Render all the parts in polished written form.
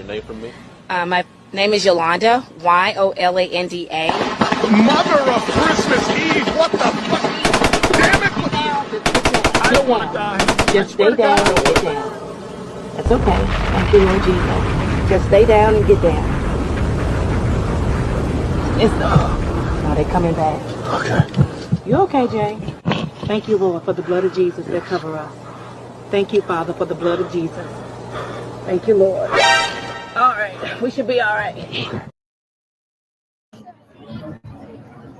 your name from me? My name is Yolanda, Y-O-L-A-N-D-A. Mother of Christmas Eve, what the fuck? Damn it! I don't want to die. Just stay down and get down. That's okay. Thank you, Lord Jesus. Just stay down and get down. It's now they're coming back. Okay. You okay, Jay? Thank you, Lord, for the blood of Jesus that cover us. Thank you, Father, for the blood of Jesus. Thank you, Lord. All right, we should be all right.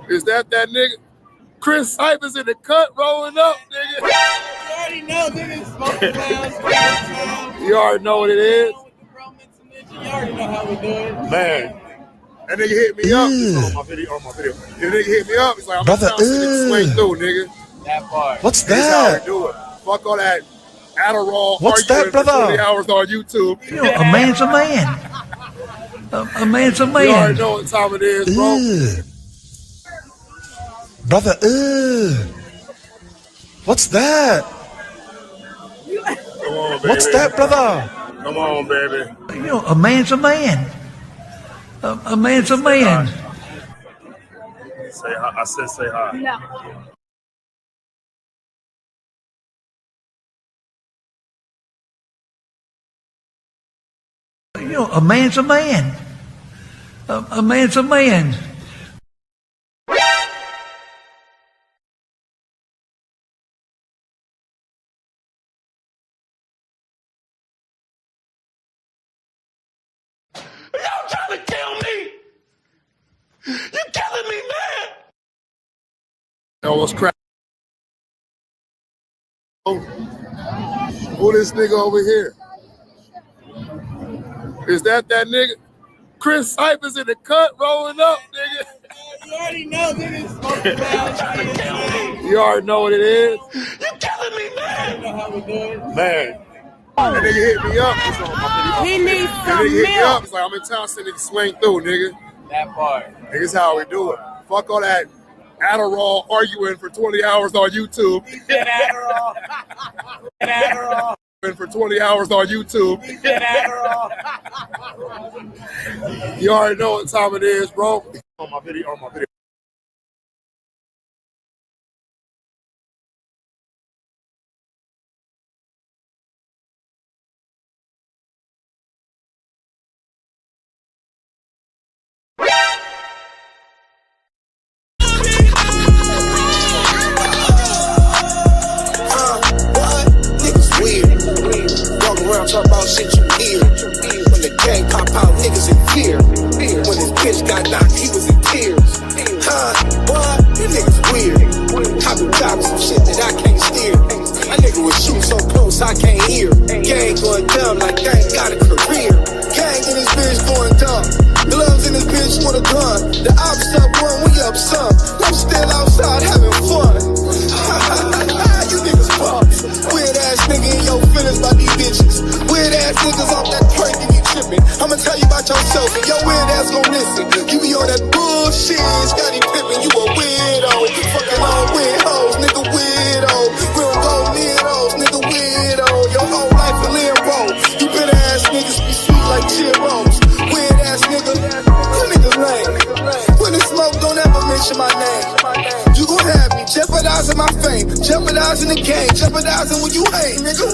Is that nigga? 𝘾𝙤𝙎𝙃 in the cut, rolling up, nigga. You already know, nigga. Smoking lounge. You already know what it is. You already know how we do it. Man, that nigga hit me up. It's on my video. The nigga hit me up. He's like, I'm gonna swing through, nigga. That part. What's That's that? how we do it. Fuck all that Adderall. What's that, brother? For 20 hours on YouTube. You know, a man's a man. A man's a man. You already know what time it is, bro. Brother, what's that? Come on, baby. What's that, brother? Come on, baby. You know, a man's a man. A man's a man. Say hi. I said say hi. No. You know, a man's a man. A man's a man. Y'all trying to kill me? You killing me, man? Yo, what's crap? Who this nigga over here? Is that nigga? 𝘾𝙤𝙎𝙃 in the cut, rolling up, nigga. You already know, nigga. Smoking lounge. You already know what it is. You killing me, man. You know how we do it. Man. That nigga hit me up. It's on my video. He needs That some nigga hit me up. milk. He's like, I'm in town, so nigga swing through, nigga. That part. Nigga, this how we do it. Fuck all that Adderall arguing for 20 hours on YouTube. Adderall. Adderall. For 20 hours on YouTube. Adderall. You already know what time it is, bro. On my video. Talk about shit you hear. When the gang pop out, niggas in fear. When his bitch got knocked, he was in tears. Boy, you niggas weird. I been driving some shit that I can't steer. My nigga was shooting so close I can't hear. Gang going dumb like gang got a career. Gang in his bitch going dumb. Gloves in his bitch with a gun. The ops up one, we up some. I'm still outside having fun. You niggas bump. Weird ass nigga in your feelings by these bitches. Weird ass niggas off that perk and you tripping. I'ma tell you about yourself and your weird ass gon' listen. You be on that bullshit, Scotty Pippen, you a weirdo. You fucking on weird hoes, nigga weirdo. We don't go near those, nigga weirdo. Your whole life a limbo. You bitter ass niggas be sweet like Cheerios. Weird ass nigga, you niggas lame. When it's smoke, don't ever mention my name. You gon' have me jeopardizing my fame, jeopardizing the game, jeopardizing when you hate, nigga.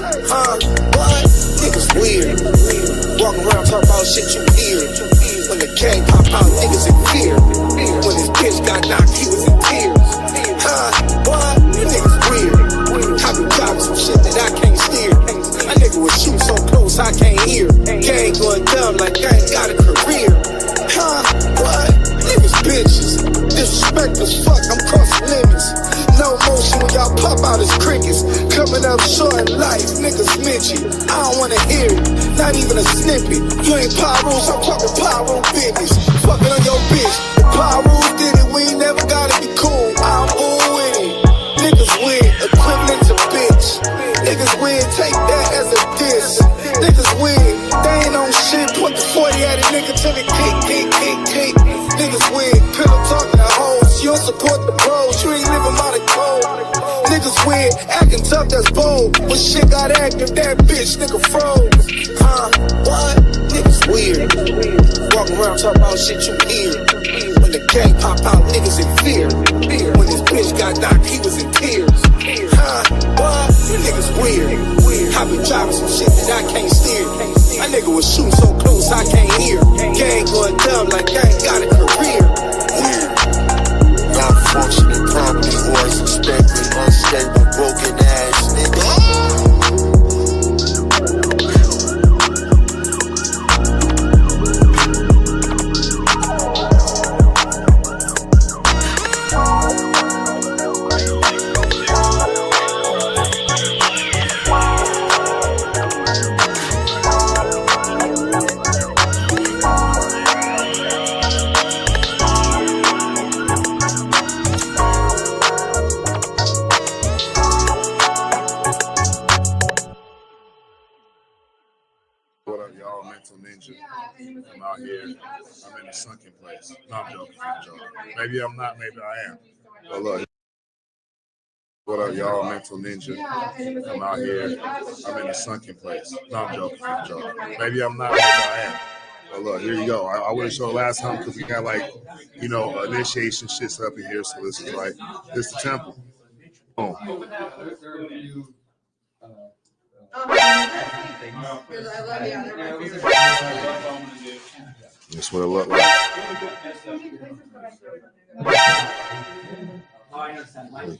What? Niggas weird. Walking around talking about shit you hear. When the gang pop out, niggas in fear. When his bitch got knocked, he was in tears. What? You niggas weird. I been driving some shit that I can't steer. My nigga was shooting so close I can't hear. Gang going dumb like gang got a career. What? Niggas bitches. Disrespect as fuck, I'm crossing limits. No motion when y'all pop out as crickets. Coming up short in life, niggas snitchy. I don't wanna hear it, not even a snippet. You ain't Pyros, I'm talking Pyro business. Fucking on your bitch. If Pyros did it, we ain't never gotta be cool. I'm bull with it. Niggas weird, equivalent to bitch. Niggas weird, take that as a diss. Niggas weird, they ain't on shit. Put the 40 at a nigga till it kick. Niggas weird, pillow talking to hoes. You don't support the bros, you ain't living by the code. Niggas weird, acting tough, that's bold. When shit got active, that bitch nigga froze. What? Niggas weird. talk about shit you hear. When the gang pop out, niggas in fear. When this bitch got knocked, he was in tears. What? You niggas weird. I be driving some shit that I can't steer. My nigga was shooting so close I can't hear. Gang going dumb like gang got a career. Weird. Malfunctioning property or suspected unstable broken ass nigga. What up, y'all? Mental Ninja. I'm out here. I'm in a sunken place. No, I'm joking. I'm joking. Maybe I'm not. Maybe I am. But look. What up, y'all? Mental Ninja. I'm out here. I'm in a sunken place. No, I'm joking. I'm joking. Maybe I'm not. Maybe I am. But look, here you go. I would have showed last time because we got initiation shit set up in here. So this is this is the temple. Boom. That's what it looked like. Look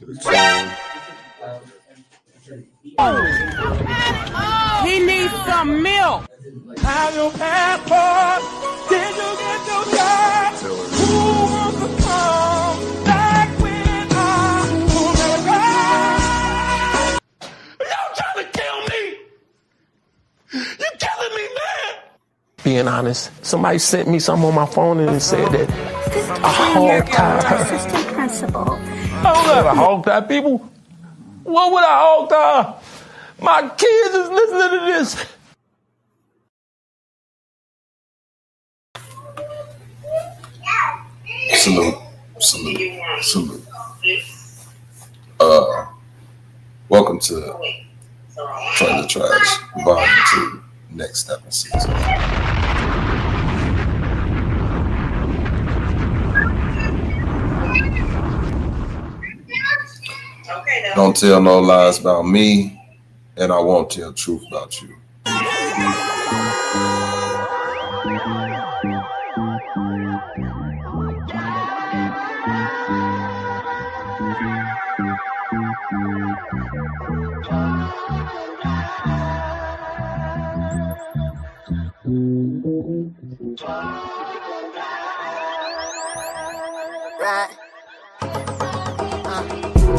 at the tone. He needs some milk. Have your passport? Did you get your job? Who wants to come back with us? Y'all trying to kill me? You killing me, man? Being honest, somebody sent me something on my phone and it said that a hog-tied her. Assistant principal. I don't have a hog-tied people. What would I hog-tie? My kids is listening to this. Salute. Welcome to Trailer Trash Volume 2, next step in season. Don't tell no lies about me, and I won't tell truth about you. Right.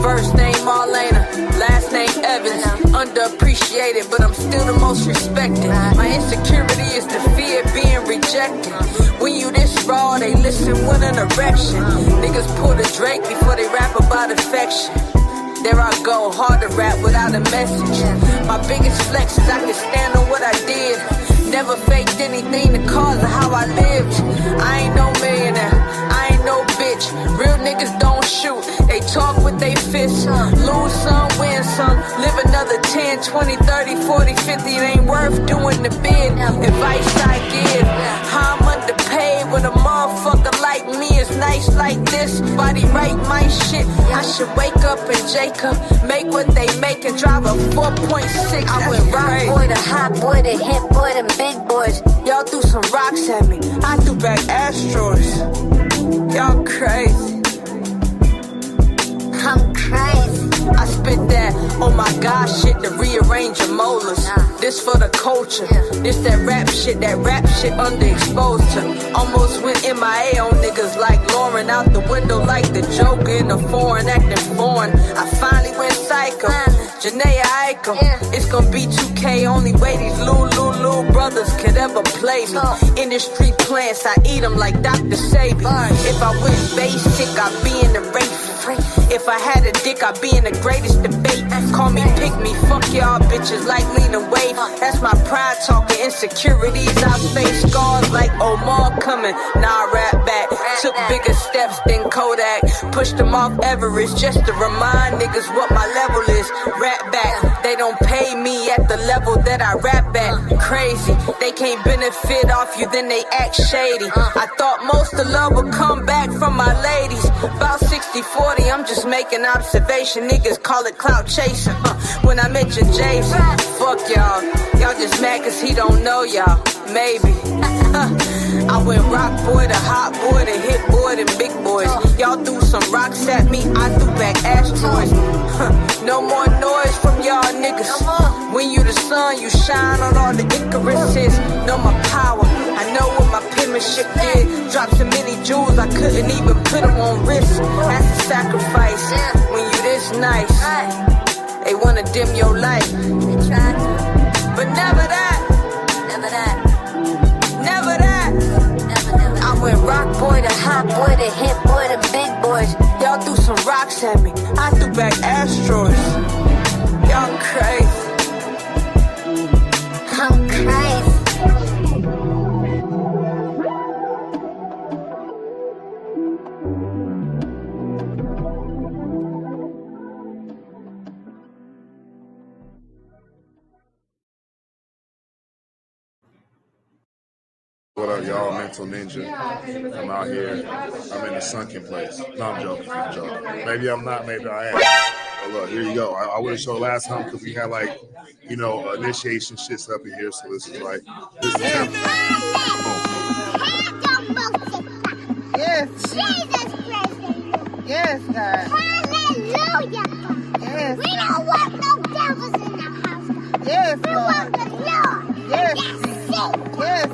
First name Marlena, last name Evans. Underappreciated, but I'm still the most respected. My insecurity is the fear of being rejected. When you this raw, they listen with an erection. Niggas pull the Drake before they rap about affection. There I go, hard to rap without a message. My biggest flex is I can stand on what I did. Never faked anything the cause of how I lived. I ain't no millionaire, I ain't no bitch. Real niggas don't shoot, they talk with they fists. Lose some, win some, live another 10, 20, 30, 40, 50. It ain't worth doing the bid. Advice I give, how I'm underpaid when a motherfucker like me is nice like this. Body right my shit, I should wake up and Jacob make what they make and drive a 4.6. I went rock boy to hot boy to hit boy to big boys. Y'all threw some rocks at me, I threw back asteroids. Y'all crazy. I'm crazy. I spit that, oh my god shit to rearrange your molars. This for the culture, this that rap shit underexposed to. Almost went MIA on niggas like Lauren, out the window like the Joker in the foreign, acting foreign. I finally went psycho, 𝘾𝐼𝙎𝙃. It's gonna be 2K, only way these Lou brothers could ever play me. Industry plants, I eat them like Dr. Sabi. If I went basic, I'd be in the race. If I had a dick, I'd be in the greatest debate. Call me pick me, fuck y'all bitches like Lena Waithe. That's my pride talking, insecurities I face. Scars like Omar coming, nah I rap back. took bigger steps than Kodak. Pushed them off Everest just to remind niggas what my level is. Rap back, they don't pay me at the level that I rap at. Crazy, they can't benefit off you, then they act shady. I thought most of love would come back from my ladies. About 60-40, I'm just making observation. Niggas call it clout chasing. When I mention Jason, fuck y'all. Y'all just mad cause he don't know y'all. Maybe. I went rock boy to hot boy to hit boy to big boys. Y'all threw some rocks at me, I threw back asteroids. No more noise from y'all niggas. When you the sun, you shine on all the Icaruses. Know my power, I know what my penmanship did. Dropped so many jewels, I couldn't even put them on wrist. That's a sacrifice, when you this nice. They wanna dim your light, but never that. Never that. I went rock boy to hot boy to hit boy to big boys. Y'all threw some rocks at me, I threw back asteroids. Y'all crazy. I'm crazy. What up, y'all? Mental Ninja. I'm out here. I'm in a sunken place. No, I'm joking. Maybe I'm not. Maybe I am. But look, here you go. I would have showed last time because we had initiation shits up in here. So this is like this is Yes. Jesus Christ. Yes, God. Hallelujah. Yes. We don't want no devils in the house, God. Yes, we want the Lord. Yes. That's it. Yes.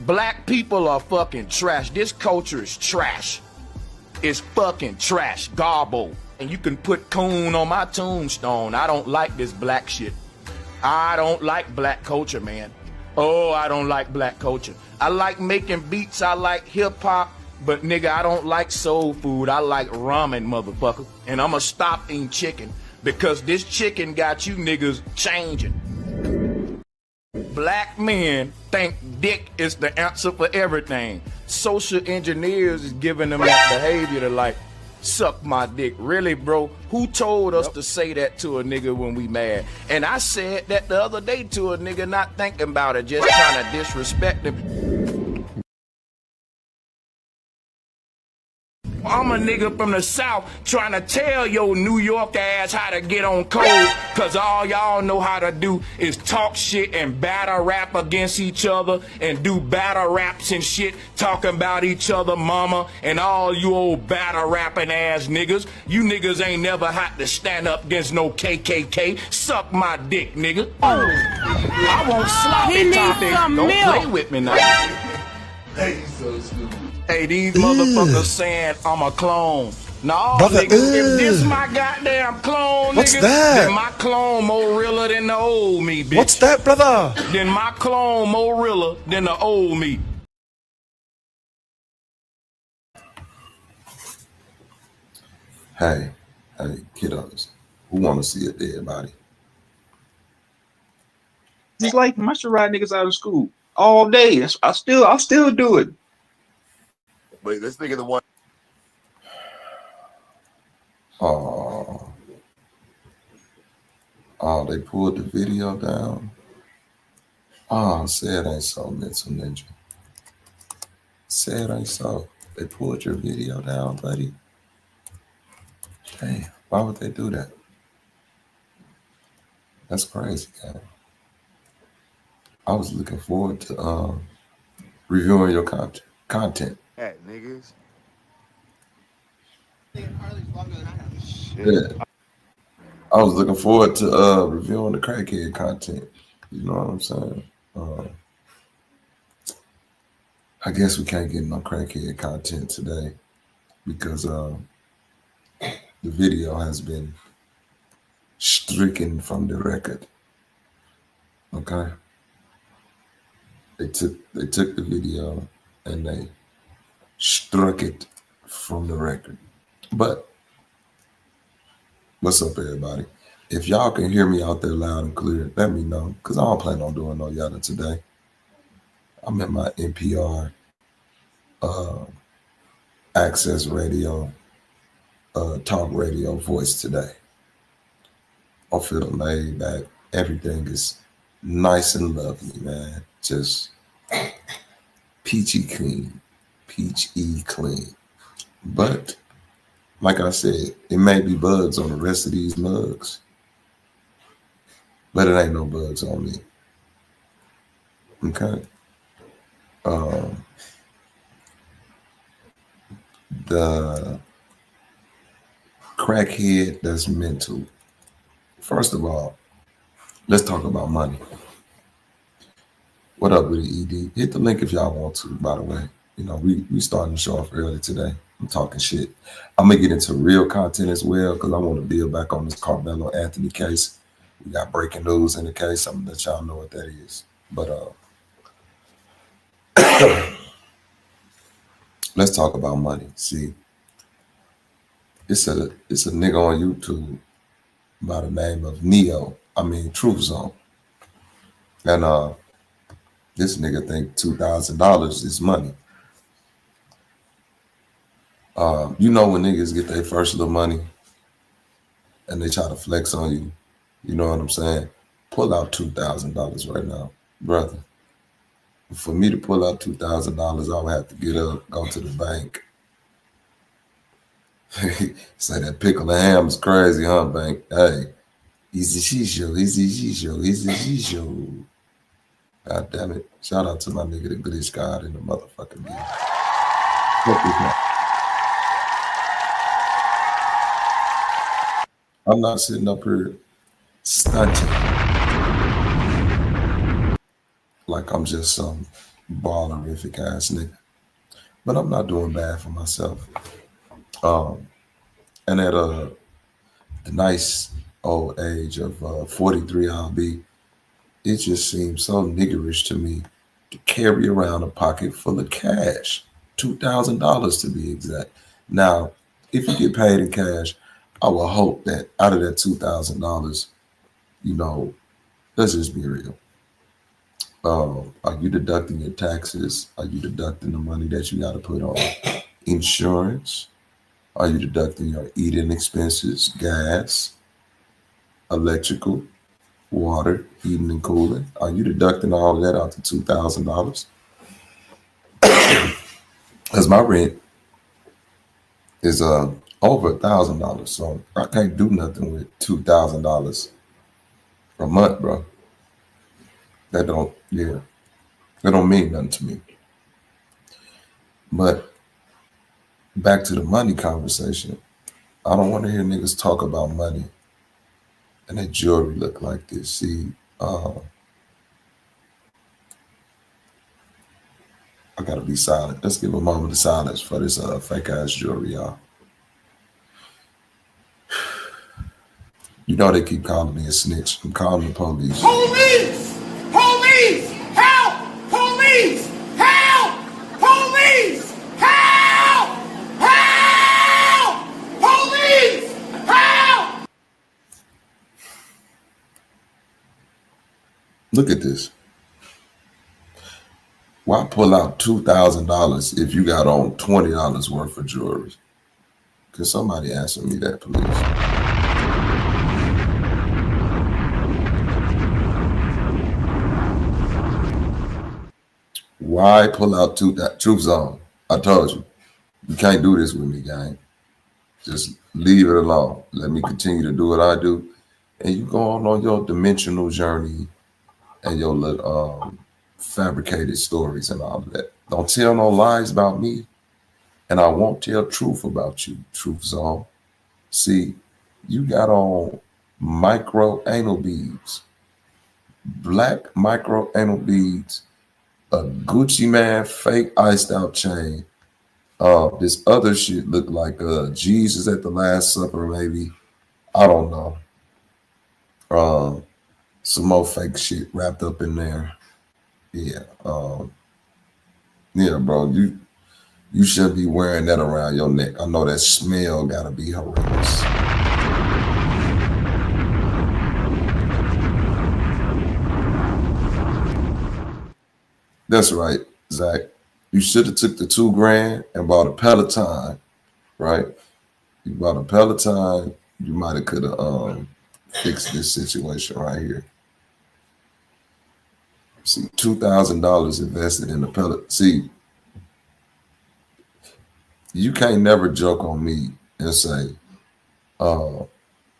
Black people are fucking trash. This culture is trash. It's fucking trash. Garbo. And you can put coon on my tombstone. I don't like this black shit. I don't like black culture, man. Oh, I don't like black culture. I like making beats. I like hip hop. But nigga, I don't like soul food. I like ramen, motherfucker. And I'ma stop eating chicken because this chicken got you niggas changing. Black men think dick is the answer for everything. Social engineers is giving them that behavior to like, suck my dick. Really, bro? Who told us to say that to a nigga when we mad? And I said that the other day to a nigga, not thinking about it, just trying to disrespect him. I'm a nigga from the South trying to tell your New York ass how to get on code, cause all y'all know how to do is talk shit and battle rap against each other and do battle raps and shit talking about each other mama and all you old battle rapping ass niggas. You niggas ain't never had to stand up against no KKK. Suck my dick, nigga. I want sloppy topics. Don't play with me now. Hey, so stupid. Hey, these motherfuckers saying I'm a clone. No, brother, nigga, if this my goddamn clone, what's nigga, that? then my clone more realer than the old me, bitch. What's that, brother? Then my clone more realer than the old me. Hey, kiddos, who want to see a dead body? It's like I should ride niggas out of school all day. I'll still do it. Wait, let's think of the one. Oh, they pulled the video down. Oh, say it ain't so, Mental Ninja. Say it ain't so. They pulled your video down, buddy. Damn, why would they do that? That's crazy, man. I was looking forward to reviewing your content. Niggas. Yeah. I was looking forward to reviewing the crackhead content. You know what I'm saying? I guess we can't get no crackhead content today because the video has been stricken from the record. Okay. They took the video and they struck it from the record. But what's up, everybody? If y'all can hear me out there loud and clear, let me know, because I don't plan on doing no yada today. I'm in my NPR access radio, talk radio voice today. I feel laid back. Everything is nice and lovely, man. Just peachy clean. Peachy clean. But like I said, it may be bugs on the rest of these mugs, but it ain't no bugs on me. Okay. The crackhead that's mental. First of all, let's talk about money. What up with it, ED? Hit the link if y'all want to, by the way. You know, we starting the show off early today. I'm talking shit. I'm going to get into real content as well because I want to build back on this Carmelo Anthony case. We got breaking news in the case. I'm going to let y'all know what that is. But let's talk about money. See, it's a nigga on YouTube by the name of Truth Zone. And this nigga think $2,000 is money. You know when niggas get their first little money and they try to flex on you, you know what I'm saying? Pull out $2,000 right now, brother. For me to pull out $2,000, I would have to get up, go to the bank. Say that pickle and ham is crazy, huh, bank? Hey, easy shisho. God damn it. Shout out to my nigga, the 𝘾𝙼𝙎𝙃 in the motherfucking deal. I'm not sitting up here stunting like I'm just some ballerific ass nigga. But I'm not doing bad for myself. And at the nice old age of 43 I'll be, it just seems so niggerish to me to carry around a pocket full of cash, $2,000 to be exact. Now, if you get paid in cash, I will hope that out of that $2,000, you know, let's just be real. Are you deducting your taxes? Are you deducting the money that you got to put on insurance? Are you deducting your eating expenses, gas, electrical, water, heating and cooling? Are you deducting all of that out to $2,000? Because my rent is over $1,000, so I can't do nothing with $2,000 a month, bro. That don't mean nothing to me. But back to the money conversation, I don't want to hear niggas talk about money and that jewelry look like this. See, I gotta be silent. Let's give a moment of silence for this fake ass jewelry, y'all. You know they keep calling me a snitch. I'm calling the police. Police! Police! Help! Police! Help! Police! Help! Help! Police! Help! Look at this. Why pull out $2,000 if you got on $20 worth of jewelry? Can somebody answer me that, please? Why pull out Truth Zone? I told you, you can't do this with me, gang. Just leave it alone. Let me continue to do what I do. And you go on your dimensional journey and your little fabricated stories and all of that. Don't tell no lies about me. And I won't tell truth about you, Truth Zone. See, you got on micro anal beads, black micro anal beads, a Gucci Man fake iced out chain. This other shit looked like Jesus at the Last Supper, maybe. I don't know. Some more fake shit wrapped up in there. Yeah. Yeah, bro. You should be wearing that around your neck. I know that smell gotta be horrendous. That's right, Zach. You should have took the $2,000 and bought a Peloton, right? You bought a Peloton, you might have could have fixed this situation right here. See, $2,000 invested in the Peloton. See, you can't never joke on me and say,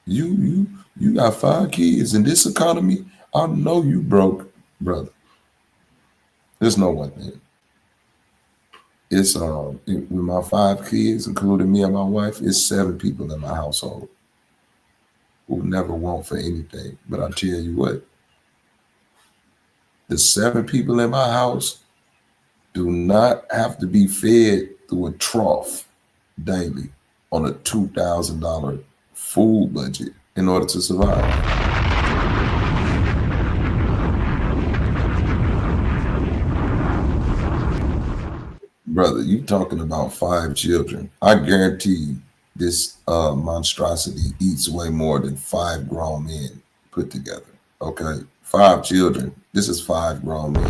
you got 5 kids in this economy. I know you broke, brother. There's no one there. It's with my 5 kids, including me and my wife, it's 7 people in my household who never want for anything. But I tell you what, the 7 people in my house do not have to be fed through a trough daily on a $2,000 food budget in order to survive. Brother, you talking about 5 children. I guarantee you this monstrosity eats way more than 5 grown men put together. Okay? 5 children. This is 5 grown men.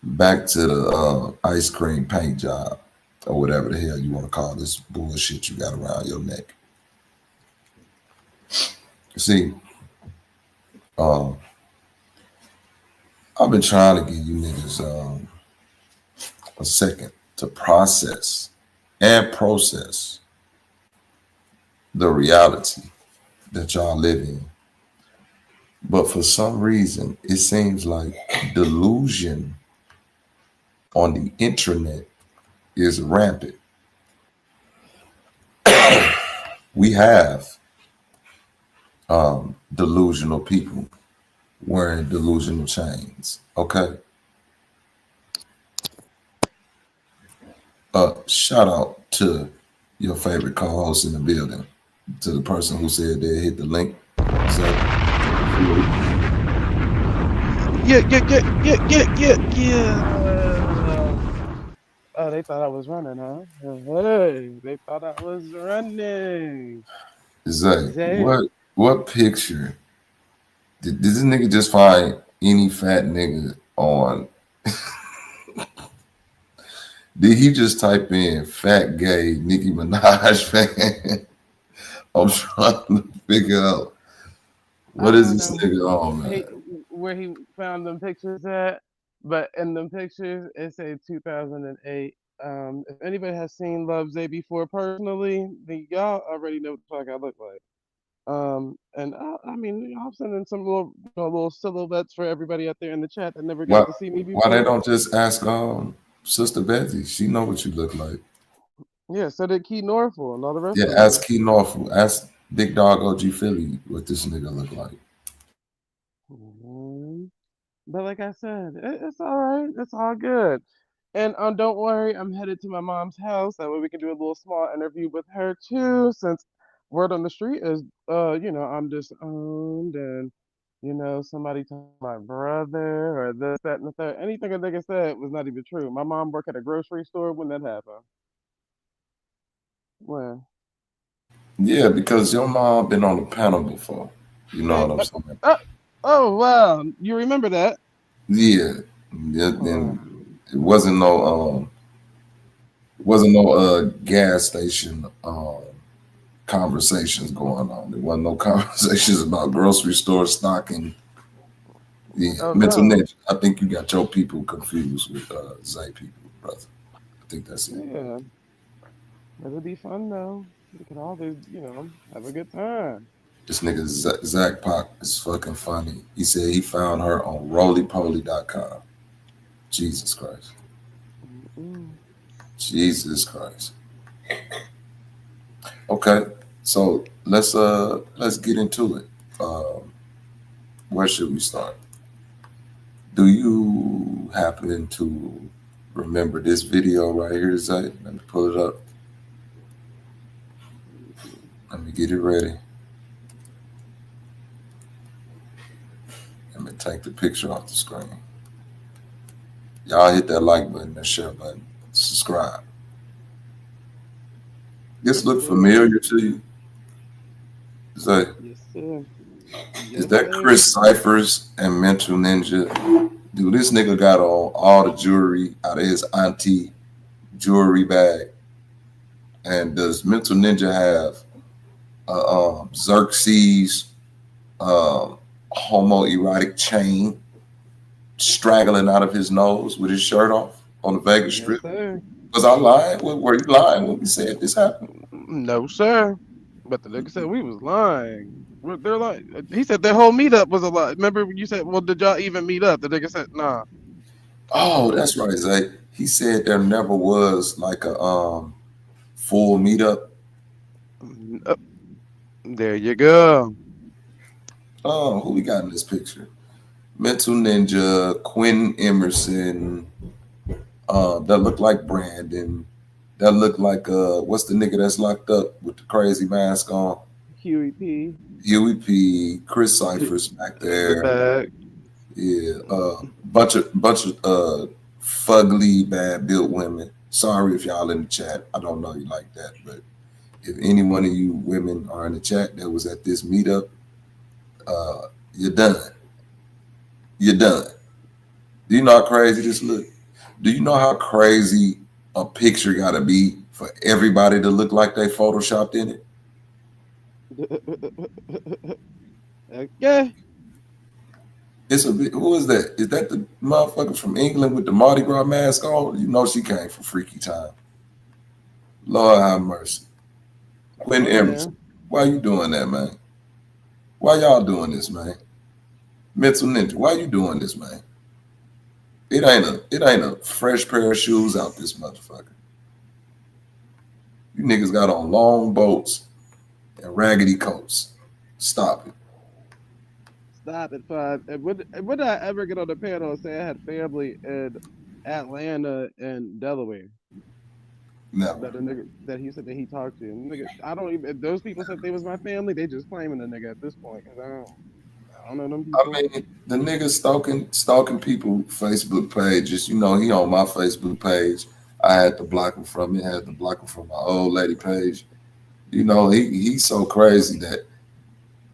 Back to the ice cream paint job, or whatever the hell you want to call this bullshit you got around your neck. See, I've been trying to give you niggas a second to process the reality that y'all live in. But for some reason, it seems like delusion on the internet is rampant. We have delusional people wearing delusional chains. Okay. Shout out to your favorite co-host in the building, to the person who said they hit the link. So, yeah. Oh, they thought I was running, huh? Hey, they thought I was running. Zay, what picture did this nigga just find any fat nigga on? Did he just type in fat gay Nicki Minaj fan? I'm trying to figure out what is this nigga on, man. Where he found them pictures at, but in them pictures it said 2008. If anybody has seen 𝘾𝙤𝙤 before personally, then y'all already know what the fuck I look like. And I mean, I'm sending some little silhouettes for everybody out there in the chat that never got to see me before. Why they don't just ask Sister Betty? She know what you look like. Yeah, so did 𝘾𝙤𝙢 and all the rest. Yeah, ask 𝘾𝙤𝙢. Ask Big Dog OG Philly what this nigga look like. But like I said, it's all right. It's all good. And don't worry, I'm headed to my mom's house. That way we can do a little small interview with her too, since word on the street is, I'm disowned and, somebody told my brother or this, that, and the third. Anything a nigga said was not even true. My mom worked at a grocery store when that happened. When? Yeah, because your mom been on the panel before. You know what I'm saying? Oh, wow. You remember that? Yeah. And it wasn't no gas station conversations going on. There wasn't no conversations about grocery store stocking. Yeah, mental ninja. I think you got your people confused with Zay people, brother. I think that's it. Yeah. It'll be fun though. We can always, have a good time. This nigga Zach Pac is fucking funny. He said he found her on rolypoly.com. Jesus Christ. Jesus Christ. Okay, so let's get into it. Where should we start? Do you happen to remember this video right here, Zay? Let me pull it up. Let me get it ready. Let me take the picture off the screen. Y'all hit that like button, that share button, subscribe. This look familiar to you? Zay? Yes, sir. Is that Chris Cyphers and Mental Ninja? Dude, this nigga got on all the jewelry out of his auntie jewelry bag. And does Mental Ninja have 𝘾𝙲𝙎 homoerotic chain straggling out of his nose with his shirt off on the Vegas Strip? Was I lying? Were you lying when we said this happened? No, sir. But the nigga said we was lying. They're like, he said their whole meetup was a lie. Remember when you said, well, did y'all even meet up? The nigga said, nah. Oh, that's right, Zay. He said there never was like a full meetup. There you go. Oh, who we got in this picture? Mental Ninja, Quinn Emerson. That look like Brandon. That look like what's the nigga that's locked up with the crazy mask on? Huey P. Huey P. Chris Cyphers back there. Yeah, bunch of fugly, bad built women. Sorry if y'all in the chat. I don't know you like that, but if any one of you women are in the chat that was at this meetup, you're done. You're done. Do you know how crazy this look? Do you know how crazy a picture gotta be for everybody to look like they photoshopped in it? Okay. It's a bit. Who is that? Is that the motherfucker from England with the Mardi Gras mask on? You know she came from Freaky Time. Lord have mercy. Quinn Emerson, why you doing that, man? Why y'all doing this, man? Mental Ninja, why you doing this, man? It ain't a fresh pair of shoes out this motherfucker. You niggas got on long boats and raggedy coats. Stop it. Stop it, Five. And would I ever get on the panel and say I had family in Atlanta and Delaware? Never. That a nigga that he said that he talked to. Nigga, I don't even. If those people said they was my family, they just claiming the nigga at this point. Cause I don't know them people. I mean, the nigga stalking people Facebook pages. You know, he on my Facebook page. I had to block him from it. I had to block him from my old lady page. You know, he's so crazy that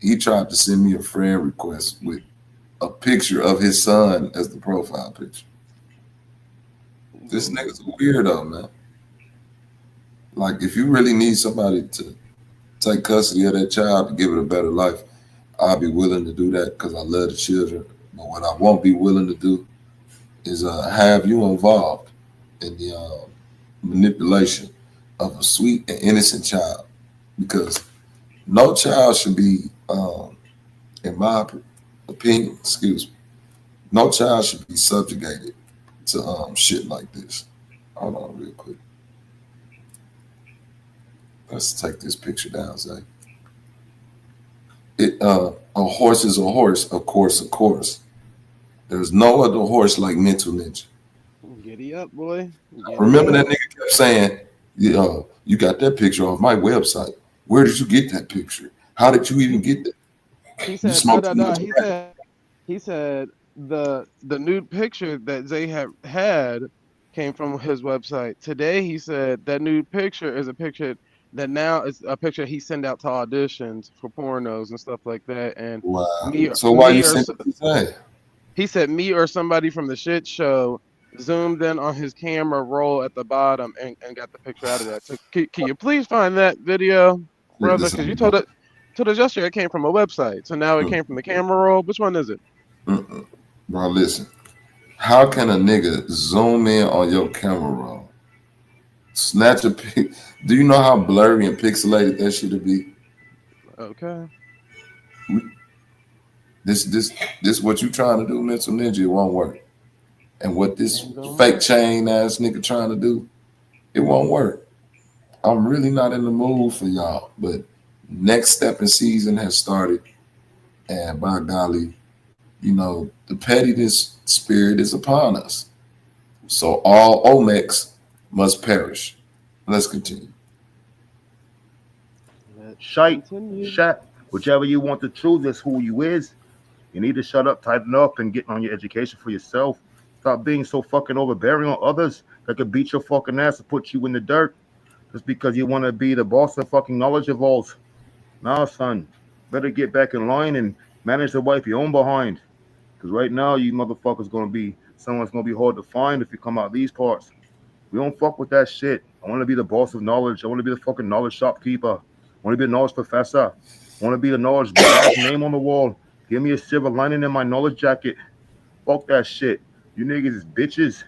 he tried to send me a friend request with a picture of his son as the profile picture. This nigga's a weirdo, man. Like, if you really need somebody to take custody of that child to give it a better life, I'll be willing to do that because I love the children. But what I won't be willing to do is have you involved in the manipulation of a sweet and innocent child, because no child should be, in my opinion, no child should be subjugated to shit like this. Hold on real quick. Let's take this picture down, Zay. A horse is a horse, of course. There's no other horse like Mental Ninja. Giddy up, boy. Remember that nigga kept saying, you got that picture off my website. Where did you get that picture? How did you even get that? He said, He said the nude picture that Zay had came from his website. Today he said that nude picture is a picture that now is a picture he sent out to auditions for pornos and stuff like that. And wow. So why you sent it to Zay? He said me or somebody from the shit show zoomed in on his camera roll at the bottom and got the picture out of that. So can you please find that video, brother? Because you told us yesterday it came from a website. So now it came from the camera roll. Which one is it? Bro, listen. How can a nigga zoom in on your camera roll? Snatch a pic. Do you know how blurry and pixelated that shit would be? Okay. This what you trying to do, Mental Ninja, it won't work. And what this fake chain ass nigga trying to do, it won't work. I'm really not in the mood for y'all, but next stepping season has started, and by golly, you know, the pettiness spirit is upon us. So all Olmecs must perish. Let's continue. Shite, whichever you want to choose is who you is. You need to shut up, tighten up, and get on your education for yourself. Stop being so fucking overbearing on others that could beat your fucking ass and put you in the dirt just because you want to be the boss of fucking knowledge evolves. Now, son, better get back in line and manage to wipe your own behind. Because right now, you motherfuckers someone's going to be hard to find if you come out these parts. We don't fuck with that shit. I want to be the boss of knowledge. I want to be the fucking knowledge shopkeeper. I want to be a knowledge professor. I want to be the knowledge name on the wall. Give me a silver lining in my knowledge jacket. Fuck that shit. You niggas is bitches.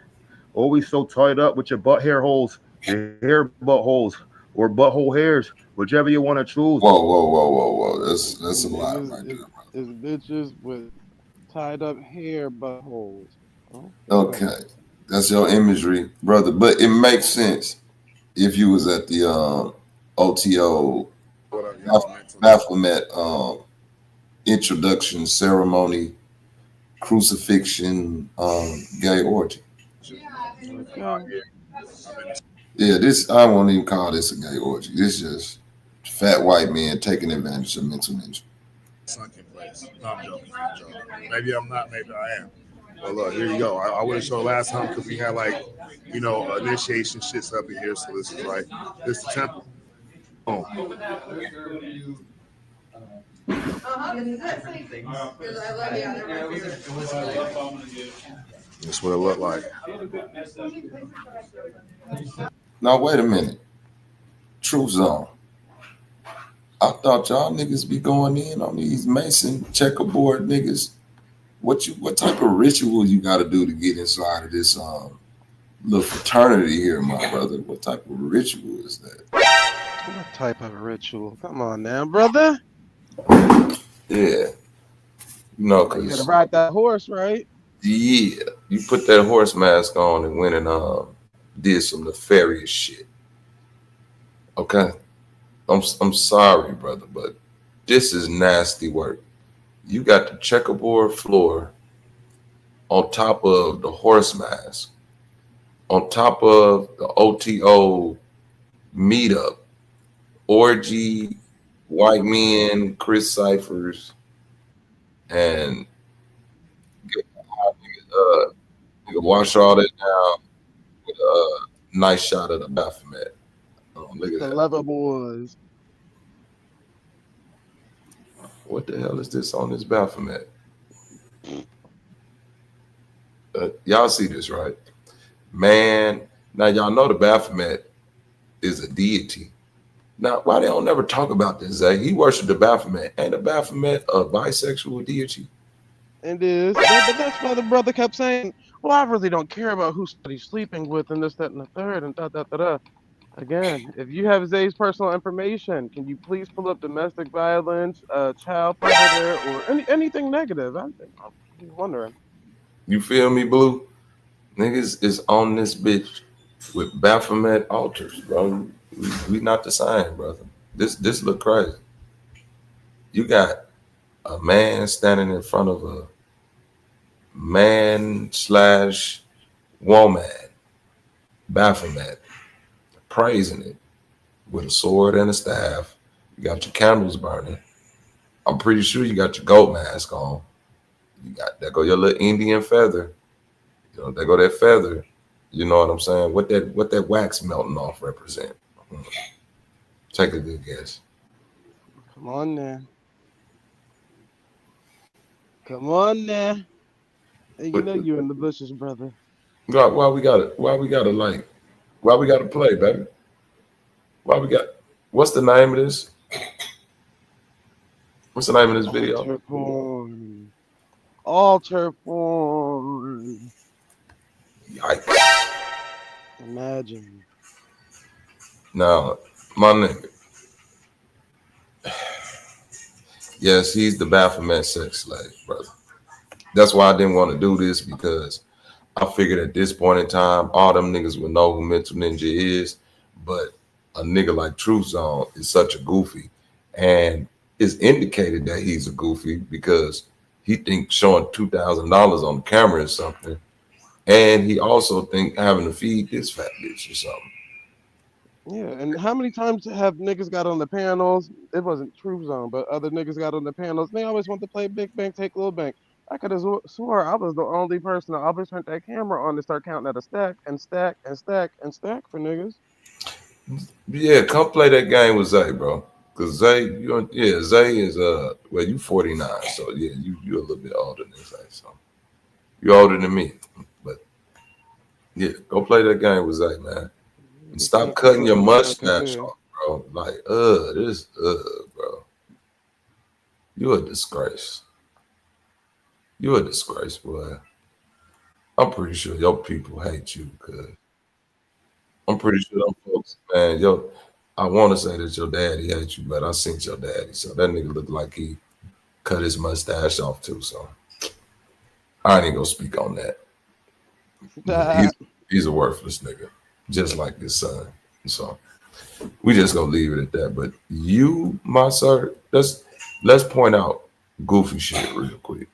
Always so tied up with your butt hair holes, your hair butt holes, or butthole hairs, whichever you want to choose. Whoa. That's a lot right there. It's bitches with tied up hair buttholes. Oh. Okay. That's your imagery, brother. But it makes sense if you was at the OTO Baphomet introduction ceremony, crucifixion, gay orgy. Yeah, I won't even call this a gay orgy. This is just fat white men taking advantage of Mental Ninja. Sunken place. No, I'm joking. Maybe I'm not, maybe I am. But look, here you go. I would have showed last time because we had initiation shits up in here. So this is this is the temple. Oh. That's what it looked like. Now wait a minute. Truth Zone. I thought y'all niggas be going in on these Mason checkerboard niggas. What type of ritual you got to do to get inside of this little fraternity here, my brother? What type of ritual is that? What type of ritual? Come on now, brother. Yeah. No, cause you gotta ride that horse, right? Yeah. You put that horse mask on and went and did some nefarious shit. Okay. I'm sorry, brother, but this is nasty work. You got the checkerboard floor on top of the horse mask, on top of the OTO meetup, orgy, white men, Chris Cyphers, and you can wash all that down with a nice shot of the Baphomet. Oh, look at The that. Leather Boys. What the hell is this on this Baphomet? Y'all see this, right? Man, now y'all know the Baphomet is a deity. Now, why they don't never talk about this, Zay? He worshiped the Baphomet. Ain't the Baphomet a bisexual deity? It is. But that's why the brother kept saying, well, I really don't care about who he's sleeping with and this, that, and the third, and da. Again, if you have Zay's personal information, can you please pull up domestic violence, child predator, or anything negative? I'm wondering. You feel me, Blue? Niggas is on this bitch with Baphomet altars, bro. We not the same, brother. This look crazy. You got a man standing in front of a man/woman, Baphomet, praising it with a sword and a staff. You got your candles burning. I'm pretty sure you got your goat mask on. You got there go your little Indian feather. You know, there go that feather. You know what I'm saying? What that wax melting off represent? Take a good guess. Come on now. Come on now. Hey, you know you in the bushes, brother. Why we gotta play, baby? What's the name of this? What's the name of this video? Altar porn. Altar porn. Yikes. Imagine. Now, my nigga. Yes, he's the Baphomet sex slave, brother. That's why I didn't want to do this, because I figured at this point in time, all them niggas would know who Mental Ninja is, but a nigga like Truth Zone is such a goofy, and it's indicated that he's a goofy because he thinks showing $2,000 on the camera is something, and he also think having to feed this fat bitch or something. Yeah, and how many times have niggas got on the panels? It wasn't Truth Zone, but other niggas got on the panels. They always want to play Big Bank, take Little Bank. I could have swore I was the only person that always turned that camera on to start counting at a stack and stack and stack and stack for niggas. Yeah, come play that game with Zay, bro. Cause Zay, Zay is well, you 49, so yeah, you're a little bit older than Zay, so you're older than me. But yeah, go play that game with Zay, man. And stop cutting your mustache off, bro. Like, bro. You're a disgrace. You're a disgrace, boy. I'm pretty sure your people hate you, cuz I'm pretty sure them folks, man, I want to say that your daddy hates you, but I seen your daddy. So that nigga looked like he cut his mustache off too. So I ain't gonna speak on that. He's a worthless nigga, just like his son. So we just gonna leave it at that. But you, my sir, let's point out goofy shit real quick.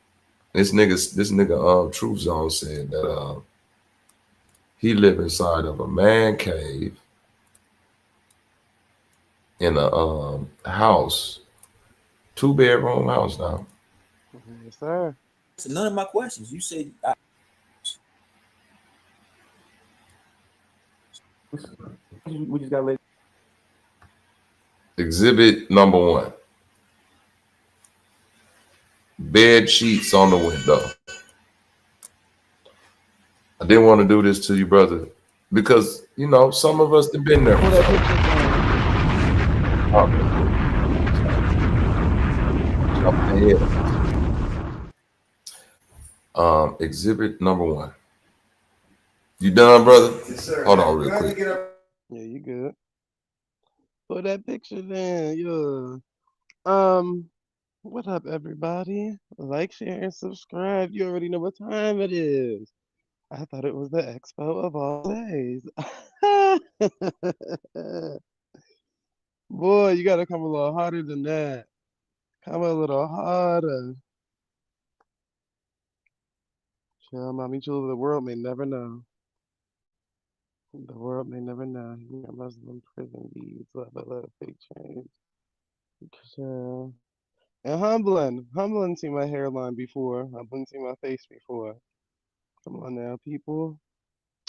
This nigga Truth Zone said that he lived inside of a man cave in a house, 2-bedroom house now. Yes, sir. So none of my questions. You said we just gotta let Exhibit number 1. Bed sheets on the window. I didn't want to do this to you, brother, because you know some of us have been there. Exhibit number 1. You done, brother? Yes, sir. Hold on real quick. Yeah, you good. Put that picture there, yeah. What up, everybody? Like, share, and subscribe. You already know what time it is. I thought it was the expo of all days. Boy, you gotta come a little harder than that. Come a little harder. Chill, mommy, chill. The world may never know. The world may never know. You know, Muslim prison beads, love, fake change. Chill. And humbling seen my hairline before. Humbling seen my face before. Come on now, people.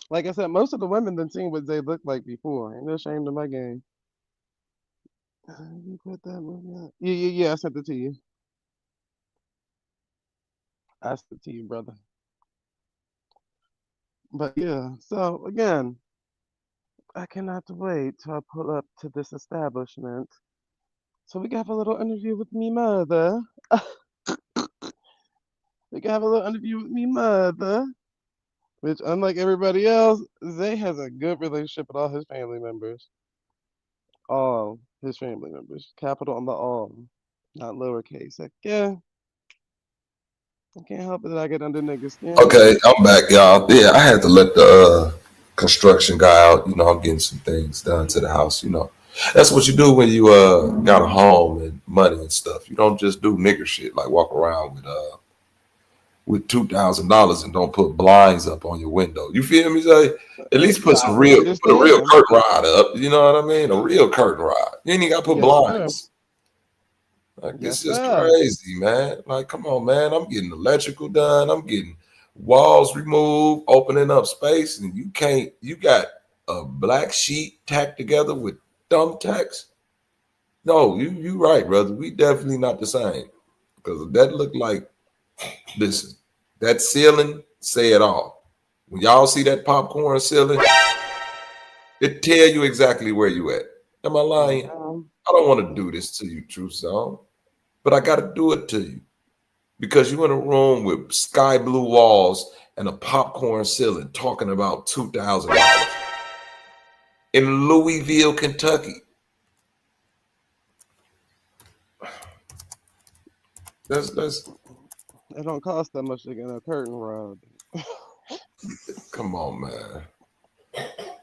Like I said, most of the women done seen what they looked like before. Ain't no shame to my game. You put that movie out? Yeah. I sent it to you. I sent it to you, brother. But yeah, so again, I cannot wait till I pull up to this establishment. So we can have a little interview with me mother. We can have a little interview with me mother. Which, unlike everybody else, Zay has a good relationship with all his family members. All his family members. Capital on the all. Not lowercase. Like, yeah. I can't help it that I get under niggas' skin. Okay, I'm back, y'all. Yeah, I had to let the construction guy out. You know, I'm getting some things done to the house. You know, that's what you do when you got a home and money and stuff. You don't just do nigger shit like walk around with $2,000 and don't put blinds up on your window. You feel me? Say at least put a real curtain rod up. You know what I mean? A real curtain rod. You ain't even got to put blinds. Like, this is crazy, man. Like, come on, man. I'm getting electrical done. I'm getting walls removed, opening up space, and you got a black sheet tacked together with thumbtacks. No, you right, brother. We definitely not the same. Because that looked like, listen, that ceiling say it all. When y'all see that popcorn ceiling, it tell you exactly where you at. Am I lying? I don't want to do this to you, True Song, but I got to do it to you because you in a room with sky blue walls and a popcorn ceiling talking about $2,000 in Louisville, Kentucky. That's it don't cost that much to get a curtain rod. Come on, man.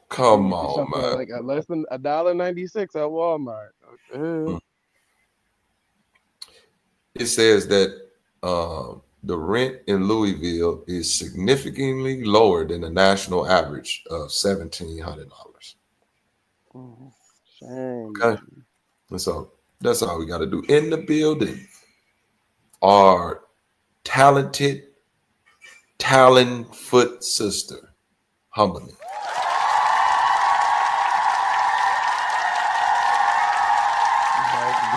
Come on, man. Like less than $1.96 at Walmart. Okay. It says that the rent in Louisville is significantly lower than the national average of $1,700. Shame. Okay, and so that's all we got to do. In the building are talented Talonfoot sister, humbling.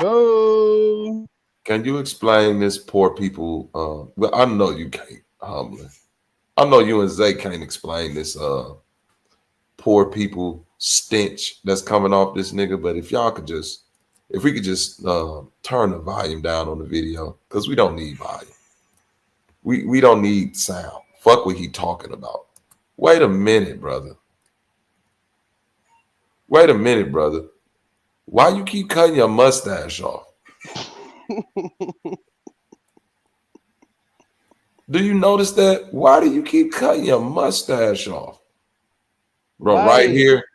Go. Can you explain this poor people? Well, I know you can't, humbling. I know you and Zay can't explain this poor people stench that's coming off this nigga. But if we could just turn the volume down on the video, because we don't need volume. We don't need sound. Fuck what he talking about. Wait a minute, brother. Wait a minute, brother. Why you keep cutting your mustache off? Do you notice that? Why do you keep cutting your mustache off? Bro, right here,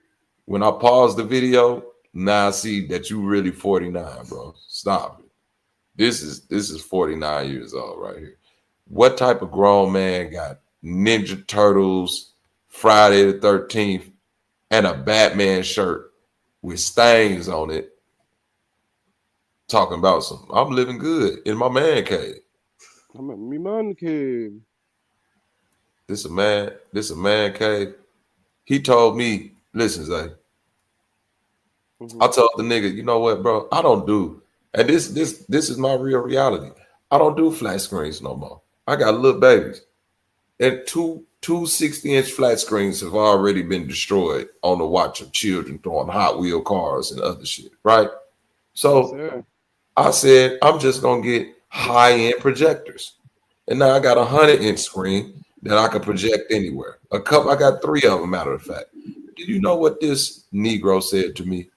when I pause the video, now I see that you really 49, bro. Stop it. This is 49 years old right here. What type of grown man got Ninja Turtles, Friday the 13th, and a Batman shirt with stains on it, talking about I'm living good in my man cave. I'm in my man cave. This a man cave. He told me, listen, Zay. I told the nigga, you know what, bro? I don't do, and this is my real reality. I don't do flat screens no more. I got little babies. And two 60-inch flat screens have already been destroyed on the watch of children throwing Hot Wheel cars and other shit, right? So I said, I'm just going to get high-end projectors. And now I got a 100-inch screen that I can project anywhere. I got 3 of them, matter of fact. Do you know what this Negro said to me?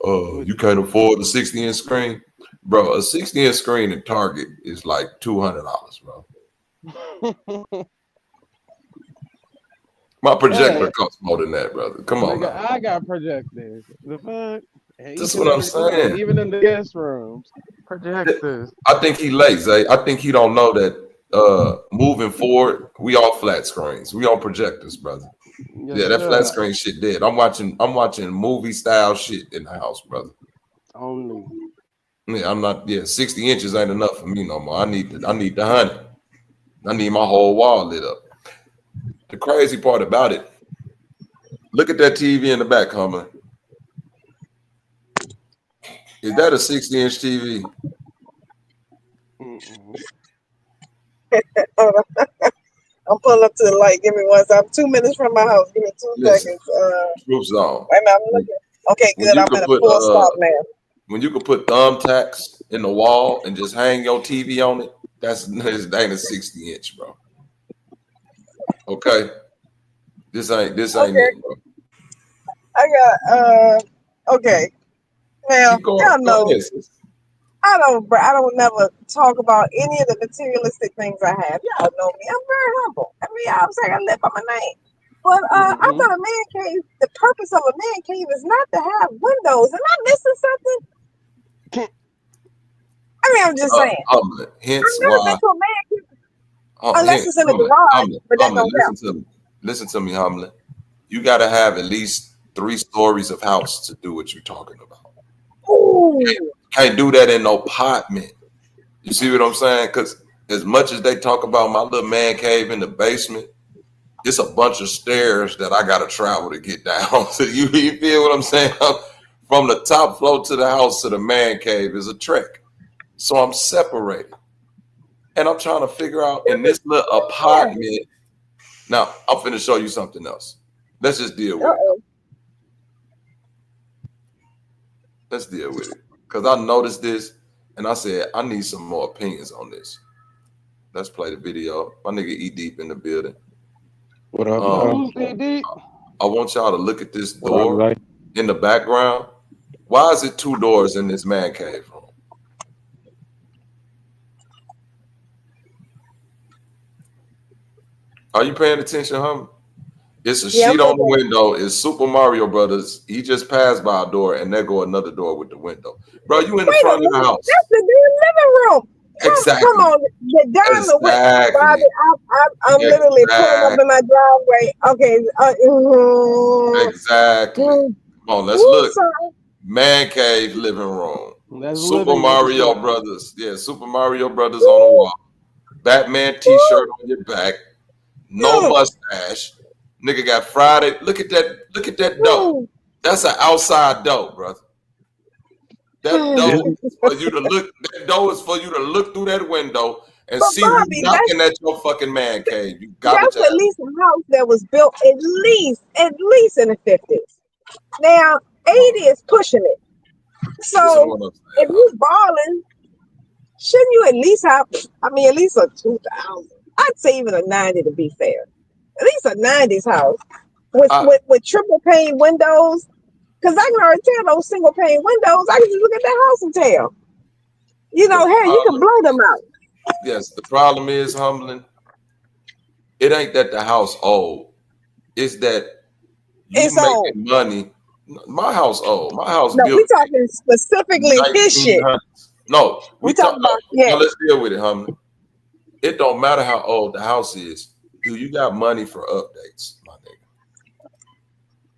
You can't afford the 60-inch screen? Bro, a 60-inch screen at Target is like $200, bro. My projector costs more than that, brother. Come on, nigga, I got projectors. The fuck? That's what I'm saying. Even in the guest rooms, projectors. I think he lazy. I think he don't know that moving forward, we all flat screens. We on projectors, brother. Yes, Yeah, that sir. flat screen shit dead. I'm watching movie style shit in the house, brother. Only. Yeah, I'm not. Yeah, 60 inches ain't enough for me no more. I need the 100. I need my whole wall lit up. The crazy part about it, look at that TV in the back, Hummer. Is that a 60-inch TV? I'm pulling up to the light. Give me one. I'm 2 minutes from my house. Give me 2 seconds. Truth zone. Wait a minute, I'm looking. Okay, good. I'm at a full stop now. When you could put thumbtacks in the wall and just hang your TV on it, that ain't a 60-inch, bro. Okay, this ain't it, bro. I got okay. Now y'all know I don't never talk about any of the materialistic things I have. Y'all know me. I'm very humble. I mean, I'm saying I live by my name. But I thought a man cave, the purpose of a man cave is not to have windows. Am I missing something? I mean, I'm just saying. Hence I've never been to a man cave unless it's in the garage. But that don't count. Listen to me, Hamlin. You got to have at least 3 stories of house to do what you're talking about. Ooh. Can't do that in no apartment. You see what I'm saying? Because as much as they talk about my little man cave in the basement, it's a bunch of stairs that I got to travel to get down. So you feel what I'm saying? From the top floor to the house to the man cave is a trek. So I'm separated. And I'm trying to figure out in this little apartment. Now, I'm finna show you something else. Let's just deal with it. Let's deal with it. Because I noticed this and I said, I need some more opinions on this. Let's play the video. My nigga E Deep in the building. What up? I want y'all to look at this door in the background. Why is it 2 doors in this man cave room? Are you paying attention, Hum? It's a sheet on the window. It's Super Mario Brothers. He just passed by a door, and there go another door with the window. Bro, you in the front of the house. That's the living room. Exactly. Come on, get down the way. Bobby, I'm literally pulling up in my driveway. Okay. Exactly. Come on, let's look. Man cave living room. Super Mario Brothers. Yeah, Super Mario Brothers on the wall. Batman t-shirt on your back. No mustache. Nigga got Friday. Look at that dough. That's an outside dough, brother. That dough is for you to look. That dough is for you to look through that window and see who's knocking at your fucking man cave. You got that's at least a house that was built at least in the 50s. Now 80 is pushing it. So if you balling, shouldn't you at least have? I mean, at least a 2000. I'd say even a 90 to be fair. At least a 90s house with triple pane windows. Because I can already tell those single pane windows. I can just look at that house and tell. You know, hey, you can blow them out. Yes, the problem is, Humbling, it ain't that the house old. It's that you making money. My house old. My house built. We talking specifically his shit. No, we talking about, no, let's deal with it, Humbling. It don't matter how old the house is. Do you got money for updates, my nigga?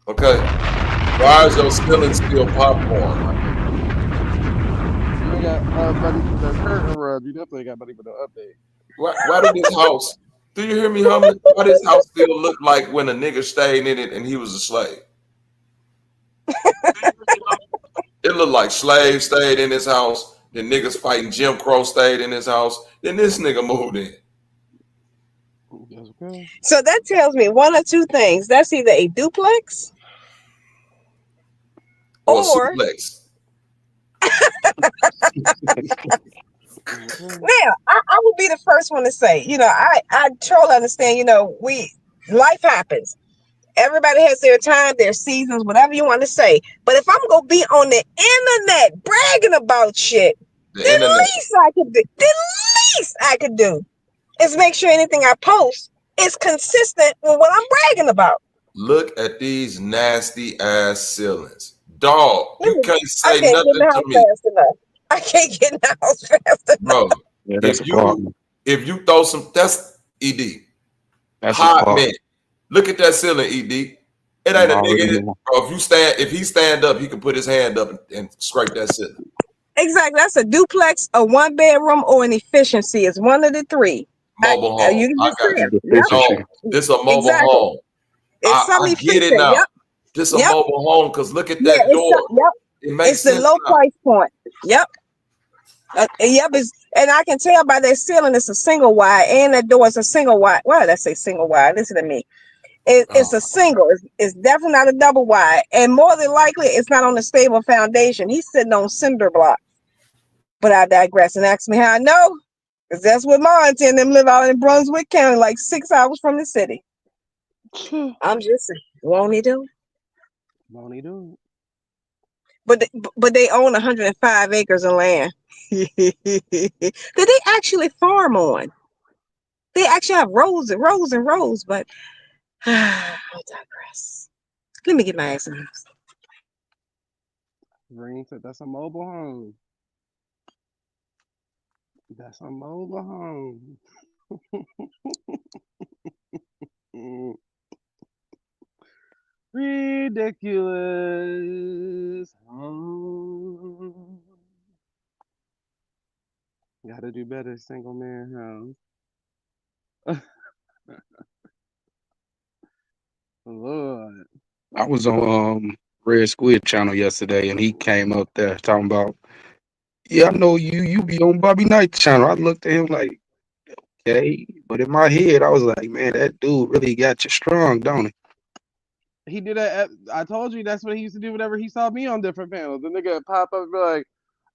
Okay. Why is your ceiling still popcorn, my nigga? You got money for the curtain rub. You definitely got money for the update. Why did this house? Do you hear me, Humbling? Why this house still look like when a nigga stayed in it and he was a slave? It looked like slaves stayed in his house. Then niggas fighting Jim Crow stayed in his house. Then this nigga moved in. So that tells me one or two things. That's either a duplex or suplex. Now, I will be the first one to say, you know, I totally understand, you know, life happens. Everybody has their time, their seasons, whatever you want to say. But if I'm going to be on the internet bragging about shit, the least I could do is make sure anything I post is consistent with what I'm bragging about. Look at these nasty ass ceilings. Dog, you can't say nothing to me. I can't get in the house fast enough. Bro, if you throw some, that's ED. That's Hot man. Look at that ceiling, ED. It ain't a nigga. Bro, if he stand up, he can put his hand up and scrape that ceiling. Exactly. That's a duplex, a 1-bedroom, or an efficiency. It's one of the three. Mobile home. You can just I got say you. No, this is a mobile home. I get it now. Yep. This is a mobile home because look at that door. It makes sense. It's the low price point. Yep. And I can tell by that ceiling it's a single wide, and that door is a single wide. Why did I say single wide? Listen to me. It's a single. It's definitely not a double wide, and more than likely, it's not on a stable foundation. He's sitting on cinder block. But I digress, and ask me how I know, because that's what mine and them live out in Brunswick County, like 6 hours from the city. I'm just saying, won't he do? Won't he do? But they own 105 acres of land that they actually farm on. They actually have rows and rows and rows, but I digress. Let me get my ass in the house. Green said that's a mobile home. That's a mobile home. Ridiculous. Gotta do better, single man house. Lord. I was on Red Squid channel yesterday, and he came up there talking about, yeah, I know you be on Bobby Knight's channel. I looked at him like, okay, but in my head, I was like, man, that dude really got you strong, don't he? He did that. I told you that's what he used to do whenever he saw me on different panels. The nigga would pop up and be like,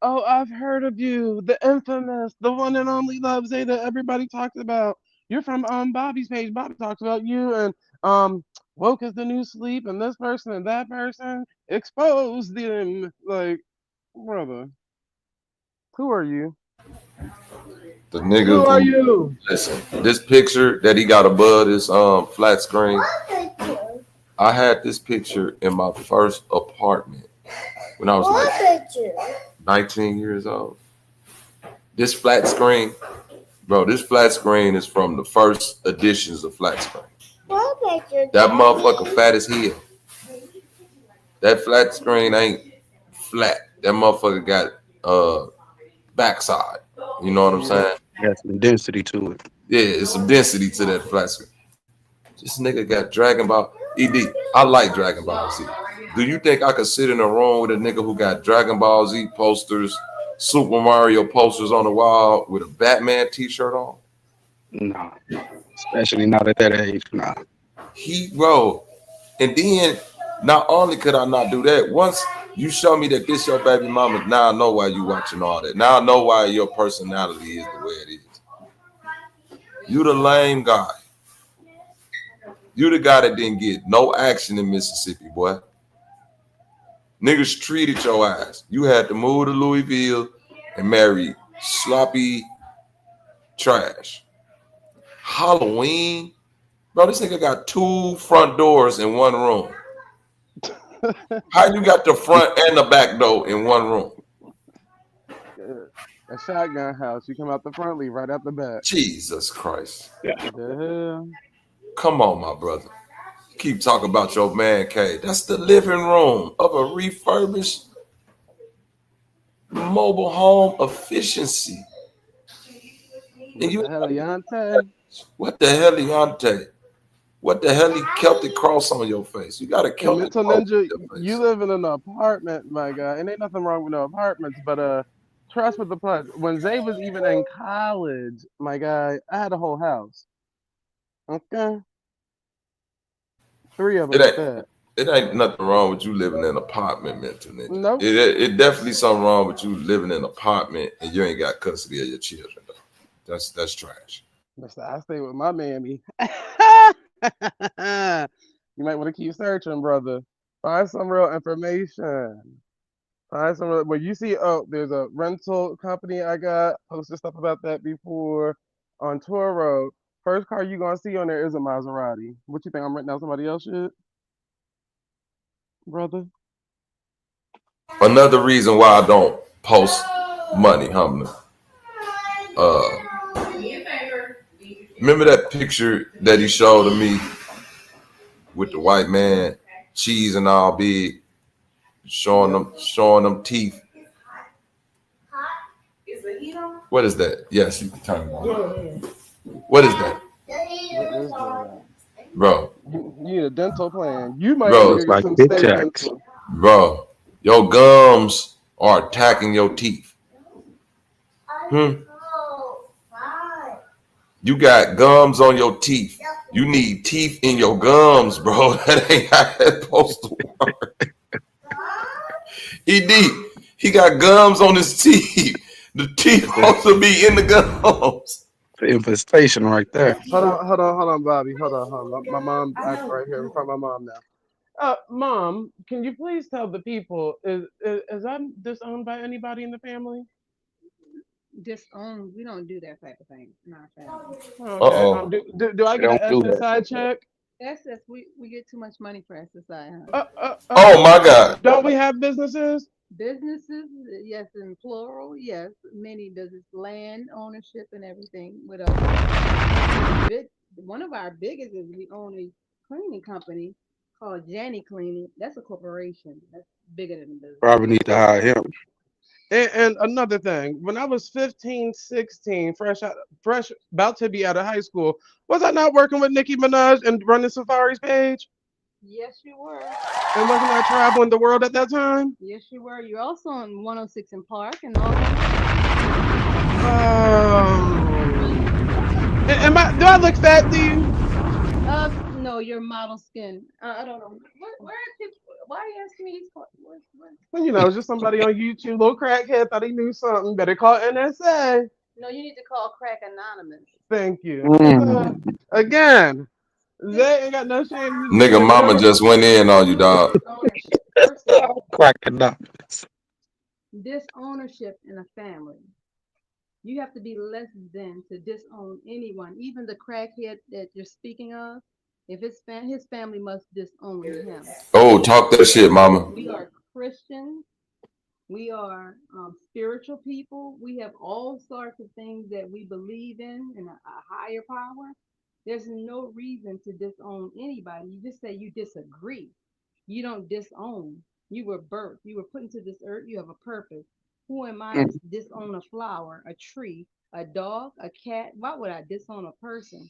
oh, I've heard of you, the infamous, the one and only Love Zay that everybody talks about. You're from Bobby's page. Bobby talks about you, and woke is the new sleep, and this person and that person exposed them. Like, brother, who are you? The nigga who are you? Listen, this picture that he got above this flat screen. I had this picture in my first apartment when I was like 19 years old. This flat screen, bro, this flat screen is from the first editions of flat screen. That motherfucker fat as hell. That flat screen ain't flat. That motherfucker got backside. You know what I'm saying? Got some density to it. Yeah, it's some density to that flat screen. This nigga got Dragon Ball. ED, I like Dragon Ball Z. Do you think I could sit in a room with a nigga who got Dragon Ball Z posters, Super Mario posters on the wall with a Batman t-shirt on? Nah, especially not at that age. Nah. Bro, and then not only could I not do that, once you show me that this your baby mama, now I know why you watching all that. Now I know why your personality is the way it is. You the lame guy. You the guy that didn't get no action in Mississippi, boy. Niggas treated your ass. You had to move to Louisville and marry sloppy trash. Halloween, bro, this nigga got 2 front doors in one room. How you got the front and the back door in one room? A shotgun house. You come out the front, leave right out the back. Jesus Christ. The hell? Come on, my brother. Keep talking about your man cave. That's the living room of a refurbished mobile home efficiency. And you, what the hell, 𝘾𝙤𝙢? What the hell, he Celtic cross on your face? You got a Celtic cross on your face. You live in an apartment, my guy, and ain't nothing wrong with no apartments, but trust with the plug. When Zay was even in college, my guy, I had a whole house. Okay. 3 of them. It ain't nothing wrong with you living in an apartment, mental nigga. Nope. It definitely something wrong with you living in an apartment and you ain't got custody of your children, though. That's trash. I stay with my mammy. You might want to keep searching, brother. Find some real information. Find some real, when you see, oh, there's a rental company I got, posted stuff about that before on Tour Road. First car you gonna see on there is a Maserati. What you think, I'm renting out somebody else's shit? Brother? Another reason why I don't post money, Humna. Remember that picture that he showed to me with the white man, cheese and all big, showing them teeth. What is that? Yes, you can turn it on. What is that? What is that? Bro. You need a dental plan. You might Bro, need to get some state dental. Bro, your gums are attacking your teeth. You got gums on your teeth. You need teeth in your gums, bro. That ain't how that's supposed to work. He got gums on his teeth. The teeth supposed to be in the gums. The infestation right there. Hold on, Bobby. Hold on. My mom, I'm right here in front of my mom now. Mom, can you please tell the people, is I disowned by anybody in the family? Disowned? We don't do that type of thing in our family. Okay. Do I get an SSI check? SS, we get too much money for SSI, huh? Oh my God! Don't we have businesses? Businesses, yes, in plural, yes. Many business, land ownership and everything with us. One of our biggest is we own a cleaning company called Janny Cleaning. That's a corporation. That's bigger than a business. Probably need to hire him. And another thing, when I was 15, 16, fresh about to be out of high school, was I not working with Nicki Minaj and running Safari's page? Yes, you were. And wasn't I traveling the world at that time? Yes, you were. You're also on 106 in Park and all. Do I look fat to you? No, you're model skin. I don't know. Why are you asking me these questions? Well, you know, just somebody on YouTube, little crackhead, thought he knew something. Better call NSA. No, you need to call Crack Anonymous. Thank you. Again, they ain't got no shame. Nigga, mama just went in on you, dog. Crack Anonymous. Disownership in a family. You have to be less than to disown anyone, even the crackhead that you're speaking of. If his family must disown him. Oh, talk that shit, mama. We are Christians. We are spiritual people. We have all sorts of things that we believe in a higher power. There's no reason to disown anybody. You just say you disagree. You don't disown. You were birthed. You were put into this earth. You have a purpose. Who am I to disown a flower, a tree, a dog, a cat? Why would I disown a person?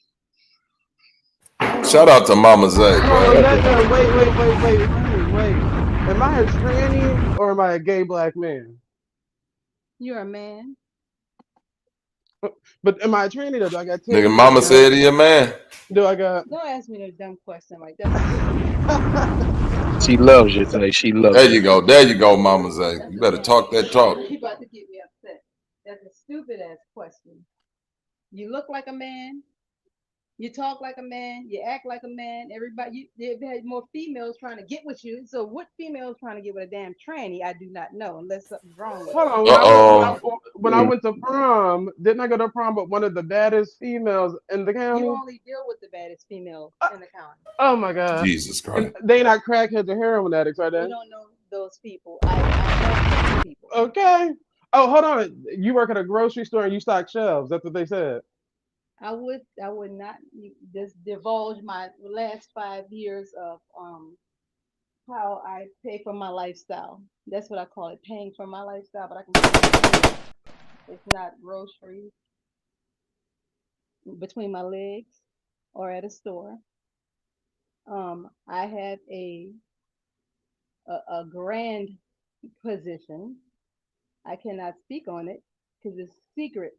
Shout out to Mama Zay. Wait. Am I a tranny or am I a gay black man? You're a man. But am I a tranny though? Do I got Nigga, Mama said he a man. Do I got? Don't ask me no dumb question like that. She loves you, Zay. She loves you. There you go, Mama Zay. You better talk that talk. You about to get me upset. That's a stupid ass question. You look like a man. You talk like a man, you act like a man. Everybody, they've had more females trying to get with you. So what females trying to get with a damn tranny? I do not know, unless something's wrong with Hold on. When I went to prom, didn't I go to prom with one of the baddest females in the county? You only deal with the baddest females in the county. Oh my God. Jesus Christ. And they not crackheads or heroin addicts, are they? You don't know those people. I know those people. Okay. Oh, hold on. You work at a grocery store and you stock shelves. That's what they said. I would not just divulge my last 5 years of how I pay for my lifestyle. That's what I call it, paying for my lifestyle. But I can. It's not groceries between my legs or at a store. I have a grand position. I cannot speak on it because it's secret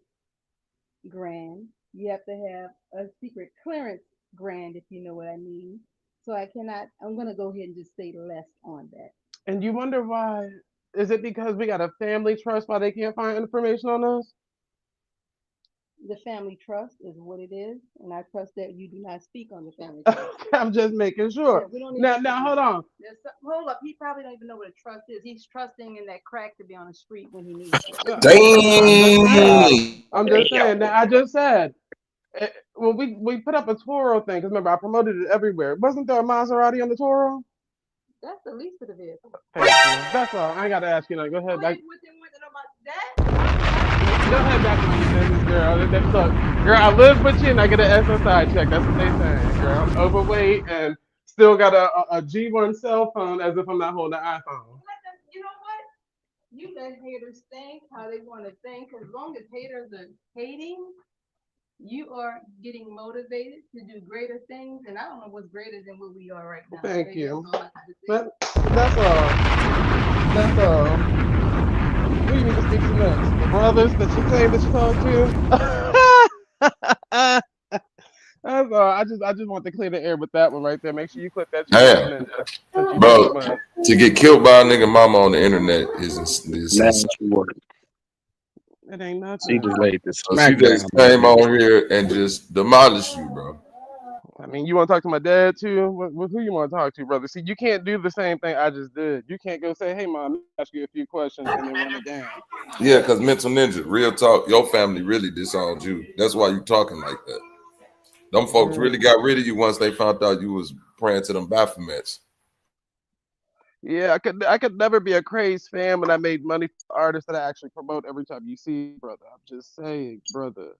grand. You have to have a secret clearance grand, if you know what I mean. So I'm going to go ahead and just say less on that. And you wonder why? Is it because we got a family trust why they can't find information on us? The family trust is what it is. And I trust that you do not speak on the family trust. I'm just making sure. Yeah, now, hold on. Hold up. He probably don't even know what a trust is. He's trusting in that crack to be on the street when he needs it. Dang. I'm just saying. Now, I just said, when we put up a Toro thing, because remember, I promoted it everywhere. Wasn't there a Maserati on the Toro? That's the least of the vehicle. That's all. I ain't got to ask you now. Go ahead. go ahead back to your business, girl. Look, girl, I live with you and I get an SSI check. That's what they say, girl. I'm overweight and still got a G1 cell phone as if I'm not holding an iPhone. You know what? You let haters think how they want to think. As long as haters are hating, you are getting motivated to do greater things. And I don't know what's greater than what we are right now. Thank you. That's all. That's all. Who you need to speak to next? The brothers that you claim that you talk to? That's all. I just want to clear the air with that one right there. Make sure you clip that. Damn, bro, to get killed by a nigga mama on the internet is it ain't nothing. She just laid the she smack just down. came on here and just demolished you, bro. I mean, you want to talk to my dad too? Who you want to talk to, brother? See, you can't do the same thing I just did. You can't go say, "Hey, mom, let me ask you a few questions," and then run it down. Yeah, because Mental Ninja, real talk, your family really disowned you. That's why you talking like that. Them folks really got rid of you once they found out you was praying to them Baphomets. Yeah, I could never be a crazy fan when I made money for artists that I actually promote every time you see, brother. I'm just saying, brother.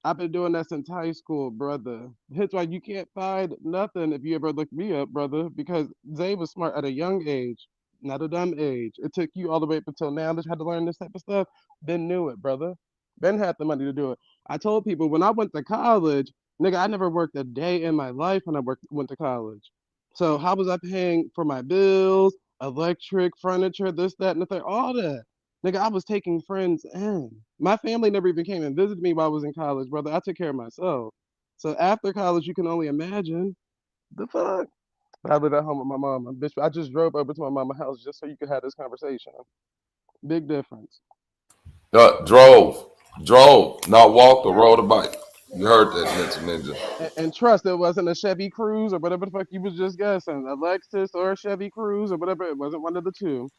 I've been doing that since high school, brother. That's why you can't find nothing if you ever look me up, brother, because Zay was smart at a young age, not a dumb age. It took you all the way up until now that you had to learn this type of stuff. Ben knew it, brother. Ben had the money to do it. I told people when I went to college, nigga, I never worked a day in my life when I went to college. So how was I paying for my bills, electric, furniture, this, that, and the third, all that? Nigga, I was taking friends in. My family never even came and visited me while I was in college, brother. I took care of myself. So after college, you can only imagine the fuck. I live at home with my mama. Bitch, I just drove over to my mama's house just so you could have this conversation. Big difference. Drove, not walked or rode a bike. You heard that, Mental Ninja. And trust, it wasn't a Chevy Cruze or whatever the fuck you was just guessing. A Lexus or a Chevy Cruze or whatever. It wasn't one of the two.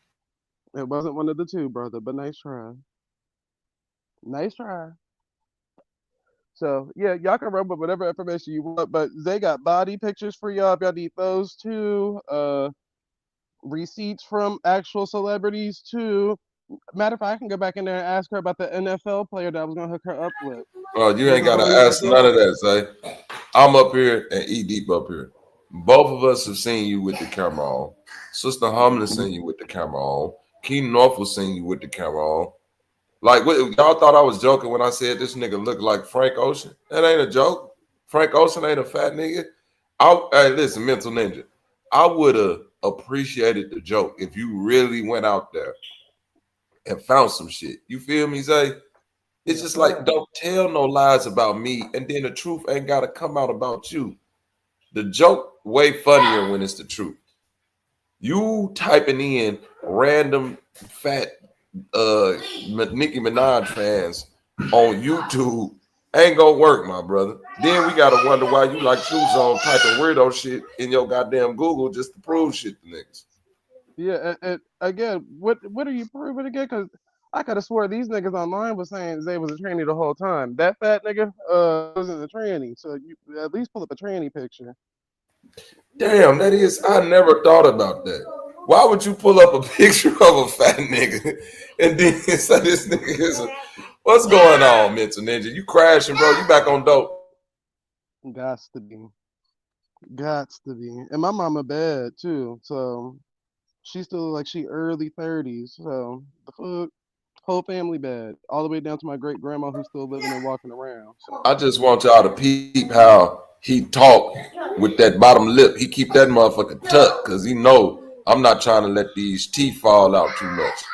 It wasn't one of the two, brother, but nice try. Nice try. So, yeah, y'all can run with whatever information you want, but Zay got body pictures for y'all if y'all need those too. Receipts from actual celebrities too. Matter of fact, I can go back in there and ask her about the NFL player that I was going to hook her up with. Oh, you ain't got to ask none of that, Zay. I'm up here and E-Deep up here. Both of us have seen you with the camera on. Sister Humlin seen you with the camera on. Keenan North was seeing you with the camera on. Like, y'all thought I was joking when I said this nigga looked like Frank Ocean? That ain't a joke. Frank Ocean ain't a fat nigga. Hey, listen, Mental Ninja. I would have appreciated the joke if you really went out there and found some shit. You feel me, Zay? It's just like, don't tell no lies about me, and then the truth ain't got to come out about you. The joke way funnier when it's the truth. You typing in random fat Nicki Minaj fans on YouTube ain't gonna work, my brother. Then we gotta wonder why you like shoes on typing weirdo shit in your goddamn Google just to prove shit to niggas. Yeah, and again, what are you proving again? Because I could have swore these niggas online was saying Zay was a tranny the whole time. That fat nigga wasn't a tranny, so you at least pull up a tranny picture. Damn, that is, I never thought about that. Why would you pull up a picture of a fat nigga and then say this nigga is a... What's going on, Mental Ninja? You crashing, bro. You back on dope. Gots to be. And my mama bad, too. So she's still like she early 30s. So the fuck, whole family bad. All the way down to my great-grandma who's still living and walking around. So. I just want y'all to peep how he talk with that bottom lip. He keep that motherfucker tucked because he know I'm not trying to let these teeth fall out too much.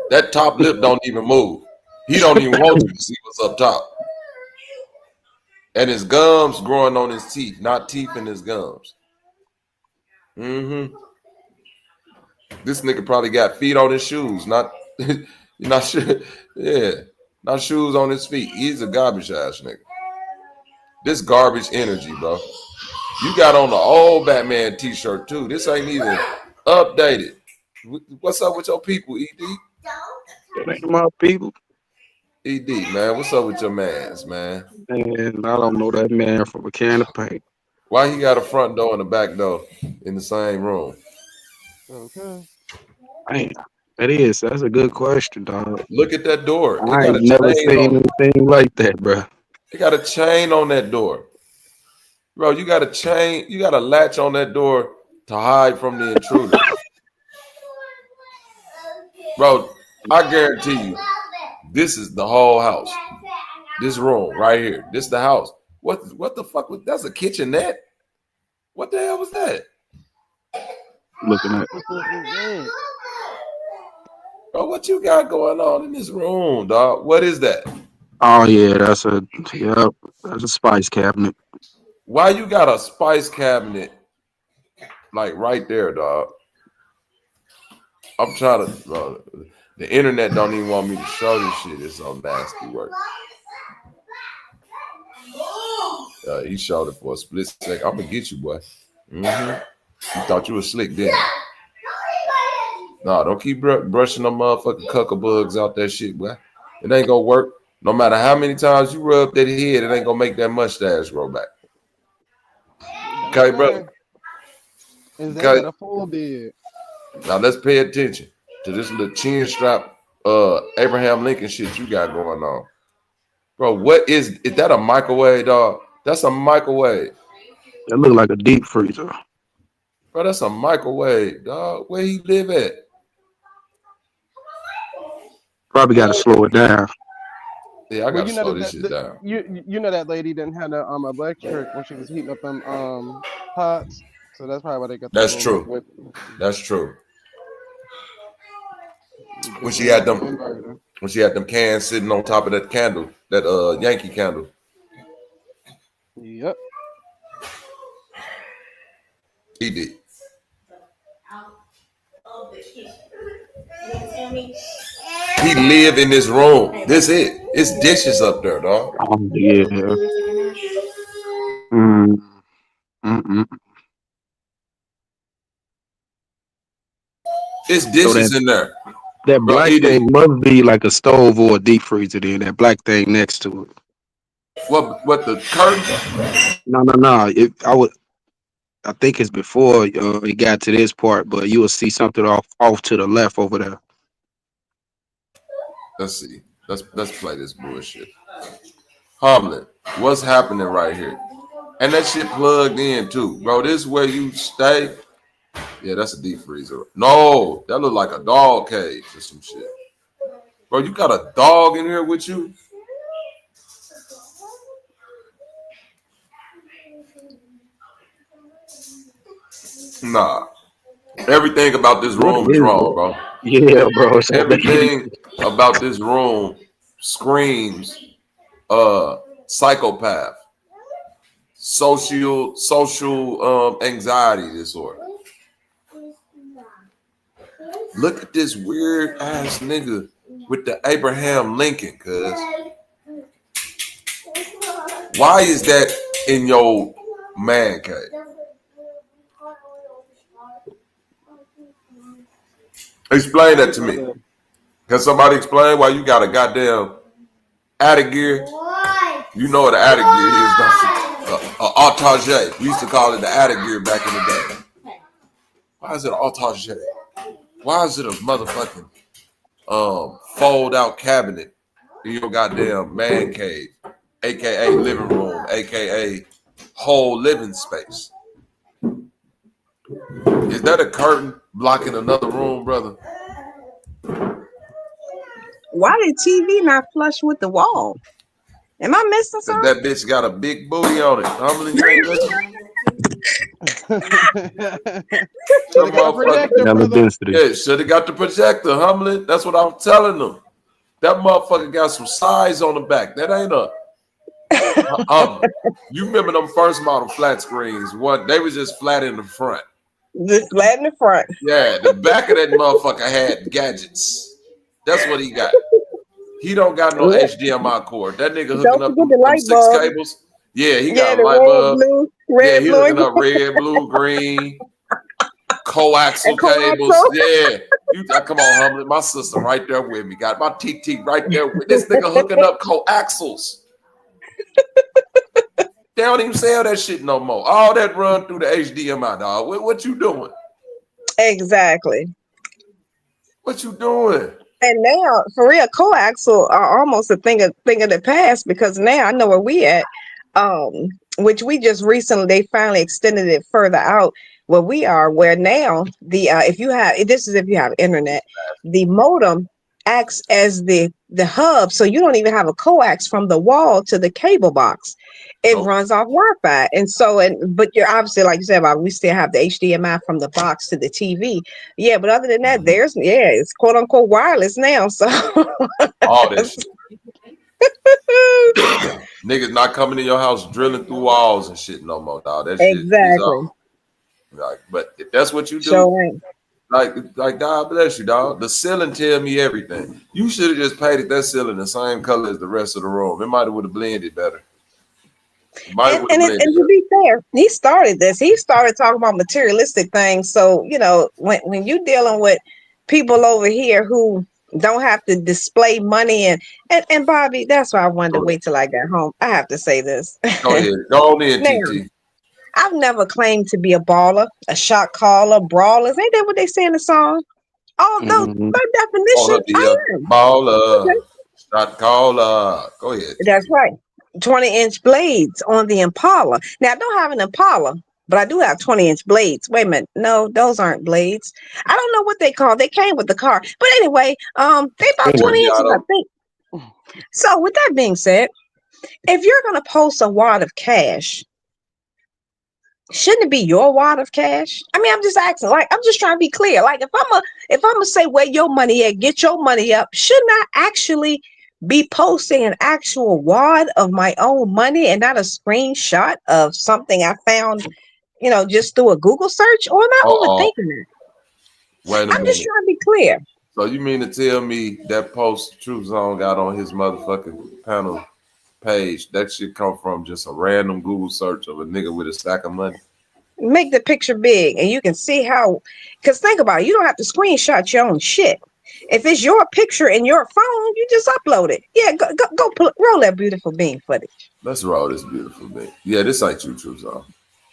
That top lip don't even move. He don't even want you to see what's up top. And his gums growing on his teeth, not teeth in his gums. Mm-hmm. This nigga probably got feet on his shoes, not sure. Yeah, not shoes on his feet. He's a garbage ass nigga. This garbage energy, bro. You got on the old Batman t-shirt too. This ain't even updated. What's up with your people, ED? Ain't my people. ED, man. What's up with your mans, man? And I don't know that man from a can of paint. Why he got a front door and a back door in the same room? Okay. Damn. That is. That's a good question, dog. Look at that door. It I got ain't a never chain seen on it. anything like that, bro. It got a chain on that door. Bro, you got a chain. You got a latch on that door to hide from the intruder. Bro, I guarantee you, this is the whole house. This room right here. This is the house. What the fuck was that's a kitchenette? What the hell was that? Looking at Bro, what you got going on in this room, dog? What is that? oh yeah, that's a spice cabinet. Why you got a spice cabinet like right there, dog? I'm trying to the internet don't even want me to show this shit. It's so nasty work. He showed it for a split second. I'm gonna get you, boy. You thought you was slick, didn't you? No, don't keep brushing them motherfucking cuckoo bugs out that shit, boy. It ain't gonna work. No matter how many times you rub that head, it ain't gonna make that mustache grow back. Okay, brother? Is that a full beard? Now let's pay attention to this little chin strap Abraham Lincoln shit you got going on. Bro, what is that a microwave, dog? That's a microwave. That look like a deep freezer. Bro, that's a microwave, dog. Where he live at? Probably got to slow it down. Yeah, I got to slow this shit down. You know that lady didn't have the electric when she was heating up them pots, so that's probably why they got. That's true. That's true. When she had them cans sitting on top of that candle, that Yankee candle. Yep. He did. He live in this room. This it. It's dishes up there, dog. Oh, yeah. It's dishes in there. That black thing must be like a stove or a deep freezer. Then that black thing next to it. What the curtain? No. I think it's before it got to this part, but you will see something off to the left over there. Let's see. Let's play this bullshit. Hamlet, what's happening right here? And that shit plugged in too, bro. This is where you stay. Yeah, that's a deep freezer. No, that look like a dog cage or some shit. Bro, you got a dog in here with you? Nah. Everything about this room is wrong, bro. Yeah, bro. Everything about this room screams psychopath, social anxiety disorder. Look at this weird ass nigga with the Abraham Lincoln, cuz. Why is that in your man cave? Explain that to me. Can somebody explain why you got a goddamn attic gear? You know what an attic gear is, 𝘾𝙎𝙦. We used to call it the attic gear back in the day. Why is it 𝘾𝙎𝙦? Why is it a motherfucking fold out cabinet in your goddamn man cave, aka living room, aka whole living space? Is that a curtain blocking another room, brother? Why did TV not flush with the wall? Am I missing something? That bitch got a big booty on it. How many Yeah, should have got the projector, Humlin. That's what I'm telling them. That motherfucker got some size on the back. That ain't a. You remember them first model flat screens? What they was just flat in the front. Just flat in the front. Yeah, the back of that motherfucker had gadgets. That's what he got. He don't got no HDMI cord. That nigga hooking up them 6 cables. Yeah, he got a light bulb. Yeah, he hooking up red, blue, green, coaxial cables. Yeah. Come on, Humble. My sister right there with me. Got my TT right there with this nigga hooking up coaxials. They don't even sell that shit no more. All that run through the HDMI, dog. What you doing? Exactly. What you doing? And now, for real, coaxial are almost a thing of the past because now I know where we at. Which we just recently they finally extended it further out where we are. Where now the if you have internet, the modem acts as the hub, so you don't even have a coax from the wall to the cable box. It runs off Wi-Fi, and so but you're obviously like you said, Bob, we still have the HDMI from the box to the TV. Yeah, but other than that, it's quote unquote wireless now. So all that shit. Niggas not coming to your house drilling through walls and shit no more, dog. That shit exactly. Like, but if that's what you do, like God bless you, dog. The ceiling tell me everything. You should have just painted that ceiling the same color as the rest of the room. It might have would have blended better. And to be fair, he started this. He started talking about materialistic things. So, you know, when you're dealing with people over here who don't have to display money and Bobby, that's why I wanted to wait till I got home. I have to say this. Go ahead. Go on in, TT. I've never claimed to be a baller, a shot caller, brawlers. Ain't that what they say in the song? Oh, no, by definition, I am. Baller, shot caller. Go ahead. That's right. 20-inch blades on the Impala. Now, I don't have an Impala, but I do have 20-inch blades. Wait a minute. No, those aren't blades. I don't know what they call. They came with the car. But anyway, they about 20 inches, I think. So with that being said, if you're going to post a wad of cash, shouldn't it be your wad of cash? I mean, I'm just asking. Like, I'm just trying to be clear. Like, if I'm gonna say where your money at, get your money up, shouldn't I actually be posting an actual wad of my own money and not a screenshot of something I found, you know, just through a Google search? Or am I overthinking it? Wait a minute. I'm just trying to be clear. So you mean to tell me that post True Zone got on his motherfucking panel page, that shit come from just a random Google search of a nigga with a stack of money? Make the picture big and you can see how, because think about it, you don't have to screenshot your own shit. If it's your picture in your phone, you just upload it. Yeah, go roll that beautiful bean footage. Let's roll this beautiful bean. Yeah, this ain't you, True Zone.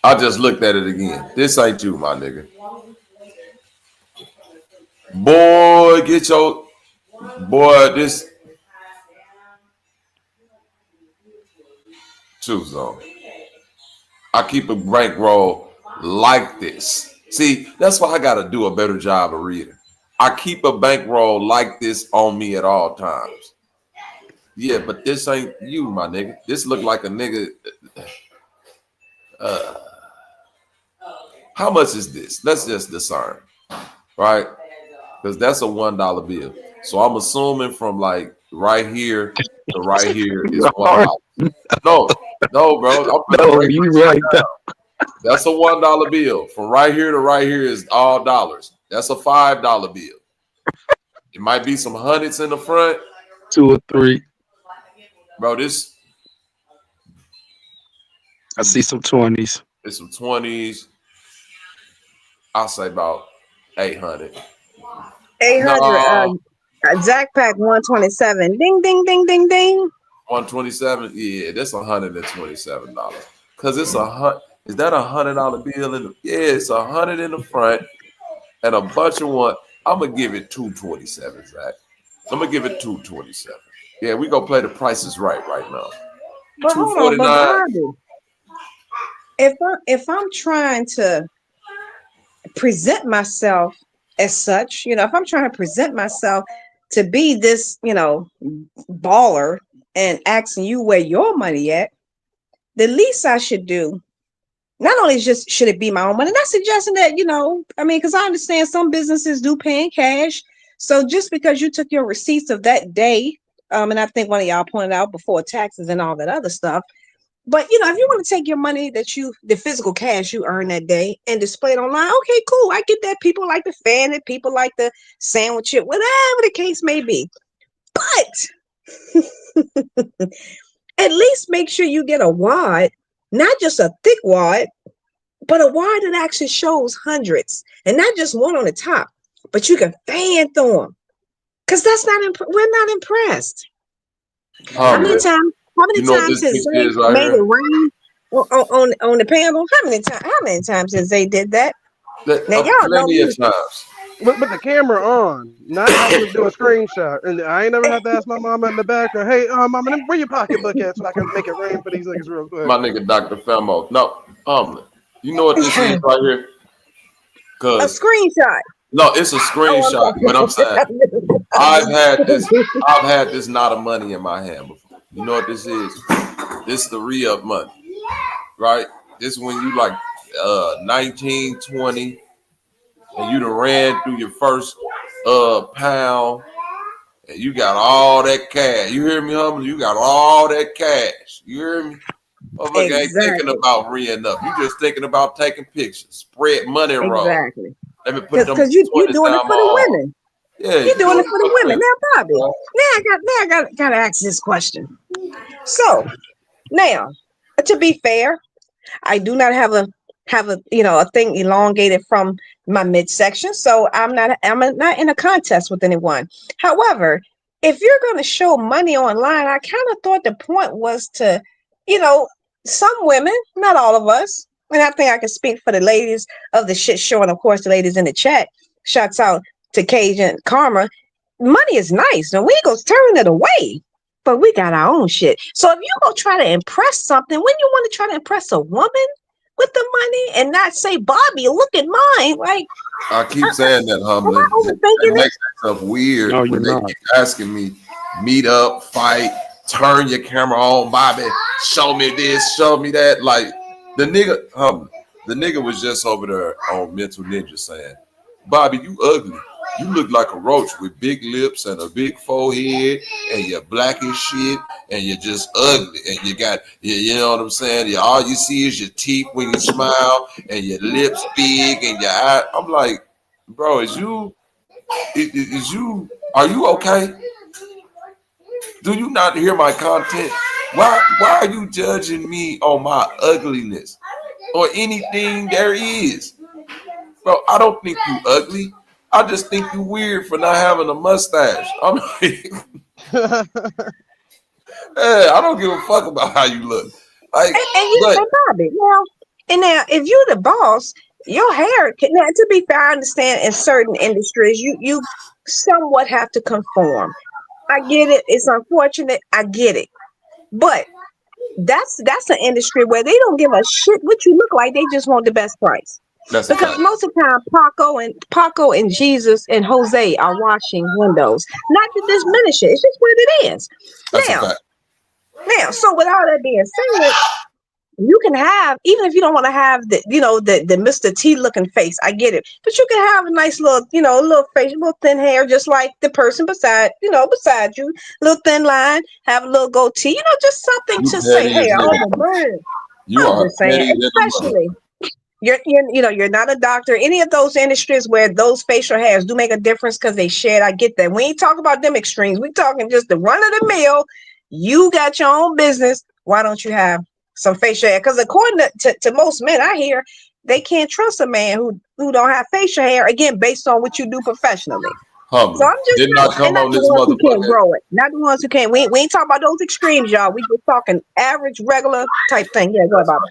I just looked at it again. This ain't you, my nigga. Boy, get your boy this True Zone. I keep a bankroll like this. See, that's why I got to do a better job of reading. I keep a bankroll like this on me at all times. Yeah, but this ain't you, my nigga. This look like a nigga. How much is this? Let's just discern, right? Because that's a $1 bill. So I'm assuming from like right here to right here is $1. No, bro. No, you right. That's a $1 bill. From right here to right here is all dollars. That's a $5 bill. It might be some hundreds in the front. 2 or 3. Bro, this. I see some 20s. It's some 20s. I'll say about 800. 800. Jack Pack 127. Ding, ding, ding, ding, ding. 127. Yeah, that's $127. Cause it's is that $100 bill? Yeah, it's 100 in the front and a bunch of one. I'm gonna give it 227, Zach. I'm gonna give it 227. Yeah, we gonna play the prices right now. But hold on, but Bobby, if I'm trying to present myself as such, you know, if I'm trying to present myself to be this, you know, baller and asking you where your money at, the least I should do, not only just should it be my own money, not suggesting that, you know, I mean, because I understand some businesses do pay in cash. So just because you took your receipts of that day, and I think one of y'all pointed out before taxes and all that other stuff, but, you know, if you want to take your money that the physical cash you earned that day and display it online, okay, cool. I get that. People like to fan it. People like to sandwich it, whatever the case may be. But at least make sure you get a wad, not just a thick wad, but a wad that actually shows hundreds and not just one on the top, but you can fan through them. Because that's we're not impressed. How many times has they made it rain on the panel? How many times has they did that? Plenty of times. with the camera on, not having to do a screenshot. And I ain't never had to ask my mama in the background, hey, mama, where your pocketbook at so I can make it rain for these niggas real quick. My nigga Dr. Famo. No, you know what this is right here? A screenshot. No, it's a screenshot. But I'm saying I've had this knot of money in my hand before. You know what this is? This is the re-up money, right? This is when you like 19, 20, and you done ran through your first pound, and you got all that cash. You hear me, humble? You got all that cash. You hear me? Motherfucker ain't thinking about re-ing up. You just thinking about taking pictures, spread money around. Exactly. Let me put them. Because you're doing it for the women. Yeah, you're doing it for the women. Now, Bobby, now I gotta ask this question. So now, to be fair, I do not have a thing elongated from my midsection, so I'm not in a contest with anyone. However, if you're going to show money online, I kind of thought the point was to, some women, not all of us, and I think I can speak for the ladies of the shit show, and of course the ladies in the chat. Shouts out to Cage and Karma. Money is nice, and we ain't gonna turn it away, but we got our own shit. So if you go try to impress something, when you want to try to impress a woman with the money and not say, Bobby, look at mine, like I keep saying that, humbly. It makes stuff weird when they keep asking me, meet up, fight, turn your camera on, Bobby, show me this, show me that. Like the nigga was just over there on Mental Ninja saying, Bobby, you ugly. You look like a roach with big lips and a big forehead, and you're black as shit, and you're just ugly, and you got, you know what I'm saying? All you see is your teeth when you smile, and your lips big, and your eye. I'm like, bro, are you okay? Do you not hear my content? Why are you judging me on my ugliness or anything there is? Bro, I don't think you ugly. I just think you weird for not having a mustache. I'm like, I don't give a fuck about how you look. Like, and Bobby, now if you're the boss, your hair. Now, to be fair, I understand in certain industries, you somewhat have to conform. I get it. It's unfortunate. I get it, but that's an industry where they don't give a shit what you look like. They just want the best price. Because most of the time, Paco and Jesus and Jose are washing windows. Not to diminish it. It's just what it is. Now, so with all that being said, you can have, even if you don't want to have the Mr. T looking face, I get it. But you can have a nice little, little face, little thin hair, just like the person beside you, little thin line, have a little goatee, just something to say, hey, I'm a man. You are saying, especially. You're not a doctor. Any of those industries where those facial hairs do make a difference because they shed, I get that. We ain't talking about them extremes. We talking just the run of the mill. You got your own business. Why don't you have some facial hair? Because according to most men I hear, they can't trust a man who don't have facial hair, again, based on what you do professionally. So I'm just did not come on this motherfucker. Can't grow it. Not the ones who can't. We ain't talking about those extremes, y'all. We just talking average, regular type thing. Yeah, go ahead, Bobby.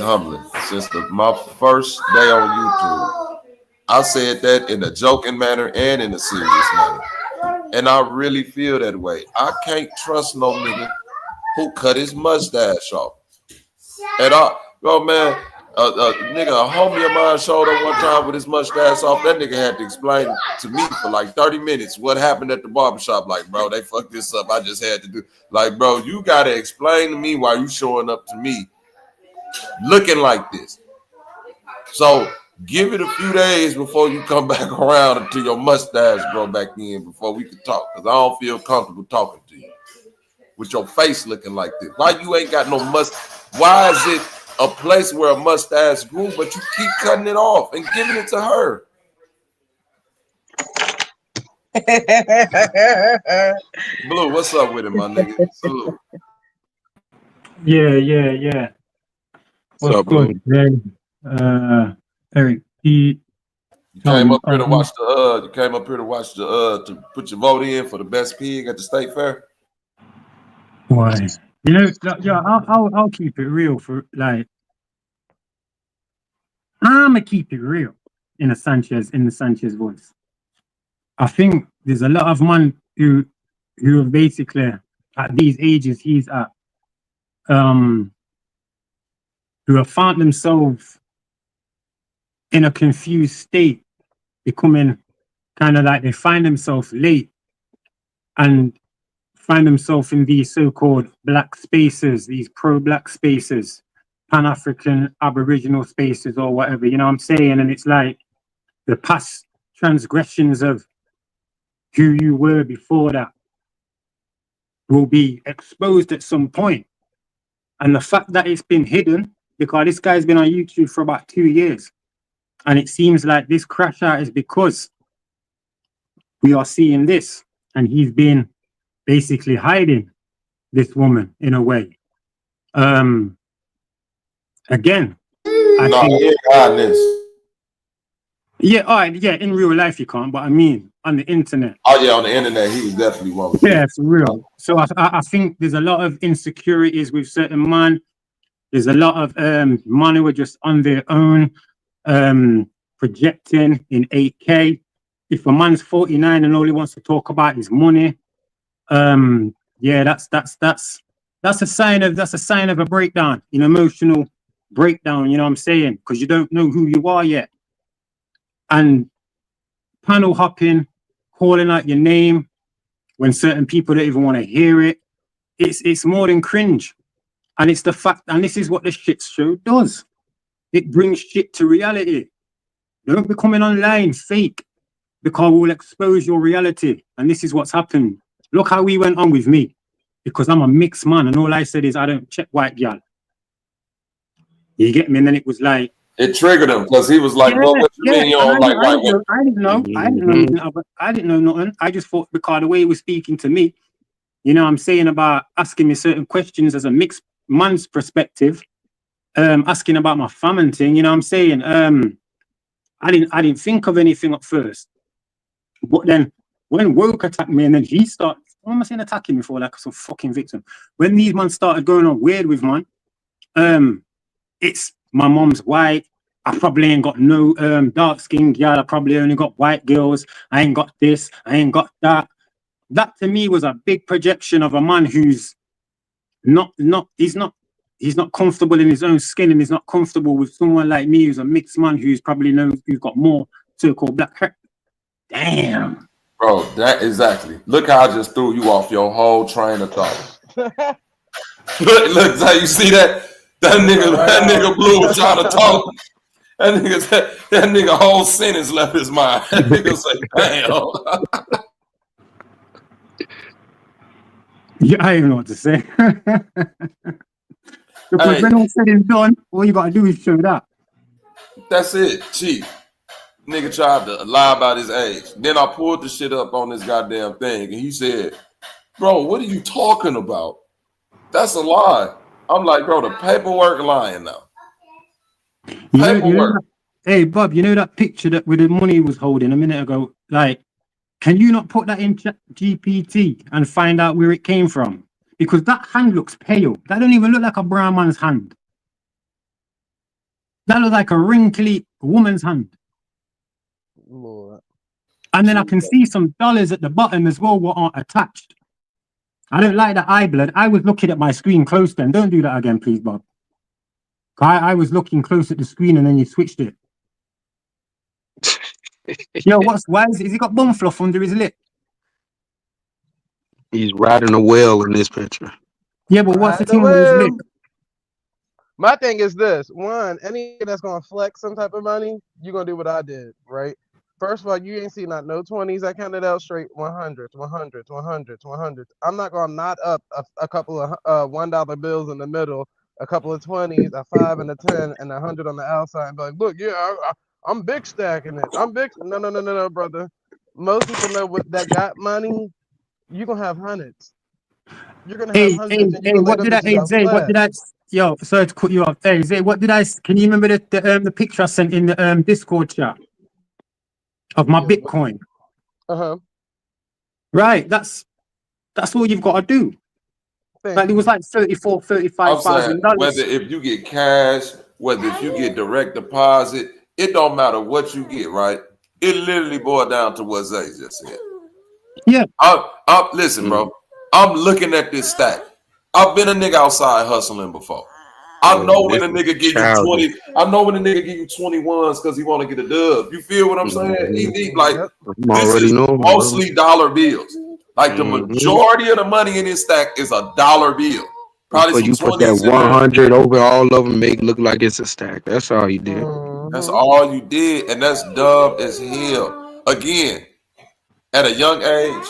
Humbly, since my first day on YouTube, I said that in a joking manner and in a serious manner, and I really feel that way. I can't trust no nigga who cut his mustache off. And man. A homie of mine showed up one time with his mustache off. That nigga had to explain to me for like 30 minutes what happened at the barbershop. Like, bro, they fucked this up. I just had to do. Like, bro, you got to explain to me why you showing up to me looking like this. So give it a few days before you come back around until your mustache grow back in before we can talk. Because I don't feel comfortable talking to you with your face looking like this. Why you ain't got no mustache? Why is it a place where a mustache grew, but you keep cutting it off and giving it to her? Blue, what's up with it, my nigga? Salute. Yeah. What's up, good, man? Eric, you came up here to watch the to put your vote in for the best pig at the state fair. Why? I'll keep it real for like. I'ma keep it real in the Sanchez voice. I think there's a lot of men who are basically at these ages he's at, who have found themselves in a confused state, becoming kind of like they find themselves late and find themselves in these so-called black spaces, these pro-black spaces, Pan-African Aboriginal spaces or whatever, you know what I'm saying? And it's like the past transgressions of who you were before that will be exposed at some point. And the fact that it's been hidden, because this guy's been on YouTube for about 2 years, and it seems like this crash out is because we are seeing this, and he's been basically hiding this woman in a way. Again, I think, yeah, all right, yeah, in real life you can't, but I mean on the internet. Oh yeah, on the internet he was definitely one. Yeah, for real. So I think there's a lot of insecurities with certain men. There's a lot of men who are just on their own, projecting in 8K. If a man's 49 and all he wants to talk about is money, yeah, that's a sign of a breakdown, an emotional breakdown, you know what I'm saying? Because you don't know who you are yet. And panel hopping, calling out your name when certain people don't even want to hear it, it's more than cringe. And it's the fact, and this is what the shit show does. It brings shit to reality. Don't be coming online fake, because we'll expose your reality. And this is what's happened. Look how we went on with me, because I'm a mixed man, and all I said is I don't check white girl. You get me? And then it was like, it triggered him because he was like, "Well, what you mean you don't like white women?" I didn't know nothing. I just thought, because the way he was speaking to me, you know what I'm saying, about asking me certain questions as a mixed man's perspective, asking about my family thing, you know what I'm saying? I didn't think of anything at first. But then when Woke attacked me, and then he started, what am I saying, attacking me for, like some fucking victim? When these men started going on weird with man, it's my mom's white. I probably ain't got no dark-skinned girl. I probably only got white girls. I ain't got this. I ain't got that. That to me was a big projection of a man who's he's not comfortable in his own skin, and he's not comfortable with someone like me who's a mixed man who's got more so-called black hair. Damn. Bro, that exactly. Look how I just threw you off your whole train of thought. look, how you see that? That nigga Blue was trying to talk. That nigga whole sentence left his mind. That nigga say, damn. Yeah, I don't even know what to say. Because when all said and done, all you gotta do is show that. That's it, Chief. Nigga tried to lie about his age. Then I pulled the shit up on this goddamn thing, and he said, "Bro, what are you talking about? That's a lie." I'm like, bro, the paperwork lying now. Paperwork. Hey, Bob, you know that picture that with the money he was holding a minute ago? Like, can you not put that in GPT and find out where it came from? Because that hand looks pale. That don't even look like a brown man's hand. That looks like a wrinkly woman's hand. Lord. And then I can see some dollars at the bottom as well what aren't attached. I don't like that eye blood. I was looking at my screen close then. Don't do that again, please, Bob. I was looking close at the screen and then you switched it. Yo, why is he got bum fluff under his lip? He's riding a whale in this picture. Yeah, but what's the thing with his lip? My thing is this. One, any that's going to flex some type of money, you're going to do what I did, right? First of all, you ain't seen not no 20s. I counted out straight 100s, 100s, 100s, 100s. I'm not going to knot up a couple of $1 bills in the middle, a couple of 20s, a 5 and a 10, and 100 on the outside, and be like, look, yeah, I'm big stacking it. I'm big. No, brother. Most people know what that got money. You're going to have hundreds. You're going to have hundreds. What did I, yo, sorry to cut you off. Hey, Zay, what did I, can you remember the picture I sent in the Discord chat of my Bitcoin? Right, that's all you've got to do. Like it was like $35,000. Whether if you get cash, whether if you get direct deposit, it don't matter what you get, right? It literally boiled down to what Zay just said. Yeah. Listen, bro. I'm looking at this stack. I've been a nigga outside hustling before. I know when a nigga give you 20. I know when a nigga give you 21s because he want to get a dub. You feel what I'm saying? Like this is mostly dollar bills. Like the majority of the money in this stack is a dollar bill. Probably so you put that 100 over all of them, make it look like it's a stack. That's all you did. That's all you did, and that's dumb as hell. Again, at a young age,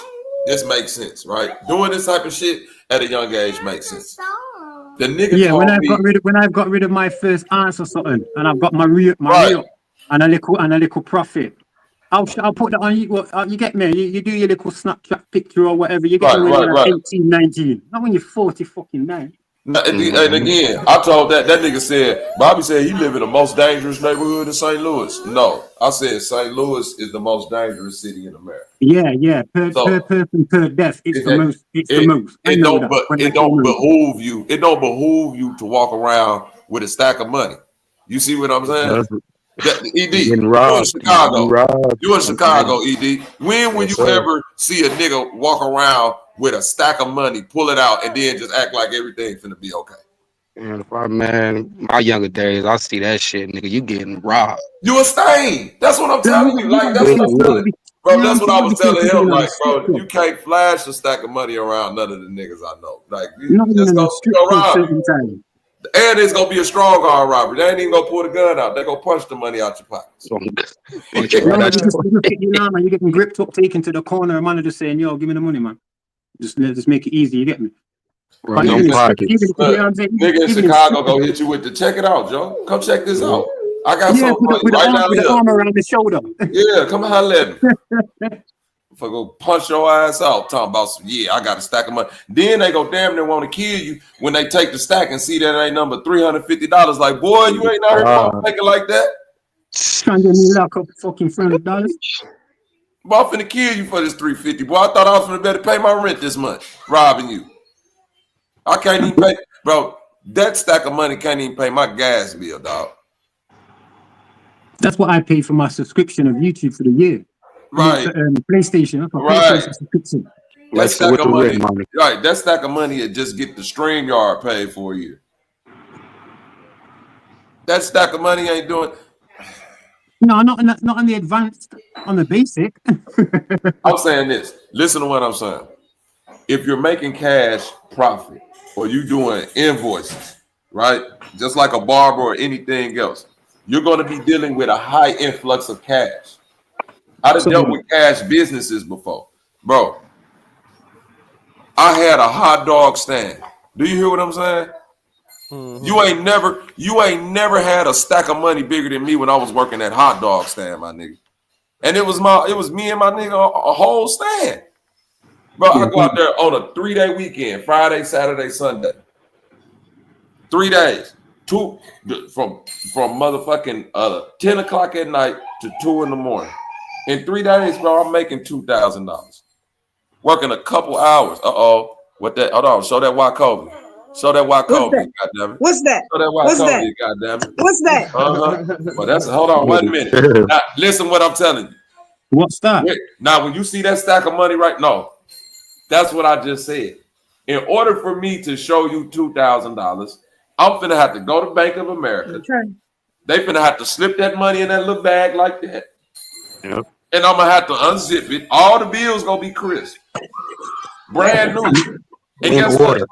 this makes sense, right? Doing this type of shit at a young age makes sense. The nigga when I've got rid of my first answer something, and I've got my real and a little profit, I'll put that on you. You get me? You do your little Snapchat picture or whatever. You get me when you're 18, 19, not when you're 40 fucking 9. And again, I told that nigga said, Bobby said he live in the most dangerous neighborhood in St. Louis. No, I said St. Louis is the most dangerous city in America. Yeah. Per person, per death. It's the most. It don't behoove you. It don't behoove you to walk around with a stack of money. You see what I'm saying? ED, you in Chicago. You in Chicago, ED. When will you ever see a nigga walk around with a stack of money, pull it out, and then just act like everything's finna be okay? And if my younger days, I see that shit, nigga. You getting robbed. You a stain. That's what I'm telling you. Like that's what I'm telling you. Bro, that's what I was telling him. Like, bro, you can't flash a stack of money around none of the niggas I know. Like, just go around. And it's gonna be a strong arm robbery. They ain't even gonna pull the gun out. They gonna punch the money out your pockets. You getting gripped up, taken to the corner, a manager saying, "Yo, give me the money, man. Just make it easy." You get me? Right, nigga in Chicago go hit you with the check it out, Joe. Come check this out. I got something for you right now. With the arm around the shoulder. Yeah, come holler at me. If I go punch your ass out, talking about some, I got a stack of money. Then they go damn near want to kill you when they take the stack and see that it ain't number $350. Like, boy, you ain't out here making like that. Trying to get me lock up fucking $300. Boy, I'm finna kill you for this $350. Boy, I thought I was finna better pay my rent this month, robbing you. I can't even pay, bro. That stack of money can't even pay my gas bill, dog. That's what I pay for my subscription of YouTube for the year. Right. PlayStation. Right. Subscription. That stack of money. Right. That stack of money it just get the StreamYard paid for a year. That stack of money ain't doing. No, not on the advanced, on the basic. I'm saying this. Listen to what I'm saying. If you're making cash profit or you doing invoices, right? Just like a barber or anything else, you're going to be dealing with a high influx of cash. I done dealt with cash businesses before. Bro, I had a hot dog stand. Do you hear what I'm saying? Mm-hmm. You ain't never had a stack of money bigger than me when I was working that hot dog stand, my nigga. And it was me and my nigga a whole stand. Bro, I go out there on a 3-day weekend, Friday, Saturday, Sunday. 3 days. From motherfucking 10 o'clock at night to 2 in the morning. In 3 days, bro, I'm making $2,000. Working a couple hours. What that? Hold on. Show that 𝘾𝐼𝙎𝙃. Show that 𝘾𝐾𝐼𝙎𝙃. Goddammit. What's that? Show that 𝘾𝐾𝐼𝙎𝙃. Goddammit. What's that? Well, that's hold on 1 minute. Now, listen what I'm telling you. What's that? Now, when you see that stack of money right now, that's what I just said. In order for me to show you $2,000, I'm finna have to go to Bank of America. Okay. They finna have to slip that money in that little bag like that. Yep. And I'm gonna have to unzip it. All the bills gonna be crisp, brand new. And guess what?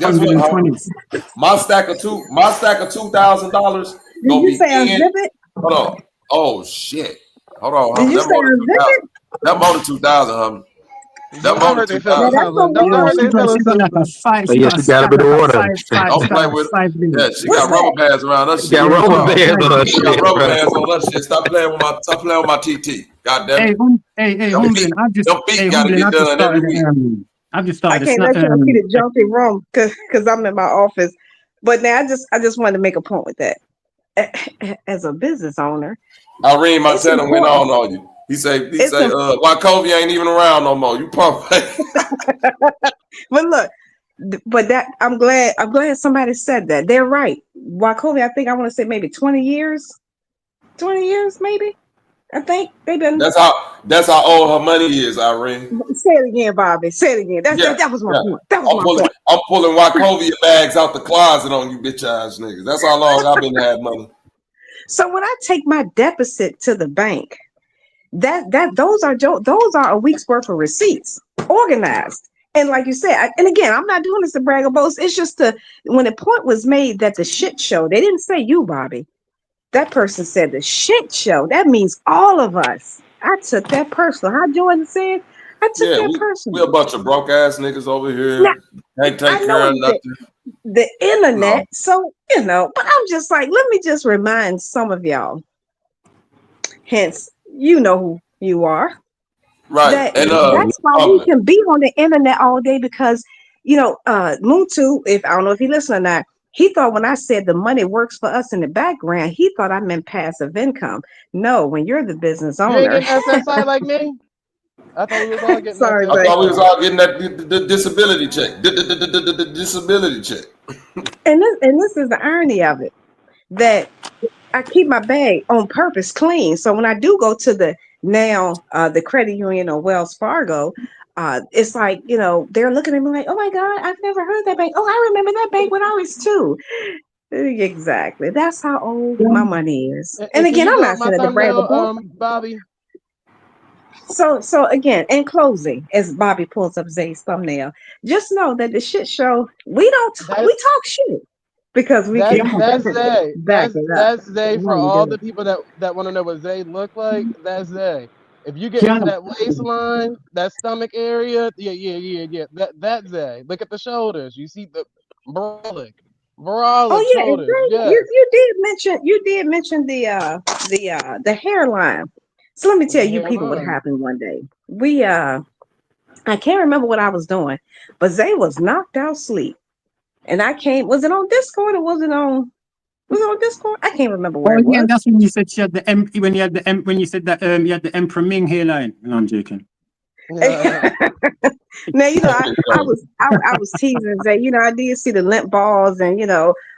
Guess what? My stack of $2,000 gonna be in. Hold on. Oh shit. Hold on. Did you say unzip it? That more than 2,000, homie. That more than 2,000. Yes, she got a bit of water. Don't play with it. Yeah, she got rubber bands around her. She got rubber bands on her shit. She got rubber bands on her shit. Stop playing with my TT. God damn it. Hey, I've just started. I can't let y'all see the junkie room because I'm in my office. But now I just wanted to make a point with that. As a business owner, Irene Montana went on you. He say, 𝘾𝐼𝙎𝙃 ain't even around no more. You pump. But look, that I'm glad somebody said that. They're right. 𝘾𝐾𝐼𝙎𝙃, I think I want to say maybe 20 years. 20 years, maybe. I think they've been. That's how old her money is, Irene. Say it again, Bobby. Say it again. That was my point. That was my point. I'm pulling Wachovia bags out the closet on you, bitch ass niggas. That's how long I've been having money. So when I take my deficit to the bank, those are a week's worth of receipts, organized. And like you said, and again, I'm not doing this to brag or boast. It's just when the point was made that the shit show, they didn't say you, Bobby. That person said the shit show. That means all of us. I took that personal. How Jordan said, I took that personal. We a bunch of broke ass niggas over here. Now, Can't take care of nothing. The internet. So, but I'm just like, let me just remind some of y'all. Hence, you know who you are. Right. That's why we can be on the internet all day because, Muntu, I don't know if he listened or not, he thought when I said the money works for us in the background, he thought I meant passive income. No, when you're the business owner. You ain't getting SSI like me? I thought we was all getting I thought we was all getting that disability check. Disability check. And this is the irony of it, that I keep my bag on purpose clean. So when I do go to the credit union or Wells Fargo, it's like, they're looking at me like, oh my God, I've never heard that bank. Oh, I remember that bank when I was 2. Exactly. That's how old my money is. And again, I'm not saying that to brag about Bobby. So again, in closing, as Bobby pulls up Zay's thumbnail, just know that the shit show, we talk shit because we can that's Zay. Back it up. That's Zay for all the people that want to know what Zay looked like. That's Zay. If you get into that waistline, that stomach area, yeah. That's Zay. Look at the shoulders. You see the brolic shoulders. Yeah. You did mention the hairline. So let me tell you people what happened one day. I can't remember what I was doing, but Zay was knocked out asleep. And was it on Discord or was it on Discord? I can't remember where it was. Yeah, that's when you said she had when you said that you had the Emperor Ming hairline. No, I'm joking. Now I was teasing Zay. I did see the limp balls and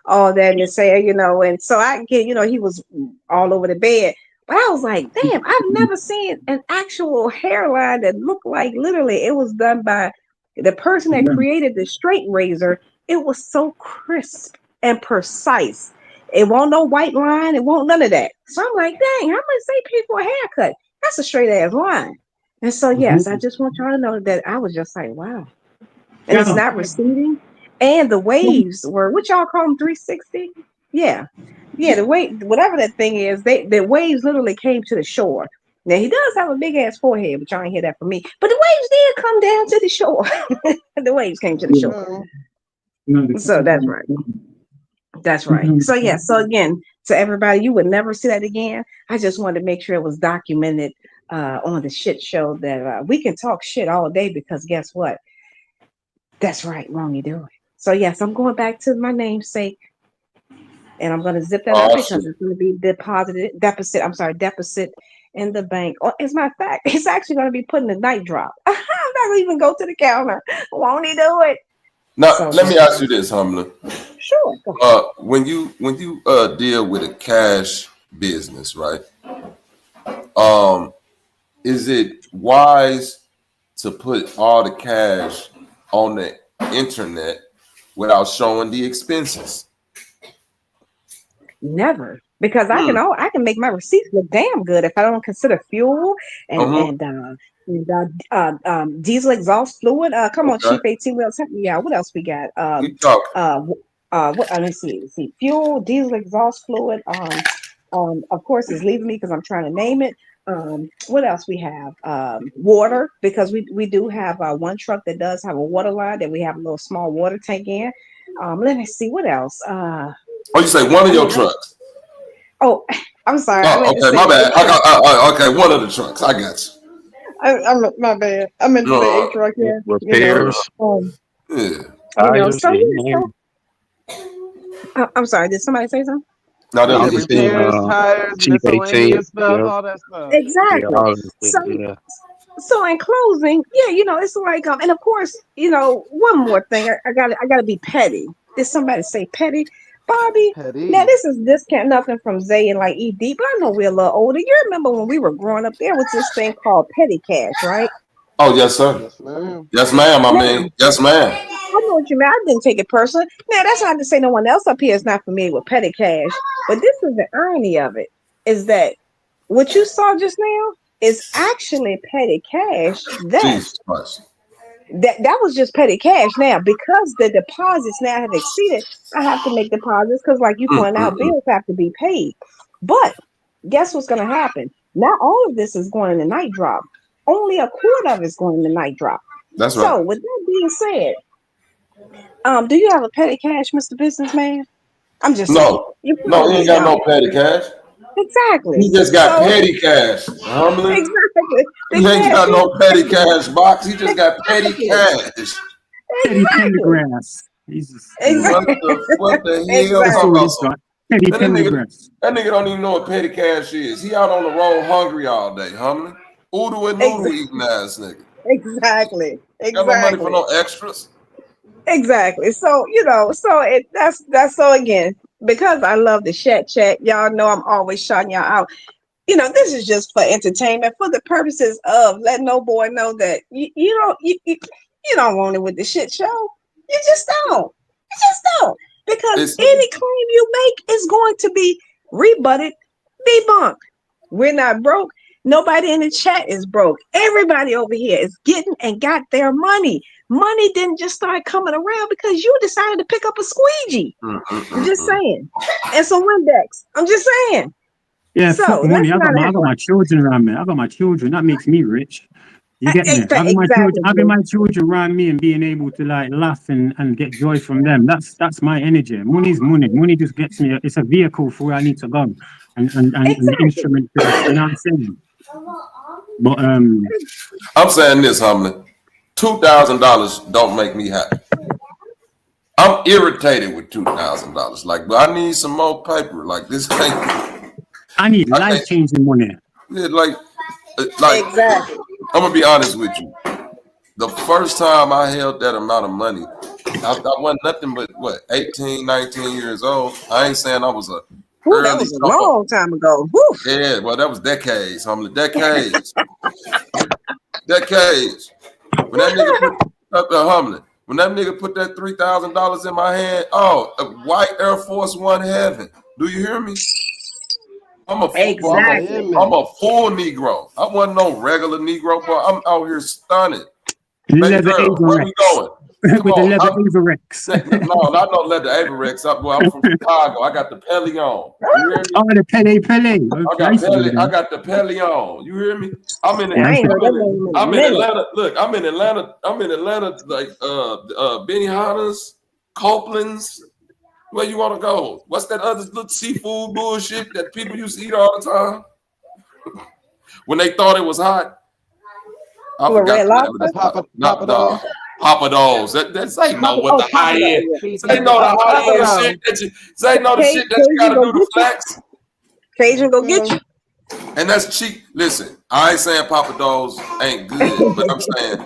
all that and say and so I get he was all over the bed. But I was like, damn, I've never seen an actual hairline that looked like literally it was done by the person that created the straight razor. It was so crisp and precise. It won't no white line. It won't none of that. So I'm like, dang, how much they pay for a haircut? That's a straight ass line. And so, yes, I just want y'all to know that I was just like, wow. And it's not receding. And the waves were, what y'all call them, 360? Yeah. Yeah, the wave, whatever that thing is, the waves literally came to the shore. Now, he does have a big ass forehead, but y'all ain't hear that from me. But the waves did come down to the shore. The waves came to the shore. So that's right. That's right. So, yeah. So, again, to everybody, you would never see that again. I just wanted to make sure it was documented on the shit show that we can talk shit all day because guess what? That's right. Wrong you doing. So, yes, I'm going back to my namesake. And I'm going to zip that up because it's going to be deficit in the bank. Or, as a matter of fact, it's actually going to be put in the night drop. I'm not going to even go to the counter. Won't he do it? Now, let me ask you this, Humla. Sure. When you deal with a cash business, right? Is it wise to put all the cash on the internet without showing the expenses? Never, because I can make my receipts look damn good if I don't consider fuel and diesel exhaust fluid. Come on, Chief AT, what else we got? Let's see, fuel, diesel exhaust fluid. Of course, it's leaving me because I'm trying to name it. What else we have? Water, because we do have one truck that does have a water line that we have a little small water tank in. Let me see what else. You say one of your trucks? Oh, I'm sorry. Okay, my bad. Okay, one of the trucks. I got you. I'm my bad. I meant to say a truck. Yeah. Repairs. I'm sorry. Did somebody say something? No, that was repairs, tires, miscellaneous stuff, all that stuff. Exactly. So in closing, it's like, and of course, one more thing. I gotta be petty. Did somebody say petty? Bobby, Petty. now this is discount nothing from Zay and like ED, but I know we're a little older. You remember when we were growing up, there was this thing called petty cash, right? Oh, yes, sir. Yes, ma'am. Yes, ma'am. I Now, mean, yes, ma'am. I know what you mean. I didn't take it personally. Now, that's not to say no one else up here is not familiar with petty cash, but this is the irony of it, is that what you saw just now is actually petty cash. Jesus Christ. That was just petty cash. Now, because the deposits now have exceeded, I have to make deposits because, like you pointed out, bills have to be paid. But guess what's going to happen? Not all of this is going in the night drop. Only a quarter of it's going in the night drop. That's right. So, with that being said, do you have a petty cash, Mr. Businessman? I'm just saying. No, he ain't got no petty cash. Exactly. He just got petty cash. Humbly. Exactly. He ain't got no petty cash box. He just got petty cash. Petty pendergrass. Exactly. What the hell? That nigga don't even know what petty cash is. He out on the road hungry all day, humbly. Oodle and noodle eating ass nigga. Exactly. Got no money for no extras. Exactly. So, that's so again, because I love the chat, y'all know I'm always shouting y'all out. This is just for entertainment, for the purposes of letting no boy know that you don't want it with the shit show. You just don't. Because any claim you make is going to be rebutted, debunked. We're not broke. Nobody in the chat is broke. Everybody over here is getting and got their money. Money didn't just start coming around because you decided to pick up a squeegee. I'm just saying. And some Windex. I'm just saying. Yeah, so money. I got my children around me. I got my children. That makes me rich. You get me? Having my children around me and being able to like laugh and get joy from them. That's my energy. Money's money. Money just gets me. It's a vehicle for where I need to go, and an instrument. You know what I'm saying? But I'm saying this, humbly. $2,000 don't make me happy. I'm irritated with $2,000. Like, but I need some more paper. Like this can't. I need life-changing money. Yeah, like exactly. I'm gonna be honest with you. The first time I held that amount of money, I wasn't nothing but 18, 19 years old. I ain't saying I was a. That was a long time ago. Woo. Yeah, well, that was decades. Decades. Decades. When that nigga put that $3,000 in my hand, a white Air Force One heaven. Do you hear me? I'm a full Negro. I wasn't no regular Negro, but I'm out here stunning. Baby girl, where we going? With the leather 𝘼𝙈. No, not no leather 𝘼𝙈. Boy, I'm from Chicago. I got the Pelly on. You hear me? Oh, the Pele. I got the Pelly on. You hear me? I'm in Atlanta. Look, I'm in Atlanta. Like Benihana's, Copeland's. Where you want to go? What's that other little seafood bullshit that people used to eat all the time when they thought it was hot? I forgot. Papa Dolls. That ain't know what the high end. They know the high end shit. They know the shit that you gotta do to flex. Cajun go get you. And that's cheap. Listen, I ain't saying Papa Dolls ain't good, but I'm saying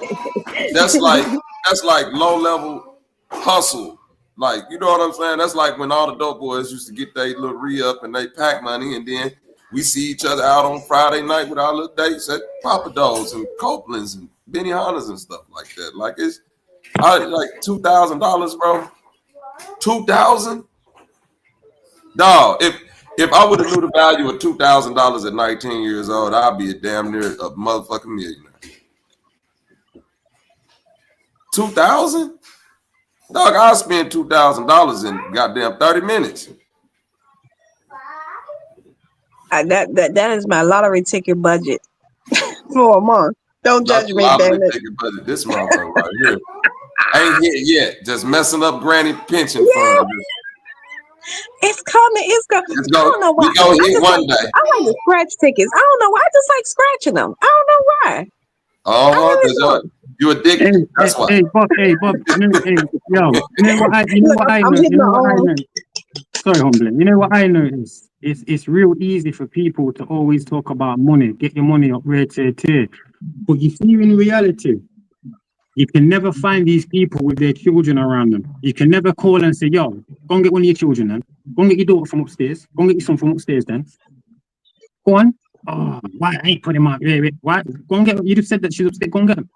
that's like low level hustle. Like, you know what I'm saying? That's like when all the dope boys used to get their little re-up and they pack money, and then we see each other out on Friday night with our little dates at Papa Dolls and Copeland's and Benihana's and stuff like that. Like like $2,000, bro. $2,000? Dog, if I would have knew the value of $2,000 at 19 years old, I'd be a damn near a motherfucking millionaire. 2,000? Dog, I spent $2,000 in goddamn 30 minutes. That is my lottery ticket budget for a month. Don't judge me, damn it. This motherfucker right here ain't hit yet. Just messing up granny pension fund. It's coming. I don't know why. We gonna hit one day. I like the scratch tickets. I don't know why. I just like scratching them. I don't know why. Oh, you addicted. That's why. Hey, Bob. Yo, you know what I know? Sorry, humbly. You know what I noticed? It's real easy for people to always talk about money. Get your money up, rare. But you see, in reality, You can never find these people with their children around them. You can never call and say, yo, go and get one of your children then. Go and get your daughter from upstairs. Go and get your son from upstairs then. Go on. Oh, why I ain't put him out? Why? Go and get. You just said that she's upstairs. Go and get him.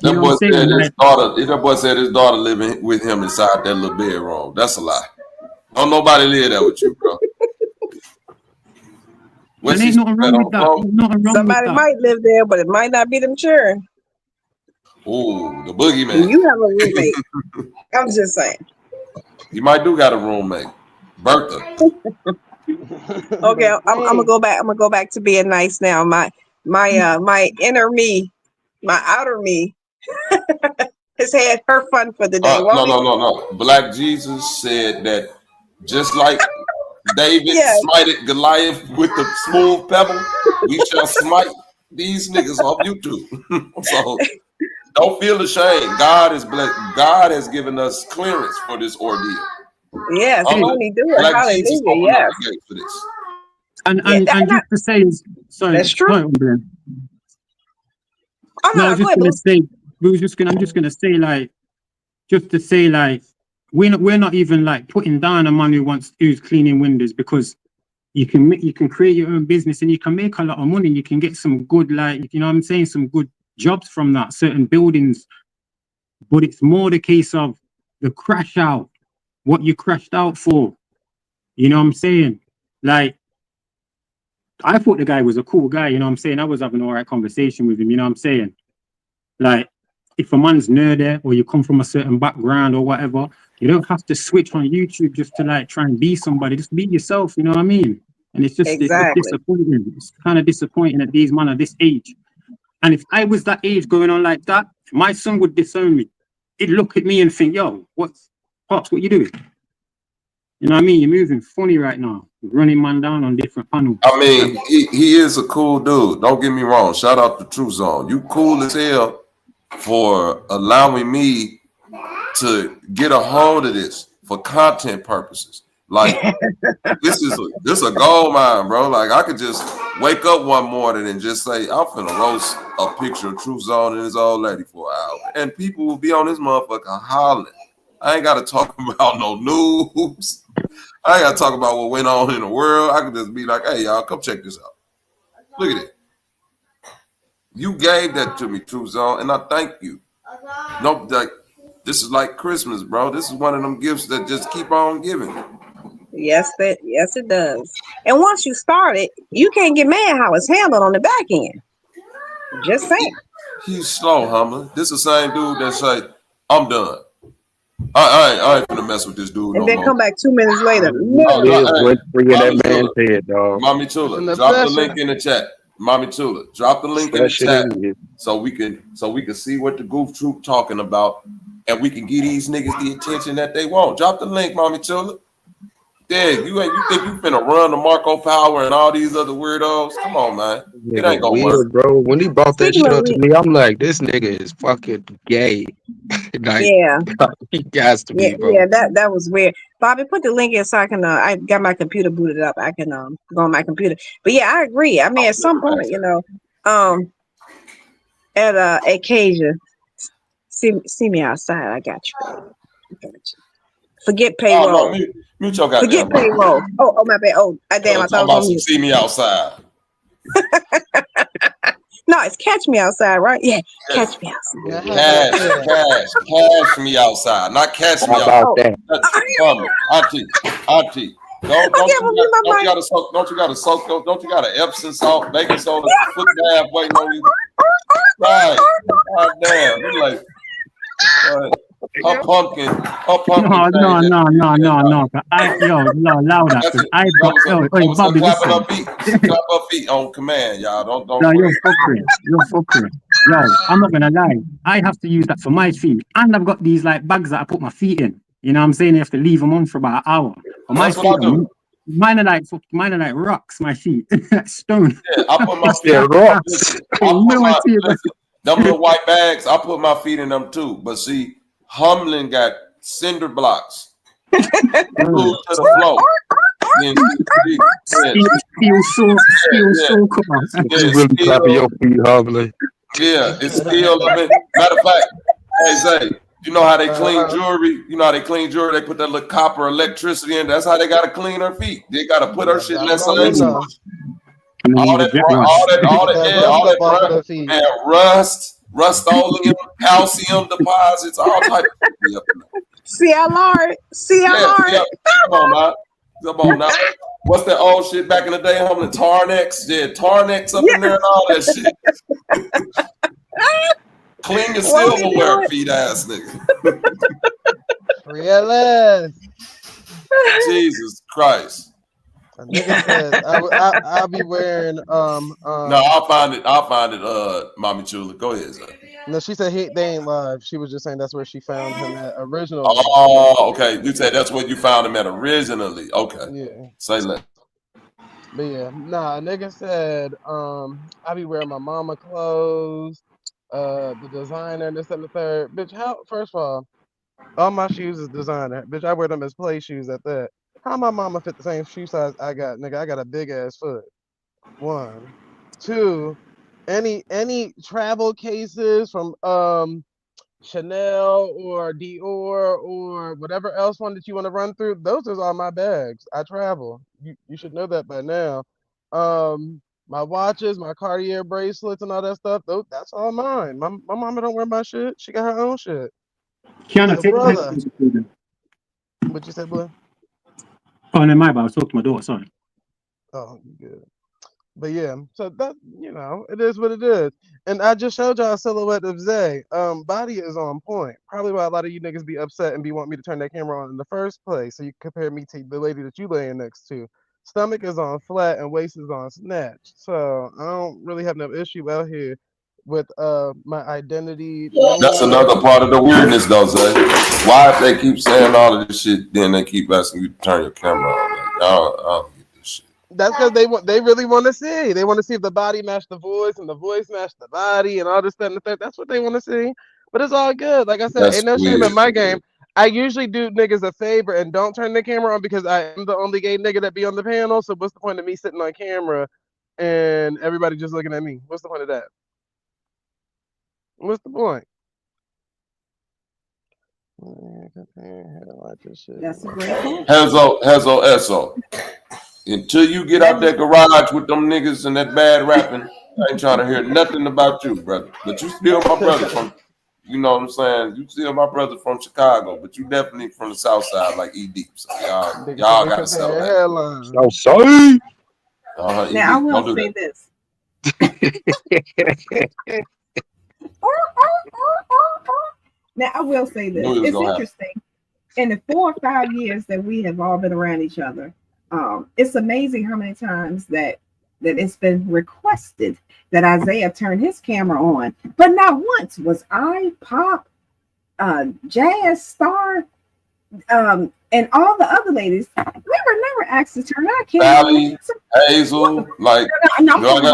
That boy said his daughter. That boy said his daughter living with him inside that little bedroom. That's a lie. Don't nobody live there with you, bro. There ain't nothing wrong with that. Somebody might live there, but it might not be them children. Ooh, the boogeyman. You have a roommate. I'm just saying. You might do got a roommate, Bertha. Okay, I'm gonna go back. I'm gonna go back to being nice now. My inner me, my outer me, has had her fun for the day. No. Black Jesus said that just like David smited Goliath with the smooth pebble, we shall smite these niggas off YouTube. So don't feel ashamed. God is blessed. God has given us clearance for this ordeal. Yes, only do it. Hallelujah. Yes. For this. And just to say, sorry, that's true. I'm just gonna say, like, just to say, like, we're not even like putting down a man who's cleaning windows, because you can create your own business and you can make a lot of money. You can get some good, like, you know what I'm saying, some good jobs from that, certain buildings. But it's more the case of the crash out, what you crashed out for. You know what I'm saying? Like, I thought the guy was a cool guy, you know what I'm saying? I was having an all right conversation with him, you know what I'm saying? Like, if a man's nerdy or you come from a certain background or whatever, you don't have to switch on YouTube just to like try and be somebody. Just be yourself, you know what I mean? And it's just it's disappointing. It's kind of disappointing that these men are this age. And if I was that age going on like that, my son would disown me. He'd look at me and think, yo, Pops, what you doing? You know what I mean? You're moving funny right now. You're running man down on different panels. I mean, he is a cool dude. Don't get me wrong. Shout out to True Zone. You cool as hell for allowing me to get a hold of this for content purposes. Like, this is a gold mine, bro. Like, I could just wake up one morning and just say, I'm finna roast a picture of True Zone and his old lady for an hour. And people will be on this motherfucker hollering. I ain't got to talk about no news. I ain't got to talk about what went on in the world. I could just be like, hey, y'all, come check this out. Look at it. You gave that to me, True Zone, and I thank you. No, like, this is like Christmas, bro. This is one of them gifts that just keep on giving. Yes, it does. And once you start it, you can't get mad how it's handled on the back end. Just saying. He's slow, Hummer. This is the same dude that say, I'm done. I ain't gonna mess with this dude. And then come back 2 minutes later. That man said, dog. Mommy Tula, drop the link in the chat. Mommy Tula, drop the link in the chat so we can see what the Goof Troop talking about, and we can give these niggas the attention that they want. Drop the link, Mommy Tula. Dang, you think you finna run the Marco Power and all these other weirdos? Come on, man. It ain't gonna work, bro. When he brought that shit up to me, I'm like, this nigga is fucking gay. Like, yeah, he has to be, bro. Yeah, that was weird. Bobby, put the link in so I can. I got my computer booted up. I can go on my computer. But yeah, I agree. I mean, at some point, you know, at 𝘾𝐼𝙎𝙃, see me outside. I got you. Forget payroll. Oh, no, mute your goddamn. Forget payroll. Oh, my bad. Oh, damn, I thought it was on mute. See me outside. No, it's catch me outside, right? Yeah, catch me outside. Cash me outside, not catch me outside. Auntie. Don't you got an Epsom salt, baking soda, foot bath waiting on you? Right. God damn. You're like, her pumpkin. No. Louder. I've got Bobby, clap her feet on command, y'all. Don't. No, you're fucking. Yo, I'm not gonna lie. I have to use that for my feet, and I've got these like bags that I put my feet in. You know what I'm saying? I have to leave them on for about an hour. But my feet, mine are like rocks. My feet, stone. Yeah, I put my feet in rocks. Them little white bags, I put my feet in them too. But see, Humlin got cinder blocks glued to the floor. Steel so cool. You really clapping your feet, Humlin. Yeah, it's still. I mean, matter of fact, hey Zay, you know how they clean jewelry? You know how they clean jewelry? They put that little copper electricity in. That's how they gotta clean her feet. They gotta put her shit in that same. All that, rust-oleum, calcium deposits, all types of shit. CLR. Yeah, come on now. Come on now. What's that old shit back in the day? Home the Tarnex? Yeah, Tarnex up in there and all that shit. Clean your silverware, feet ass nigga. Real Jesus Christ. A nigga said I'll be wearing No, I'll find it, Mommy Chula. Go ahead, sir. No, she said they ain't live. She was just saying that's where she found him at originally. Oh, okay. You said that's where you found him at originally. Okay. Yeah. Say that. But yeah, nah, a nigga said I be wearing my mama clothes, the designer, this and the third. Bitch, how first of all my shoes is designer. Bitch, I wear them as play shoes at that. How my mama fit the same shoe size I got? Nigga, I got a big ass foot. 1. 2, any travel cases from Chanel or Dior or whatever else one that you want to run through, those are all my bags. I travel. You should know that by now. My watches, my Cartier bracelets and all that stuff, that's all mine. My mama don't wear my shit. She got her own shit. Kiana, take brother. What you said, boy? Oh, never mind, but I was talking to my daughter, sorry. Oh, good. But yeah, so that, it is what it is. And I just showed y'all a silhouette of Zay. Body is on point. Probably why a lot of you niggas be upset and want me to turn that camera on in the first place. So you compare me to the lady that you laying next to. Stomach is on flat and waist is on snatch. So I don't really have no issue out here with my identity. That's another part of the weirdness though, Zay. Why if they keep saying all of this shit, then they keep asking you to turn your camera on? Like, I don't get this shit. That's because they really want to see. They want to see if the body matched the voice and the voice matched the body and all this stuff and that. That's what they want to see. But it's all good. Like I said, ain't no shame in my game. I usually do niggas a favor and don't turn the camera on because I am the only gay nigga that be on the panel. So what's the point of me sitting on camera and everybody just looking at me? What's the point of that? What's the point? That's a great point. Hezo. Until you get out that garage with them niggas and that bad rapping, I ain't trying to hear nothing about you, brother. But you still my brother from, you know what I'm saying? You still my brother from Chicago, but you definitely from the South Side like E Deep. So y'all got to settle that. Southside. Now I will say this. Now I will say this. It's interesting. In the 4 or 5 years that we have all been around each other, it's amazing how many times that it's been requested that Isaiah turn his camera on, but not once was I, Pop, Jazz, Star, and all the other ladies. We were never asked to turn our camera on. Hazel, like I'm talking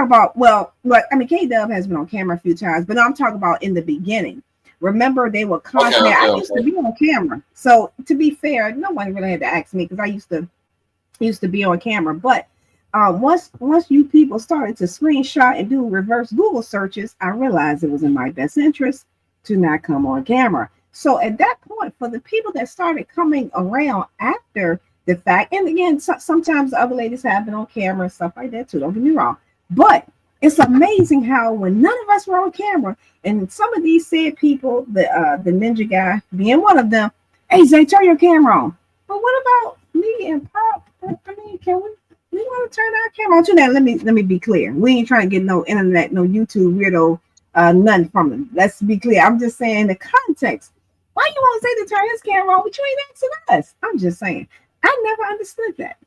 about. Well, I mean, K-Dub has been on camera a few times, but I'm talking about in the beginning. Remember, they were constantly. I used to be on camera, so to be fair, no one really had to ask me because I used to be on camera. But once you people started to screenshot and do reverse Google searches, I realized it was in my best interest to not come on camera. So at that point, for the people that started coming around after the fact, and again, sometimes the other ladies have been on camera and stuff like that too. Don't get me wrong, but it's amazing how when none of us were on camera, and some of these said people, the ninja guy being one of them, hey Zay, turn your camera on. But what about me and Pop? I mean, can we want to turn our camera on too? Now let me be clear. We ain't trying to get no internet, no YouTube weirdo, nothing from them. Let's be clear. I'm just saying the context. Why you want Zay to turn his camera on, but you ain't asking us? I'm just saying. I never understood that.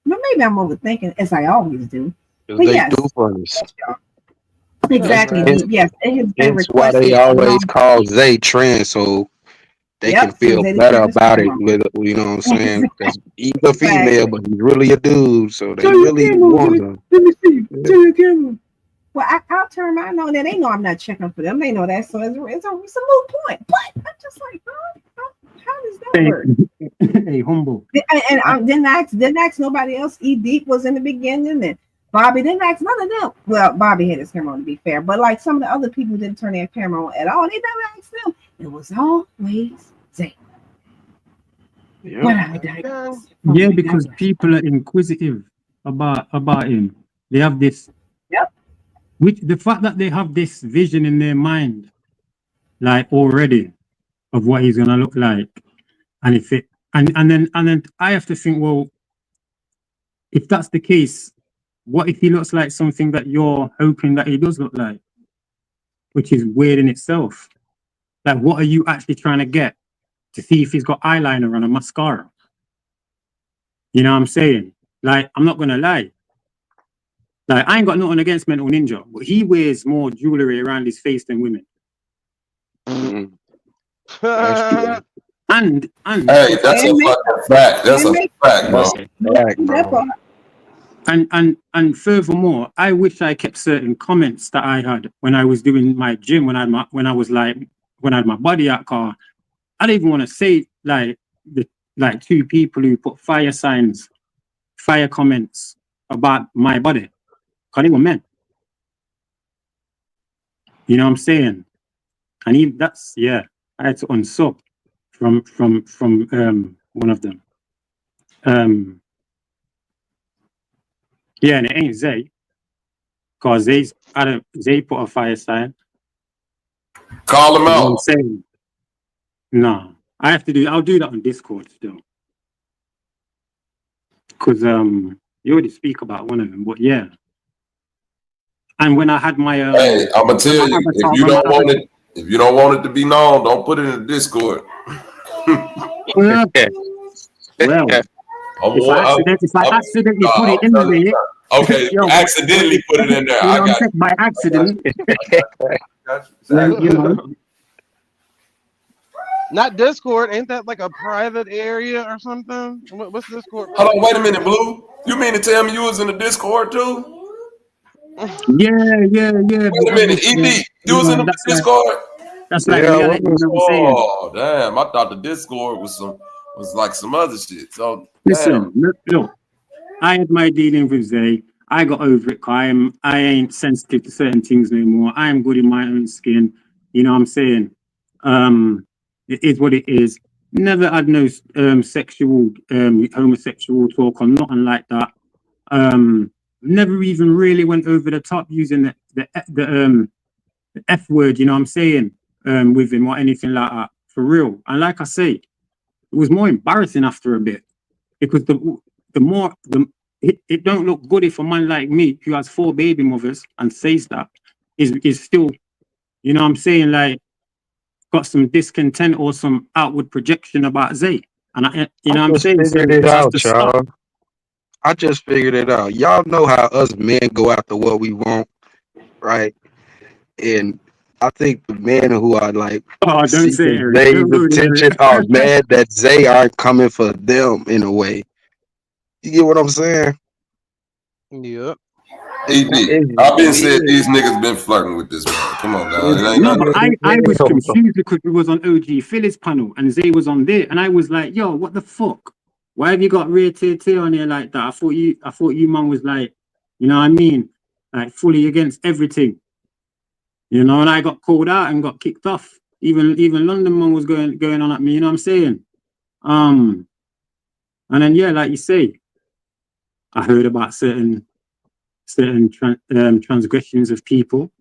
But maybe I'm overthinking, as I always do. But they yes, do for us. Exactly. Yes, it has been That's why they always call Zay trans, so they can feel better about it. With you know what I'm saying? Because he's a female, but he's really a dude, so they really want him. Let me see. Turn your camera. Well, I'll turn mine on. They know I'm not checking for them. They know that, so it's a moot point. But I'm just like, how does that work? Hey, humble. And I didn't ask nobody else. E Deep was in the beginning, and Bobby didn't ask none of them. Well, Bobby had his camera on, to be fair, but like some of the other people didn't turn their camera on at all. They never asked them. It was always Zay. Yeah, because people are inquisitive about him. They have this. Yep. Which the fact that they have this vision in their mind, like already, of what he's gonna look like, and if it and then I have to think, well, if that's the case, what if he looks like something that you're hoping that he does look like? Which is weird in itself. Like, what are you actually trying to get? To see if he's got eyeliner on a mascara? You know what I'm saying? Like, I'm not gonna lie. Like, I ain't got nothing against Mental Ninja, but he wears more jewelry around his face than women. And hey, that's a fucking fact. That's a fact, bro. And furthermore, I wish I kept certain comments that I had when I was doing my gym, when I had my body out car. I don't even want to say like two people who put fire signs, fire comments about my body. Cause they were men. You know what I'm saying? And even that's, yeah, I had to unsub from one of them. Yeah, and it ain't Zay. Cause Zay put a fire sign. Call him out. No, I'll do that on Discord still. Cause you already speak about one of them, but yeah. And when I had my hey, I'm gonna tell you, if you don't want it to be known, don't put it in the Discord. Well, if I accidentally put it in there. Okay, accidentally put it in there. I got it. By accident. You know. Not Discord. Ain't that like a private area or something? What's Discord? Hold on, wait a minute, Blue. You mean to tell me you was in the Discord too? Yeah. Wait a minute, ED. You was in the Discord? That's like oh, damn. I thought the Discord was like some other shit. So listen, look, I had my dealing with Zay. I got over it. I ain't sensitive to certain things no more. I am good in my own skin. You know what I'm saying? It is what it is. Never had no sexual, homosexual talk or nothing like that. Never even really went over the top using the F word. You know what I'm saying? With him or anything like that, for real. And like I say, it was more embarrassing after a bit, because it don't look good if a man like me who has 4 baby mothers and says that is still, you know what I'm saying, like got some discontent or some outward projection about Zay. And I just figured it out. Y'all know how us men go after what we want, right? And I think the men who are like seeking Zay's attention are mad that Zay aren't coming for them in a way. You get what I'm saying? Yep. I've been saying these niggas been flirting with this man. Come on, now. No, but I was confused because we was on OG Philly's panel and Zay was on there, and I was like, yo, what the fuck? Why have you got Rare Tear on there like that? I thought you man was like, you know what I mean? Like fully against everything. You know, and I got called out and got kicked off. Even London man was going on at me, you know what I'm saying? And then yeah, like you say, I heard about certain transgressions of people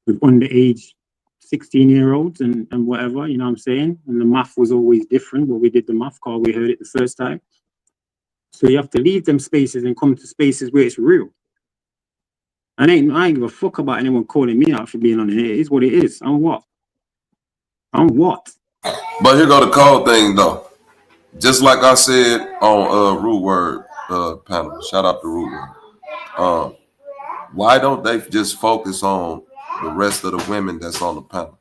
with underage 16-year-olds and whatever, you know what I'm saying? And the math was always different, but we did the math call, we heard it the first time. So you have to leave them spaces and come to spaces where it's real. I ain't give a fuck about anyone calling me out for being on here. It is what it is. I'm what? But here go the cold thing though. Just like I said on Root Word panel. Shout out to Root Word. Why don't they just focus on the rest of the women that's on the panel?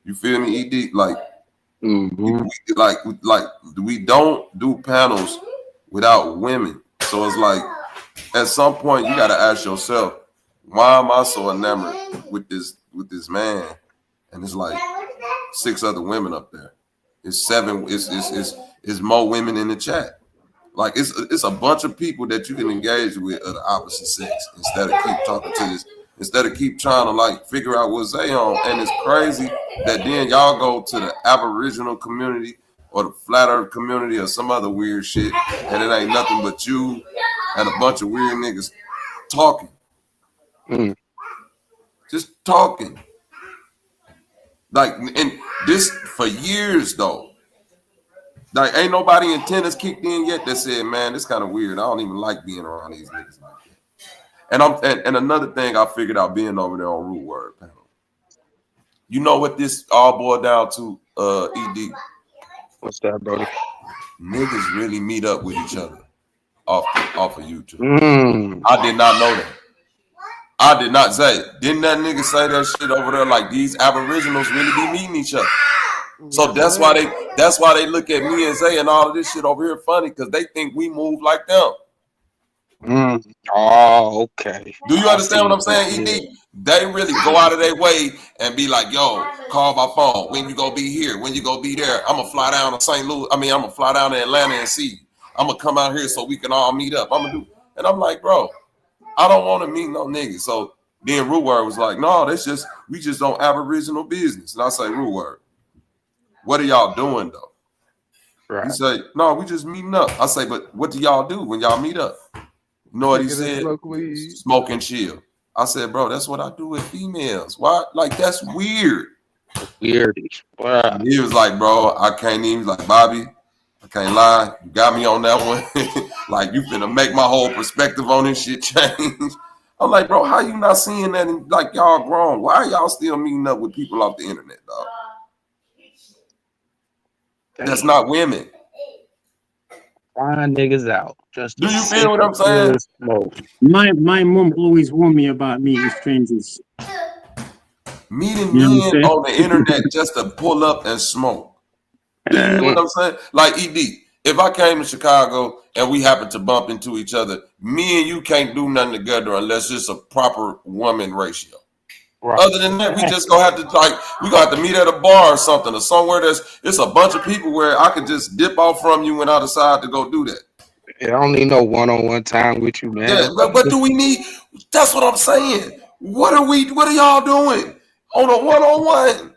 You feel me, ED? Like, we don't do panels without women. So it's like, at some point, you got to ask yourself, why am I so enamored with this man? And it's like 6 other women up there. It's 7. It's more women in the chat. Like it's a bunch of people that you can engage with of the opposite sex instead of keep talking to this, instead of keep trying to like figure out what's they on. And it's crazy that then y'all go to the Aboriginal community or the flat earth community or some other weird shit, and it ain't nothing but you and a bunch of weird niggas talking. Just talking. Like, and this for years though. Like, ain't nobody antennas kicked in yet that said, man, this kind of weird. I don't even like being around these niggas like that. And another thing I figured out being over there on Root Word panel. You know what this all boiled down to, ED? What's that, brother? Niggas really meet up with each other off of YouTube. I did not know that. I did not say. Didn't that nigga say that shit over there? Like, these Aboriginals really be meeting each other. So that's why they look at me and Zay and all of this shit over here funny, because they think we move like them. Oh, okay. Do you understand what I'm saying, ED? They really go out of their way and be like, yo, call my phone. When you go be here, when you go be there, I'm gonna fly down to St. Louis. I mean, I'm gonna fly down to Atlanta and see you. I'm gonna come out here so we can all meet up. I'm gonna do, and I'm like, bro, I don't want to meet no niggas. So then Root Word was like, no, that's just, we just don't Aboriginal business. And I say, Root Word, what are y'all doing though? Right. He say, no, we just meeting up. I say, but what do y'all do when y'all meet up? You know what he said? Smoke and chill. I said, bro, that's what I do with females. Why? Like, that's weird. Weird. Wow. He was like, bro, I can't even, like, Bobby, I can't lie. You got me on that one. Like, you finna make my whole perspective on this shit change. I'm like, bro, how you not seeing that? Like, y'all grown. Why are y'all still meeting up with people off the internet, dog? That's not women. Find niggas out. Just do you feel what I'm saying? My mom always warned me about meeting strangers. Meeting men on the internet just to pull up and smoke. Do you know what I'm saying? Like, ED, if I came to Chicago and we happen to bump into each other, me and you can't do nothing together unless it's a proper woman ratio. Right. Other than that, we just gonna have to, like, we gonna have to meet at a bar or something, or somewhere it's a bunch of people where I could just dip off from you when I decide to go do that. I don't need no one-on-one time with you, man. Yeah, what do we need? That's what I'm saying. What are y'all doing on a one-on-one?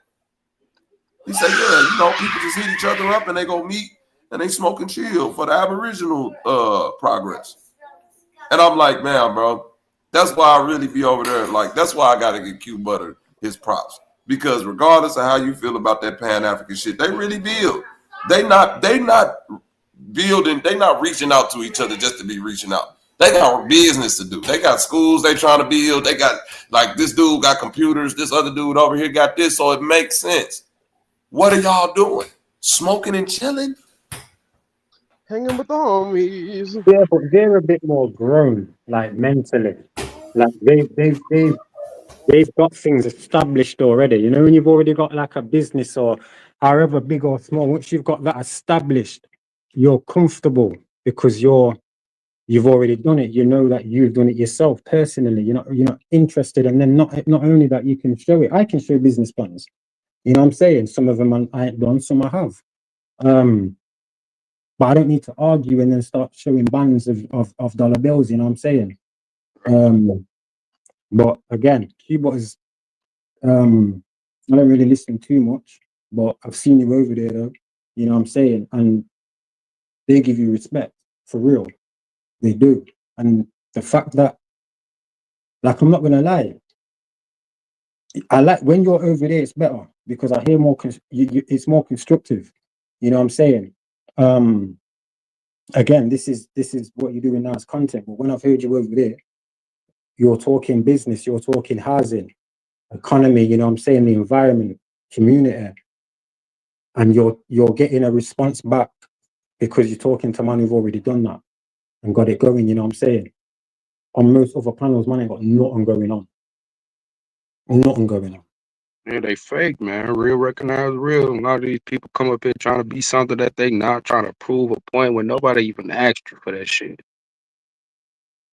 He said, yeah, you know, people just hit each other up and they go meet and they smoke and chill for the Aboriginal progress. And I'm like, man, bro, that's why I really be over there. Like, that's why I gotta get Q-Butter his props. Because regardless of how you feel about that Pan-African shit, they really build. They not building, they not reaching out to each other just to be reaching out. They got business to do. They got schools they trying to build. They got, like, this dude got computers, this other dude over here got this, so it makes sense. What are y'all doing? Smoking and chilling? Hanging with the homies. Yeah, but they're a bit more grown, like, mentally. Like, they've got things established already. You know, when you've already got like a business or however big or small, once you've got that established, you're comfortable because you've already done it. You know that you've done it yourself personally. You're not interested, and then not only that, you can show it. I can show business plans. You know what I'm saying? Some of them I ain't done, some I have. But I don't need to argue and then start showing bands of dollar bills. You know what I'm saying? But again, Q-Butters, I don't really listen too much, but I've seen you over there though. You know what I'm saying? And they give you respect, for real. They do. And the fact that, like, I'm not gonna lie, I like when you're over there, it's better because I hear more, it's more constructive. You know what I'm saying? Again, this is what you're doing now as content, but when I've heard you over there, you're talking business, you're talking housing, economy, you know what I'm saying, the environment, community, and you're getting a response back because you're talking to man who've already done that and got it going, you know what I'm saying? On most other panels, man ain't got nothing going on. Nothing going on. Yeah, they fake, man. Real recognize real. A lot of these people come up here trying to be something that they not, trying to prove a point when nobody even asked you for that shit.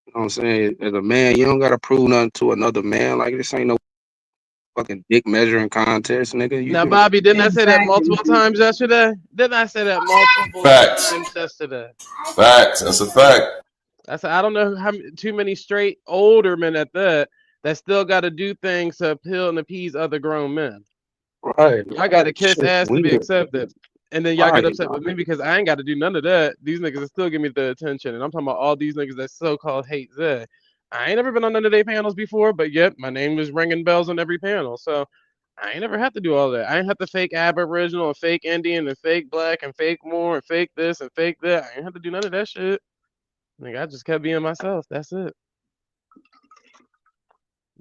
You know what I'm saying? As a man, you don't gotta prove nothing to another man. Like, this ain't no fucking dick measuring contest, nigga. You Now, do Bobby, didn't I say that Exactly. multiple times yesterday? Didn't I say that multiple Facts. times yesterday? Facts. That's a fact. I said I don't know how too many straight older men at that still got to do things to appeal and appease other grown men. right. I got to kiss Shit, ass to be weird. accepted, and then y'all Right. get upset with me because I ain't got to do none of that. These niggas will still give me the attention, and I'm talking about all these niggas that so-called hate Zay. I ain't never been on none of their panels before, but yet my name is ringing bells on every panel. So I ain't never had to do all that. I ain't have to fake Aboriginal and fake Indian and fake black and fake Moor and fake this and fake that. I ain't have to do none of that shit. Nigga, I just kept being myself. That's it.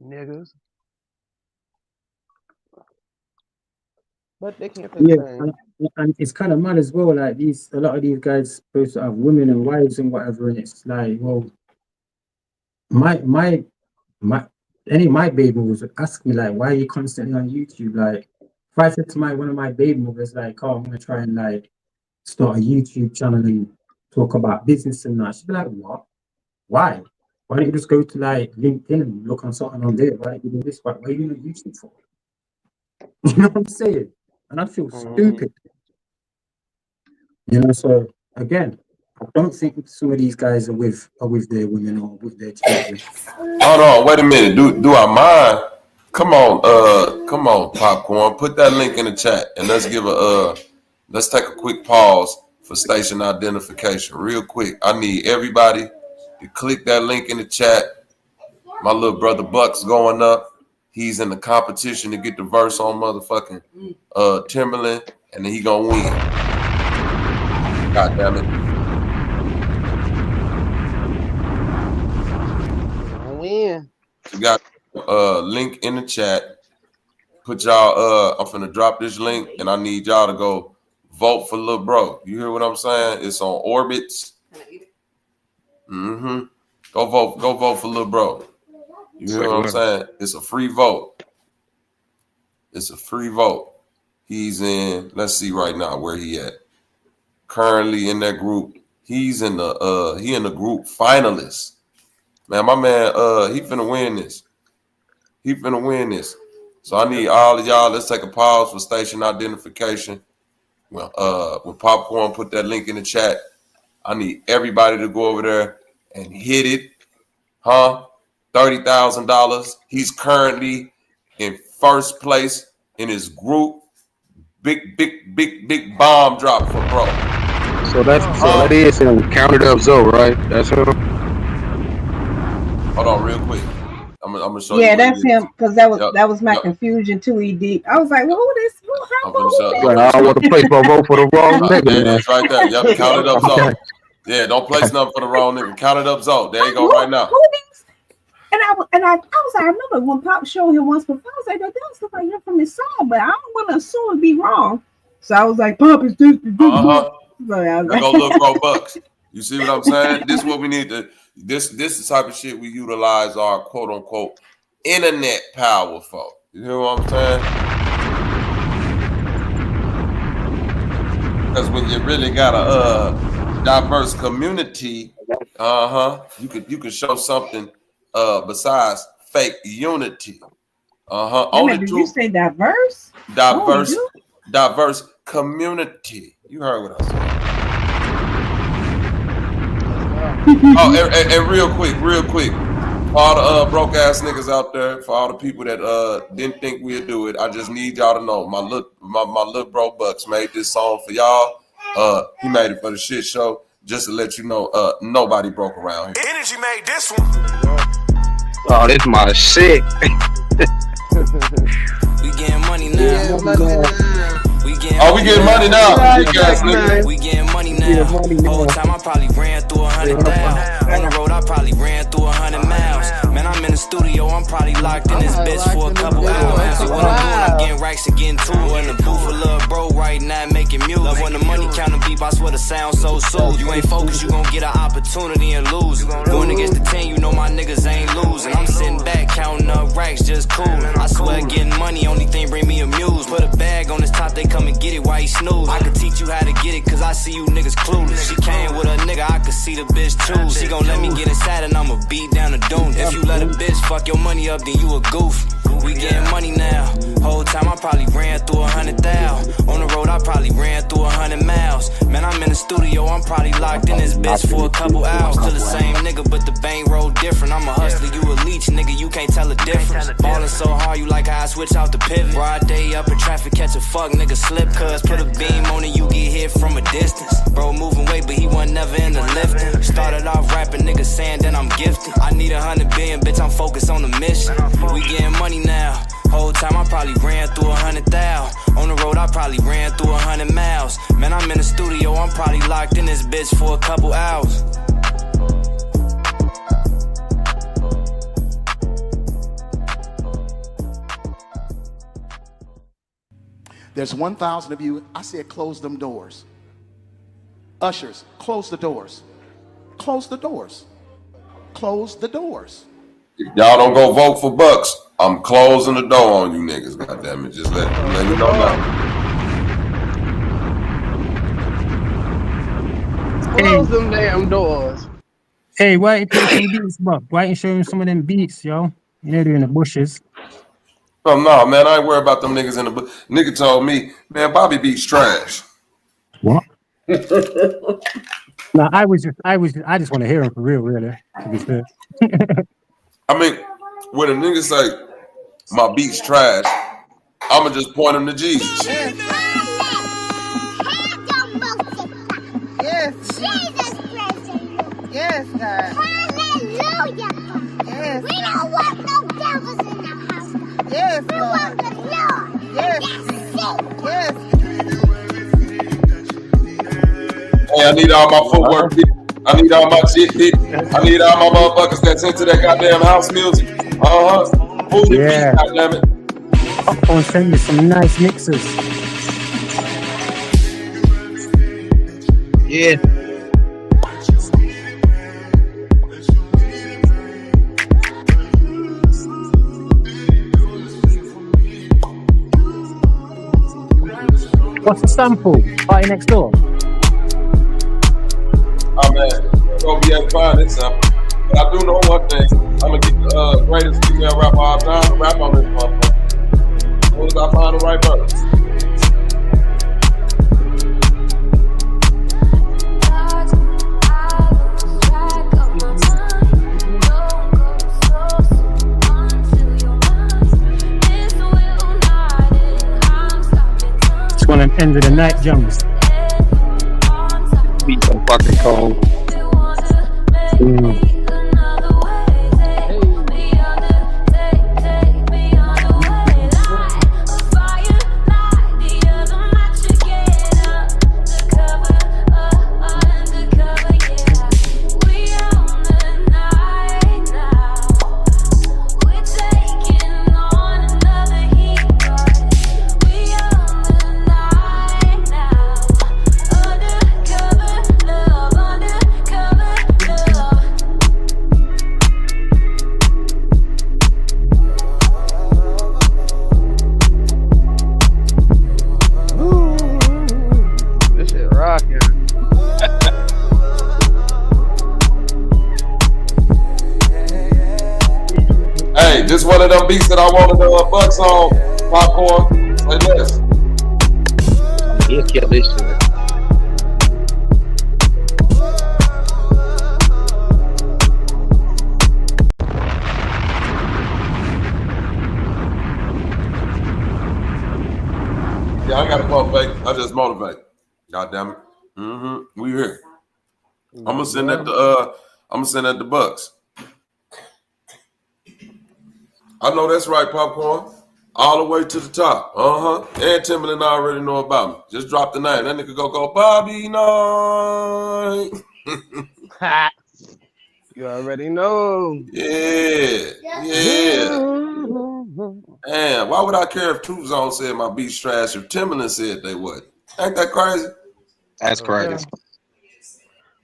Niggas. But they can't say Yeah, the same. and it's kind of mad as well. Like a lot of these guys supposed to have women and wives and whatever, and it's like, well, my any of my baby mothers would ask me like, why are you constantly on YouTube? Like, if I said to one of my baby mothers like, oh, I'm gonna try and like start a YouTube channel and talk about business and that, she'd be like, what? Why? Why don't you just go to like LinkedIn and look on something on there? Why are you doing this? What are you doing on YouTube for? You know what I'm saying? And I feel stupid. You know, so again, I don't think some of these guys are with their women or with their children. Hold on, wait a minute. Do I mind? Come on, Popcorn. Put that link in the chat and let's give let's take a quick pause for station identification. Real quick. I need everybody to click that link in the chat. My little brother Buck's going up. He's in the competition to get the verse on motherfucking Timberland, and then he gonna win. God damn it. Win. You got a link in the chat. Put y'all I'm finna drop this link and I need y'all to go vote for Lil Bro. You hear what I'm saying? It's on Orbits. Go vote for Lil Bro. You hear what I'm saying? It's a free vote. It's a free vote. He's in, let's see right now where he at. Currently in that group. He's in the group finalists. Man, my man, he finna win this. He finna win this. So I need all of y'all, let's take a pause for station identification. Well, when Popcorn put that link in the chat, I need everybody to go over there and hit it. $30,000. He's currently in first place in his group. Big bomb drop for bro. So that is him. Counted up Zoe, right? That's him. Hold on, real quick. I'm gonna show you. Yeah, that's him. Because that was my confusion too. I was like, well, who this? I'm gonna show you. I don't want to place my vote for the wrong nigga. Yeah, that's right there. Yep, count it up Zoe. Yeah, don't place nothing for the wrong nigga. Count it up Zoe. There you go, right now. And I was like, I remember when Pop showed him once before, I was like, that stuff like you're from his song, but I don't want to assume it'd be wrong. So I was like, Pop is this. There go Lil Bro Bucks. You see what I'm saying? This is what we need to. This is the type of shit we utilize our quote unquote internet power for. You hear what I'm saying? Because when you really got a diverse community, you could show something besides fake unity. Only did you say diverse? Diverse community. You heard what I said. And real quick, for all the broke ass niggas out there, for all the people that didn't think we'd do it, I just need y'all to know my little bro Bucks made this song for y'all. He made it for the shit show, just to let you know nobody broke around here. Energy made this one. Oh, this my shit. We getting money now. We getting money now. You guys, nigga. We getting money now. Whole time I probably ran through 100 miles. On the road I probably ran through 100 miles. Man, I'm in the studio, I'm probably locked in this bitch for a couple hours. So what I'm doing, I'm getting racks and getting to it. In the booth with Lil Bro right now, making music. Love when the money counting beep, I swear the sound so soothe. You ain't focused, you gon' get an opportunity and lose. Going against the 10, you know my niggas ain't losing. I'm sitting back counting up racks, just coolin'. I swear getting money, only thing bring me amused. Put a bag on this top, they come and get it while they snooze. I could teach you how to get it, cause I see you niggas clueless. She came with a nigga, I could see the bitch choose. She gon' let me get inside and I'ma beat down the dune. If you let a bitch fuck your money up, then you a goof. We getting money now. Whole time I probably ran through 100,000. On the road I probably ran through 100 miles. Man, I'm in the studio, I'm probably locked in this bitch for a couple hours. Still the same nigga, but the bang roll different. I'm a hustler, you a leech, nigga, you can't tell the difference. Ballin' so hard, you like how I switch out the pivot. Broad day up in traffic, catch a fuck nigga slip. Cuz put a beam on it, you get hit from a distance. Bro moving weight, but he wasn't never in the lifting. Started off rapping, niggas saying that I'm gifted. I need 100 billion, bitch, I'm focused on the mission. We getting money now. Whole time I probably ran through 100,000. On the road I probably ran through 100 miles. Man, I'm in the studio, I'm probably locked in this bitch for a couple hours. There's 1,000 of you. I said close them doors. Ushers, close the doors. Close the doors. Close the doors. If y'all don't go vote for Bucks, I'm closing the door on you niggas. Goddamn it, just let you know now. Close them damn doors. Hey, why ain't play some beats, Buck? Why ain't showing some of them beats, yo? You know they're in the bushes. Oh no, man, I ain't worried about them niggas in the bush. Nigga told me, man, Bobby Beats trash. What? No, I just want to hear him for real, really. To be fair. I mean, when a nigga say my beats trash, I'ma just point him to Jesus. Yes. Yes, God. Hallelujah. Yes. We don't want no devils in the house. Yes, we want the Lord. Yes. Yes. Hey, I need all my footwork people. I need all my shit people. I need all my motherfuckers that's into that goddamn house music. Move your feet, goddammit. I'll send you some nice mixes. Yeah. What's the sample? Party Next Door. Oh man, it's gonna be as fine this sample. But I do know one thing. I'm gonna get the greatest female rapper all time to rap on this motherfucker. As soon as I find the right verse. It's gonna end of the night jumps. Beat so fucking cold. Hey, just one of them beats that I wanted to Bucks on. Popcorn. Say less. He'll kill this shit. Yeah, I gotta motivate. I just motivate. God damn it. We here. I'm gonna send that to Bucks. I know that's right, Popcorn. All the way to the top. And Timberland already know about me. Just drop the name. That nigga go Bobby Knight. You already know. Yeah. Damn, why would I care if True Zone said my beats trash if Timberland said they would? Ain't that crazy? That's crazy. Yeah.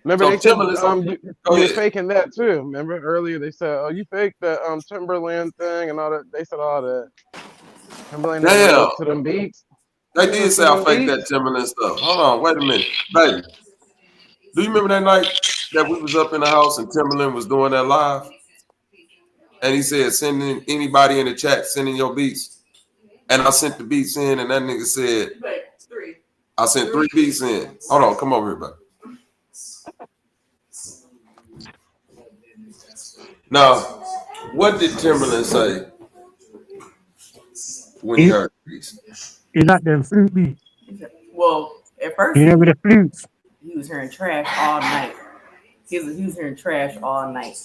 Remember they said you're faking that too. Remember earlier they said, "Oh, you faked that Timberland thing and all that." They said all that. Timberland never looked to them beats. They did say I faked that Timberland stuff. Hold on, wait a minute, baby. Do you remember that night that we was up in the house and Timberland was doing that live? And he said, sending anybody in the chat, sending your beats. And I sent the beats in, and that nigga said, I sent 3 beats in. Hold on, come over here, baby. Now, what did Timberland say when he heard the beats? He like them flute beats. Well, at first, You know, with the flutes. he was hearing trash all night. He was hearing trash all night.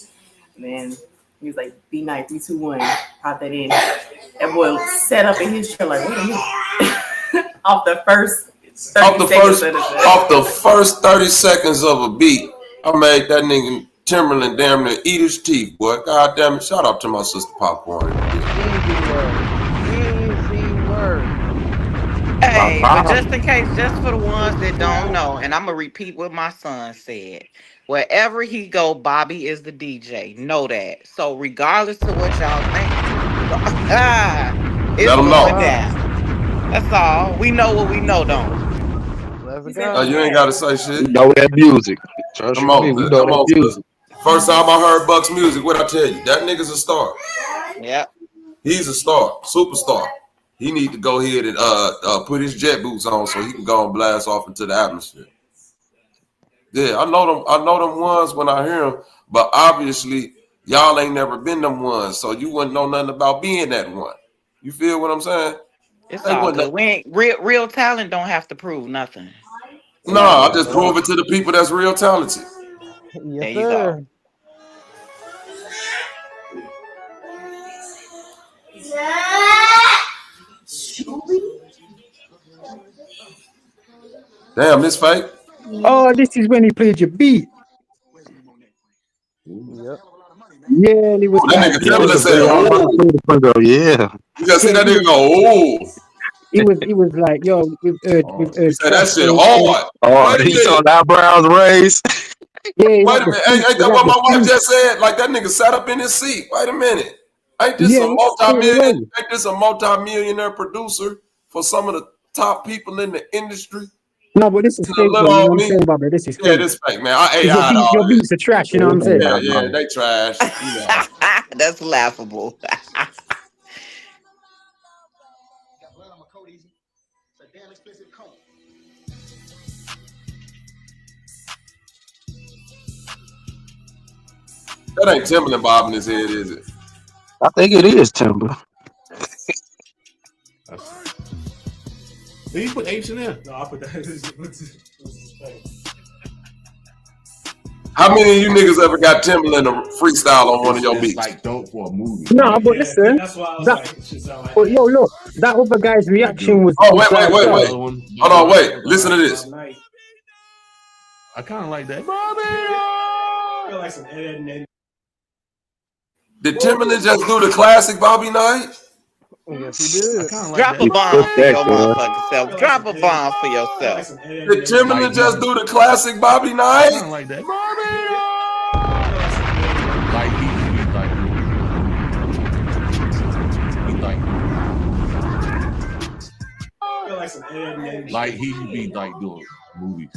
And then he was like, "Be nice, 3, 2, 1, pop that in." That boy sat up in his chair like, wait a minute. Off the first 30 seconds of a beat, I made that nigga Timberland damn near eat his teeth, boy. God damn it. Shout out to my sister Popcorn. Hey, but just in case, just for the ones that don't know, and I'm gonna repeat what my son said. Wherever he go, Bobby is the DJ. Know that. So regardless of what y'all think, it's Let 'em going know. down. That's all. We know what we know, don't we? You ain't gotta say shit. We know that music. Trust Come me, on, we come know on, that music. First time I heard Buck's music, what I tell you? That nigga's a star. Yep. He's a star, superstar. He need to go ahead and put his jet boots on so he can go and blast off into the atmosphere. Yeah, I know them ones when I hear them, but obviously y'all ain't never been them ones, so you wouldn't know nothing about being that one. You feel what I'm saying? It's all good. We ain't real talent don't have to prove nothing. No, I just prove it to the people that's real talented. There you go. Damn, this fake. Oh, this is when he played your beat. Yep. Yeah, and he was That like, nigga Timberland said, "Oh, yeah." You gotta see that nigga go, "Oh." He was like, yo, we've heard He said that shit so- hard. Oh, he saw the eyebrows raised. Yeah, Wait a minute, ain't that what my wife just said? Like that nigga sat up in his seat. Wait a minute, ain't this a multi-millionaire producer for some of the top people in the industry? No, but this is fake, though, you know what I'm saying, Bobby? This is fake. Yeah, this fake, man. I your beats are trash, you know what I'm saying? Yeah, they trash. You know. That's laughable. That ain't Timberland bobbing his head, is it? I think it is Timber. Did you put H in there? No, I put that. How many of you niggas ever got Timberland to freestyle on one of your beats? Like dope for a movie. No, but listen, but yo, look, that other guy's reaction was. Oh, wait. Hold on, wait. Listen to this. I kind of like that. Did Timberland just do the classic Bobby Knight? Yes, he did. Drop a bomb for your motherfucking self. Drop a bomb for yourself. Did Timberland just do the classic Bobby Knight? I like that. Like he be like doing movies.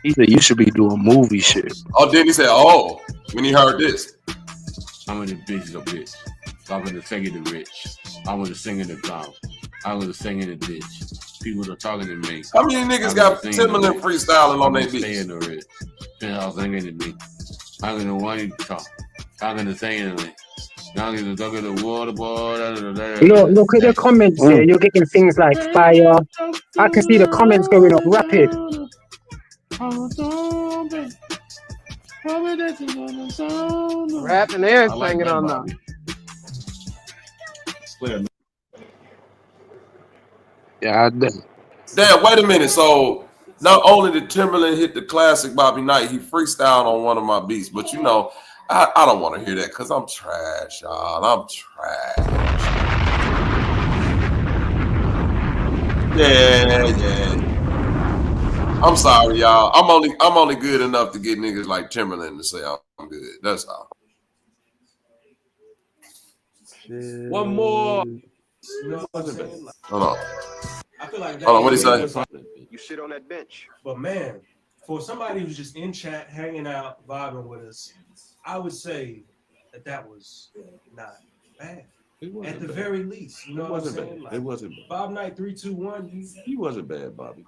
He said you should be doing movie shit. Oh, then he said, "Oh," when he heard this. I'm gonna bitch a bitch. So I'm gonna sing in the rich. I'm gonna sing in the clown. I'm gonna sing in the ditch. People are talking to me. How many niggas got Timberland freestyling on their beats? Stay in the rich. Then I'll sing in the beat. I'm gonna want you to talk. I'm gonna sing in the I'm gonna talk in the water boy. Look at the comments here. You're getting things like fire. I can see the comments going up rapid. Rapping and singing on them. Yeah, I did. Damn, wait a minute. So not only did Timberland hit the classic Bobby Knight, he freestyled on one of my beats. But you know, I don't want to hear that because I'm trash, y'all. I'm trash. Yeah. I'm sorry, y'all. I'm only good enough to get niggas like Timberland to say I'm good. That's all. One more. Hold on. feel like Hold on, what he say? You sit on that bench. But man, for somebody who's just in chat, hanging out, vibing with us, I would say that was not bad. At the very least, you know what I'm saying? It wasn't bad. Bob Knight 321. He wasn't bad, Bobby.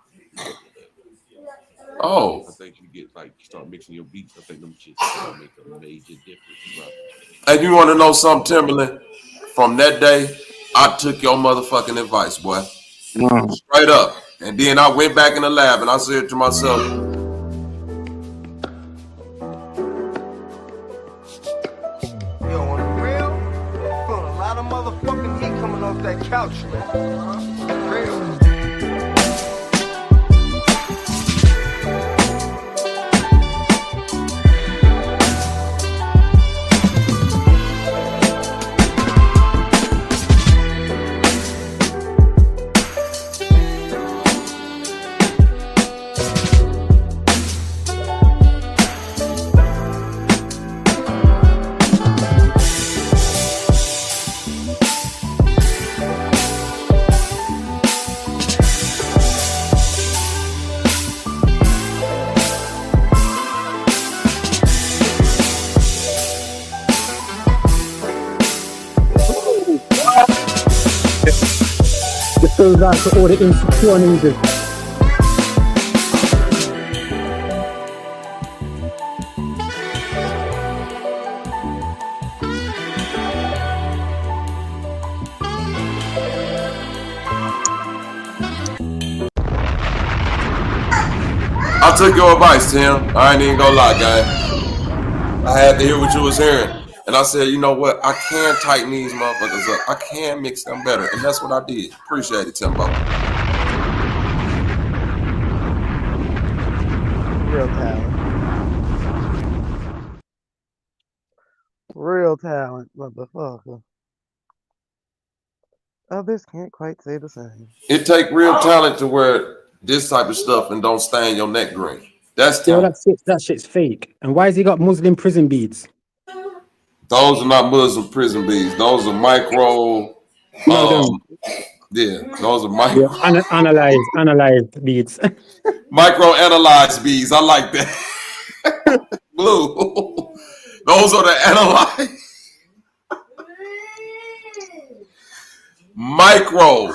Oh. I think you get like start mixing your beats. I think them shit make a major difference, bro. And you want to know something, Timberland? From that day, I took your motherfucking advice, boy. Straight up. And then I went back in the lab and I said to myself, Yo, on the real, feeling a lot of motherfucking heat coming off that couch, man. Real. This goes out to all the insecure niggas. I took your advice, Tim. I ain't even gonna lie, guy. I had to hear what you was hearing. And I said, you know what? I can tighten these motherfuckers up. I can mix them better. And that's what I did. Appreciate it, Timbo. Real talent. Real talent, motherfucker. Others can't quite say the same. It take real talent to wear this type of stuff and don't stain your neck green. That's talent. That shit's fake. And why has he got Muslim prison beads? Those are not Muslim prison beads. Those are micro. Yeah, those are micro. Yeah, analyzed beads. Micro analyzed beads. I like that. Blue. Those are the analyzed. Micro.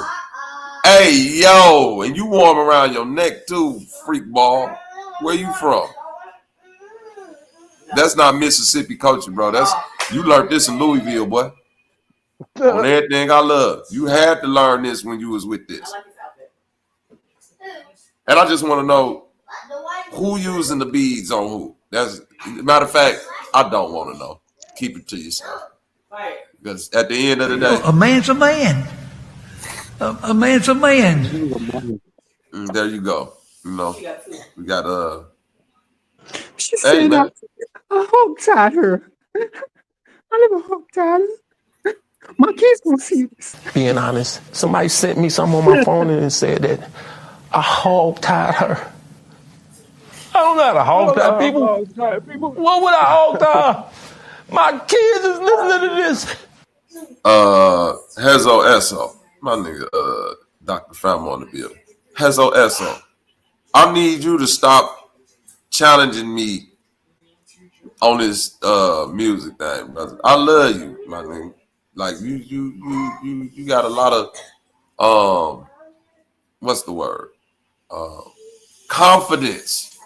Hey, yo, and you warm around your neck too, freak ball. Where you from? That's not Mississippi culture, bro. That's you learned this in Louisville, boy. On everything I love. You had to learn this when you was with this. And I just want to know who using the beads on who. That's matter of fact, I don't want to know. Keep it to yourself. Because at the end of the day, a man's a man. A man's a man. There you go. You know, we got She said, I hog-tied her. I never hog-tied her. My kids gonna see this. Being honest, somebody sent me something on my phone and said that I hog-tied her. I don't know how to hog-tie people. What would I hog-tie? My kids is listening to this. 𝘾𝙎𝙎, my nigga, Dr. Famo on the bill. 𝘾𝙎𝙎, I need you to stop challenging me on this music thing, brother. I love you, my nigga. Like you got a lot of what's the word? Confidence.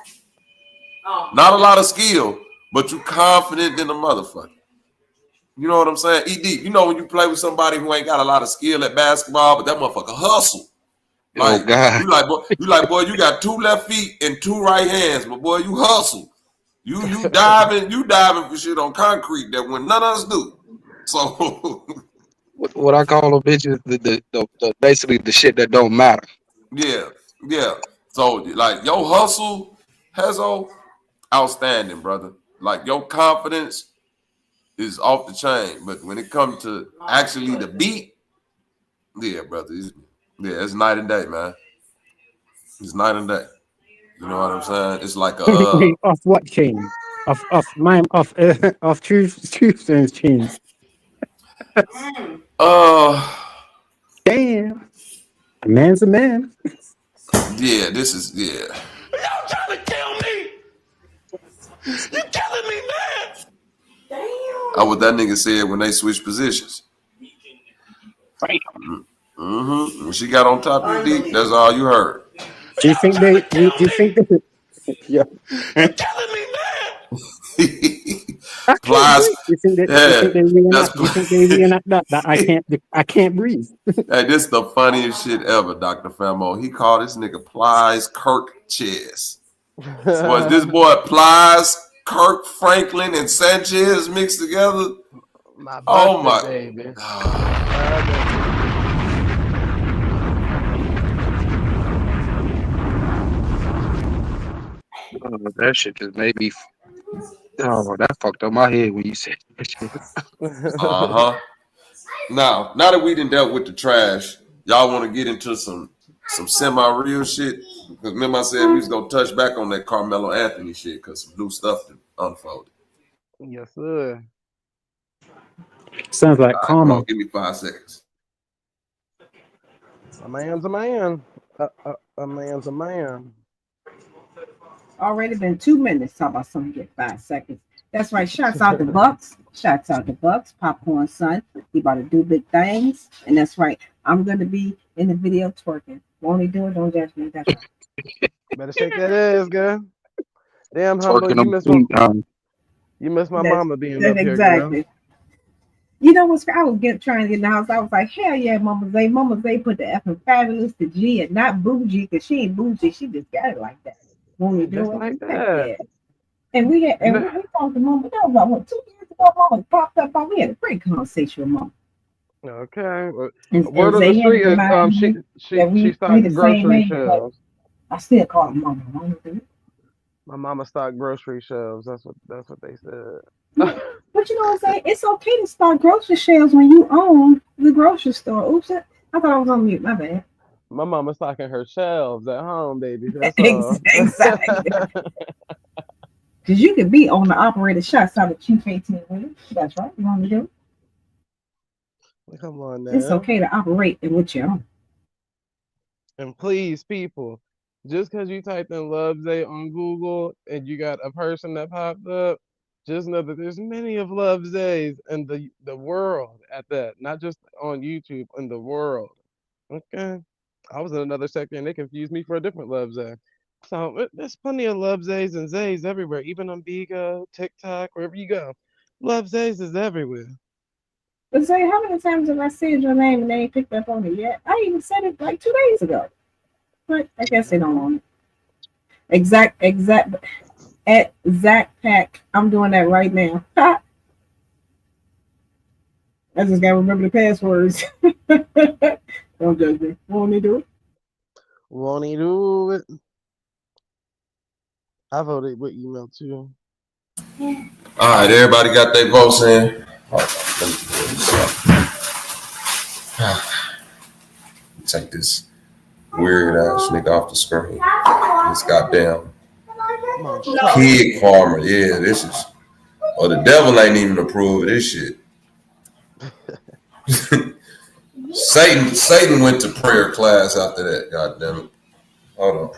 Not a lot of skill, but you confident in a motherfucker. You know what I'm saying? ED, you know when you play with somebody who ain't got a lot of skill at basketball, but that motherfucker hustle. Like, oh God. you like, boy, you got 2 left feet and 2 right hands, but boy, you hustle. You diving for shit on concrete that when none of us do. So what I call them bitches, the basically the shit that don't matter. yeah. So like your hustle, 𝘾𝙎𝙎, outstanding, brother. Like your confidence is off the chain, but when it comes to actually the beat, yeah, brother, it's night and day, man. It's night and day. You know what I'm saying? It's like a off what chain? Off Truth's chain. damn. A man's a man. Yeah, this is Y'all trying to kill me? You killing me, man? Damn. What that nigga said when they switched positions. When she got on top of the deep, that's all you heard. Do you think they? Do you think they? Yeah. You killing me, man? Plies. You think they reenact that? That I can't breathe. Hey, this is the funniest shit ever, Dr. Famo. He called this nigga Plies Kirk Chess. Was this boy Plies, Kirk Franklin, and Sanchez mixed together? Oh my baby. Oh, that shit just made me. Oh, that fucked up my head when you said that shit. Now that we done dealt with the trash, y'all want to get into some semi-real shit? Because remember I said we was gonna touch back on that Carmelo Anthony shit because some new stuff unfolded. Yes, sir. Sounds like karma. Bro, give me 5 seconds. A man's a man. A man's a man. Already been 2 minutes. Talk about something get 5 seconds. That's right. Shouts out the Bucks. Shouts out the Bucks. Popcorn son. He about to do big things. And that's right. I'm gonna be in the video twerking. Won't he do it? Don't judge me. That's right. Better shake that ass, girl. Damn, humble. You miss my mama being up here, exactly. Girl. You know what's? I was trying to get in the house. I was like, hell yeah, Mama Zay. Mama Zay put the effing fabulous to G and not bougie because she ain't bougie. She just got it like that. When we do it like that. Yeah. And we talked to Mama. That was about 2 years ago. Mama popped up. We had a great conversation with Mama. Okay. Word on the street is she stocked grocery shelves. I still call her Mama. My mama stocked grocery shelves. That's what they said. But you know what I'm saying? It's okay to stock grocery shelves when you own the grocery store. Oops, I thought I was on mute. My bad. My mama's stocking her shelves at home, baby. That's all. Exactly. Because you could be on the operator shots out of Q18. That's right. You want to do it? Come on now. It's okay to operate in what you own. And please, people, just because you typed in 𝘾𝙎𝙃 on Google and you got a person that popped up, just know that there's many of 𝘾𝙎𝙃s in the world at that, not just on YouTube, in the world. Okay. I was in another sector and they confused me for a different 𝘾𝙎𝙃. So there's plenty of 𝘾𝙎𝙃s and Zays everywhere, even on Bigo, TikTok, wherever you go. 𝘾𝙎𝙃s is everywhere. But Zay, how many times have I said your name and they ain't picked up on it yet? I even said it like 2 days ago. But I guess they don't want it. Exact. At Zach Pack. I'm doing that right now. I just gotta remember the passwords. Don't judge me. Won't he do it? Won't he do it? I voted with email too. All right, everybody got their votes in. Take this weird ass nigga off the screen. This goddamn pig farmer. Yeah, this is. Oh, the devil ain't even approved of this shit. Satan went to prayer class after that. God damn it. Hold on.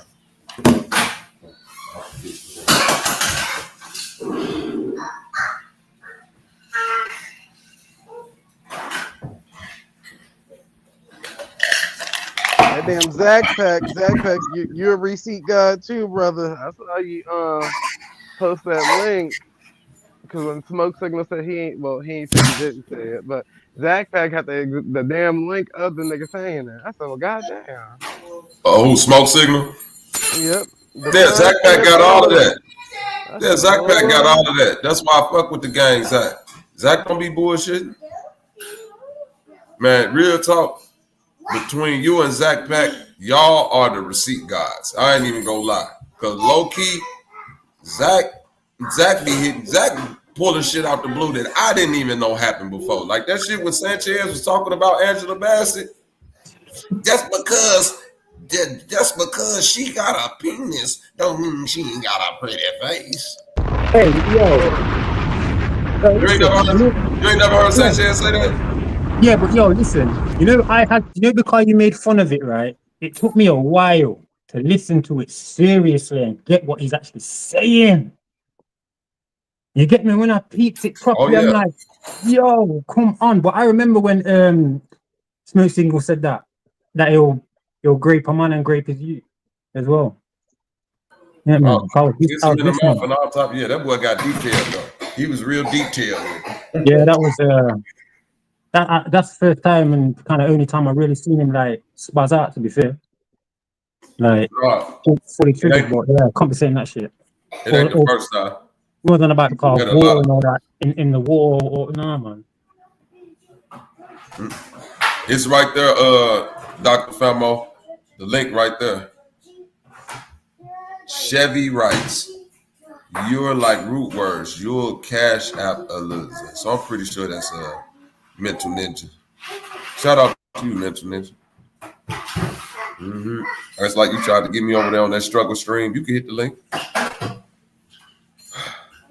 That damn Zach Pack, you're a receipt god too, brother. I saw you post that link because when Smoke Signal said he ain't said he didn't say it, but Zach Pack had the damn link of the nigga saying that. I said, well, goddamn. Oh, who, Smoke Signal? Yep. Yeah, Zach Pack got all of that. Yeah, Zach Pack got all of that. That's why I fuck with the gang, Zach. Zach don't be bullshitting. Man, real talk. Between you and Zach Pack, y'all are the receipt gods. I ain't even gonna lie. Cause low key, Zach be hitting, Zach pulling shit out the blue that I didn't even know happened before. Like that shit when Sanchez was talking about Angela Bassett. Just because she got a penis don't mean she ain't got a pretty face. Hey, yo. You ain't never heard Sanchez say that? Yeah, but yo, listen. Because you made fun of it, right? It took me a while to listen to it seriously and get what he's actually saying. You get me? When I peeped it properly, I'm like, yo, come on. But I remember when Smoke Single said that he'll grape a man and grape his youth as well. Yeah, man. Kiss him in the mouth and all top. Yeah, that boy got detailed though. He was real detailed. Yeah, that was that's the first time and kind of only time I really seen him like spaz out. To be fair, like fully triggered, but yeah, can't be saying that shit. It ain't the first time. It wasn't about the car war and all that in the war or no, man. It's right there, Dr. Famo. The link right there. Chevy writes, "You're like root words. You'll cash out a little." So I'm pretty sure that's Mental Ninja. Shout out to you, Mental Ninja. It's like you tried to get me over there on that struggle stream. You can hit the link.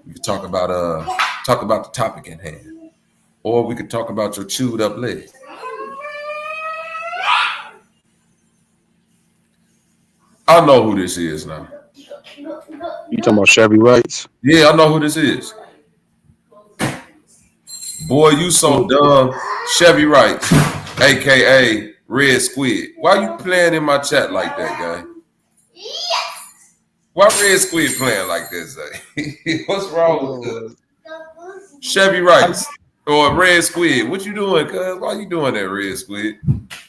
We could talk about the topic at hand, or we could talk about your chewed up leg. I know who this is now. You talking about Chevy Wrights? Yeah, I know who this is. Boy, you so dumb. Chevy Wrights, aka Red Squid. Why you playing in my chat like that, guy? Why Red Squid playing like this? What's wrong with this? Chevy Wrights or Red Squid? What you doing, cuz? Why you doing that, Red Squid?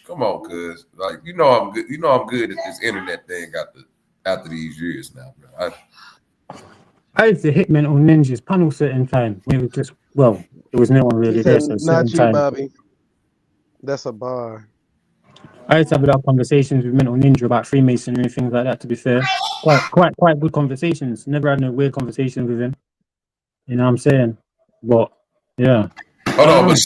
Come on, cuz. Like, you know I'm good. You know I'm good at this internet thing after these years now, bro. I used to hit Mental Ninja's panel certain time. It was just, well, it was no one really there. So Not you, time. Bobby. That's a bar. I used to have a lot of conversations with Mental Ninja about Freemasonry and things like that, to be fair. Quite good conversations. Never had no weird conversations with him. You know what I'm saying? But, yeah. Hold on, but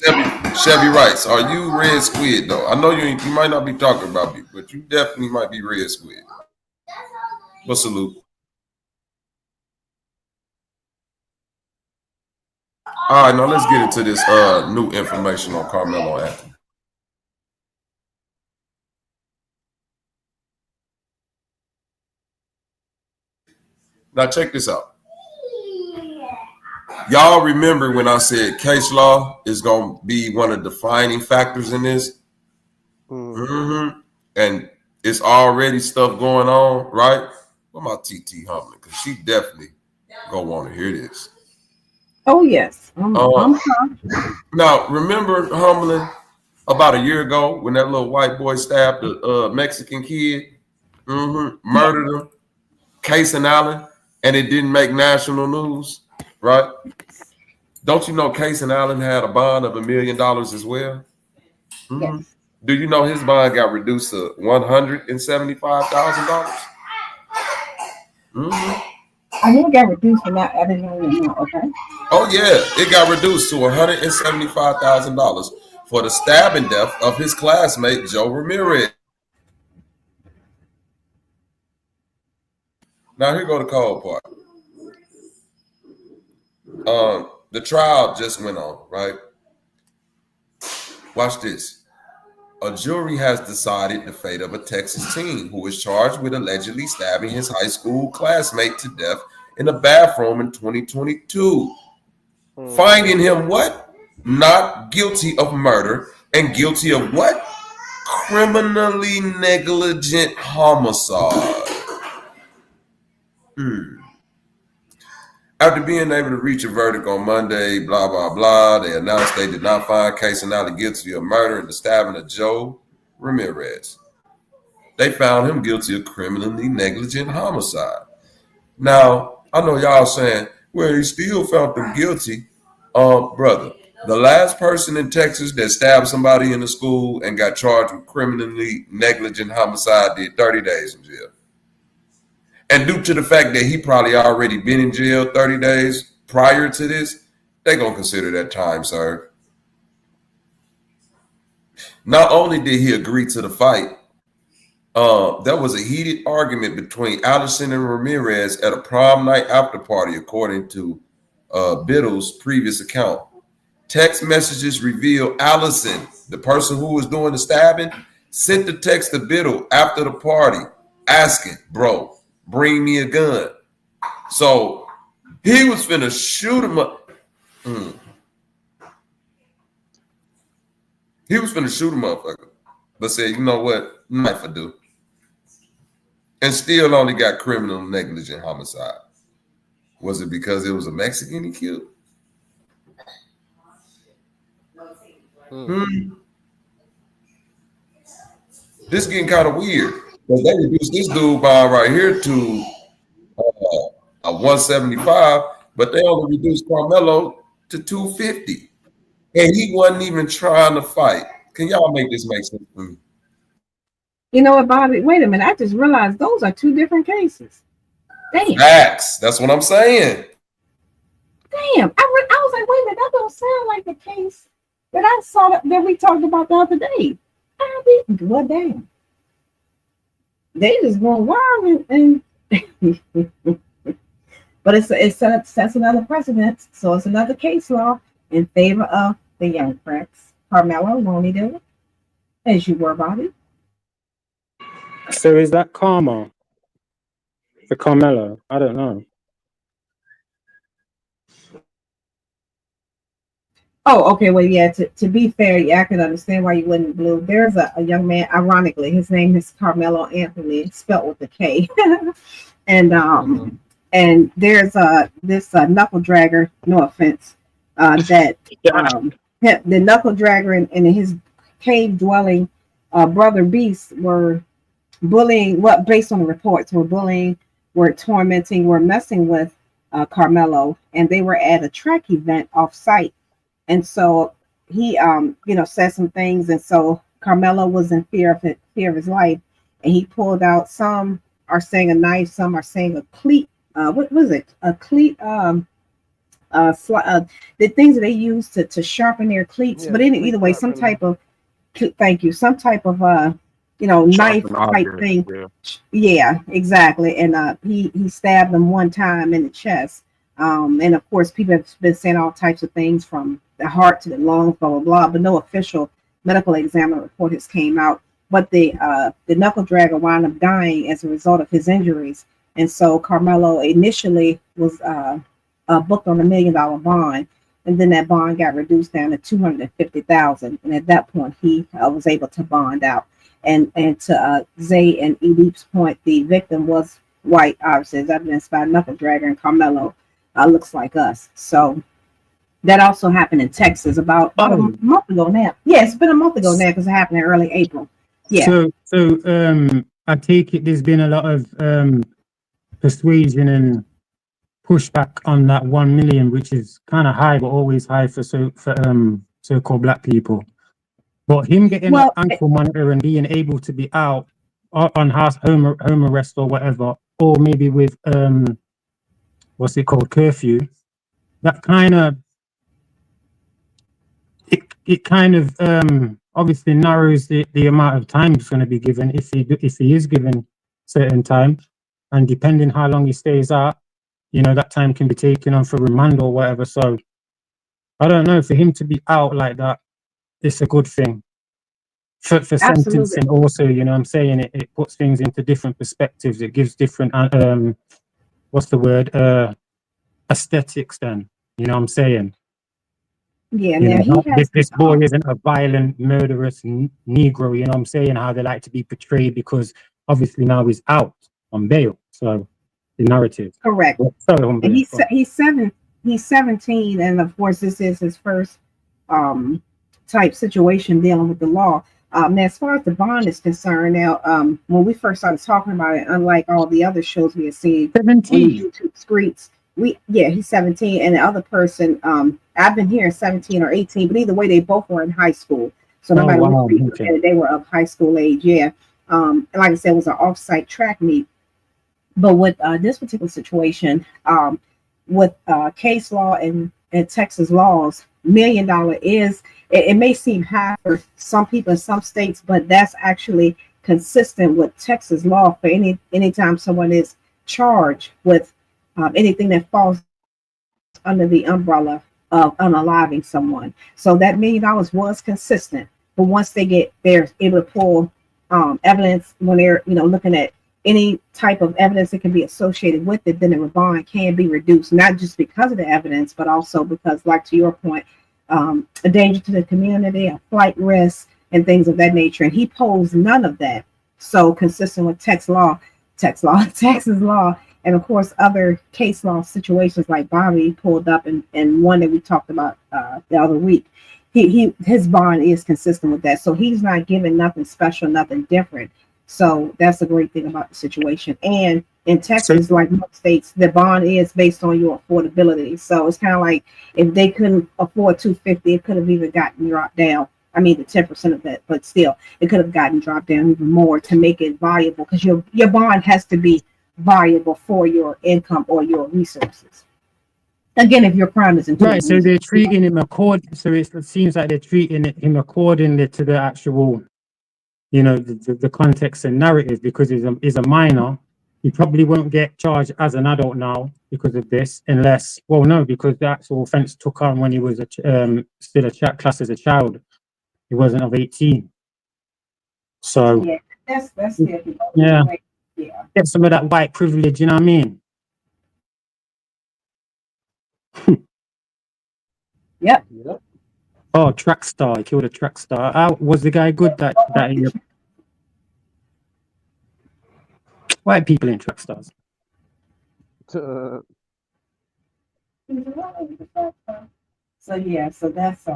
Chevy Wrights, are you Red Squid, though? I know you might not be talking about me, but you definitely might be Red Squid. Well, salute. All right, now let's get into this new information on Carmelo Anthony. Now check this out. Y'all remember when I said case law is going to be one of the defining factors in this? And it's already stuff going on, right? What about TT Humlin? Because she definitely going to want to hear this. Oh, yes. Now, remember Humlin about a year ago when that little white boy stabbed a Mexican kid, murdered him, Casey Allen, and it didn't make national news, right? Don't you know Casey Allen had a bond of $1 million as well? Yes. Do you know his bond got reduced to $175,000? I knew it got reduced from that. I didn't know that. Okay. Oh, yeah. It got reduced to $175,000 for the stabbing death of his classmate, Joe Ramirez. Now, here go the cold part. The trial just went on, right? Watch this. A jury has decided the fate of a Texas teen who is charged with allegedly stabbing his high school classmate to death in a bathroom in 2022. Finding him what? Not guilty of murder and guilty of what? Criminally negligent homicide. After being able to reach a verdict on Monday, blah, blah, blah, they announced they did not find Casey Allen guilty of murder and the stabbing of Joe Ramirez. They found him guilty of criminally negligent homicide. Now, I know y'all saying, well, he still found them guilty. Brother, the last person in Texas that stabbed somebody in the school and got charged with criminally negligent homicide did 30 days in jail. And due to the fact that he probably already been in jail 30 days prior to this, they're going to consider that time served. Not only did he agree to the fight, there was a heated argument between Allison and Ramirez at a prom night after party, according to Biddle's previous account. Text messages reveal Allison, the person who was doing the stabbing, sent the text to Biddle after the party asking, bro, bring me a gun. So he was finna shoot him up. He was finna shoot him up, but said, you know what, knife will do. And still only got criminal negligent homicide. Was it because it was a Mexican he killed? This getting kind of weird because they reduced this dude bond right here to a 175, but they only reduced Carmelo to 250, and he wasn't even trying to fight. Can y'all make this make sense for me? You know what, Bobby? Wait a minute. I just realized those are two different cases. Damn. Facts. That's what I'm saying. Damn. I was like, wait a minute. That don't sound like the case that I saw that we talked about the other day. Well, damn. They just going wild and but it sets another precedent. So it's another case law in favor of the young cracks. Carmelo, won't he do it? As you were, Bobby. So is that karma for Carmelo? I don't know. Oh, okay. Well, yeah, to be fair, yeah, I can understand why you wouldn't blue. There's a young man, ironically, his name is Carmelo Anthony, spelled with a K. And there's this knuckle dragger, no offense, that the knuckle dragger and his cave dwelling brother Beast were bullying, based on the reports, were tormenting, were messing with Carmelo, and they were at a track event off site. And so he, said some things, and so Carmelo was in fear of his life, and he pulled out. Some are saying a knife, some are saying a cleat. What was it? A cleat. The things that they use to sharpen their cleats. Yeah, but either way, some type of. Thank you. Some type of knife type thing. Yeah, exactly. And he stabbed him one time in the chest. And of course, people have been saying all types of things from the heart to the lungs, blah, blah, blah, but no official medical examiner report has came out. But the knuckle dragger wound up dying as a result of his injuries. And so Carmelo initially was booked on $1 million bond. And then that bond got reduced down to $250,000. And at that point, he was able to bond out. And to Zay and Edip's point, the victim was white, obviously, as evidenced by knuckle dragger, and Carmelo looks like us. So that also happened in Texas about a month ago now. Yeah, it's been a month ago now because it happened in early April. Yeah. So I take it there's been a lot of persuasion and pushback on that 1 million, which is kind of high, but always high for so-called black people. But him getting an ankle monitor and being able to be out on home arrest or whatever, or maybe with what's it called, curfew, that kind of it kind of obviously narrows the amount of time it's going to be given if he is given certain time, and depending how long he stays out, that time can be taken on for remand or whatever. So I don't know, for him to be out like that, it's a good thing for sentencing also. I'm saying it puts things into different perspectives. It gives different aesthetics then, I'm saying. Yeah, this boy isn't a violent, murderous Negro, I'm saying, how they like to be portrayed, because obviously now he's out on bail. So the narrative. Correct. And he's 17, and of course this is his first type situation dealing with the law. Now, as far as the bond is concerned, now when we first started talking about it, unlike all the other shows we have seen 17 on the YouTube streets, he's 17, and the other person, I've been hearing 17 or 18, but either way, they both were in high school. So no matter what, they were of high school age. Yeah. And like I said, it was an off-site track meet. But with this particular situation, with case law and Texas laws, $1 million it may seem high for some people in some states, but that's actually consistent with Texas law for anytime someone is charged with anything that falls under the umbrella of unaliving someone. So that $1 million was consistent. But once they're able to pull evidence, when they're looking at any type of evidence that can be associated with it, then the bond can be reduced, not just because of the evidence, but also because, like to your point, a danger to the community, a flight risk, and things of that nature. And he posed none of that. So consistent with Texas law, and of course other case law situations like Bobby pulled up, and one that we talked about the other week. His bond is consistent with that. So he's not giving nothing special, nothing different. So that's the great thing about the situation. And in Texas, like most states, the bond is based on your affordability. So it's kind of like if they couldn't afford $250, it could have even gotten dropped down. I mean, the 10% of that, but still, it could have gotten dropped down even more to make it viable, because your bond has to be viable for your income or your resources. Again, if your crime is included. Right, so they're treating him according. So it seems like they're treating him accordingly to the actual, the context and narrative, because he's a minor. He probably won't get charged as an adult now because of this, unless, well, no, because the actual offense took on when he was still a class as a child. He wasn't of 18. So yeah, that's it. Yeah. Get some of that white privilege, you know what I mean? Yep. Oh, track star. He killed a track star. Was the guy good that white people in track stars? So yeah, so that's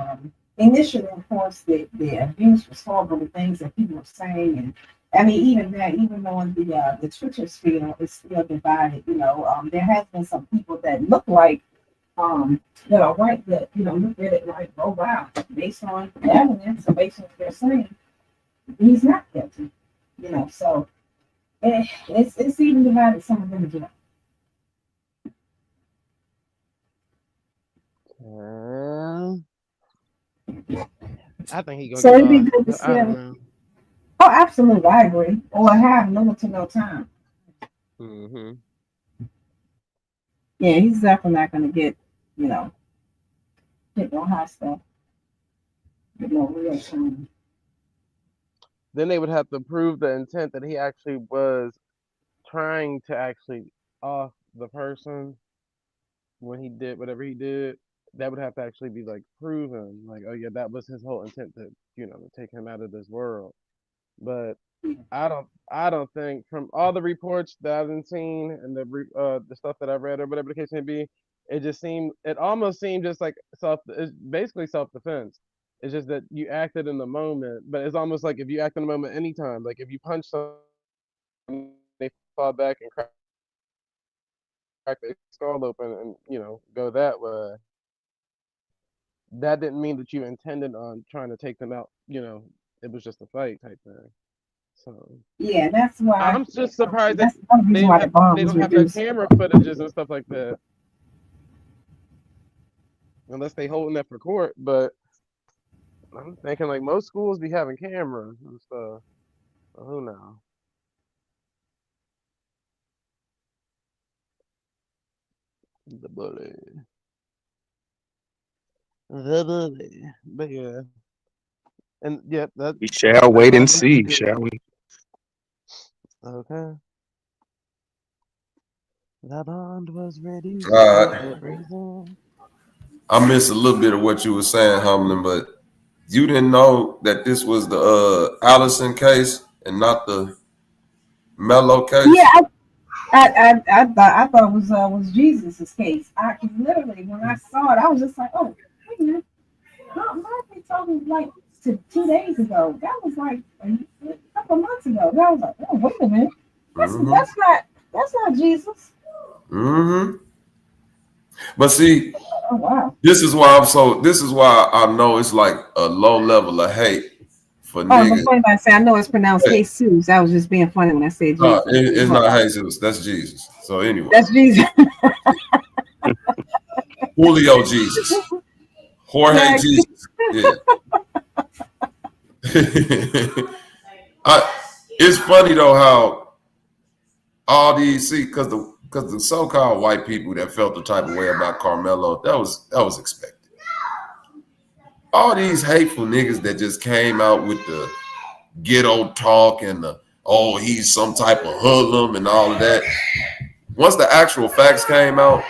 initially, of course, the abuse was horrible, the things that people were saying, and I mean, even though the Twitter sphere is still divided, there has been some people that look like that are white that look at it like, oh wow, based on the evidence and based on what they're saying, he's not guilty, so it's even divided some of them as well. I think he gonna So get it'd be off. good to I see don't him. know. Oh, absolutely, I agree. Or have little to no time. Mm-hmm. Yeah, he's definitely not going to get no high stuff. Get no real time. Then they would have to prove the intent that he actually was trying to actually off the person when he did whatever he did. That would have to actually be like proven, like, oh yeah, that was his whole intent to to take him out of this world. But I don't think, from all the reports that I've seen and the stuff that I've read or whatever the case may be, it almost seemed just like it's basically self-defense. It's just that you acted in the moment, but it's almost like if you act in the moment anytime, like if you punch someone, they fall back and crack their skull open and go that way. That didn't mean that you intended on trying to take them out. It was just a fight type thing. So yeah, that's why I'm just surprised that they don't have the camera footages and stuff like that, unless they holding that for court. But I'm thinking like most schools be having cameras and stuff. So who knows? The bully. But yeah. And yeah, We shall wait and see, shall we? Okay. That bond was ready. I missed a little bit of what you were saying, Humlin, but you didn't know that this was the Allison case and not the Mello case? Yeah, I thought it was Jesus's case. I literally, when I saw it, I was just like, oh, wait a minute. How am I talking like 2 days ago? That was like a couple months ago. That was like, oh, wait a minute. That's not Jesus. Mm-hmm. But see, oh wow. This is why I know it's like a low level of hate for niggas. Before anybody say, I know it's pronounced Jesus. I was just being funny when I said Jesus. No, it's not Jesus. That's Jesus. So anyway, that's Jesus. Julio Jesus. Jorge Jesus. Yeah. It's funny though how all these because the so-called white people that felt the type of way about Carmelo, that was expected. all these hateful niggas that just came out with the ghetto talk and the, oh, he's some type of hoodlum and all of that. Once the actual facts came out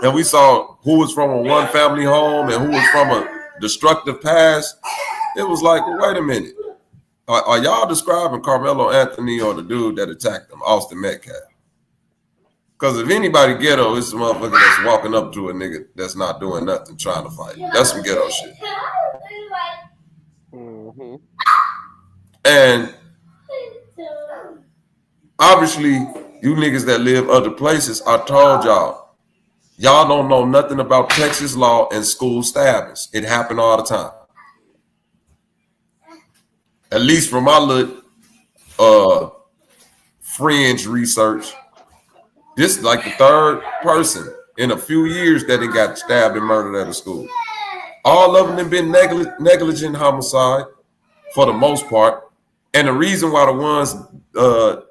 and we saw who was from a one family home and who was from a destructive past, it was like, well, wait a minute. Are y'all describing Carmelo Anthony or the dude that attacked him, Austin Metcalf? Because if anybody ghetto, it's the motherfucker that's walking up to a nigga that's not doing nothing, trying to fight. That's some ghetto shit. Mm-hmm. And obviously, you niggas that live other places, I told y'all don't know nothing about Texas law and school stabbings. It happened all the time. At least from my little fringe research, this is like the third person in a few years that it got stabbed and murdered at a school. All of them have been negligent homicide for the most part. And the reason why the ones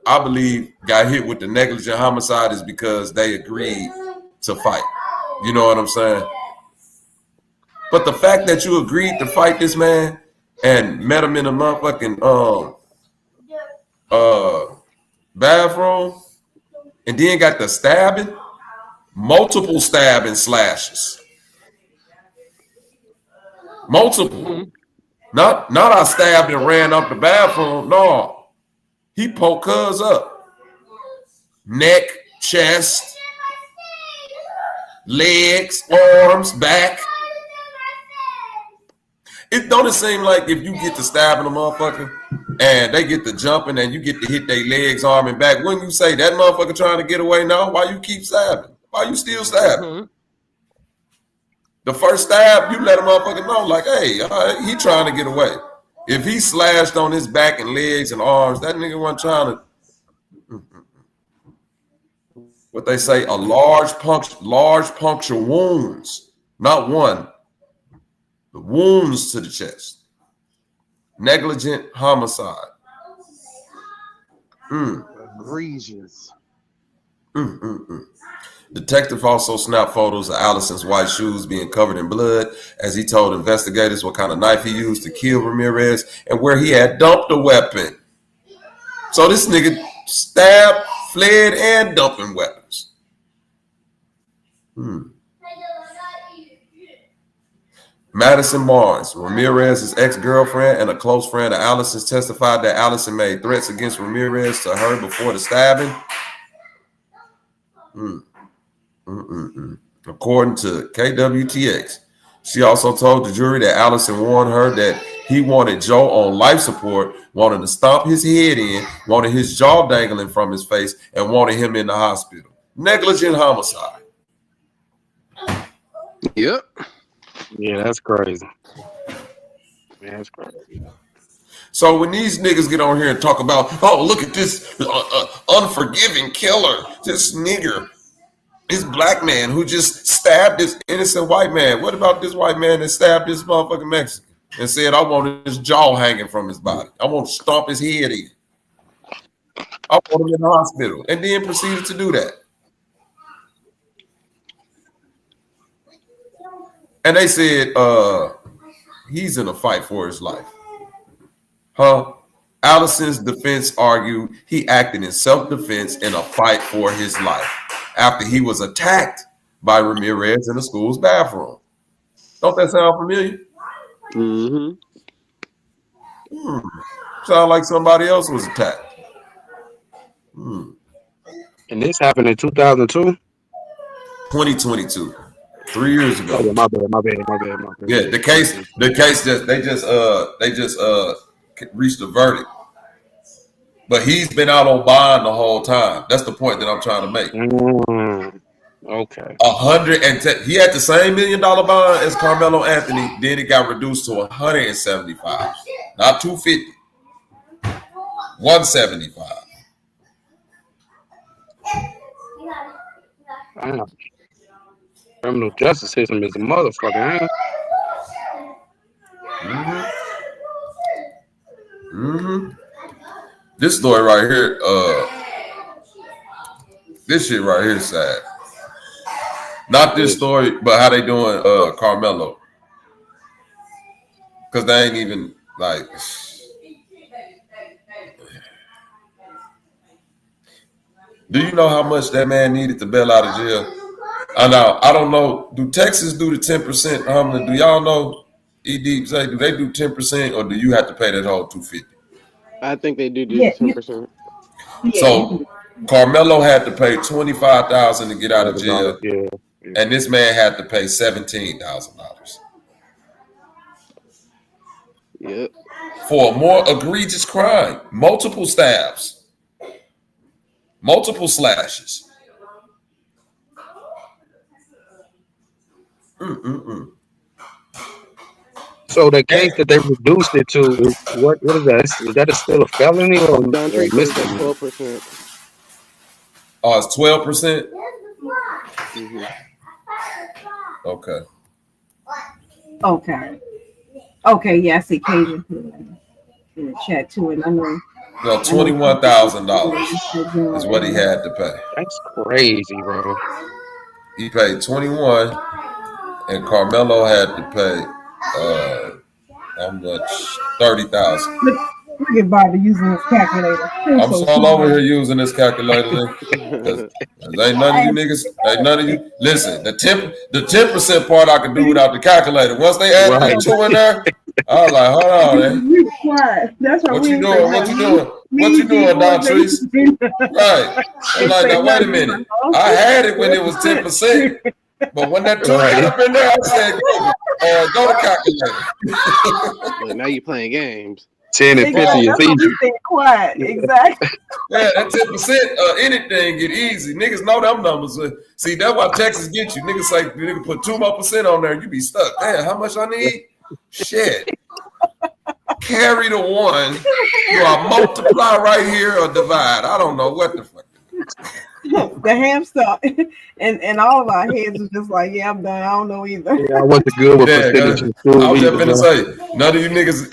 I believe got hit with the negligent homicide is because they agreed to fight. You know what I'm saying? But the fact that you agreed to fight this man and met him in a motherfucking bathroom and then got the stabbing, multiple stabbing slashes. Multiple. Not I stabbed and ran up the bathroom. No. He poked cuz up. Neck, chest, legs, arms, back. It don't seem like if you get to stabbing a motherfucker and they get to jumping and you get to hit their legs, arm, and back, wouldn't you say that motherfucker trying to get away now? Why you keep stabbing? Why you still stabbing? Mm-hmm. The first stab, you let a motherfucker know, like, hey, he trying to get away. If he slashed on his back and legs and arms, that nigga wasn't trying to. What they say, a large puncture wounds, not one. The wounds to the chest. Negligent homicide. Egregious. Detective also snapped photos of Allison's white shoes being covered in blood as he told investigators what kind of knife he used to kill Ramirez and where he had dumped the weapon. So this nigga stabbed, fled, and dumping weapons. Madison Barnes, Ramirez's ex-girlfriend and a close friend of Allison's, testified that Allison made threats against Ramirez to her before the stabbing. According to KWTX, she also told the jury that Allison warned her that he wanted Joe on life support, wanted to stomp his head in, wanted his jaw dangling from his face, and wanted him in the hospital. Negligent homicide. Yep. Yeah, that's crazy. Yeah, that's crazy. So when these niggas get on here and talk about, oh, look at this unforgiving killer, this nigger, this black man who just stabbed this innocent white man. What about this white man that stabbed this motherfucking Mexican and said, I want his jaw hanging from his body. I want to stomp his head in. I want him in the hospital. And then proceeded to do that. And they said he's in a fight for his life. Allison's defense argued he acted in self-defense in a fight for his life after he was attacked by Ramirez in the school's bathroom. Don't that sound familiar? Mm-hmm. Sound like somebody else was attacked. And this happened in 2002? 2022. 3 years ago. Oh, yeah, my bad. Yeah, the case they just reached a verdict. But he's been out on bond the whole time. That's the point that I'm trying to make. Okay. 110. He had the same $1 million bond as Carmelo Anthony. Then it got reduced to 175, not 250. 175. Damn. Criminal justice system is a motherfucker, This story right here, this shit right here is sad. Not this story, but how they doing Carmelo. Because they ain't even like. Do you know how much that man needed to bail out of jail? I don't know. Do Texas do the 10% humbling? Do y'all know? Say, do they do 10% or do you have to pay that whole $250? I think they do 10%. So Carmelo had to pay $25,000 to get out of jail, and this man had to pay $17,000. Yep. For a more egregious crime, multiple stabs, multiple slashes. So the case that they reduced it to, what is that? Is that still a felony or misdemeanor? 12%. Oh, it's 12%? Mm-hmm. Okay. Okay, yeah, I see Cajun in the chat too, and I know. No, $21,000 is what he had to pay. That's crazy, bro. He paid $21,000, and Carmelo had to pay how much? $30,000. Look at Bobby using his calculator. I'm so all over here using this calculator. Ain't none of you niggas. Ain't none of you. Listen, the 10% part I can do without the calculator. Once they add that 2 in there, I was like, hold on, man. That's what you doing? What you doing? What you doing, Dontrice? Right. I'm like, now wait a minute. I had it when it was 10%, but when that 2 got up in there, I said, go to calculator. Well, now you're playing games. 10 and 50 is easy. Quiet, exactly. Yeah, that 10%, anything get easy. Niggas know them numbers. See, that's why Texas get you. Niggas say, nigga put 2 more % on there, you be stuck. Damn, how much I need? Shit. Carry the 1. Do I multiply right here or divide? I don't know what the fuck. The hamster and all of our heads was just like, yeah, I'm done. I don't know either. Yeah, I wasn't good with percentage. I was just gonna say, none of you niggas,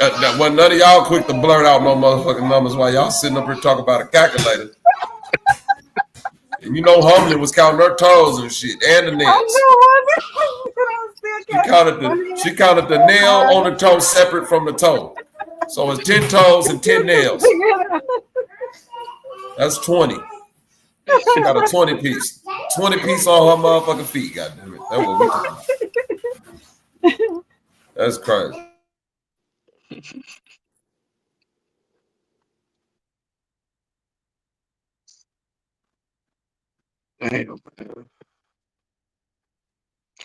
none of y'all quick to blurt out no motherfucking numbers while y'all sitting up here talking about a calculator. And you know, Humbly was counting her toes and shit, and the nails. She counted the nail on the toe separate from the toe. So it's 10 toes and 10 nails. That's 20. She got a 20 piece. 20 piece on her motherfucking feet, goddamn it. That's what we talking about. That's crazy. Damn, man.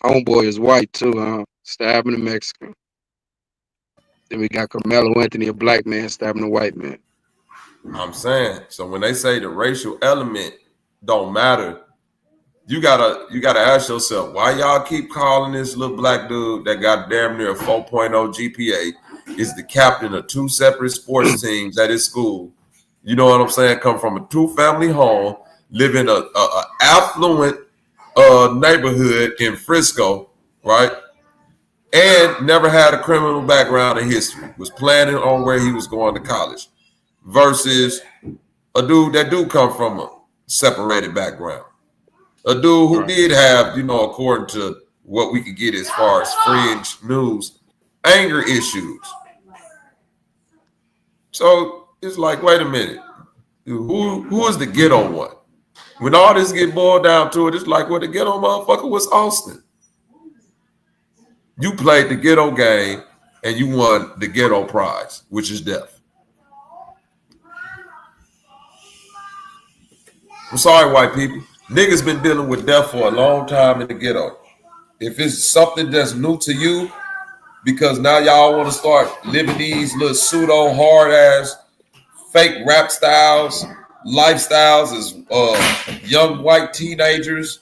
Homeboy is white too, stabbing a Mexican. Then we got Carmelo Anthony, a black man, stabbing a white man. I'm saying, so when they say the racial element don't matter, you gotta ask yourself, why y'all keep calling this little black dude that got damn near a 4.0 GPA is the captain of 2 separate sports teams at his school? You know what I'm saying? Come from a 2-family home, live in a affluent neighborhood in Frisco, right? And never had a criminal background in history. Was planning on where he was going to college. Versus a dude that do come from a separated background. A dude who did have, according to what we could get as far as fringe news, anger issues. So it's like, wait a minute. Who is the ghetto one? When all this get boiled down to it, it's like, well, the ghetto motherfucker was Austin. You played the ghetto game and you won the ghetto prize, which is death. I'm sorry, white people. Niggas been dealing with death for a long time in the ghetto. If it's something that's new to you, because now y'all want to start living these little pseudo hard-ass fake rap styles, lifestyles as young white teenagers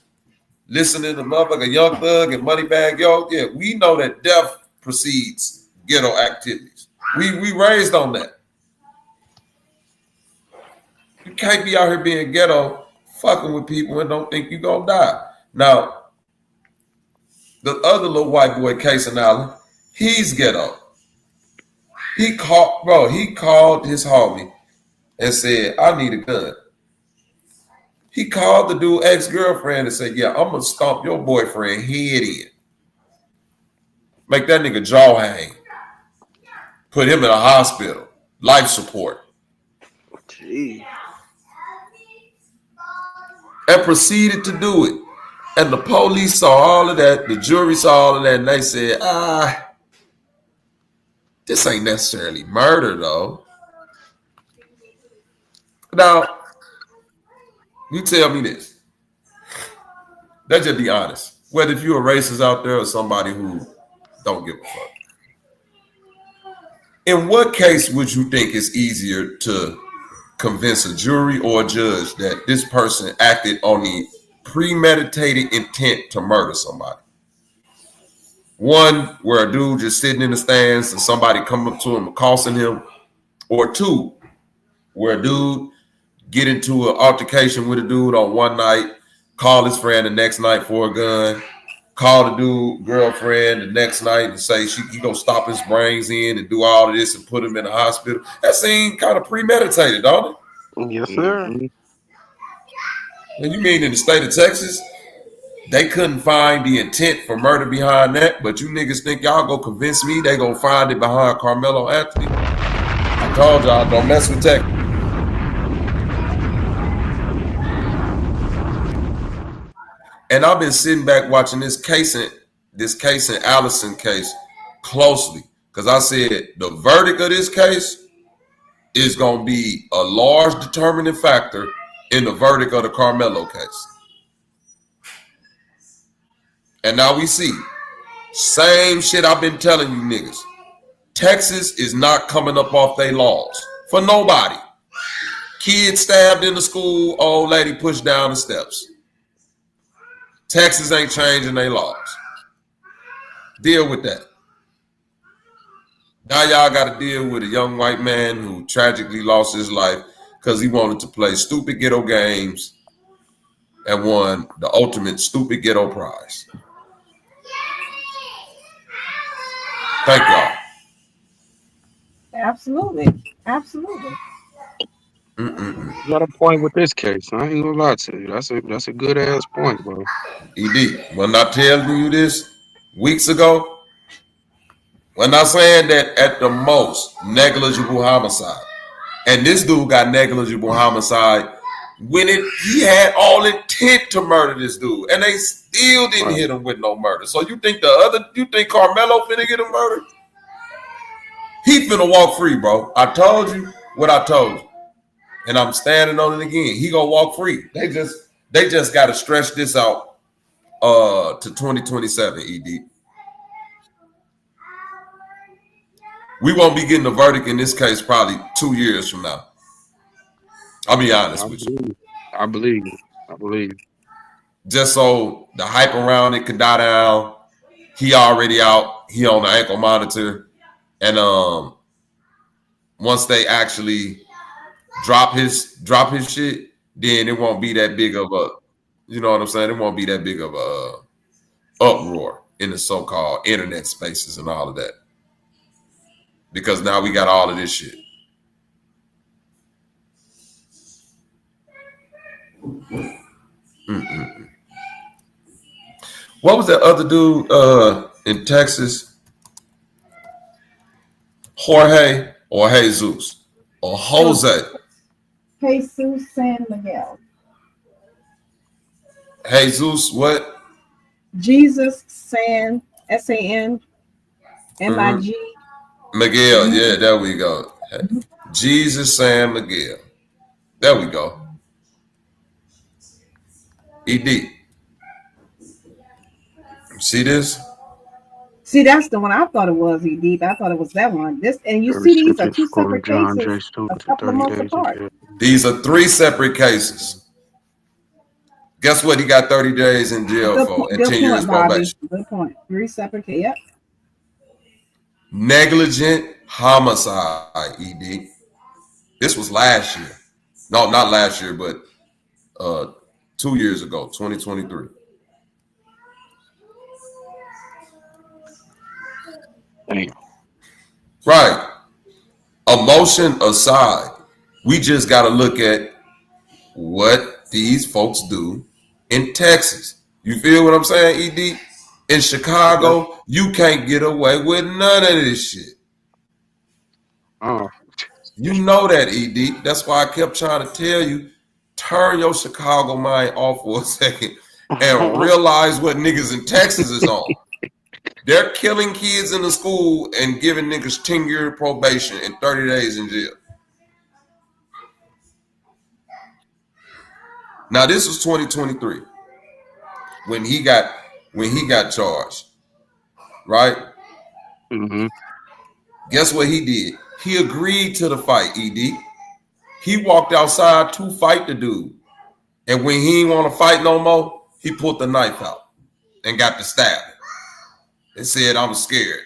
listening to motherfucker Young Thug and Moneybagg Yo. Yeah, we know that death precedes ghetto activities. We raised on that. You can't be out here being ghetto, fucking with people and don't think you gonna die. Now, the other little white boy, 𝘾𝐼𝙎𝙃, he's ghetto. He called his homie and said, I need a gun. He called the dude ex-girlfriend and said, yeah, I'm gonna stomp your boyfriend head in. Make that nigga jaw hang. put him in a hospital, life support. Gee. And proceeded to do it. And the police saw all of that, the jury saw all of that, and they said, this ain't necessarily murder, though. Now, you tell me this. Let's just be honest. Whether if you're a racist out there or somebody who don't give a fuck. In what case would you think it's easier to convince a jury or a judge that this person acted on the premeditated intent to murder somebody? One, where a dude just sitting in the stands and somebody come up to him accosting him, or two, where a dude get into an altercation with a dude on one night, call his friend the next night for a gun, call the dude girlfriend the next night and say he gonna stop his brains in and do all of this and put him in the hospital. That seems kind of premeditated, don't it? Yes, sir. And you mean in the state of Texas, they couldn't find the intent for murder behind that, but you niggas think y'all go convince me they gonna find it behind Carmelo Anthony? I told y'all, don't mess with Texas. And I've been sitting back watching this case in Allison case closely, because I said the verdict of this case is going to be a large determining factor in the verdict of the Carmelo case. And now we see same shit I've been telling you niggas. Texas is not coming up off their laws for nobody. Kid stabbed in the school, old lady pushed down the steps. Texas ain't changing their laws. Deal with that. Now y'all got to deal with a young white man who tragically lost his life because he wanted to play stupid ghetto games and won the ultimate stupid ghetto prize. Thank y'all. Absolutely. Absolutely. You got a point with this case. I ain't gonna lie to you. That's a good ass point, bro. ED, when I telling you this weeks ago, when I saying that at the most negligible homicide, and this dude got negligible homicide when he had all intent to murder this dude, and they still didn't hit him with no murder. So you think Carmelo finna get him murdered? He finna walk free, bro. I told you what I told you. And I'm standing on it again. He gonna walk free. They just gotta stretch this out to 2027, ED. We won't be getting a verdict in this case probably 2 years from now. I'll be honest with you. I believe you. Just so the hype around it can die down. He already out. He on the ankle monitor. And once they actually drop his shit, then it won't be that big of a, you know what I'm saying? It won't be that big of a uproar in the so-called internet spaces and all of that. Because now we got all of this shit. What was that other dude in Texas? Jorge or Jesus or Jose? Jesus San Miguel. Jesus what? Jesus San S-A-N-M-I-G. Miguel, yeah, there we go. Jesus San Miguel. There we go. ED. See this? See, that's the one I thought it was, ED. I thought it was that one. This, and you see, these are two separate cases, a couple of months apart. These are 3 separate cases. Guess what? He got 30 days in jail for and 10 years probation. Good point. 3 separate cases. Yep. Negligent homicide, ED. This was last year. No, not last year, but 2 years ago, 2023. Damn. Right. Emotion aside, we just got to look at what these folks do in Texas. You feel what I'm saying, ED? In Chicago, you can't get away with none of this shit. You know that, ED. That's why I kept trying to tell you, turn your Chicago mind off for a second and realize what niggas in Texas is on. They're killing kids in the school and giving niggas 10-year probation and 30 days in jail. Now this was 2023 when he got charged, right? Mm-hmm. Guess what he did? He agreed to the fight, ED. He walked outside to fight the dude. And when he didn't want to fight no more, he pulled the knife out and got the stab. They said, I'm scared.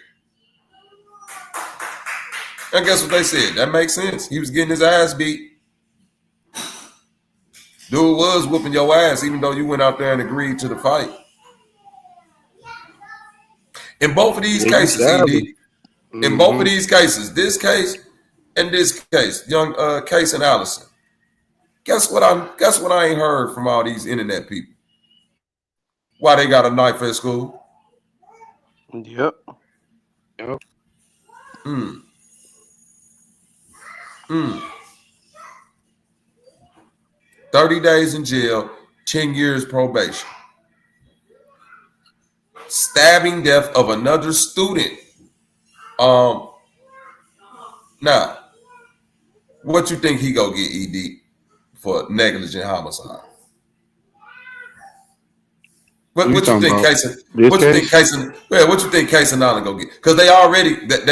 And guess what they said? That makes sense. He was getting his ass beat. Dude was whooping your ass even though you went out there and agreed to the fight. In both of these cases, ED, in both of these cases, this case and this case, young 𝘾𝙤𝙤, guess what I ain't heard from all these internet people? Why they got a knife at school? Yep. 30 days in jail, 10 years probation. Stabbing death of another student. Now, what you think he go get, ED, for negligent homicide? What you think 𝘾𝙤𝙤 go get? Because they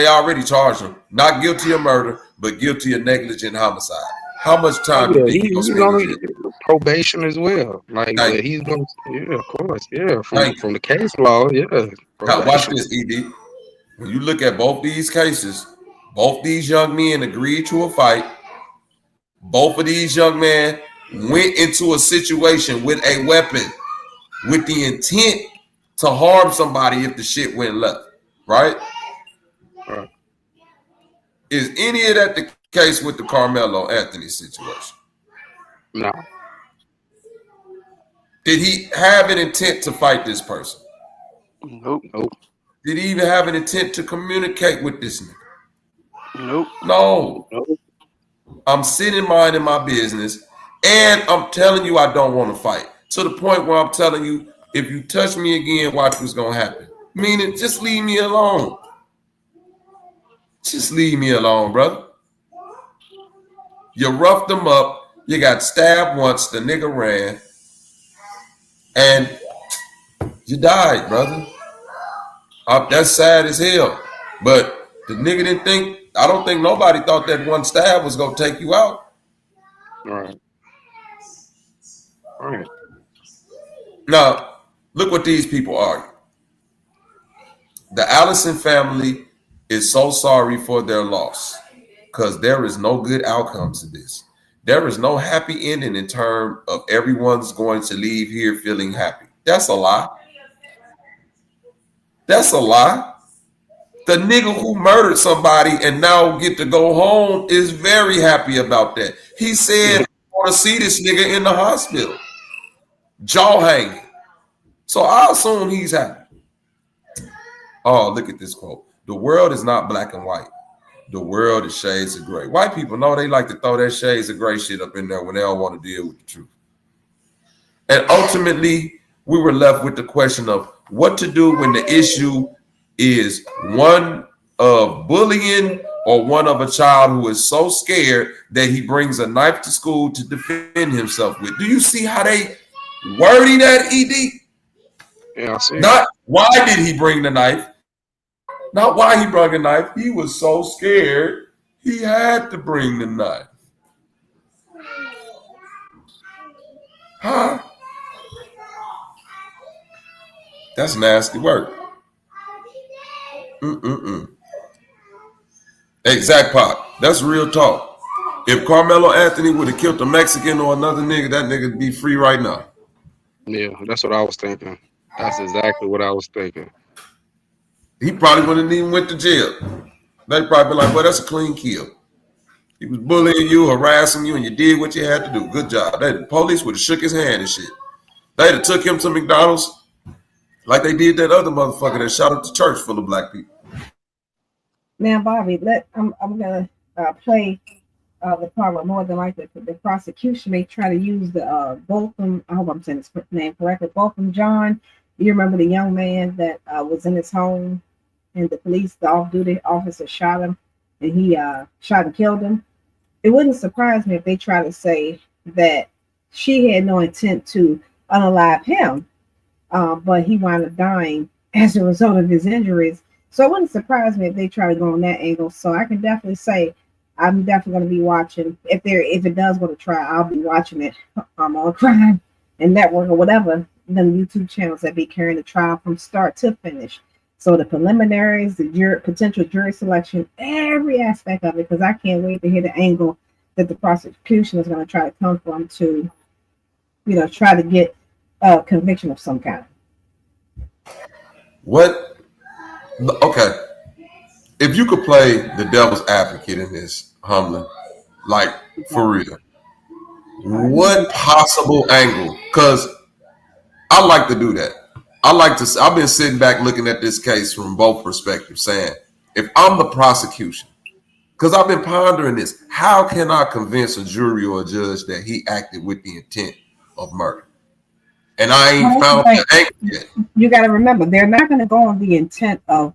already charged him not guilty of murder, but guilty of negligent homicide. How much time do you think he's going to probation as well? Like he's going to, of course, from the case law, Now watch this, ED. When you look at both these cases, both these young men agreed to a fight. Both of these young men went into a situation with a weapon with the intent to harm somebody if the shit went left, right? Is any of that the case with the Carmelo Anthony situation? No. Did he have an intent to fight this person? Nope. Did he even have an intent to communicate with this nigga? Nope. No. I'm sitting minding my business, and I'm telling you I don't want to fight. To the point where I'm telling you, if you touch me again, watch what's going to happen. Meaning, just leave me alone. Just leave me alone, brother. You roughed him up. You got stabbed once. The nigga ran. And you died, brother. That's sad as hell. But the nigga didn't think, I don't think nobody thought that one stab was going to take you out. All right. Now, look what these people argue. The Allison family is so sorry for their loss because there is no good outcome to this. There is no happy ending in terms of everyone's going to leave here feeling happy. That's a lie. That's a lie. The nigga who murdered somebody and now get to go home is very happy about that. He said, I want to see this nigga in the hospital. Jaw hanging. So I assume he's happy. Oh, look at this quote. The world is not black and white. The world is shades of gray. White people know they like to throw that shades of gray shit up in there when they don't want to deal with the truth. And ultimately, we were left with the question of what to do when the issue is one of bullying or one of a child who is so scared that he brings a knife to school to defend himself with. Do you see how they wording that, ED? Yeah, I see. Not why did he bring the knife? Not why he brought the knife. He was so scared he had to bring the knife. Huh? That's nasty work. Exact pop. That's real talk. If Carmelo Anthony would have killed a Mexican or another nigga, that nigga would be free right now. Yeah, that's what I was thinking. That's exactly what I was thinking. He probably wouldn't even went to jail. They'd probably be like, well, that's a clean kill. He was bullying you, harassing you, and you did what you had to do. Good job. The police would have shook his hand and shit. They'd have took him to McDonald's like they did that other motherfucker that shot up the church full of black people. Now, Bobby, I'm gonna play the part where more than likely the prosecution may try to use the Botham. I hope I'm saying his name correctly. Botham John. You remember the young man that was in his home, and the off-duty officer shot him, and he shot and killed him. It wouldn't surprise me if they try to say that she had no intent to unalive him, but he wound up dying as a result of his injuries. So it wouldn't surprise me if they try to go on that angle. So I can definitely say I'm definitely going to be watching. If it does go to trial, I'll be watching it on Crime and Network or whatever, the YouTube channels that be carrying the trial from start to finish. So the preliminaries, the potential jury selection, every aspect of it, because I can't wait to hear the angle that the prosecution is going to try to come from to, try to get a conviction of some kind. What? Okay. If you could play the devil's advocate in this, Humlin, like for real, what possible angle? Because I like to do that. I've been sitting back looking at this case from both perspectives, saying, if I'm the prosecution, because I've been pondering this, how can I convince a jury or a judge that he acted with the intent of murder? And I ain't found the angle yet. You got to remember, they're not going to go on the intent of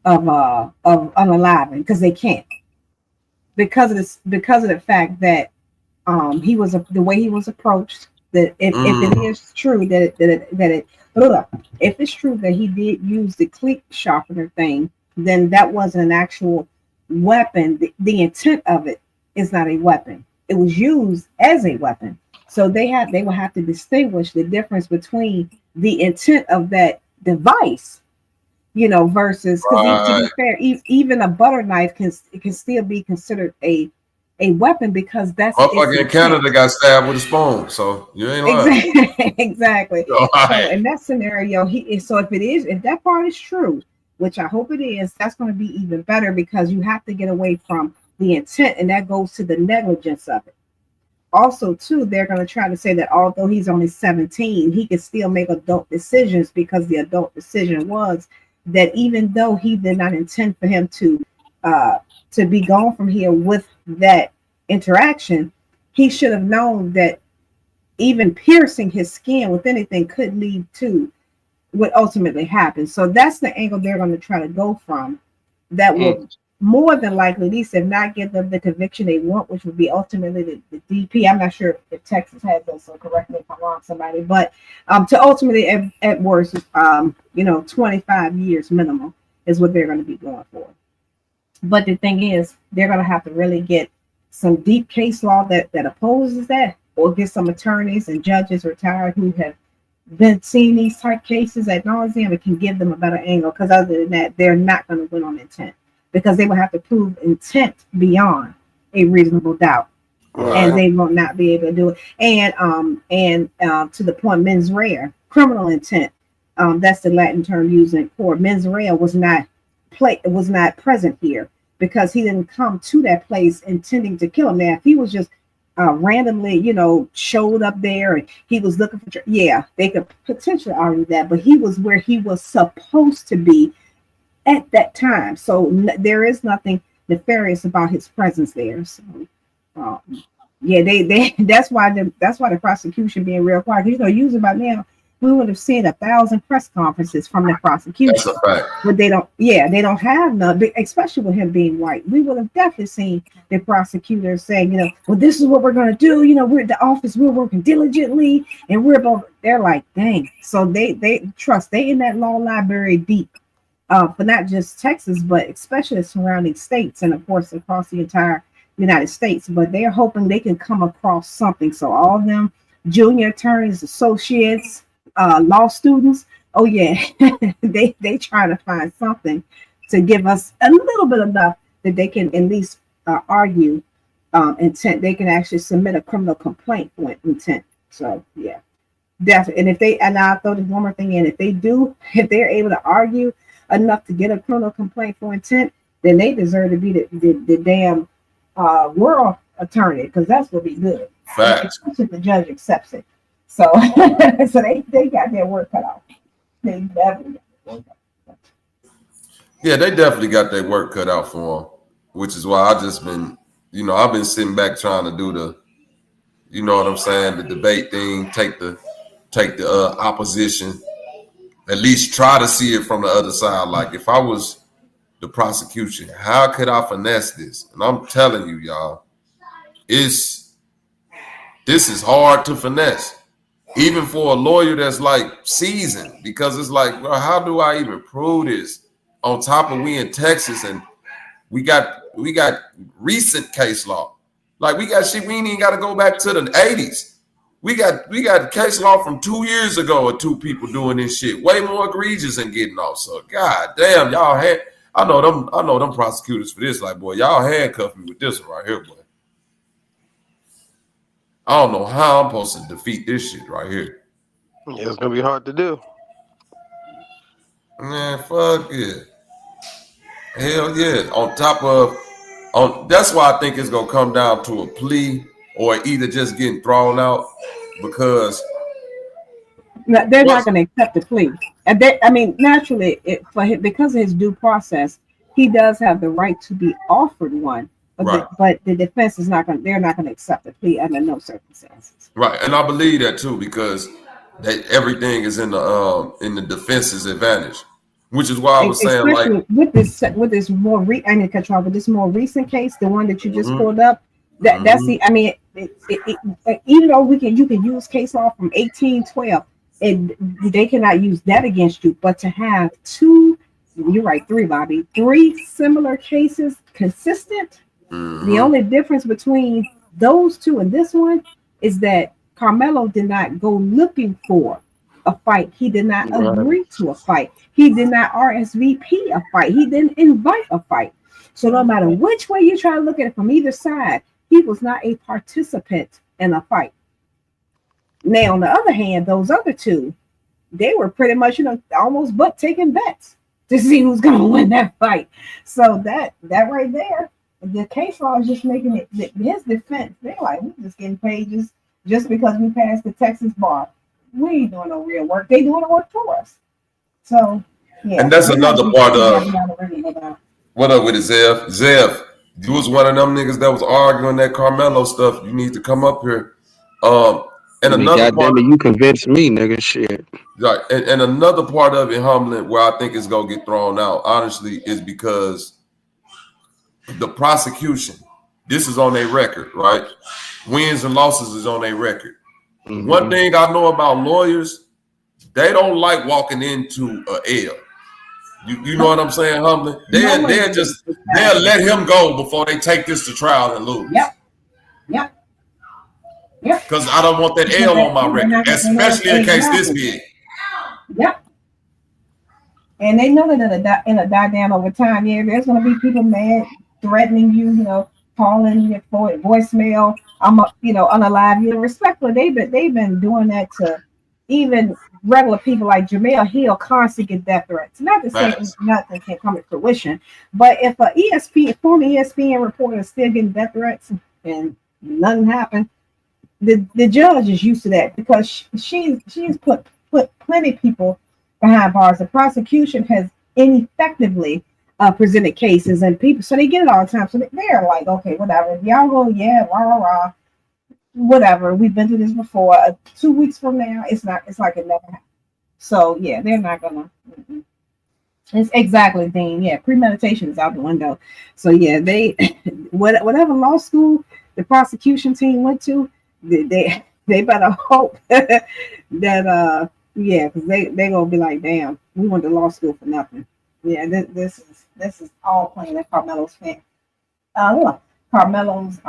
unaliving, because they can't, because of the fact that the way he was approached. That if it is true if it's true that he did use the cleat sharpener thing, then that wasn't an actual weapon. The intent of it is not a weapon. It was used as a weapon. So they will have to distinguish the difference between the intent of that device, versus, because to be fair, even a butter knife can still be considered a weapon, because that's in Canada got stabbed with a spoon, so you ain't lying. Exactly. So in that scenario, if that part is true, which I hope it is, that's going to be even better, because you have to get away from the intent, and that goes to the negligence of it. Also, too, they're going to try to say that although he's only 17, he can still make adult decisions, because the adult decision was that even though he did not intend for him to be gone from here with that interaction, he should have known that even piercing his skin with anything could lead to what ultimately happened. So that's the angle they're going to try to go from. That will more than likely, at least if not give them the conviction they want, which would be ultimately the DP. I'm not sure if Texas has that, so correct me if I'm wrong, somebody. But to ultimately, at worst, 25 years minimum is what they're going to be going for. But the thing is, they're going to have to really get some deep case law that opposes that, or get some attorneys and judges retired who have been seeing these type cases at nauseam and can give them a better angle. Because other than that, they're not going to win on intent, because they will have to prove intent beyond a reasonable doubt, and they will not be able to do it. And to the point, mens rea, criminal intent. That's the Latin term used in court. Mens rea was not present here, because he didn't come to that place intending to kill him. Now, if he was just randomly, showed up there and he was looking for, they could potentially argue that, but he was where he was supposed to be at that time. So there is nothing nefarious about his presence there. So, that's why the prosecution being real quiet. Usually by now we would have seen 1,000 press conferences from the prosecution. That's a fact. But they don't have none, especially with him being white. We would have definitely seen the prosecutors saying, well, this is what we're going to do. We're at the office, we're working diligently, and they're like, dang. So they in that law library deep, for not just Texas, but especially the surrounding states, and of course across the entire United States. But they're hoping they can come across something. So all of them, junior attorneys, associates, law students, they trying to find something to give us a little bit enough that they can at least argue intent. They can actually submit a criminal complaint for intent. So definitely. And I'll throw this one more thing in. If they're able to argue enough to get a criminal complaint for intent, then they deserve to be the damn world attorney, because that's what be good. Facts. Especially if the judge accepts it. So, so they got their work cut out. They definitely got their work cut out. Yeah, they definitely got their work cut out for them. which is why I just been, I've been sitting back trying to do the, you know what I'm saying, the debate thing, take the opposition, at least try to see it from the other side. Like if I was the prosecution, how could I finesse this? And I'm telling you, y'all, this is hard to finesse. Even for a lawyer that's like seasoned, because it's like, bro, how do I even prove this? On top of we in Texas and we got recent case law. Like we got shit, we ain't even got to go back to the 80s. We got case law from 2 years ago of 2 people doing this shit, way more egregious than getting off. So god damn, y'all I know them prosecutors for this. Like, boy, y'all handcuffed me with this one right here, boy. I don't know how I'm supposed to defeat this shit right here. Yeah, it's gonna be hard to do. Man, fuck yeah. Hell yeah. That's why I think it's gonna come down to a plea or either just getting thrown out, because they're not going to accept the plea. And naturally, because of his due process, he does have the right to be offered one. But the defense is they're not going to accept the plea under no circumstances. Right, and I believe that too, because everything is in the defense's advantage, which is why I was saying, like, with this more recent case, the one that you just pulled up, that's the. I mean, even though you can use case law from 1812, and they cannot use that against you, but to have 2, you're right, 3, Bobby, 3 similar cases consistent. The only difference between those 2 and this one is that Carmelo did not go looking for a fight. He did not agree to a fight. He did not RSVP a fight. He didn't invite a fight. So no matter which way you try to look at it from either side, he was not a participant in a fight. Now, on the other hand, those other 2, they were pretty much, almost taking bets to see who's going to win that fight. So that right there, the case law is just making it his defense. They're like, we're just getting paid just because we passed the Texas bar. We ain't doing no real work. They doing the work for us. So yeah. And that's another part of what up with it, Zev. Zev, you was one of them niggas that was arguing that Carmelo stuff. You need to come up here. And another part, you convinced me, nigga. Shit. Right, and another part of it, Humlin, where I think it's gonna get thrown out, honestly, is because the prosecution, this is on their record, right? Wins and losses is on their record. One thing I know about lawyers, they don't like walking into a L. You know what I'm saying, Humlin? They'll let him go before they take this to trial and lose. Yep. Because I don't want that L on my record, especially in case this big. Yep. And they know that in a die down over time, there's going to be people mad, threatening you, calling your voicemail. I'm unalive you. Respectfully, they've been doing that to even regular people like Jamel Hill constantly get death threats. Not to say nothing can come to fruition, but if a former ESPN reporter is still getting death threats and nothing happened, the judge is used to that because she's put plenty of people behind bars. The prosecution has ineffectively presented cases and people, so they get it all the time. So they're like, okay, whatever. Y'all go, rah. Whatever. We've been through this before. 2 weeks from now, it's like it never happened. So yeah, they're not gonna. It's exactly, Dean. Yeah, premeditation is out the window. So yeah, they whatever law school the prosecution team went to, they better hope that because they gonna be like, damn, we went to law school for nothing. Yeah, this is all playing at Carmelo's fan. Carmelo's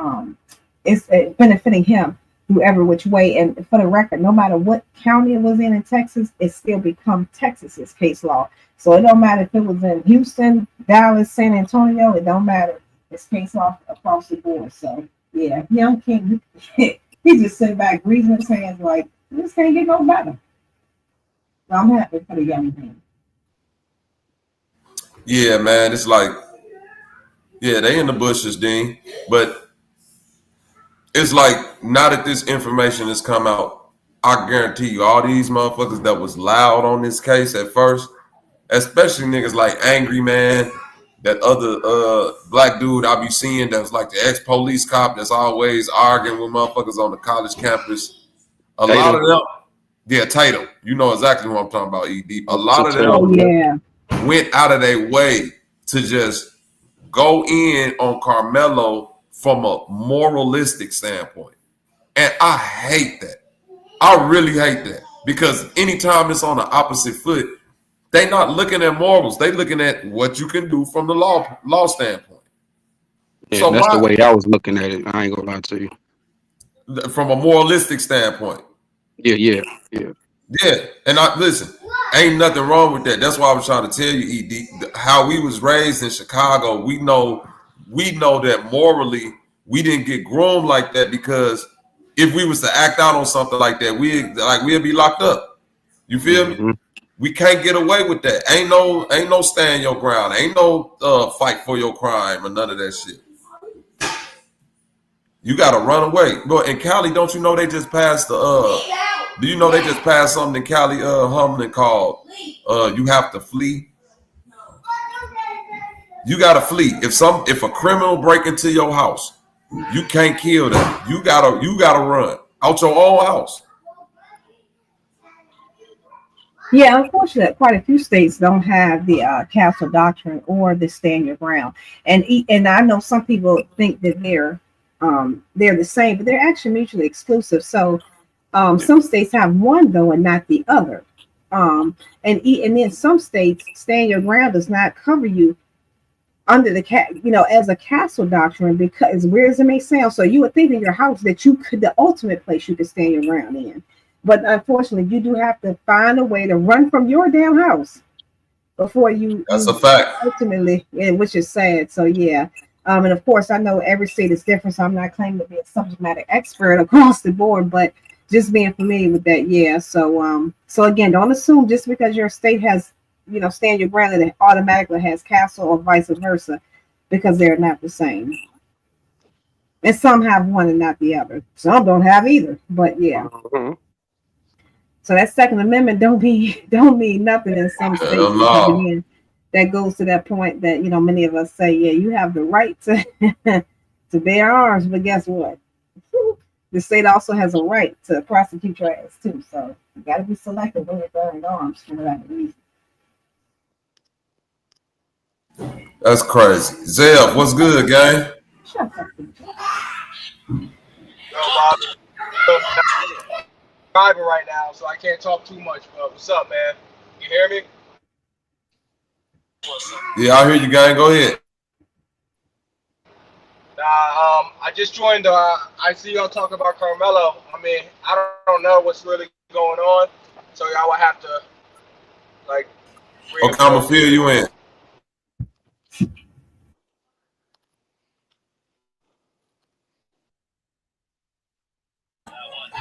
it's benefiting him through every which way. And for the record, no matter what county it was in Texas, it still become Texas's case law. So it don't matter if it was in Houston, Dallas, San Antonio. It don't matter. It's case law across the board. So yeah, young King, he just sit back, greasing his hands like this can't get no better. So I'm happy for the young man. Yeah, man, it's like, they in the bushes, Dean, but it's like, now that this information has come out, I guarantee you all these motherfuckers that was loud on this case at first, especially niggas like Angry Man, that other black dude I be seeing that's like the ex-police cop that's always arguing with motherfuckers on the college campus. A lot of them, yeah, Tatum. You know exactly what I'm talking about, ED. A lot of them went out of their way to just go in on Carmelo from a moralistic standpoint. And I hate that. I really hate that. Because anytime it's on the opposite foot, they not looking at morals. They looking at what you can do from the law standpoint. Yeah, so that's the way I was looking at it. I ain't gonna lie to you. From a moralistic standpoint. Yeah. Yeah, and listen, ain't nothing wrong with that. That's why I was trying to tell you, ED, how we was raised in Chicago. We know that morally we didn't get groomed like that, because if we was to act out on something like that, we'd be locked up. You feel me? We can't get away with that. Ain't no stand your ground. Ain't no fight for your crime or none of that shit. You gotta run away. But in Cali, don't you know they just passed do you know they just passed something in Cali, Humboldt, called you have to flee? You gotta flee. If a criminal break into your house, you can't kill them. You gotta run out your own house. Yeah, unfortunately, quite a few states don't have the castle doctrine or the stand your ground, and I know some people think that they're the same, but they're actually mutually exclusive. So some states have one though, and not the other. And then some states, stand your ground does not cover you under the as a castle doctrine, because as weird as it may sound. So you would think in your house that the ultimate place you could stand your ground in. But unfortunately, you do have to find a way to run from your damn house before you. That's a fact. Ultimately, which is sad. So yeah, and of course, I know every state is different, so I'm not claiming to be a subject matter expert across the board, but just being familiar with that, yeah. So again, don't assume just because your state has stand your ground that it automatically has castle or vice versa, because they're not the same. And some have one and not the other. Some don't have either. But yeah. So that Second Amendment don't mean nothing in some states. Again, that goes to that point that many of us say, yeah, you have the right to to bear arms, but guess what? The state also has a right to prosecute your ass too. So you got to be selective when you're bearing arms for that reason. That's crazy. Zev, what's good, gang? Shut up. Driving right now, so I can't talk too much. But what's up, man? You hear me? Yeah, I hear you, gang. Go ahead. I just joined. I see y'all talk about Carmelo. I mean, I don't know what's really going on, so y'all will have to like. Okay, I'm gonna fill you in.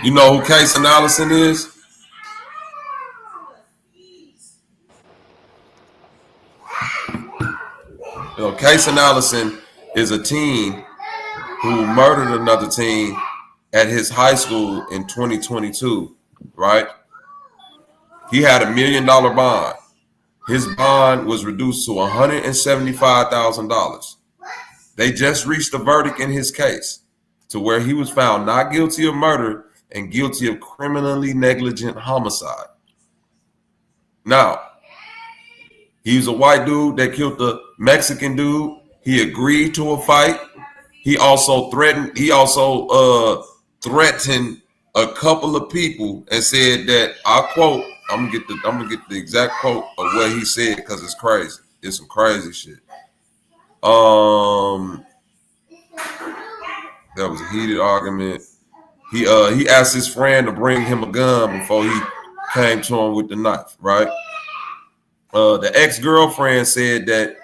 You know who 𝘾𝐼𝙎𝙃 is? 𝘾𝐼𝙎𝙃 is a teen who murdered another teen at his high school in 2022, right? He had $1 million bond. His bond was reduced to $175,000. They just reached a verdict in his case to where he was found not guilty of murder and guilty of criminally negligent homicide. Now, he was a white dude that killed the Mexican dude. He agreed to a fight. He also threatened a couple of people and said that, I quote, I'm gonna get the exact quote of what he said, because it's crazy. It's some crazy shit. There was a heated argument. He asked his friend to bring him a gun before he came to him with the knife, right? The ex-girlfriend said that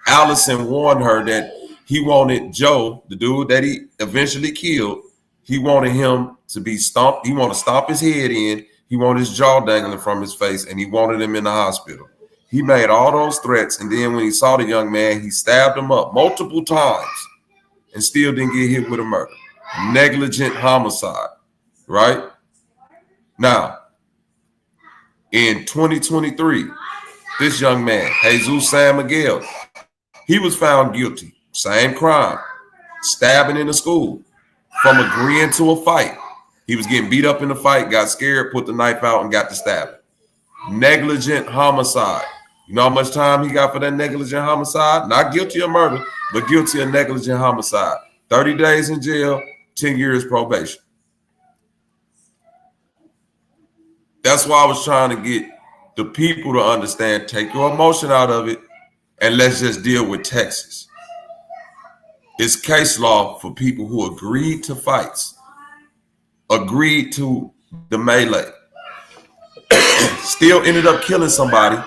Allison warned her that he wanted Joe, the dude that he eventually killed, he wanted him to be stomped. He wanted to stomp his head in. He wanted his jaw dangling from his face, and he wanted him in the hospital. He made all those threats, and then when he saw the young man, he stabbed him up multiple times and still didn't get hit with a murder. Negligent homicide, right? Now, in 2023, this young man, 𝘾𝐼𝙎𝙃, He was found guilty. Same crime. Stabbing in the school. From agreeing to a fight. He was getting beat up in the fight, got scared, put the knife out, and got to stabbing. Negligent homicide. You know how much time he got for that negligent homicide? Not guilty of murder, but guilty of negligent homicide. 30 days in jail, 10 years probation. That's why I was trying to get the people to understand, take your emotion out of it, and let's just deal with Texas. It's case law for people who agreed to fights, agreed to the melee, still ended up killing somebody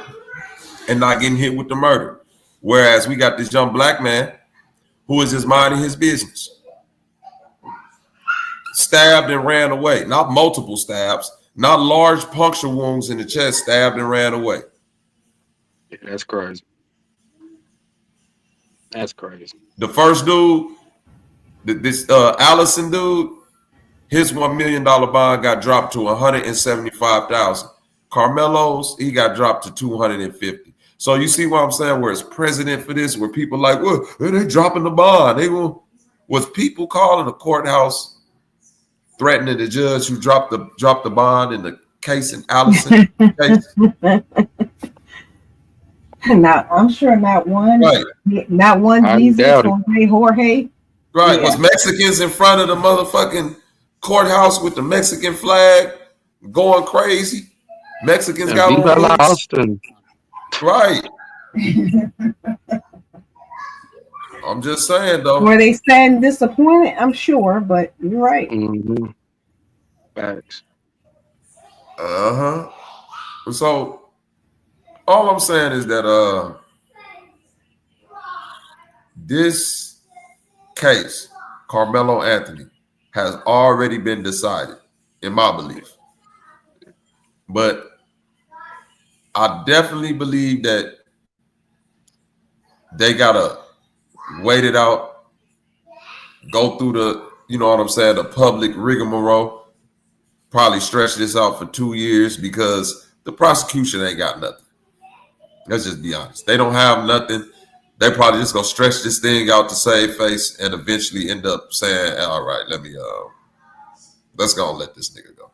and not getting hit with the murder. Whereas we got this young black man who is just minding his business. Stabbed and ran away. Not multiple stabs, not large puncture wounds in the chest, stabbed and ran away. Yeah, that's crazy. That's crazy. The first dude, this Allison dude, his $1 million bond got dropped to $175,000. Carmelo's, he got dropped to $250,000. So you see what I'm saying? Where it's precedent for this, where people like, well, they dropping the bond. They will. Was people calling the courthouse threatening the judge who dropped the bond in the case in Allison case? Not, I'm sure not one. Right. Not one Jesus or Jorge. Right. Yeah. Was Mexicans in front of the motherfucking courthouse with the Mexican flag going crazy? Mexicans got on Austin. Right. I'm just saying though. Were they sad and disappointed? I'm sure, but you're right. Mm-hmm. Facts. So all I'm saying is that this case, Carmelo Anthony, has already been decided, in my belief. But I definitely believe that they gotta wait it out, go through the, you know what I'm saying, the public rigmarole, probably stretch this out for 2 years because the prosecution ain't got nothing. Let's just be honest. They don't have nothing. They probably just gonna stretch this thing out to save face and eventually end up saying, all right, let's go and let this nigga go.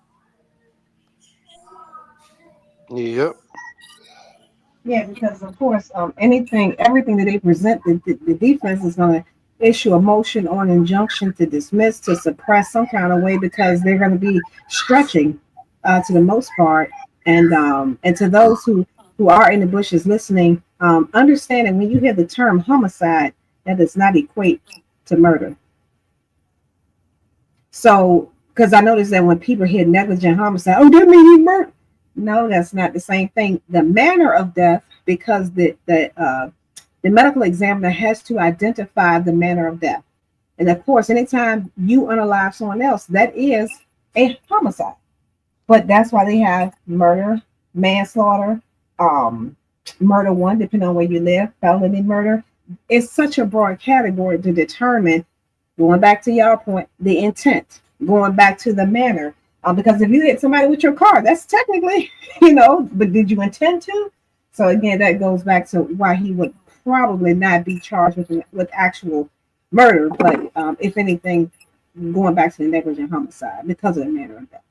Yep. Yeah, because of course, everything that they present, the defense is going to issue a motion on injunction to dismiss, to suppress some kind of way, because they're going to be stretching to the most part. And to those who are in the bushes listening, understanding when you hear the term homicide, that does not equate to murder. So, because I noticed that when people hear negligent homicide, oh, that means he murdered. No, that's not the same thing. The manner of death, because the medical examiner has to identify the manner of death. And of course, anytime you unalive someone else, that is a homicide. But that's why they have murder, manslaughter, murder one, depending on where you live, felony murder. It's such a broad category to determine, going back to y'all point, the intent, going back to the manner. Because if you hit somebody with your car, that's technically, but did you intend to? So again, that goes back to why he would probably not be charged with actual murder, but if anything, going back to the negligent homicide because of the manner of death.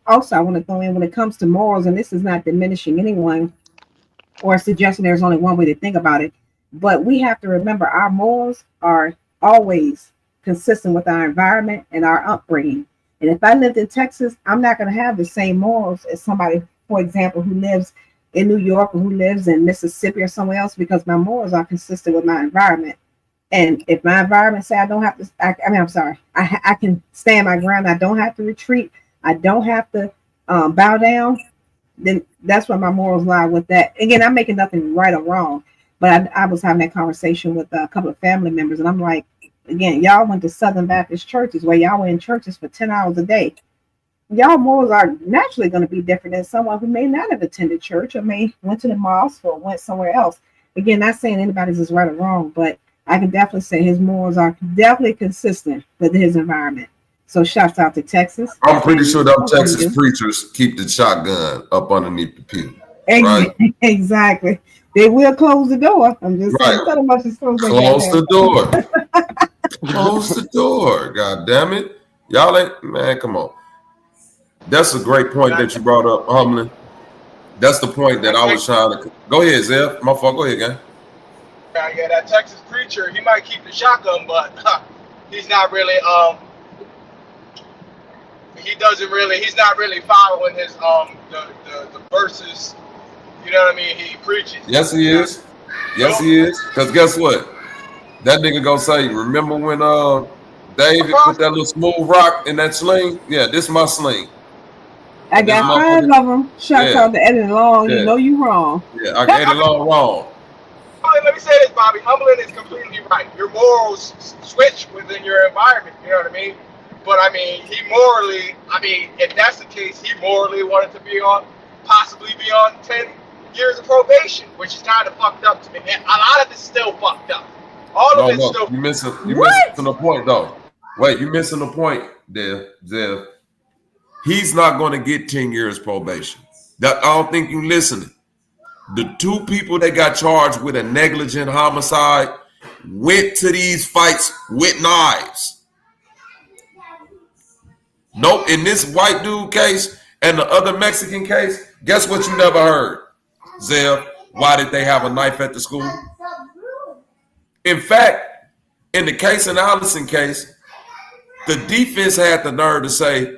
Also, I want to throw in, when it comes to morals, and this is not diminishing anyone or suggesting there's only one way to think about it, but we have to remember our morals are always consistent with our environment and our upbringing. And if I lived in Texas, I'm not going to have the same morals as somebody, for example, who lives in New York or who lives in Mississippi or somewhere else, because my morals are consistent with my environment. And if my environment say I don't have to, I can stand my ground. I don't have to retreat. I don't have to bow down. Then that's where my morals lie with that. Again, I'm making nothing right or wrong, but I was having that conversation with a couple of family members, and I'm like, again, y'all went to Southern Baptist churches where y'all were in churches for 10 hours a day. Y'all morals are naturally going to be different than someone who may not have attended church or may went to the mosque or went somewhere else. Again, not saying anybody's is right or wrong, but I can definitely say his morals are definitely consistent with his environment. So shouts out to Texas. I'm pretty sure them Texas preachers keep the shotgun up underneath the pew. Right. Exactly. They will close the door. I'm just saying, Right. tell them much as close the door. Close the door. God damn it. Y'all ain't, man, come on. That's a great point that you brought up, Humlin. That's the point that I was trying to. Go ahead, Zeph. My fault. Go ahead, gang. Yeah, that Texas preacher, he might keep the shotgun, but he's not really he's not really following his the verses, you know what I mean, he preaches. Yes, he is. Yes, he is. Because guess what? That nigga gonna say, remember when David put that little smooth rock in that sling? Yeah, this is my sling. I got 5 of them. Shout out to Eddie Long. You know you wrong. Yeah, I got Eddie Long wrong. Let me say this, Bobby. Humlin is completely right. Your morals switch within your environment. You know what I mean? But I mean, he morally, if that's the case, he morally wanted to possibly be on 10 years of probation, which is kind of fucked up to me. And a lot of it's still fucked up. All of it's still. You missing the point though. Wait, you missing the point, Zev. He's not going to get 10 years probation. I don't think you listening. The 2 people that got charged with a negligent homicide went to these fights with knives. Nope, in this white dude case and the other Mexican case, guess what you never heard, Zev? Why did they have a knife at the school? In fact, in the case in Allison case, the defense had the nerve to say,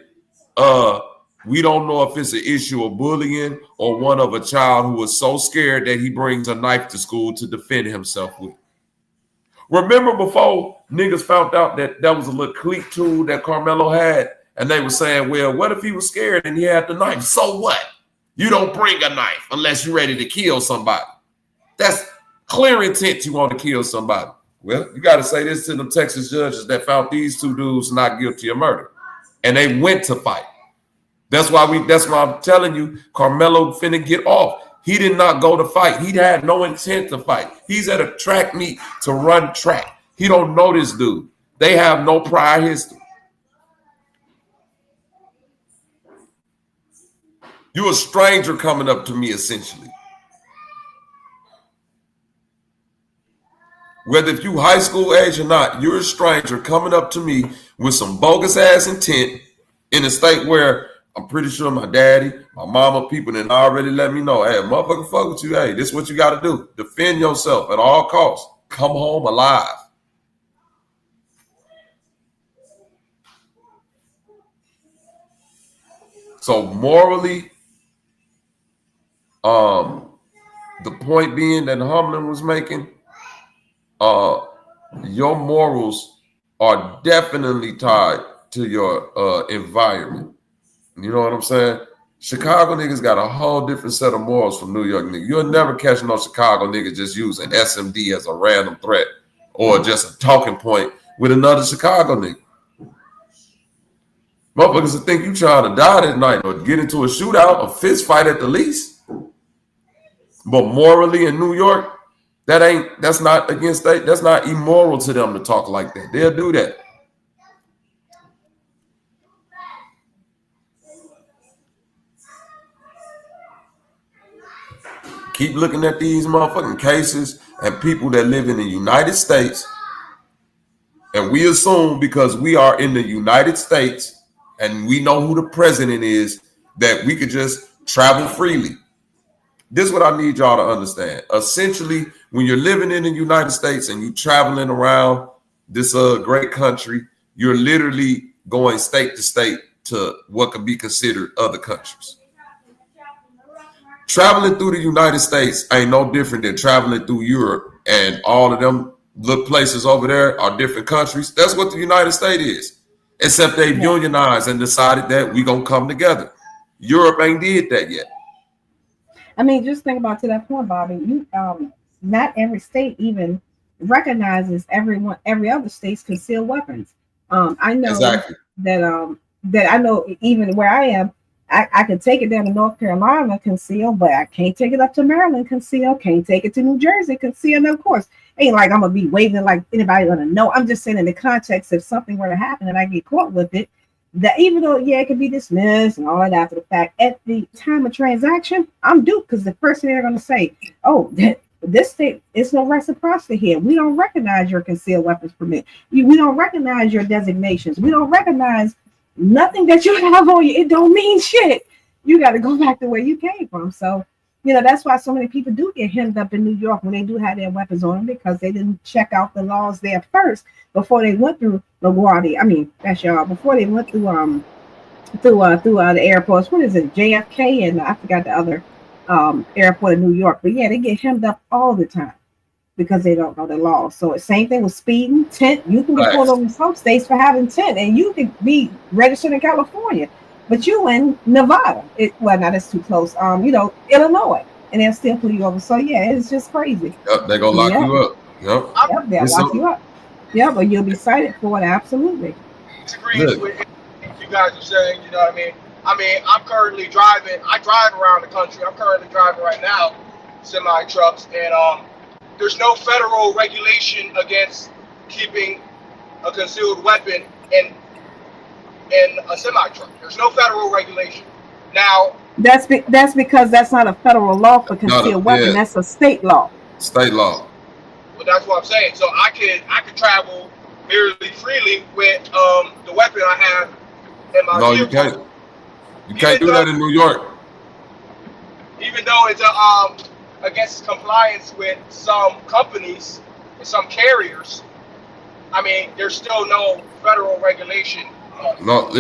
we don't know if it's an issue of bullying or one of a child who was so scared that he brings a knife to school to defend himself with. Remember before niggas found out that was a little clique tool that Carmelo had, and they were saying, well, what if he was scared and he had the knife? So what? You don't bring a knife unless you're ready to kill somebody. That's clear intent you want to kill somebody. Well, you got to say this to them Texas judges that found these 2 dudes not guilty of murder. And they went to fight. That's why I'm telling you, Carmelo finna get off. He did not go to fight. He had no intent to fight. He's at a track meet to run track. He don't know this dude. They have no prior history. You're a stranger coming up to me, essentially. Whether if you high school age or not, you're a stranger coming up to me with some bogus ass intent in a state where I'm pretty sure my daddy, my mama, people didn't already let me know, hey, motherfucker fuck with you. Hey, this is what you got to do. Defend yourself at all costs. Come home alive. So morally, the point being that Humlin was making, your morals are definitely tied to your environment. You know what I'm saying? Chicago niggas got a whole different set of morals from New York niggas. You'll never catch no Chicago nigga just using SMD as a random threat or just a talking point with another Chicago nigga. Motherfuckers will think you trying to die that night or get into a shootout, a fist fight at the least. But morally in New York, that's not immoral to them to talk like that. They'll do that. Keep looking at these motherfucking cases and people that live in the United States. And we assume because we are in the United States and we know who the president is, that we could just travel freely. This is what I need y'all to understand. Essentially, when you're living in the United States and you're traveling around this great country, you're literally going state to state to what could be considered other countries. Traveling through the United States ain't no different than traveling through Europe, and all of them little places over there are different countries. That's what the United States is, except they've unionized and decided that we gonna come together. Europe ain't did that yet. I mean, just think about to that point, Bobby. You, not every state even recognizes every other state's concealed weapons. I know that I know even where I am, I can take it down to North Carolina concealed, but I can't take it up to Maryland concealed. Can't take it to New Jersey concealed. And of course, ain't like I'm gonna be waving like anybody gonna know. I'm just saying in the context if something were to happen and I get caught with it, that even though, yeah, it could be dismissed and all that after the fact, at the time of transaction, I'm duped because the first thing they're going to say, oh, this state, it's no reciprocity here. We don't recognize your concealed weapons permit. We don't recognize your designations. We don't recognize nothing that you have on you. It don't mean shit. You got to go back to where you came from. So, you know, that's why so many people do get hemmed up in New York when they do have their weapons on them, because they didn't check out the laws there first before they went through LaGuardia. I mean, that's y'all, before they went through the airports. What is it? JFK and I forgot the other airport in New York. But yeah, they get hemmed up all the time because they don't know the law. So same thing with speeding, tent. You can get pulled over in some states for having tent, and you can be registered in California, but you in Nevada. Well, now that's too close. You know, Illinois, and they'll still pull you over. So yeah, it's just crazy. Yep, they're gonna lock you up. Yep, they'll lock you up. Yeah, but you'll be cited for it. Absolutely. Disagrees with you guys are saying. You know what I mean? I'm currently driving. I drive around the country. I'm currently driving right now, semi trucks, and there's no federal regulation against keeping a concealed weapon in a semi truck. There's no federal regulation. Now that's because that's not a federal law for concealed weapon. Yeah. That's a state law. State law. Well, that's what I'm saying. So I could travel nearly freely with the weapon I have in my vehicle. You can't. You can't do that in New York. Even though it's against compliance with some companies and some carriers, I mean, there's still no federal regulation. No,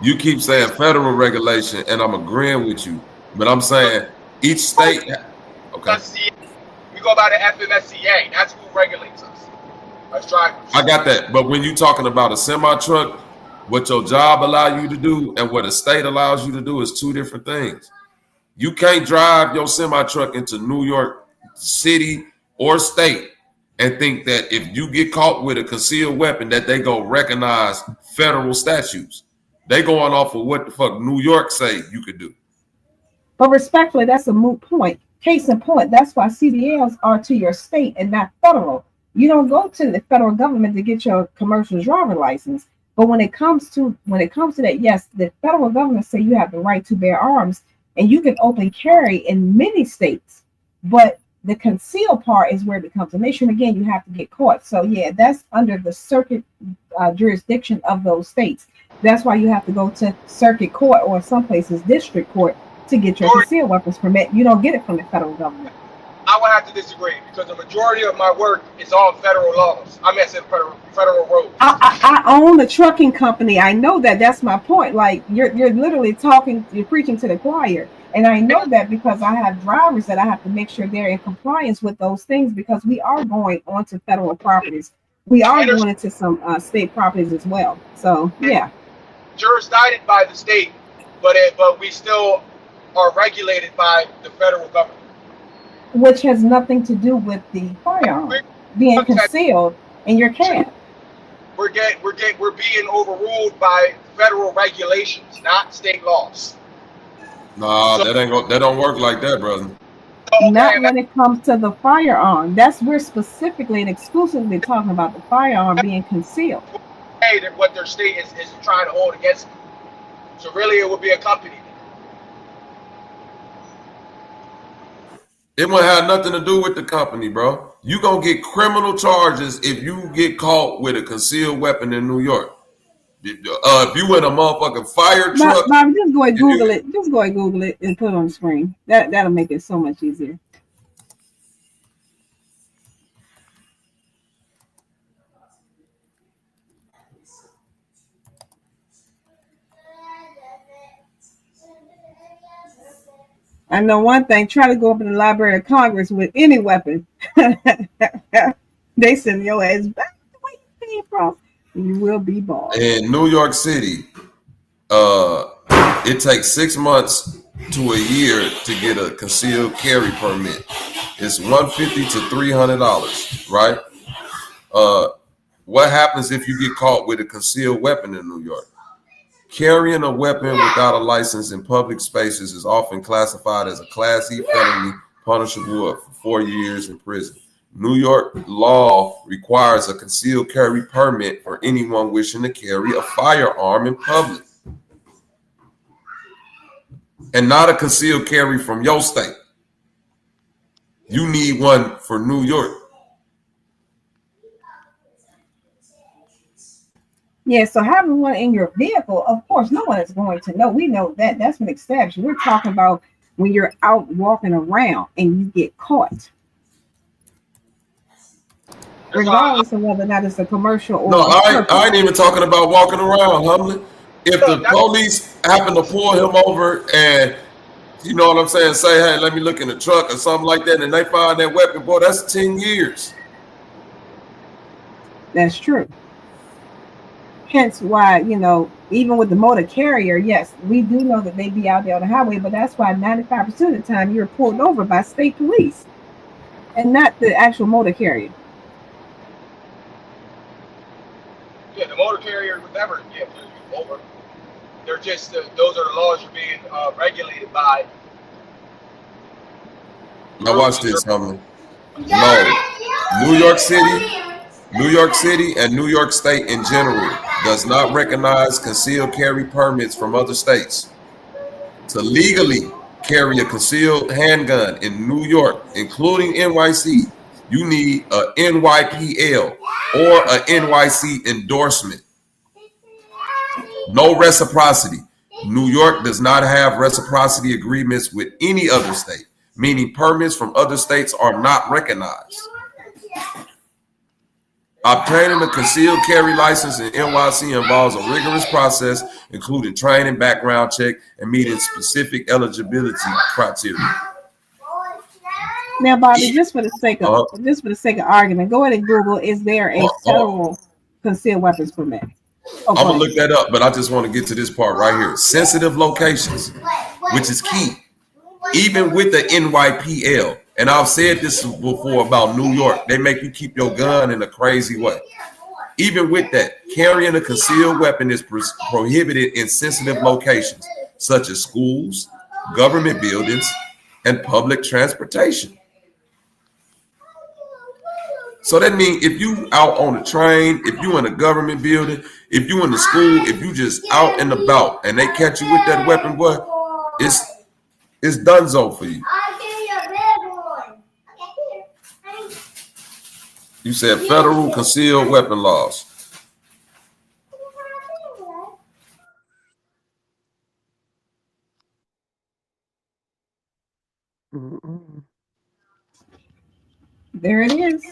you keep saying federal regulation, and I'm agreeing with you, but I'm saying each state. Okay. We go by the FMCSA. That's who regulates us as drivers. I got that, but when you're talking about a semi truck, what your job allow you to do and what a state allows you to do is two different things. You can't drive your semi truck into New York City or state and think that if you get caught with a concealed weapon that they go recognize federal statutes. They going off of what the fuck New York say you could do. But respectfully, that's a moot point. Case in point, that's why CDLs are to your state and not federal. You don't go to the federal government to get your commercial driver license. But when it comes to that, yes, the federal government say you have the right to bear arms, and you can open carry in many states. But the concealed part is where it becomes an issue. And again, you have to get caught. So yeah, that's under the circuit jurisdiction of those states. That's why you have to go to circuit court or in some places district court to get your concealed weapons permit. You don't get it from the federal government. I would have to disagree because the majority of my work is on federal laws. I mean, I said federal roads. I own a trucking company. I know that. That's my point. Like you're literally talking, you're preaching to the choir. And I know that because I have drivers that I have to make sure they're in compliance with those things because we are going onto federal properties. We are going into some state properties as well. So yeah. Jurisdicted by the state, but we still are regulated by the federal government. Which has nothing to do with the firearm being concealed in your cab. We're being overruled by federal regulations, not state laws. Nah, so, that don't work like that, brother. Not when it comes to the firearm. We're specifically and exclusively talking about the firearm being concealed. That what their state is trying to hold against them. So really, it would be a company. It won't have nothing to do with the company, bro. You gonna get criminal charges if you get caught with a concealed weapon in New York. If you in a motherfucking fire truck. Bobby, just go and Google it. Just go and Google it and put it on the screen. That'll make it so much easier. I know one thing, try to go up in the Library of Congress with any weapon. They send your ass back the way you came from. You will be barred. In New York City, it takes 6 months to a year to get a concealed carry permit. It's $150 to $300, right? What happens if you get caught with a concealed weapon in New York? Carrying a weapon without a license in public spaces is often classified as a Class E felony, punishable for 4 years in prison. New York law requires a concealed carry permit for anyone wishing to carry a firearm in public. and not a concealed carry from your state. You need one for New York. Yeah, so having one in your vehicle, of course, no one is going to know. We know that. That's an exception. We're talking about when you're out walking around and you get caught. Regardless of whether or not it's a commercial or no, I ain't even talking about walking around, Humlin. If the police happen to pull him over and, you know what I'm saying, say, hey, let me look in the truck or something like that, and they find that weapon, boy, that's 10 years. That's true. Hence why, you know, even with the motor carrier, yes, we do know that they be out there on the highway, but that's why 95% of the time you're pulled over by state police and not the actual motor carrier. Yeah, the motor carrier would never get pulled over. They're just, those are the laws you're being regulated by. Now watch this, Humlin. No, New York City and New York State in general does not recognize concealed carry permits from other states. To legally carry a concealed handgun in New York, including NYC, you need a NYPL or a NYC endorsement. No reciprocity. New York does not have reciprocity agreements with any other state, meaning permits from other states are not recognized. Obtaining a concealed carry license in NYC involves a rigorous process, including training, background check, and meeting specific eligibility criteria. Now, Bobby, just for the sake of argument, go ahead and Google: is there a federal concealed weapons permit? I'm gonna look that up, but I just want to get to this part right here. Sensitive locations, which is key. Even with the NYPL, and I've said this before about New York, they make you keep your gun in a crazy way. Even with that, carrying a concealed weapon is prohibited in sensitive locations, such as schools, government buildings, and public transportation. So that means if you out on a train, if you in a government building, if you in the school, if you just out and about and they catch you with that weapon, boy, it's donezo for you. You said federal concealed weapon laws. There it is.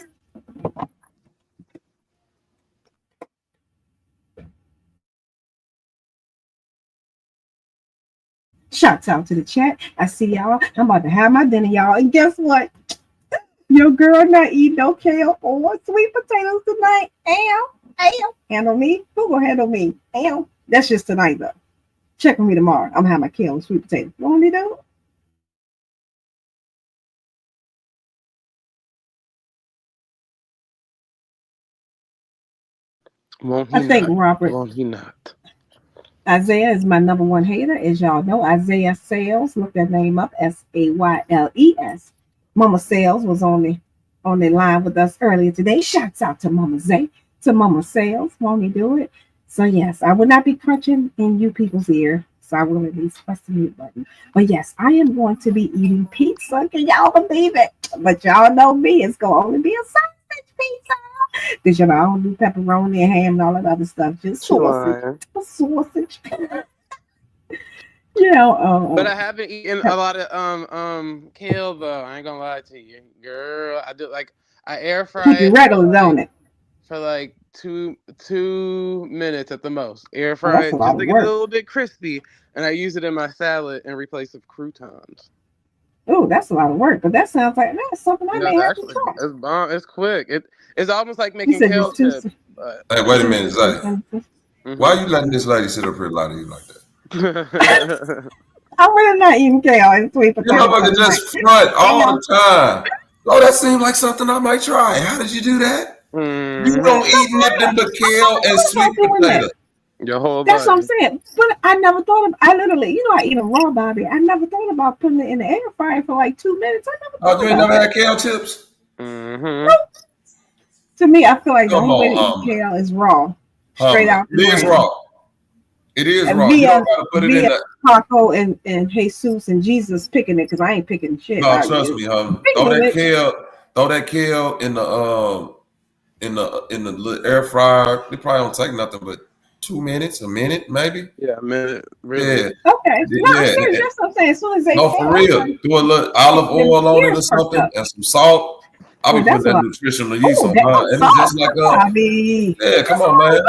Shouts out to the chat. I see y'all. I'm about to have my dinner, y'all. And guess what? Your girl not eating no kale or sweet potatoes tonight. Handle me? Who gonna handle me? That's just tonight, though. Check with me tomorrow. I'm gonna have my kale and sweet potatoes. You want me to do? Won't he I think not? Robert. Won't he not? Isaiah is my number one hater, as y'all know. Isaiah Sales, look that name up, Sayles. Mama Sales was on the line with us earlier today. Shouts out to Mama Zay, to Mama Sales. Won't he do it? So yes, I will not be crunching in you people's ear. So I will at least press the mute button. But yes, I am going to be eating pizza. Can y'all believe it? But y'all know me, it's gonna only be a sausage pizza. Because you know, I don't do pepperoni and ham and all that other stuff. Just sausage. Sausage. You know, but I haven't eaten a lot of kale though. I ain't gonna lie to you, girl. I do like I air fry it regular, don't it? For like two minutes at the most. Air fry it just to get it a little bit crispy, and I use it in my salad in replace of croutons. Oh, that's a lot of work, but that sounds like that's something I may have to try. It's bomb. It's quick. It's almost like making kale chips. Hey, wait a minute, Zay. Why are you letting this lady sit up here lie to you like that? I'm really not eating kale and sweet potatoes. You motherfucker just front all the time. Oh, that seemed like something I might try. How did you do that? You don't eat nothing but kale and sweet potato. Your whole That's what I'm saying. But I never thought of. I literally, you know, I eat them raw, Bobby. I never thought about putting it in the air fryer for like 2 minutes. You ain't never had kale chips? Mm-hmm. Nope. To me, I feel like the only way to eat kale is raw, straight out the It's ground. raw. It is And wrong. You don't gotta put it in the Paco and Jesus and Jesus picking it because I ain't picking shit. No, trust me, homie. Throw that kale in the little air fryer. It probably don't take nothing but 2 minutes, a minute, maybe. Yeah, a minute. Really. Okay. No, I'm serious. That's what I'm saying. As soon as they No, for real. Do a little olive oil on it or something and some salt. I'll be putting that nutritional yeast on mine. And it's just like yeah, come on, man.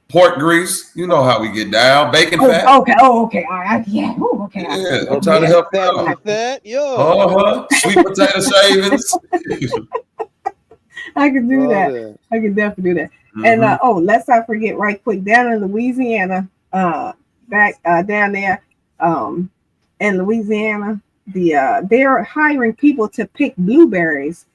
Pork grease, you know how we get down. Bacon fat. Okay. All right. Yeah. Okay. Yeah, I'm trying to help you out. Sweet potato shavings. I can do that. I can definitely do that. And let's not forget right quick down in Louisiana, back down there, in Louisiana, they're hiring people to pick blueberries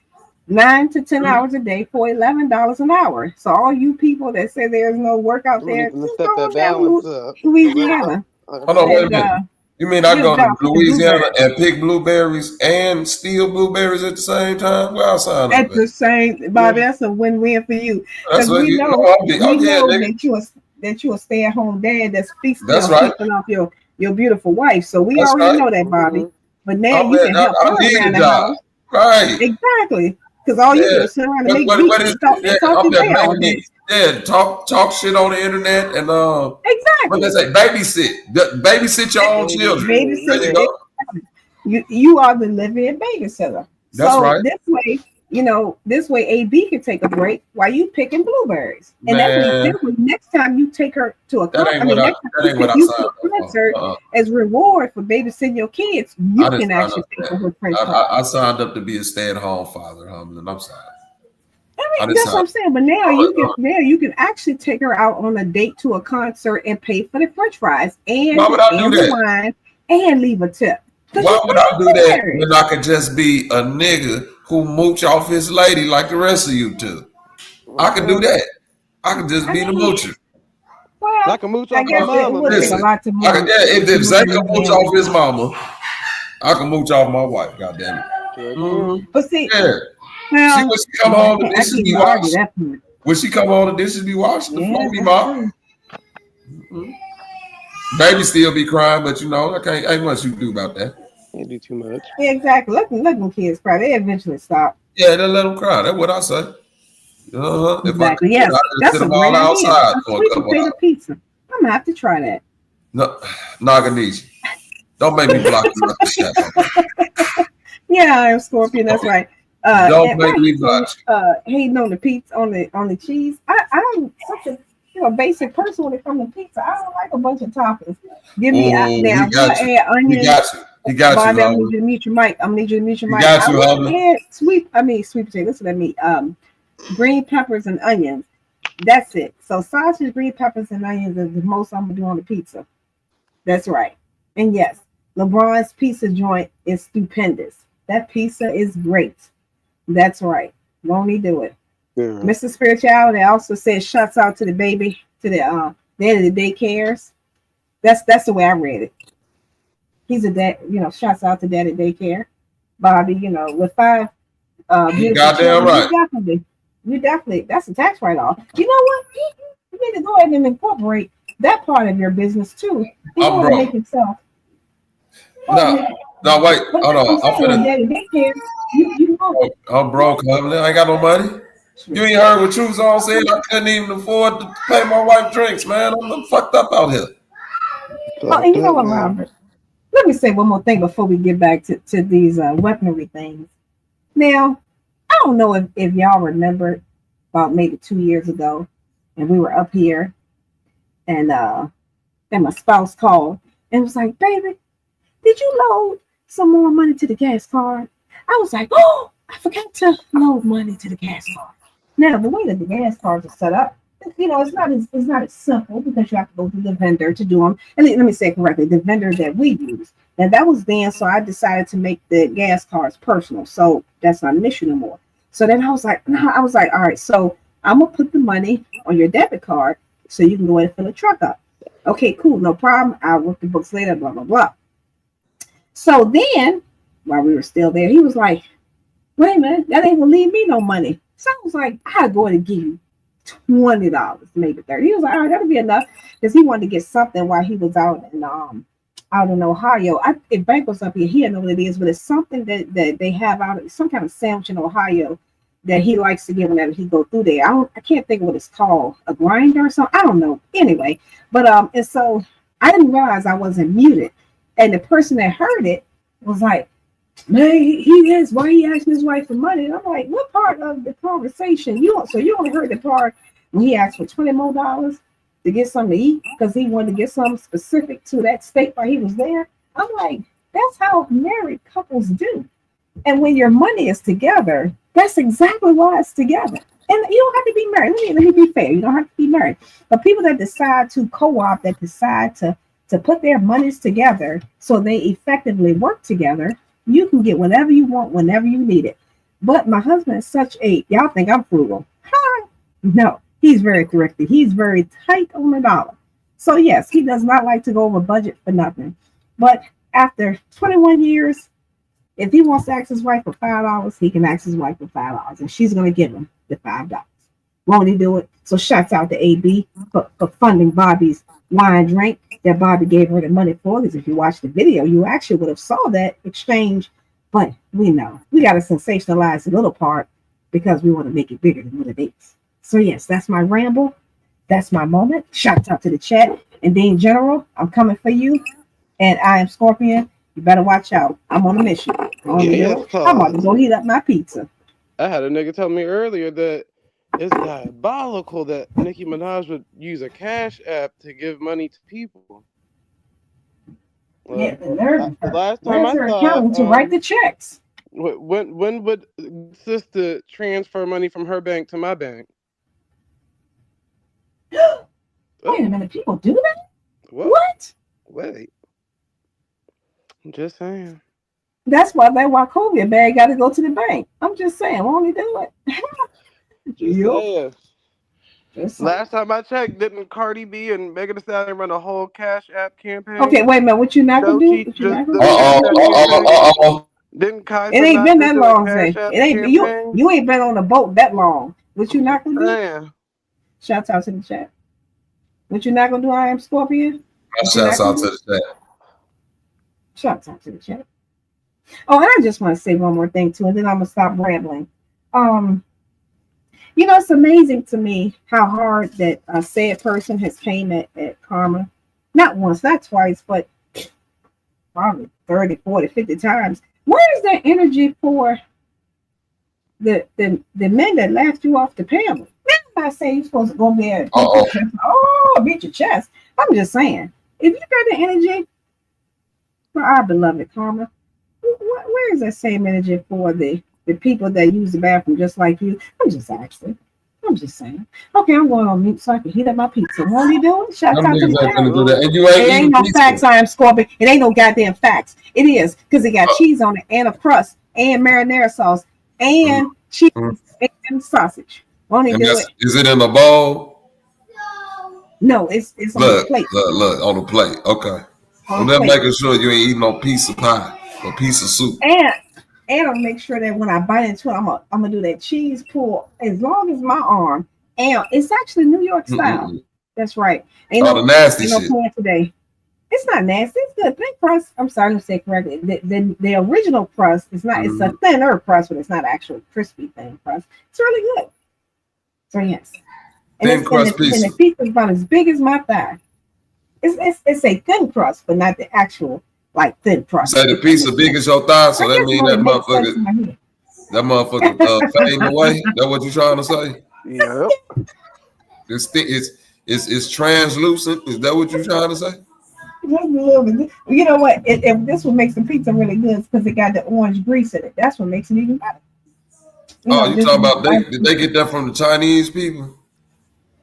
9 to 10 hours a day for $11 an hour. So all you people that say there's no work out there, just go down Louisiana. Hold on, wait a minute. You mean I go to Louisiana and pick blueberries and steal blueberries at the same time? Well, I'll sign up. At the same, Bobby, that's a win-win for you. That's what we know that you're a stay-at-home dad that's feasting off your beautiful wife. So we already know that, Bobby. But now you can help her around the house. Right. Exactly. Because all you do is sit around and make beats and talk shit on the internet and exactly. What they say, babysit your own children. You are the living babysitter. That's right. This way AB can take a break while you picking blueberries. And that means next time you take her to a concert, as reward for babysitting your kids, you can actually take her with French fries. I signed up to be a stay-at-home father, and I'm sorry. That's what I'm saying. But now you can actually take her out on a date to a concert and pay for the French fries and the wine and leave a tip. Why would I do that when I could just be a nigga who mooch off his lady like the rest of you two? I could do that. I could just be the moocher. Well, I can mooch off my mama. Listen, if Zach can mooch off his mama, I can mooch off my wife. God damn it. But see, when she come home, the dishes be washed. When she come home, the dishes be washed. The floor be mopped. Baby still be crying, but ain't much you can do about that. Can't do too much. Yeah, exactly. Let them kids cry. They eventually stop. Yeah, they let them cry. That's what I say. Exactly. Yes, that's a great idea. Sweet potato pizza. I'm gonna have to try that. No, Naganese. Don't make me block you up the chat. Yeah, I am Scorpion. That's right. Don't make me block you. Hating on the pizza, on the cheese. I'm such a basic person when it comes to pizza. I don't like a bunch of toppings. Give me now. I'm gonna add onions. He got Bobby, you. I need you to mute your mic. I need you to mute your mic. Got you, add sweet potato. Listen to me. Green peppers and onions. That's it. So sausage, green peppers, and onions is the most I'm gonna do on the pizza. That's right. And yes, LeBron's pizza joint is stupendous. That pizza is great. That's right. Won't he do it? Yeah. Mr. Spirituality also says shouts out to the baby, to the daddy of the daycares. That's the way I read it. He's a dad, shouts out to daddy daycare. Bobby, with 5 beautiful goddamn children, right. You definitely that's a tax write-off. You know what? You need to go ahead and incorporate that part of your business too. I'm broke. Make himself. No, wait, hold on. I'm broke, honey. I ain't got no money. You ain't heard what Truth Zone said? I couldn't even afford to pay my wife drinks, man. I'm fucked up out here. Oh, and you know what, Robert? Let me say one more thing before we get back to these weaponry things. Now, I don't know if y'all remember about maybe 2 years ago, and we were up here, and my spouse called and was like, "Baby, did you load some more money to the gas card?" I was like, "Oh, I forgot to load money to the gas card." Now, the way that the gas cards are set up, it's not as simple because you have to go through the vendor to do them. And let me say it correctly, the vendor that we use. Now, that was then, so I decided to make the gas cards personal. So that's not an issue no more. So then I was like, all right, so I'm going to put the money on your debit card so you can go ahead and fill the truck up. Okay, cool, no problem. I'll work the books later, blah, blah, blah. So then, while we were still there, he was like, "Wait a minute, that ain't going to leave me no money." So I was like, "I gotta go ahead and give you $20, maybe $30. He was like, all right, that'll be enough, because he wanted to get something while he was out in Ohio. If Bank was up here, he didn't know what it is, but it's something that they have out, some kind of sandwich in Ohio that he likes to get whenever he go through there. I can't think of what it's called, a grinder or something. I don't know. Anyway, but and so I didn't realize I wasn't muted, and the person that heard it was like, man, he is. Why he asking his wife for money? And I'm like, what part of the conversation? So you only heard the part when he asked for $20 more to get something to eat because he wanted to get something specific to that state while he was there. I'm like, that's how married couples do. And when your money is together, that's exactly why it's together. And you don't have to be married. Let me be fair. You don't have to be married. But people that decide to co-op, that decide to put their monies together so they effectively work together, you can get whatever you want whenever you need it. But my husband is y'all think I'm frugal. Huh? No, he's very thrifty. He's very tight on the dollar. So yes, he does not like to go over budget for nothing. But after 21 years, if he wants to ask his wife for $5, he can ask his wife for $5, and she's going to give him the $5. Won't he do it? So shouts out to AB for funding Bobby's wine drink that Bobby gave her the money for. Because if you watch the video, you actually would have saw that exchange. But we know we got to sensationalize the little part because we want to make it bigger than what it is. So yes, that's my ramble. That's my moment. Shouts out to the chat. And Dean General, I'm coming for you. And I am Scorpion. You better watch out. I'm on a mission. I'm about to go heat up my pizza. I had a nigga tell me earlier that it's diabolical that Nicki Minaj would use a cash app to give money to people. Yeah, the last time I saw to write the checks. When would sister transfer money from her bank to my bank? Wait a minute, people do that? What? Wait. I'm just saying. That's why that 𝑾𝐼𝐻 bag got to go to the bank. I'm just saying, won't he do it? Last time I checked, didn't Cardi B and Megan Thee Stallion run a whole cash app campaign? Okay, wait a minute. What you not gonna do? Didn't Kai? It ain't been that long, Zay. It ain't you ain't been on a boat that long. What you not gonna do? Yeah. Shouts out to the chat. What you not gonna do? I am Scorpion. Shouts out to the chat. Shouts out to the chat. Oh, and I just want to say one more thing too, and then I'm gonna stop rambling. You know, it's amazing to me how hard that a said person has came at karma. Not once, not twice, but probably 30, 40, 50 times. Where is that energy for the men that laughed you off the panel? I'm not saying you're supposed to go there and beat your chest. I'm just saying, if you got the energy for our beloved karma, where is that same energy for the people that use the bathroom just like you? I'm just asking. I'm just saying. Okay, I'm going on mute so I can heat up my pizza. What are you doing? Shout out to the It ain't no facts, I am Scorpion. It ain't no goddamn facts. It is, because it got cheese on it, and a crust, and marinara sauce, and cheese, and sausage. Won't he do it? Is it in the bowl? No, it's on the plate. Look, on the plate. Okay. I'm just making sure you ain't eating no piece of pie or piece of soup. And I'll make sure that when I bite into it, I'm gonna do that cheese pull as long as my arm. And it's actually New York style. That's right. Ain't the nasty shit. Today. It's not nasty. It's good. Thin crust. I'm sorry to say correctly. The original crust is not. It's a thinner crust, but it's not actual crispy thin crust. It's really good. So yes. Thin crust pizza. And the pizza is about as big as my thigh. It's a thin crust, but not the actual like thin crust. You say the pizza big as your thigh, so that means that motherfucker fading away. That what you trying to say? Yeah. It's translucent. Is that what you trying to say? Just a little bit. You know what? If this what makes the pizza really good, because it got the orange grease in it. That's what makes it even better. You talking about did they get that from the Chinese people?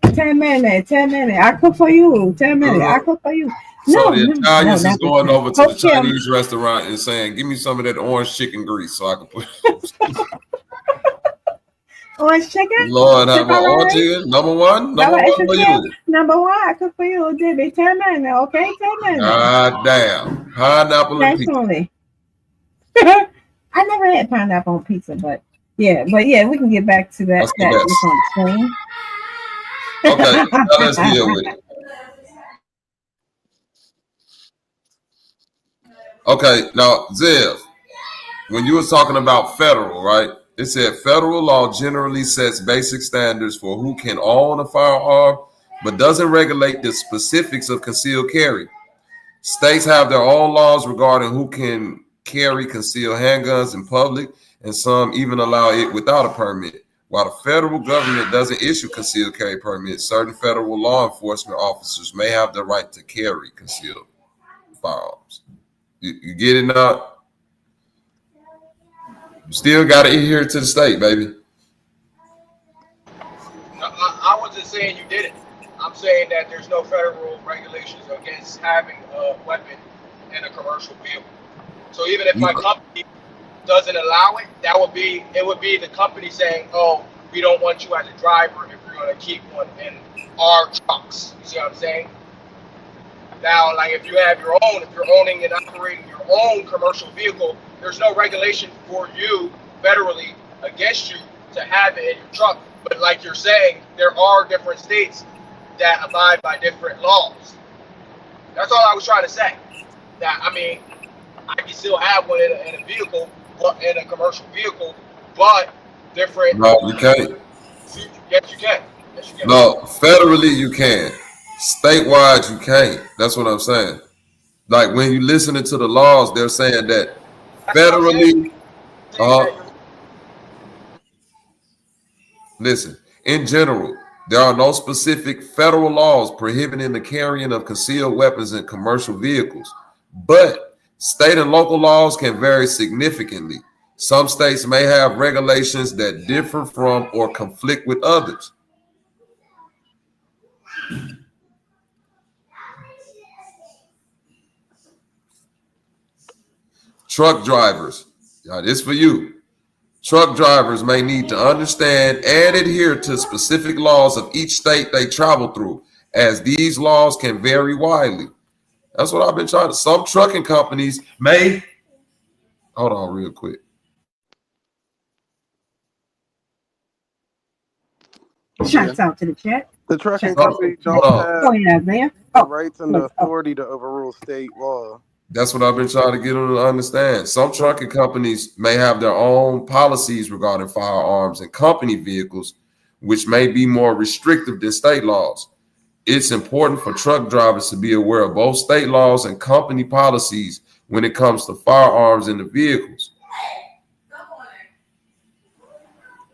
10 minutes. I cook for you. 10 minutes. I cook for you. So the Italians is going over to the Chinese restaurant and saying, "Give me some of that orange chicken grease so I can put." Orange chicken. Lord, have orange chicken. Number one for you. Number one, I cook for you. Did be 10 minutes, okay? 10 minutes. God damn, pineapple and pizza. I never had pineapple on pizza, but yeah, we can get back to that. That's on the screen. Okay, now let's deal with it. Okay, now Zev, when you were talking about federal, right? It said federal law generally sets basic standards for who can own a firearm, but doesn't regulate the specifics of concealed carry. States have their own laws regarding who can carry concealed handguns in public, and some even allow it without a permit. While the federal government doesn't issue concealed carry permits, certain federal law enforcement officers may have the right to carry concealed firearms. You get it now? You still got to adhere to the state, baby. I wasn't saying you didn't. I'm saying that there's no federal regulations against having a weapon in a commercial vehicle. So even if my company doesn't allow it, it would be the company saying, "Oh, we don't want you as a driver if you're going to keep one in our trucks." You see what I'm saying? Now, like if you have your own, if you're owning and operating your own commercial vehicle, there's no regulation for you federally against you to have it in your truck. But like you're saying, there are different states that abide by different laws. That's all I was trying to say. That I mean, I can still have one in a vehicle, in a commercial vehicle, but different. No, you can't. Yes, you can. Yes, you can. No, federally you can. Statewide you can't. That's what I'm saying. Like when you listening to the laws, they're saying that federally. Listen, in general, there are no specific federal laws prohibiting the carrying of concealed weapons in commercial vehicles, but state and local laws can vary significantly. Some states may have regulations that differ from or conflict with others. Truck drivers, this for you. Truck drivers may need to understand and adhere to specific laws of each state they travel through, as these laws can vary widely. That's what I've been trying to. Some trucking companies may. Hold on, real quick. Shouts out to the chat. The trucking Shouts company don't have the rights and the authority to overrule state law. That's what I've been trying to get them to understand. Some trucking companies may have their own policies regarding firearms and company vehicles, which may be more restrictive than state laws. It's important for truck drivers to be aware of both state laws and company policies when it comes to firearms in the vehicles.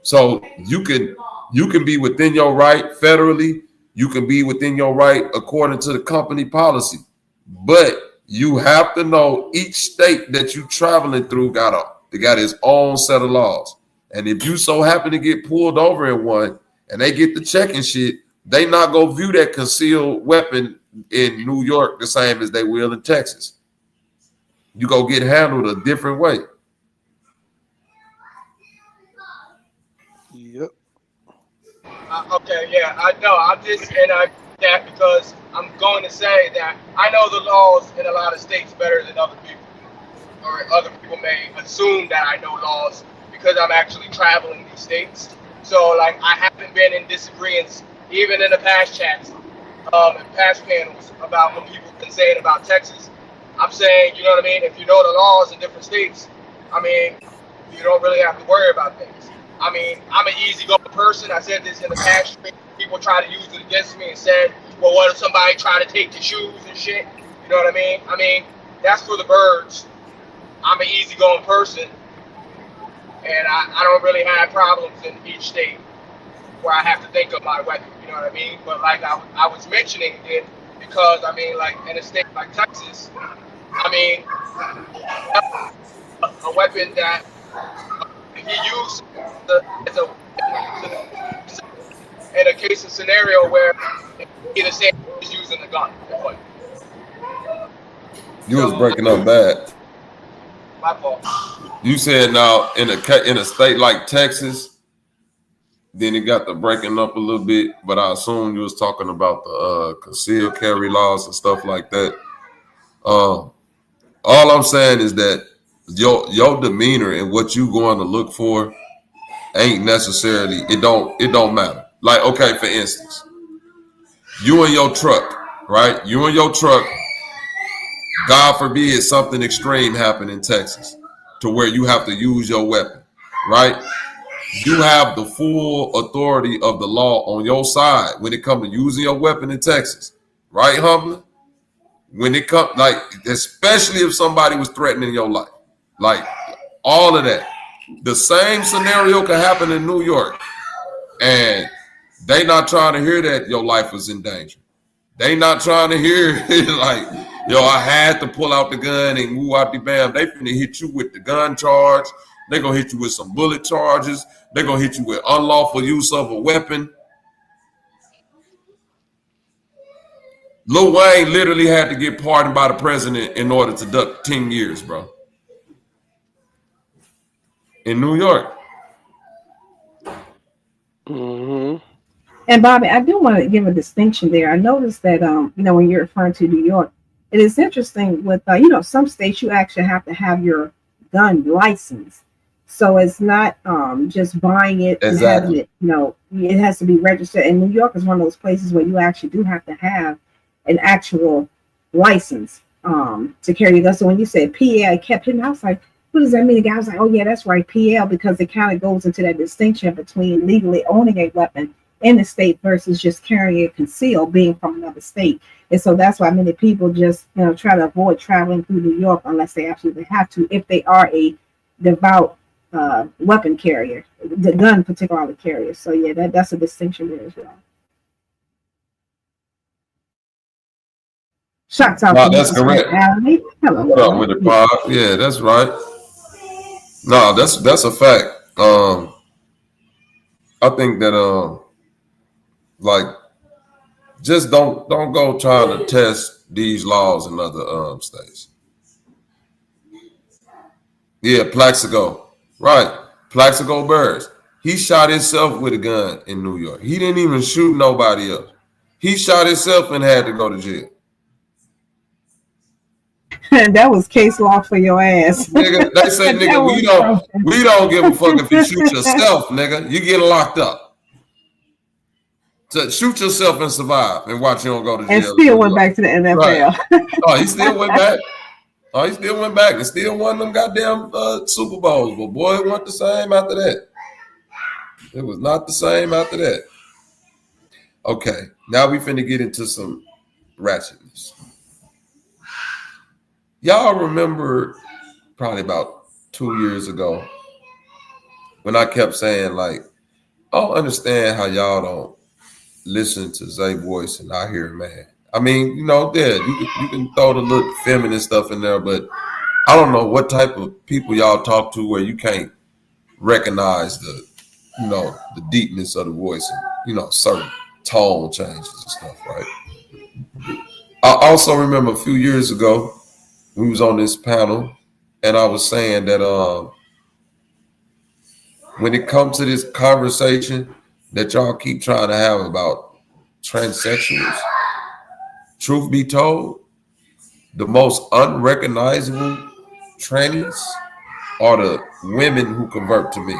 So you can be within your right federally, you can be within your right according to the company policy, but you have to know each state that you're traveling through got its own set of laws. And if you so happen to get pulled over in one and they get the checking shit, they not go view that concealed weapon in New York the same as they will in Texas. You go get handled a different way. Yep. Okay, yeah, I know. That because I'm going to say that I know the laws in a lot of states better than other people, or other people may assume that I know laws because I'm actually traveling these states. So, like, I haven't been in disagreements, even in the past chats, and past panels about what people have been saying about Texas. I'm saying, you know what I mean? If you know the laws in different states, I mean, you don't really have to worry about things. I mean, I'm an easygoing person. I said this in the past. People try to use it against me and said, well, what if somebody try to take your shoes and shit? You know what I mean? I mean, that's for the birds. I'm an easygoing person. And I don't really have problems in each state where I have to think of my weapon. You know what I mean? But like I was mentioning it because, I mean, like in a state like Texas, I mean, a weapon that he used as a in a case of scenario where he the same is using a gun. You was breaking up bad. My fault. You said now in a state like Texas, then it got the breaking up a little bit, but I assume you was talking about the concealed carry laws and stuff like that. All I'm saying is that your demeanor and what you going to look for ain't necessarily, it don't matter. Like, okay, for instance, You in your truck, right? You in your truck. God forbid something extreme happen in Texas to where you have to use your weapon, right? You have the full authority of the law on your side when it comes to using your weapon in Texas, right, Humbler? When it comes, like, especially if somebody was threatening your life, like all of that. The same scenario could happen in New York, and they not trying to hear that your life was in danger. They not trying to hear like, yo, I had to pull out the gun and move out the bam. They finna hit you with the gun charge. They gonna hit you with some bullet charges. They gonna hit you with unlawful use of a weapon. Lil Wayne literally had to get pardoned by the president in order to duck 10 years, bro. In New York. Mm-hmm. And Bobby, I do want to give a distinction there. I noticed that, when you're referring to New York, it is interesting with, some states you actually have to have your gun license. So it's not just buying it and having it, it has to be registered. And New York is one of those places where you actually do have to have an actual license to carry your gun. So when you said PL, it kept hitting. I was like, what does that mean? The guy was like, oh, yeah, that's right, PL, because it kind of goes into that distinction between legally owning a weapon in the state versus just carrying it concealed, being from another state. And so that's why many people just try to avoid traveling through New York unless they absolutely have to, if they are a devout weapon carrier, the gun particularly carrier. So yeah, that's a distinction there as well. Shots out. No, that's correct. Hello. What up with it, Bob? Yeah, that's right. No, that's a fact. I think that just don't go trying to test these laws in other states. Yeah, Plaxico. Right. Plaxico Burress. He shot himself with a gun in New York. He didn't even shoot nobody else. He shot himself and had to go to jail. That was case law for your ass. Nigga, they say, nigga, we don't give a fuck if you shoot yourself, nigga. You get locked up. So shoot yourself and survive and watch you don't go to jail. And still went back to the NFL. Right. Oh, he still went back. And still won them goddamn Super Bowls. But boy, it wasn't the same after that. It was not the same after that. Okay, now we finna get into some ratchetness. Y'all remember probably about 2 years ago when I kept saying, like, I don't understand how y'all don't listen to Zay voice and I hear man. I mean, you can throw the little feminine stuff in there, but I don't know what type of people y'all talk to where you can't recognize the deepness of the voice and, certain tone changes and stuff, right? I also remember a few years ago, we was on this panel and I was saying that when it comes to this conversation that y'all keep trying to have about transsexuals, truth be told, the most unrecognizable trannies are the women who convert to me.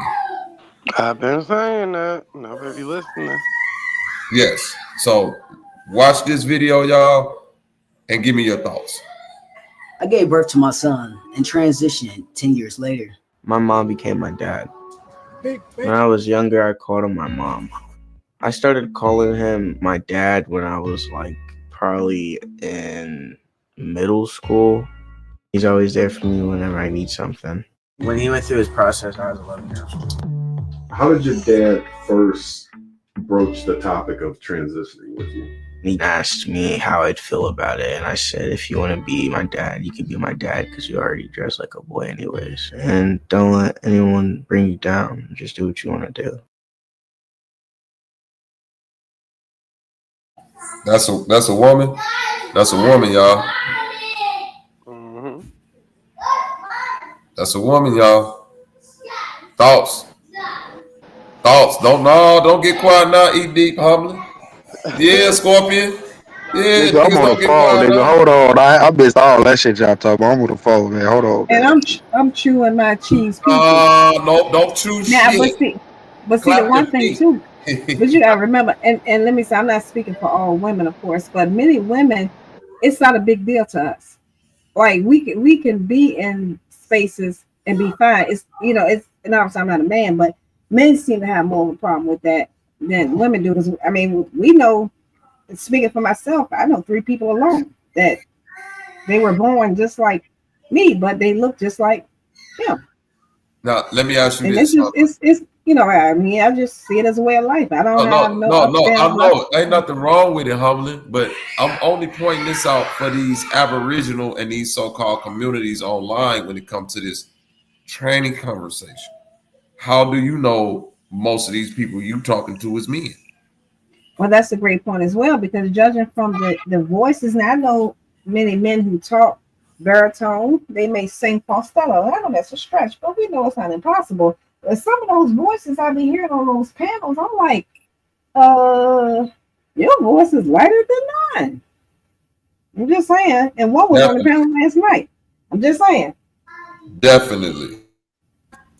I've been saying that. Nobody listening. Yes. So watch this video, y'all, and give me your thoughts. I gave birth to my son and transitioned 10 years later. My mom became my dad. When I was younger, I called him my mom. I started calling him my dad when I was probably in middle school. He's always there for me whenever I need something. When he went through his process, I was 11 years old. How did your dad first broach the topic of transitioning with you? He asked me how I'd feel about it, and I said, if you want to be my dad, you can be my dad because you already dress like a boy anyways. And don't let anyone bring you down. Just do what you want to do. That's a woman. That's a woman, y'all. Mm-hmm. That's a woman, y'all. Thoughts. Don't get quiet now. Eat deep, humbly. Yeah, Scorpion. Yeah, nigga, I'm on the phone, nigga. Hold on. I missed all that shit y'all talking about. I'm on the phone, man. Hold on. And I'm chewing my cheese pieces. No, don't chew now, shit. But see, the one thing too. But you gotta remember, and let me say, I'm not speaking for all women, of course, but many women, it's not a big deal to us. Like we can be in spaces and be fine. It's it's, and obviously I'm not a man, but men seem to have more of a problem with that than women do. Because I mean, we know, speaking for myself, I know 3 people alone that they were born just like me, but they look just like him. Now, let me ask you And this. it's I mean, I just see it as a way of life. I don't have no I upstairs. know. Ain't nothing wrong with it, humbling, but I'm only pointing this out for these Aboriginal and these so-called communities online when it comes to this training conversation. How do you know most of these people you talking to is men? Well, that's a great point as well, because judging from the voices, now I know many men who talk baritone, they may sing falsetto. I know that's a stretch, but we know it's not impossible. But some of those voices I be hearing on those panels, I'm like, your voice is lighter than mine. I'm just saying. And one was on the panel last night. I'm just saying. Definitely.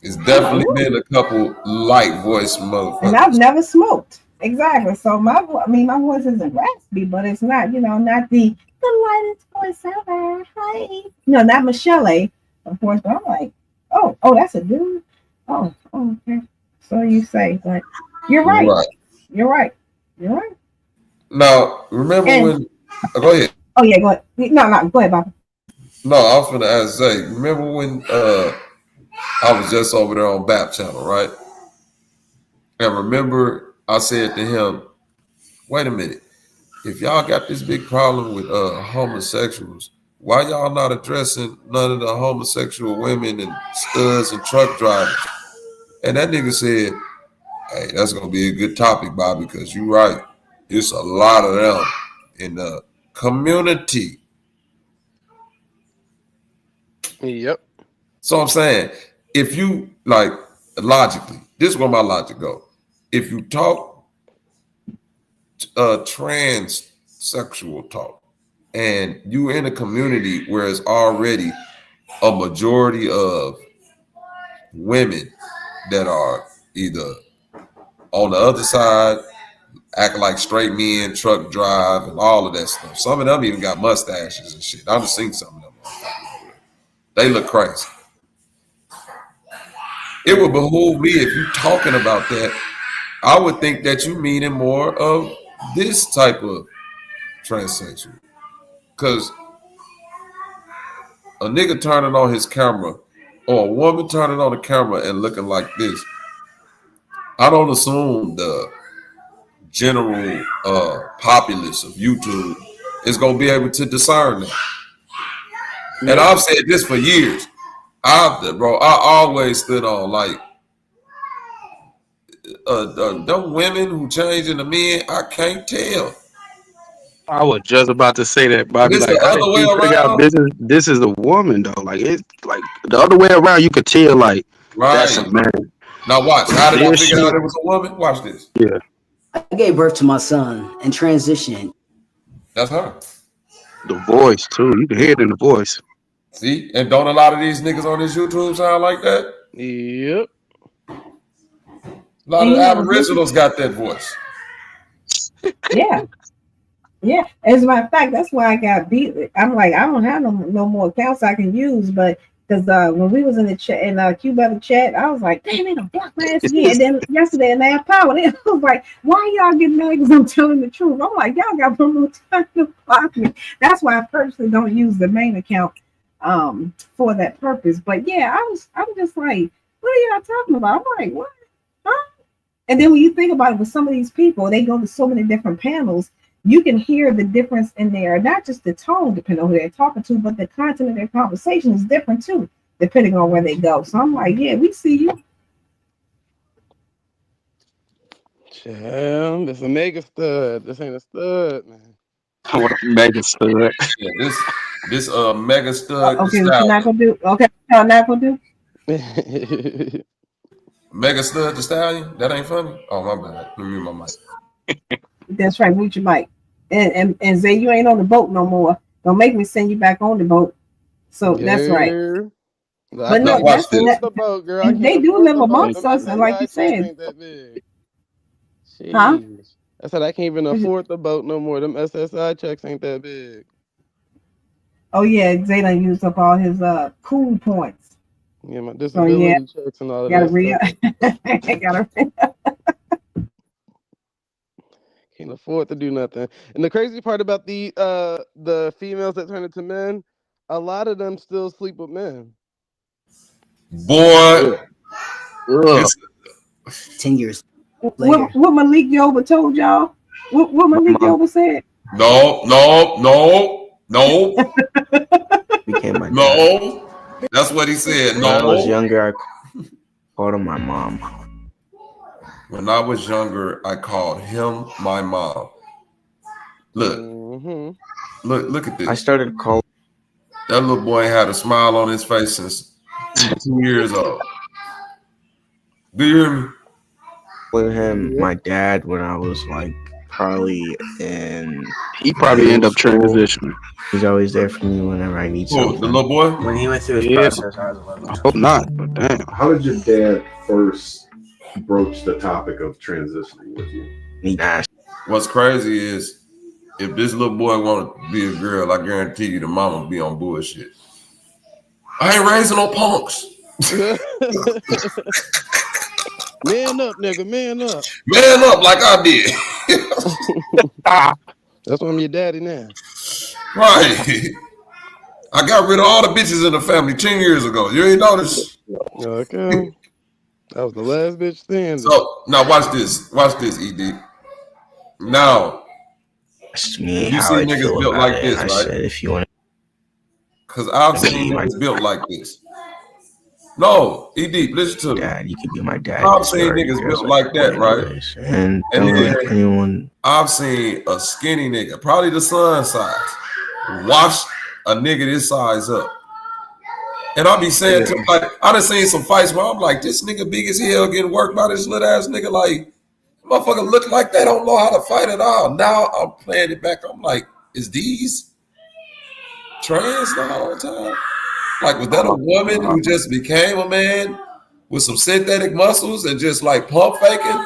It's definitely been a couple light voice motherfuckers. And I've never smoked. Exactly. So my voice isn't raspy, but it's not, not the lightest voice ever. Hi. No, not Michelle, of course, but I'm like, oh, that's a dude. Oh, okay. So you say, but you're right. You're right. Now, remember when? Go ahead. Oh yeah, go ahead. No, go ahead, Bobby. No, I was going to ask Zay. Remember when I was just over there on BAP channel, right? And remember, I said to him, "Wait a minute. If y'all got this big problem with homosexuals, why y'all not addressing none of the homosexual women and studs and truck drivers?" And that nigga said, "Hey, that's gonna be a good topic, Bobby, because you're right. It's a lot of them in the community." Yep. So I'm saying, if you like logically, this is where my logic go. If you talk transsexual talk, and you in a community where it's already a majority of women that are either on the other side, acting like straight men, truck drive, and all of that stuff. Some of them even got mustaches and shit. I've seen some of them. They look crazy. It would behoove me, if you're talking about that, I would think that you meaning more of this type of transsexual. Because a nigga turning on his camera or a woman turning on the camera and looking like this, I don't assume the general populace of YouTube is going to be able to discern that. Yeah. And I've said this for years. I always stood on like them women who change into men, I can't tell. I was just about to say that, Bobby. It's Like, the how other did way you figure out around. this is a woman though? Like, it's like the other way around. You could tell like that's a man. Now watch. How did I figure out it was a woman? Watch this. Yeah. I gave birth to my son and transitioned. That's her. The voice too. You can hear it in the voice. See, and don't a lot of these niggas on this YouTube sound like that? Yep. A lot of Aboriginals got that voice. Yeah. Yeah. As a matter of fact, that's why I got beat. I'm like, I don't have no more accounts I can use, but because when we was in the chat in Q-Brother chat, I was like, damn, they don't block my ass again. And then yesterday in that power, I was like, why y'all getting mad because I'm telling the truth? I'm like, y'all got one more time to block me. That's why I personally don't use the main account for that purpose. But yeah, I'm just like, what are y'all talking about? I'm like, what? Huh? And then when you think about it, with some of these people, they go to so many different panels. You can hear the difference in there, not just the tone, depending on who they're talking to, but the content of their conversation is different too, depending on where they go. So I'm like, yeah, we see you. Damn, this a mega stud. This ain't a stud, man. What a mega stud. Yeah, this mega stud. Okay, what you're not gonna do? Okay, what not gonna do? Mega stud the stallion. That ain't funny. Oh my bad. Let me mute my mic. That's right, mute your mic. And Zay, you ain't on the boat no more. Don't make me send you back on the boat. So that's right. But no, that's the boat, girl. They do live amongst us, and like you said, Huh? Jeez. I said I can't even afford the boat no more. Them SSI checks ain't that big. Oh yeah, Zay done used up all his cool points. Yeah, my So yeah, disability checks and all of gotta that re stuff. gotta Can't afford to do nothing. And the crazy part about the females that turn into men, a lot of them still sleep with men. Boy, it's 10 years what later. 𝘾𝙤𝙎𝙃 told y'all? What 𝘾𝙤𝙎𝙃 said? No. Became my dad. No. That's what he said. When I was No. younger, I called him my mom. When I was younger, I called him my mom. Look. Look at this. I started calling. That little boy had a smile on his face since 2 years old. Do you hear me? With him, my dad, when I was like probably in. He probably ended up transitioning. He's always there for me whenever I need something. The little boy? When he went through his process, I was 11. I hope not, but damn. How did your dad first broach the topic of transitioning with you? What's crazy is if this little boy want to be a girl, I guarantee you the mama be on bullshit. I ain't raising no punks. Man up, nigga, man up. Man up like I did. That's why I'm your daddy now. Right. I got rid of all the bitches in the family 10 years ago. You ain't noticed? Okay. That was the last bitch standing. So now watch this. Watch this, ED. Now, Me you how see I niggas feel built about like it. this, I right? said, if you want to. Because I've seen niggas built like this. No, ED, listen to me. Dad, you could be my dad. I've seen niggas built like that, right? And And don't then let anyone. I've seen a skinny nigga, probably the son size, wash a nigga this size up. And I'll be saying to like, I done seen some fights where I'm like, this nigga big as hell getting worked by this little ass nigga. Like, motherfucker look like they don't know how to fight at all. Now I'm playing it back. I'm like, is these trans the whole time? Like, was that a woman who just became a man with some synthetic muscles and just like pump faking?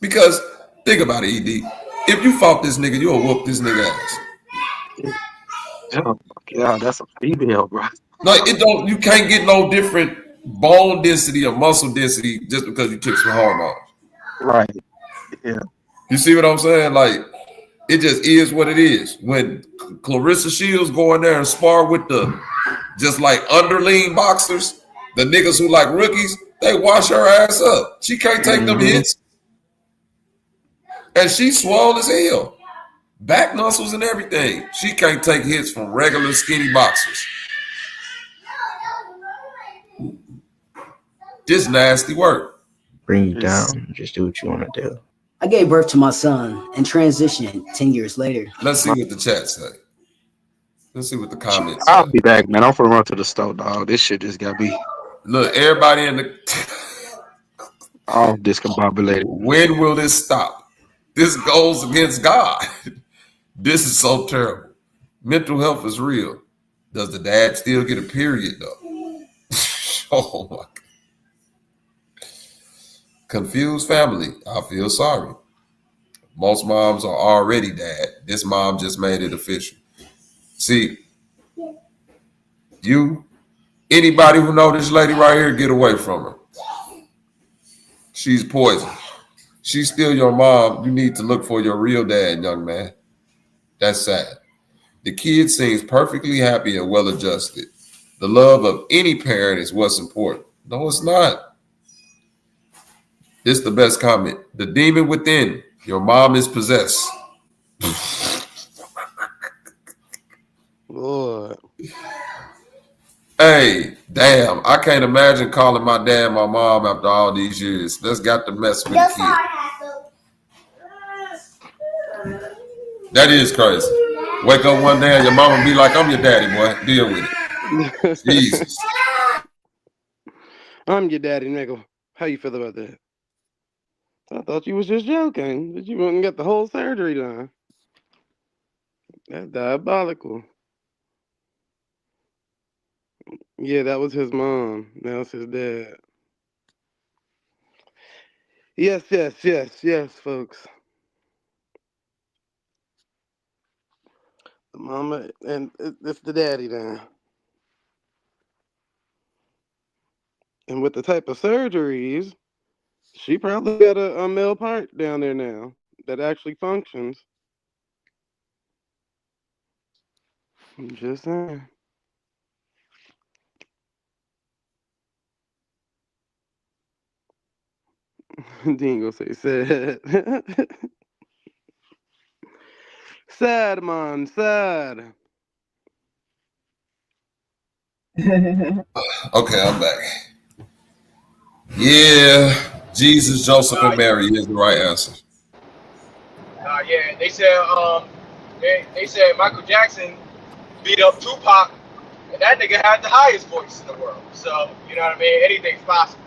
Because think about it, ED. If you fought this nigga, you'll whoop this nigga ass. Oh, yeah, that's a female, bro. Like it don't. You can't get no different bone density or muscle density just because you took some hormones. Right. Yeah. You see what I'm saying? Like it just is what it is. When Clarissa Shields go in there and spar with the just like underling boxers, the niggas who like rookies, they wash her ass up. She can't take them hits, and she swole as hell. Back muscles and everything. She can't take hits from regular skinny boxers. This nasty work. Bring you down. Just do what you want to do. I gave birth to my son and transitioned 10 years later. Let's see what the chat say. Let's see what the comments say. I'll be back, man. I'm finna run to the store, dog. This shit just got me. Look, everybody in the all discombobulated. When will this stop? This goes against God. This is so terrible. Mental health is real. Does the dad still get a period though? Oh my God. Confused family. I feel sorry. Most moms are already dad. This mom just made it official. See, anybody who know this lady right here, get away from her. She's poison. She's still your mom. You need to look for your real dad, young man. That's sad. The kid seems perfectly happy and well-adjusted. The love of any parent is what's important. No, it's not. This is the best comment. The demon within. Your mom is possessed. Lord. Hey, damn. I can't imagine calling my dad my mom after all these years. That's got to mess with the kid. That is crazy. Wake up one day and your mama be like, I'm your daddy, boy. Deal with it. Jesus. I'm your daddy, nigga. How you feel about that? I thought you was just joking. That you wouldn't get the whole surgery done. That's diabolical. Yeah, that was his mom. Now it's his dad. Yes, folks. The mama and it's the daddy now. And with the type of surgeries, she probably got a male part down there now that actually functions. I'm just saying. Dean gonna say sad. Sad, man, sad. Okay, I'm back. Yeah, Jesus, Joseph, and Mary is the right answer. Yeah, they said Michael Jackson beat up Tupac, and that nigga had the highest voice in the world. So you know what I mean? Anything's possible.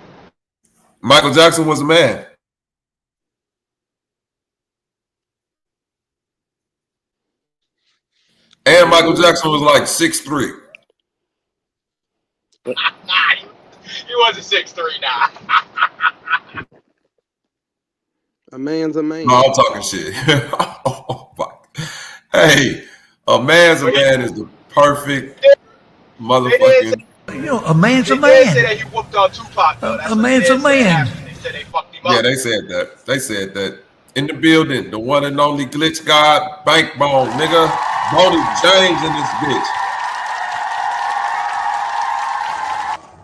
Michael Jackson was a man. And Michael Jackson was like 6'3". Nah, he wasn't 6'3", nah. A man's a man. No, I'm talking shit. Oh, fuck. Hey, a man's a man is the perfect motherfucking. You know, a man's a They man. did say that he whooped on Tupac, though. That's A what man's they a man. said. They said they fucked him up. Yeah, they said that. They said that. In the building, the one and only glitch god, Bankbone, nigga. Boney James in this bitch.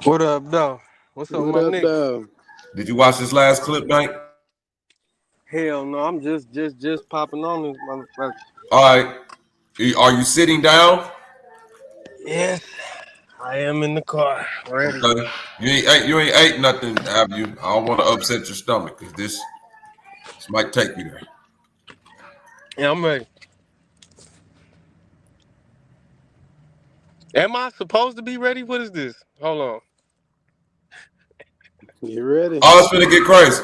What up, though? What's up, my nigga? Did you watch this last clip, Bank? Hell no, I'm just popping on this motherfucker. All right. Are you sitting down? Yes, I am in the car. Ready. Okay. You ain't ate nothing, have you? I don't want to upset your stomach because this might take you there. Yeah, I'm ready. Am I supposed to be ready? What is this? Hold on. You ready? Oh, it's gonna get crazy.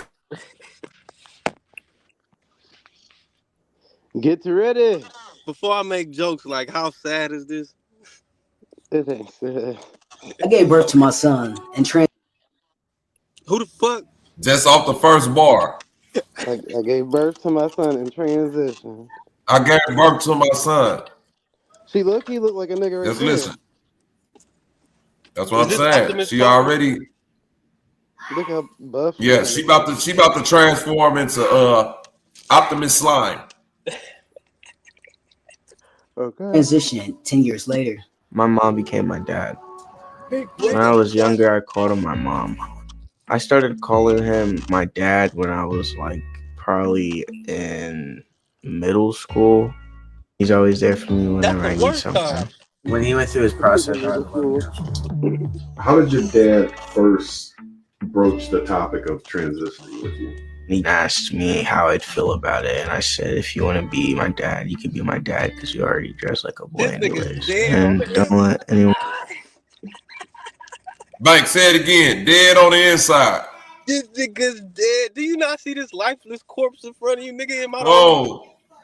Get ready. Before I make jokes like how sad is this? It ain't sad. I gave birth to my son and Who the fuck? Just off the first bar. I gave birth to my son in transition. I gave birth to my son. He looked like a nigga right Just there. listen. That's what I'm saying. She already. Look how buff. Yeah, she about to transform into Optimus Slime. Okay. Transition 10 years later. My mom became my dad. When I was younger, I called him my mom. I started calling him my dad when I was like probably in middle school. He's always there for me whenever I need something. When he went through his process, I was 11 years old. How did your dad first broach the topic of transitioning with you? He asked me how I'd feel about it, and I said, if you want to be my dad, you can be my dad because you already dress like a boy anyways. And don't let anyone... Bank, say it again. Dead on the inside. This nigga's dead. Do you not see this lifeless corpse in front of you, nigga?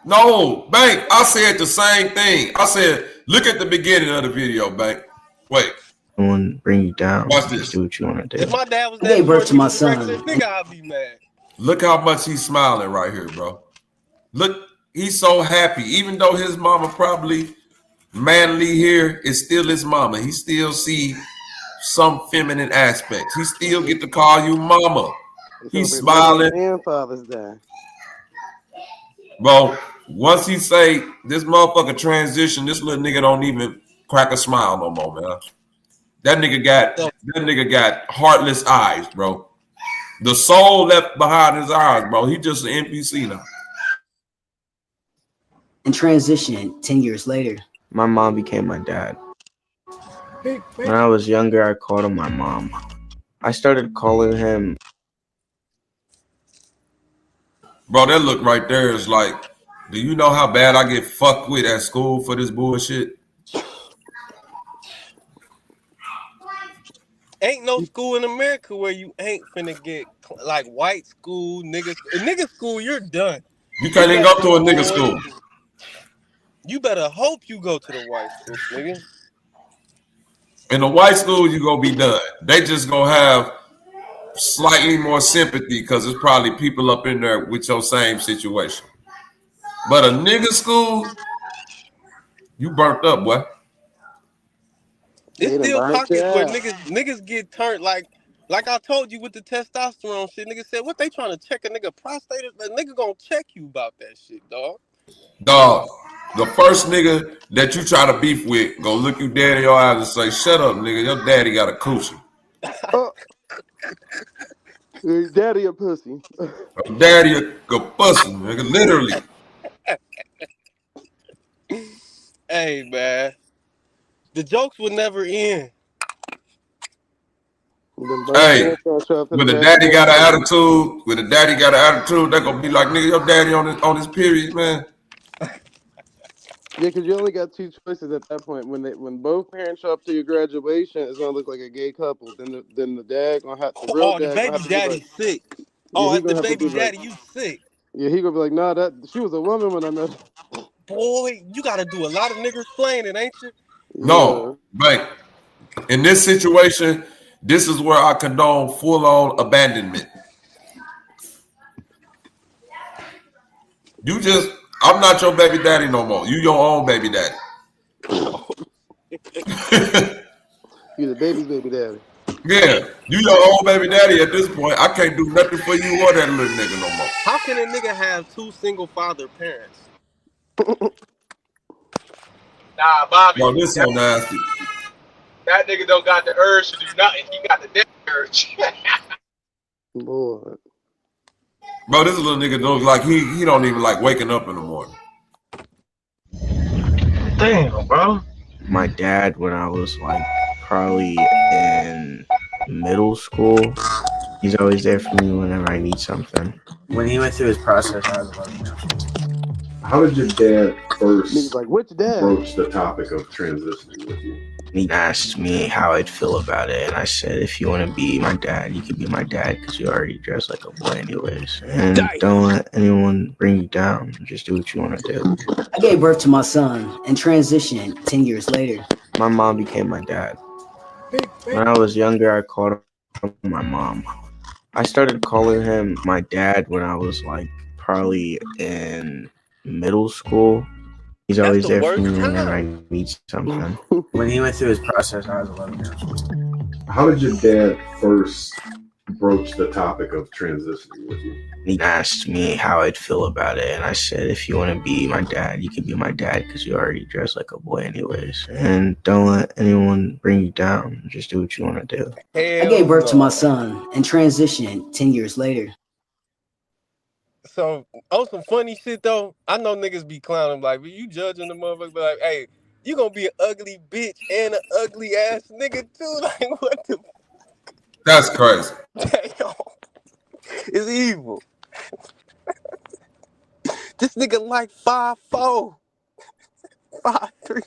No, Bank, I said the same thing. I said, look at the beginning of the video, Bank. Wait. Someone bring you down. Watch this. Do what you want to do. If my dad was I gave birth to my son. Nigga, I'd be mad. Look how much he's smiling right here, bro. Look, he's so happy. Even though his mama probably manly here, it's still his mama. He still see some feminine aspects. He still get to call you mama. He's smiling. And Father's Day. Bro, once he say this motherfucker transition, this little nigga don't even crack a smile no more, man. That nigga got heartless eyes, bro. The soul left behind his eyes, bro. He just an NPC now. And transition 10 years later. My mom became my dad. When I was younger, I called him my mom. I started calling him... Bro, that look right there is like, do you know how bad I get fucked with at school for this bullshit? Ain't no school in America where you ain't finna get like white school, nigga. A nigga school, you're done. You can't even go to a nigga school. You better hope you go to the white school, nigga. In the white school, you gonna be done. They just gonna have slightly more sympathy because there's probably people up in there with your same situation. But a nigga school, you burnt up, boy. It's still pockets where niggas get turned like I told you with the testosterone shit. Niggas said, what they trying to check a nigga prostate? A nigga gonna check you about that shit, dog. Dog, the first nigga that you try to beef with gonna look you dead in your eyes and say, shut up, nigga, your daddy got a coochie. Your daddy a pussy. Daddy a pussy, nigga, literally. Hey, man. The jokes would never end. Hey, when the daddy got an attitude, they're gonna be like, nigga, your daddy on his period, man. Yeah, because you only got two choices at that point. When both parents show up to your graduation, it's gonna look like a gay couple. Then the dad gonna have the real the baby daddy's sick. Yeah, the baby daddy, you sick. Yeah, he gonna be like, nah, that she was a woman when I met her. Boy, you gotta do a lot of niggas playing it, ain't you? No, but in this situation, this is where I condone full-on abandonment. I'm not your baby daddy no more. You your own baby daddy. You the baby's baby daddy. Yeah, you your own baby daddy at this point. I can't do nothing for you or that little nigga no more. How can a nigga have two single father parents? Nah, Bobby. Bro, this so nasty. That nigga don't got the urge to do nothing. He got the death urge. Lord. Bro, this little nigga don't like he don't even like waking up in the morning. Damn, bro. My dad, when I was like probably in middle school, he's always there for me whenever I need something. When he went through his process, I was 11 years old. How did your dad first which dad? broach the topic of transitioning with you? He asked me how I'd feel about it, and I said, if you want to be my dad, you can be my dad because you already dress like a boy anyways. And don't let anyone bring you down. Just do what you want to do. I gave birth to my son and transitioned 10 years later. My mom became my dad. When I was younger, I called him my mom. I started calling him my dad when I was like probably in middle school. He's always there for me whenever I need something. When he went through his process, I was 11 years old. How did your dad first broach the topic of transitioning with you? He asked me how I'd feel about it, and I said, if you want to be my dad, you can be my dad because you already dress like a boy anyways. And don't let anyone bring you down. Just do what you want to do. I gave birth to my son and transitioned 10 years later. So, on some funny shit though, I know niggas be clowning like, but you judging the motherfucker, be like, hey, you gonna be an ugly bitch and an ugly ass nigga too? Like, what the? That's crazy. Damn. It's evil. This nigga like 5'4", 5'3".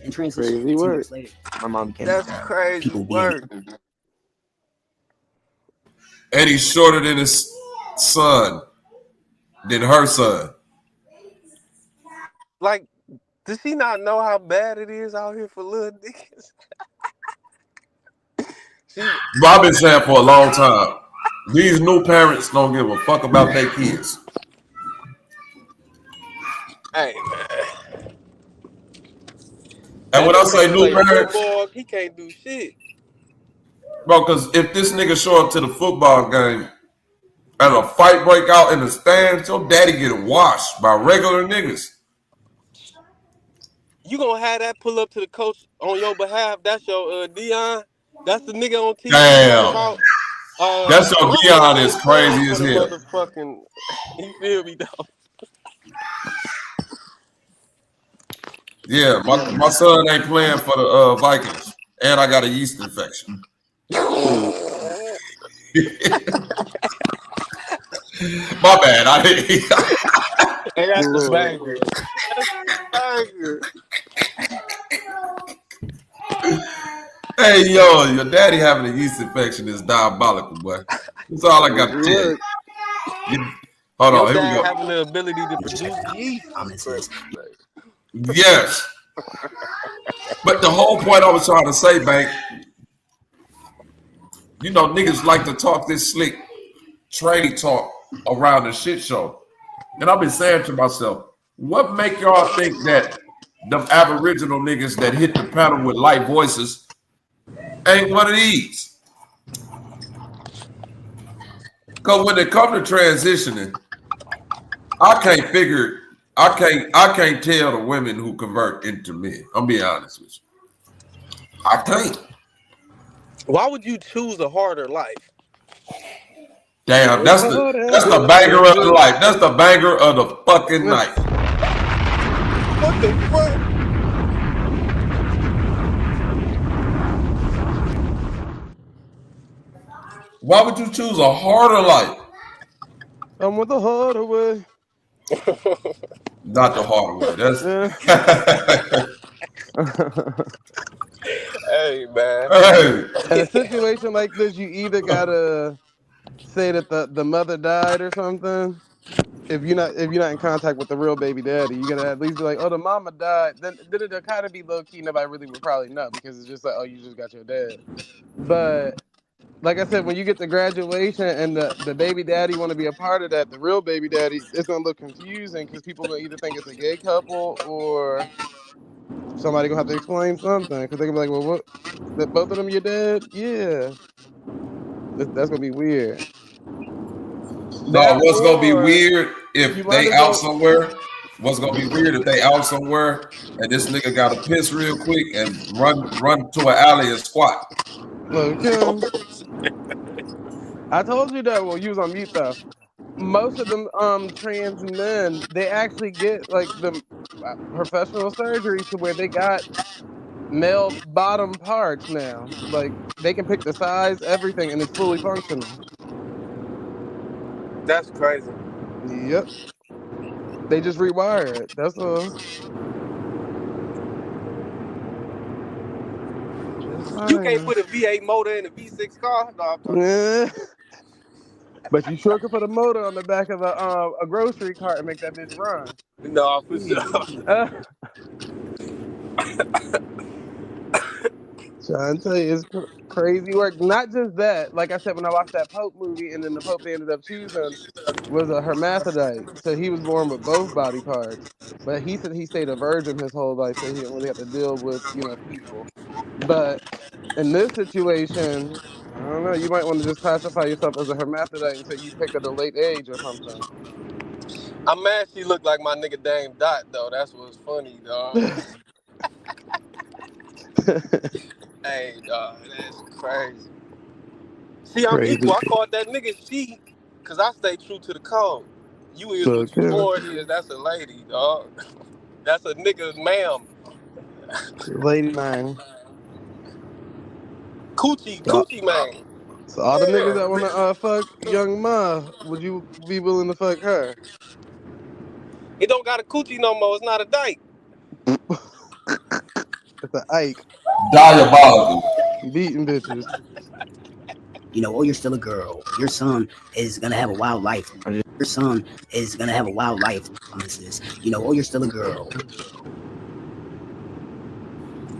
And transition 10 years later. My mom came. That's crazy work. And he's shorter than his son. Than her son. Like, does she not know how bad it is out here for little niggas? I've been saying for a long time, these new parents don't give a fuck about their kids. Hey, man. And when I say new parents, football, he can't do shit. Bro, because if this nigga show up to the football game and a fight break out in the stands, your daddy get washed by regular niggas. You gonna have that pull up to the coach on your behalf? That's your Dion. That's the nigga on TV. Damn. That's your Dion is crazy as hell. Motherfucking, you feel me, though? Yeah, my son ain't playing for the Vikings, and I got a yeast infection. My bad. I didn't. Hey, that's the banger. Hey, yo, your daddy having a yeast infection is diabolical, boy. That's all I got to tell you. Hold on, here we go. Having the ability to produce yeast. Yes. But the whole point I was trying to say, Bank, You know, niggas like to talk this slick trade talk around the shit show. And I've been saying to myself, what make y'all think that them Aboriginal niggas that hit the panel with light voices ain't one of these? Because when it comes to transitioning, I can't tell the women who convert into men. I'm being honest with you. I can't. Why would you choose a harder life? Damn, that's the banger of the life. That's the banger of the fucking night. What the fuck? Why would you choose a harder life? I'm with the harder way. Not the harder way. That's Hey man. Hey. In a situation like this, you either gotta say that the mother died or something. If you're not in contact with the real baby daddy, you gotta at least be like, oh, the mama died. Then it'll kind of be low key. Nobody really would probably know because it's just like, oh, you just got your dad. But like I said, when you get to graduation and the baby daddy want to be a part of that, the real baby daddy, it's gonna look confusing because people gonna either think it's a gay couple or somebody gonna have to explain something because they gonna be like, well, what? That both of them your dad? Yeah, that's gonna be weird. No, what's gonna be weird if they out somewhere? What's gonna be weird if they out somewhere and this nigga got to piss real quick and run to an alley and squat? Look, I told you that. Well, you was on mute though. Most of them trans men, they actually get like the professional surgery to where they got male bottom parts now. Like they can pick the size, everything, and it's fully functional. That's crazy. Yep. They just rewire it. That's all. You can't put a V8 motor in a V6 car? No, I'm talking. But you sure could put a motor on the back of a grocery cart and make that bitch run. No, for sure. Trying to tell you, it's crazy work. Not just that. Like I said, when I watched that Pope movie, and then the Pope they ended up choosing was a hermaphrodite. So he was born with both body parts. But he said he stayed a virgin his whole life, so he didn't really have to deal with, people. But in this situation, I don't know, you might want to just classify yourself as a hermaphrodite until you pick at a late age or something. I'm mad she looked like my nigga Dame Dot, though. That's what's funny, dog. Hey, dog, that's crazy. See, I'm equal. I called that nigga she, because I stay true to the code. You is what you born is. That's a lady, dog. That's a nigga's ma'am. Lady man. Coochie man. So all the niggas that want to fuck Young Ma, would you be willing to fuck her? It don't got a coochie no more. It's not a dyke. It's an Ike. Diabolical. Beating bitches. You know, oh, you're still a girl. Your son is gonna have a wild life. Your son is gonna have a wild life. You know, oh, you're still a girl.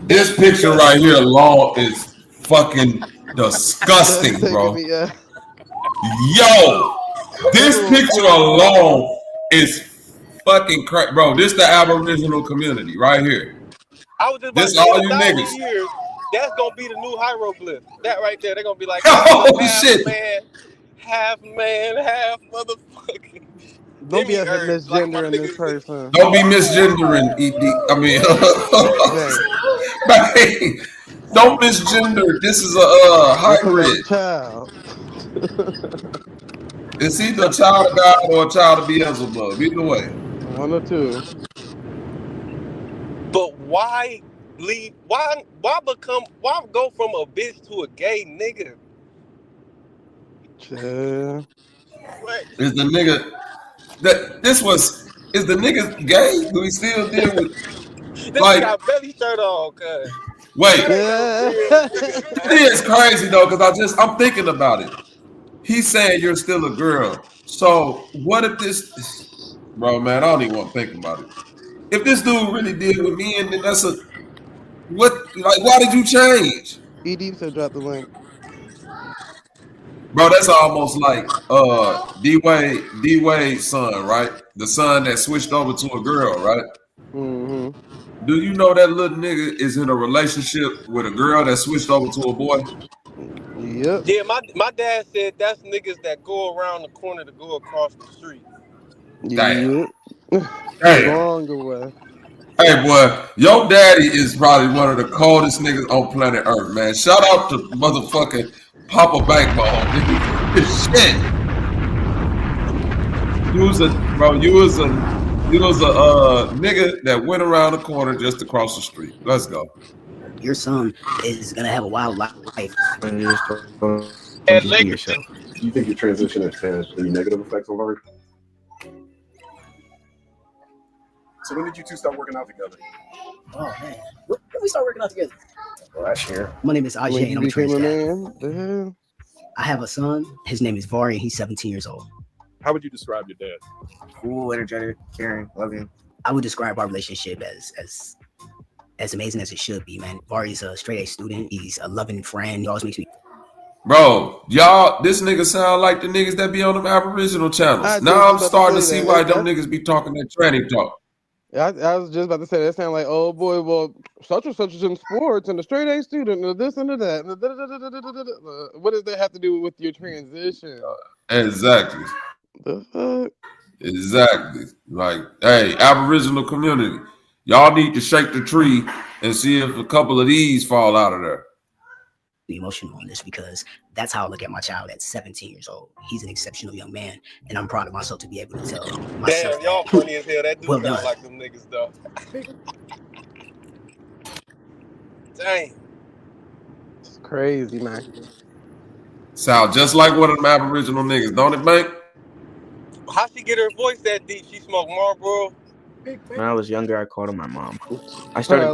This picture right here alone is fucking disgusting, bro. Yo, this picture alone is fucking crazy, bro. This the Aboriginal community right here. I was just this about all to you say, niggas. Years, that's gonna be the new hieroglyph. That right there, they're gonna be like, holy half shit, man, half motherfucking. Don't be misgendering this person. Don't be misgendering. I mean, don't misgender. This is a hybrid. Child. It's either a child of God or a child of Beelzebub. Either way. One or two. But why leave? Why go from a bitch to a gay nigga? Is the nigga is the nigga gay? Do we still deal with this got belly shirt on, cuz. Wait. It is crazy though, because I'm thinking about it. He's saying you're still a girl. So what if this, bro, man, I don't even want to think about it. If this dude really deal with me, and then that's why did you change? ED said drop the link. Bro, that's almost like D-Wade's son, right? The son that switched over to a girl, right? Mm-hmm. Do you know that little nigga is in a relationship with a girl that switched over to a boy? Yep. Yeah, my dad said that's niggas that go around the corner to go across the street. Damn. Yep. Damn. Long away. Hey, boy, your daddy is probably one of the coldest niggas on planet Earth, man. Shout out to motherfucking Papa Backbone, nigga. Shit. You was a nigga that went around the corner just across the street. Let's go. Your son is gonna have a wild life. Yourself. Do you think your transition has had any negative effects on Vari? So when did you two start working out together? Oh man, when we start working out together? Last year. My name is 𝘾𝙎𝙕, and I'm a trans man. I have a son. His name is Vari, and he's 17 years old. How would you describe your dad? Cool, energetic, caring, loving. I would describe our relationship as amazing as it should be, man. Vari's a straight A student. He's a loving friend. He always makes me. Bro, y'all, this nigga sound like the niggas that be on them Aboriginal channels. Now I'm starting to see why them niggas be talking that tranny talk. I was just about to say that sound like, oh boy, well, such and such is in sports and a straight A student and this and that. What does that have to do with your transition? Exactly. The fuck? Exactly. Like, hey, Aboriginal community, y'all need to shake the tree and see if a couple of these fall out of there. Emotional on this because that's how I look at my child at 17 years old. He's an exceptional young man, and I'm proud of myself to be able to tell myself. Damn, y'all funny as hell. That dude well sound done. like them niggas though. Dang. It's crazy, man. Sound just like one of them Aboriginal niggas, don't it, Bank? How she get her voice that deep? She smoke Marlboro? When I was younger, I called him my mom. I started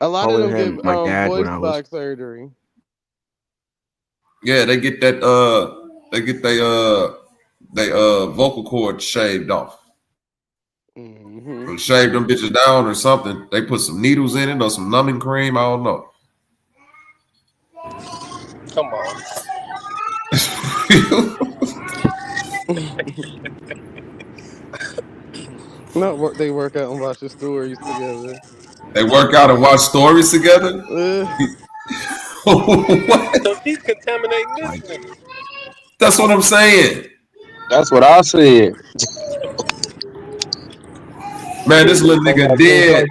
a lot of them get my dad voice when I was box surgery. Yeah, they get that they get they vocal cords shaved off. Mm-hmm. Shave them bitches down or something. They put some needles in it or some numbing cream. I don't know. Come on. They work out and watch the stories together. They work out and watch stories together? What? So she's contaminating this nigga. That's what I'm saying. That's what I said. Man, this little nigga dead.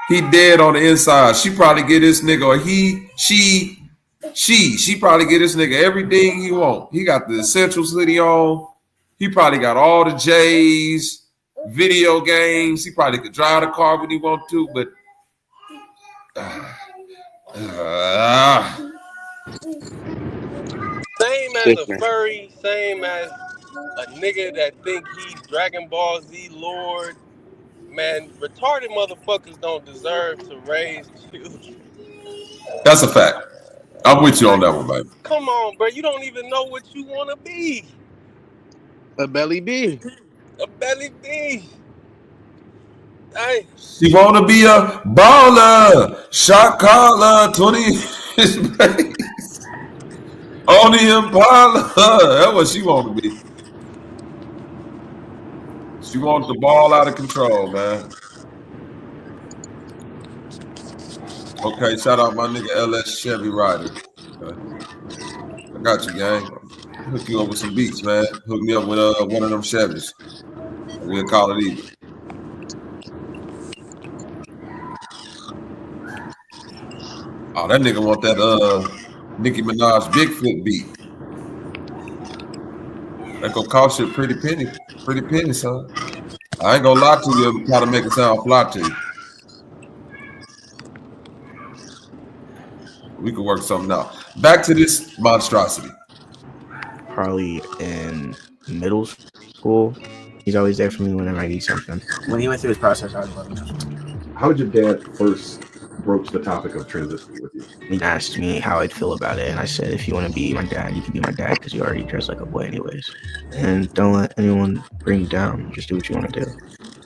He dead on the inside. She probably get this nigga, or she probably get this nigga everything he want. He got the Essentials hoodie on. He probably got all the J's, video games. He probably could drive the car when he want to, but same as a furry, same as a nigga that think he Dragon Ball Z Lord. Man, retarded motherfuckers don't deserve to raise children. that's a fact. I'm with you on that one, baby. Come on, bro. You don't even know what you want to be. A belly B. A belly B. Hey. She want to be a baller, shot caller, 20 on the Impala. That's what she want to be. She wants the ball out of control, man. Okay, shout out my nigga LS Chevy Rider. Okay. I got you, gang. Hook you up with some beats, man. Hook me up with one of them Chevys. We'll call it even. Oh, that nigga want that Nicki Minaj Bigfoot beat. That gonna cost you a pretty penny, son. I ain't gonna lie to you, try to make it sound fly to you. We could work something out. Back to this monstrosity. Probably in middle school. He's always there for me whenever I need something. When he went through his process, I was loving him. How did your dad first broach the topic of transitioning with you? He asked me how I'd feel about it, and I said, if you want to be my dad, you can be my dad because you already dress like a boy anyways. And don't let anyone bring you down. Just do what you want to do.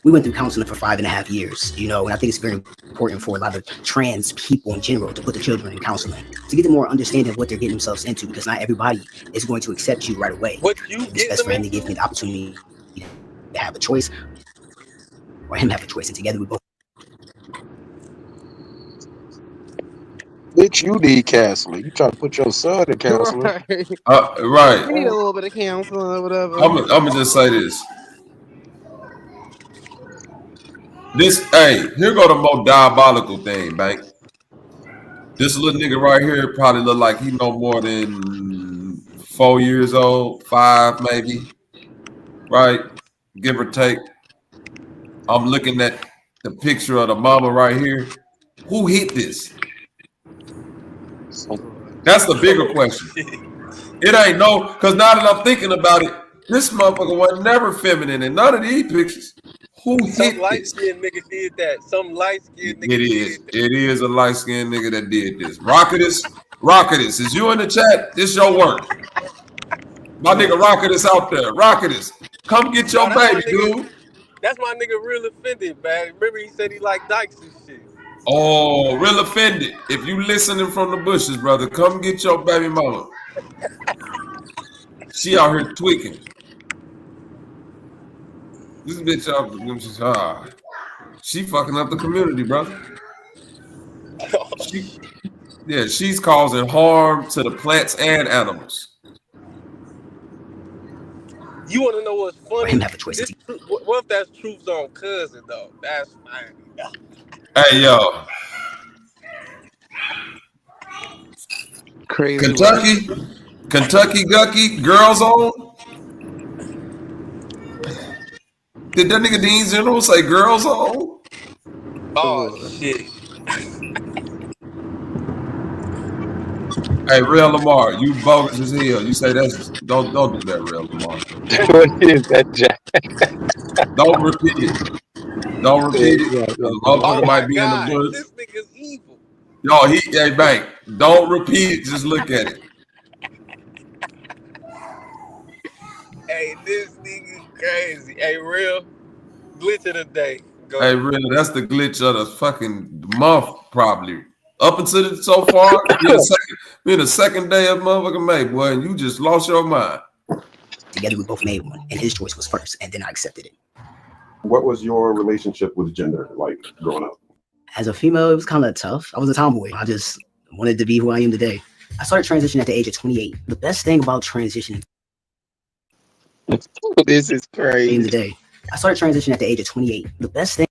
we went through counseling for 5.5 years, you know, and I think it's very important for a lot of trans people in general to put the children in counseling to get them more understanding of what they're getting themselves into, because not everybody is going to accept you right away. What you It's best for him to give me the opportunity to have a choice, or him have a choice, and together we both. Bitch, you need counseling. You try to put your son in counseling. Right. We need a little bit of counseling or whatever. I'm gonna just say this. Hey, here go the most diabolical thing, Bank. This little nigga right here probably look like he no more than 4 years old, 5 maybe, right? Give or take. I'm looking at the picture of the mama right here. Who hit this? That's the bigger question. It ain't no, because now that I'm thinking about it, this motherfucker was never feminine in none of these pictures. Who hit Some light-skinned nigga did that. Some light-skinned nigga did that. It is a light-skinned nigga that did this. Rocketus, is you in the chat? This your work. My nigga Rocketus out there. Rocketus, come get your baby, dude. That's my nigga Real Offended, man. Remember he said he liked dykes and shit. Oh, Real Offended. If you listening from the bushes, brother, come get your baby mama. She out here tweaking. This bitch out, she fucking up the community, brother. She's causing harm to the plants and animals. You want to know what's funny? What if that's Truth's own cousin, though? That's fine. Hey, yo. Crazy. Kentucky Gucky, girls on? Did that nigga Dean General say girls on? Oh, shit. Hey, Real Lamar, you bogus as hell. You say that's don't do that, Real Lamar. What is that, Jack? Don't repeat it. Don't repeat it. The motherfucker might be in the bush. This nigga's evil. Yo, hey, Bank. Don't repeat it. Just look at it. Hey, this nigga crazy. Hey, Real, glitch of the day. Go Hey, Real, that's the glitch of the fucking month, probably. Up until so far, we're the second day of motherfucking May, boy, and you just lost your mind. Together we both made one, and his choice was first, and then I accepted it. What was your relationship with gender like growing up? As a female, it was kind of tough. I was a tomboy. I just wanted to be who I am today. I started transitioning at the age of 28. The best thing about transitioning. This is crazy. Today, I started transitioning at the age of 28. The best thing.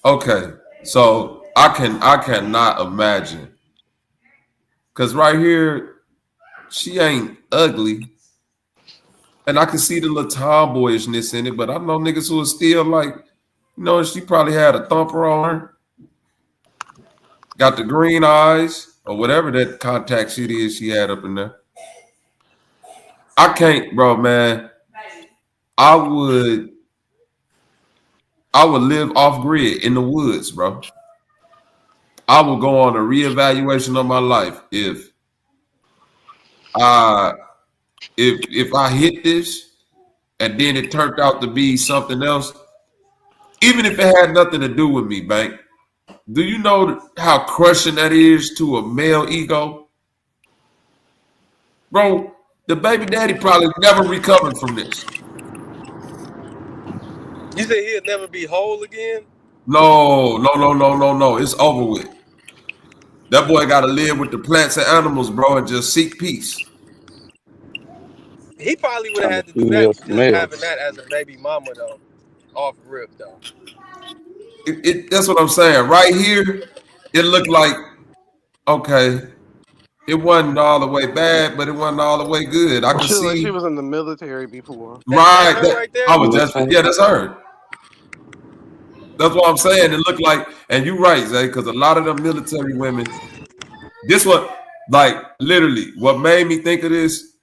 Okay, so I cannot imagine, because right here, she ain't ugly, and I can see the little tomboyishness in it, but I know niggas who are still like, you know, she probably had a thumper on her, got the green eyes, or whatever that contact shit is she had up in there. I can't, bro, man. I would live off grid in the woods, bro. I would go on a reevaluation of my life if I hit this and then it turned out to be something else, even if it had nothing to do with me, Bank. Do you know how crushing that is to a male ego? Bro, the baby daddy probably never recovered from this. You say he'll never be whole again? No. It's over with. That boy got to live with the plants and animals, bro, and just seek peace. He probably would have had to do that just having that as a baby mama, though. Off rip, though. That's what I'm saying. Right here, it looked like, okay, it wasn't all the way bad, but it wasn't all the way good. I can see. Like she was in the military before. Right. That's her. That's what I'm saying. It looked like, and you're right, Zay, because a lot of them military women, this one, like literally, what made me think of this,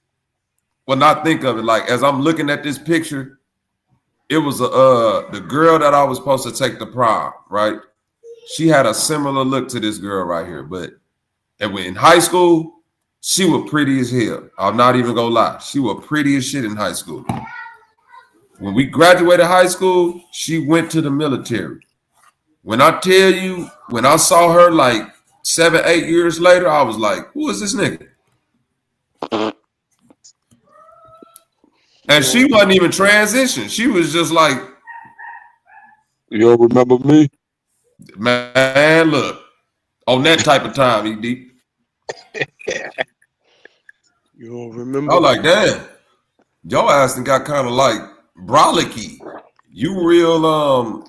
well, not think of it, like as I'm looking at this picture, it was the girl that I was supposed to take to prom, right? She had a similar look to this girl right here, but in high school, She was pretty as hell. I'm not even gonna lie. She was pretty as shit in high school. When we graduated high school, she went to the military. When I tell you, when I saw her like 7, 8 years later, I was like, who is this nigga? And she wasn't even transitioned. She was just like, you don't remember me? Man, look, on that type of time, ED. You don't remember? I was like, damn, your ass done got kind of like brolicky. You real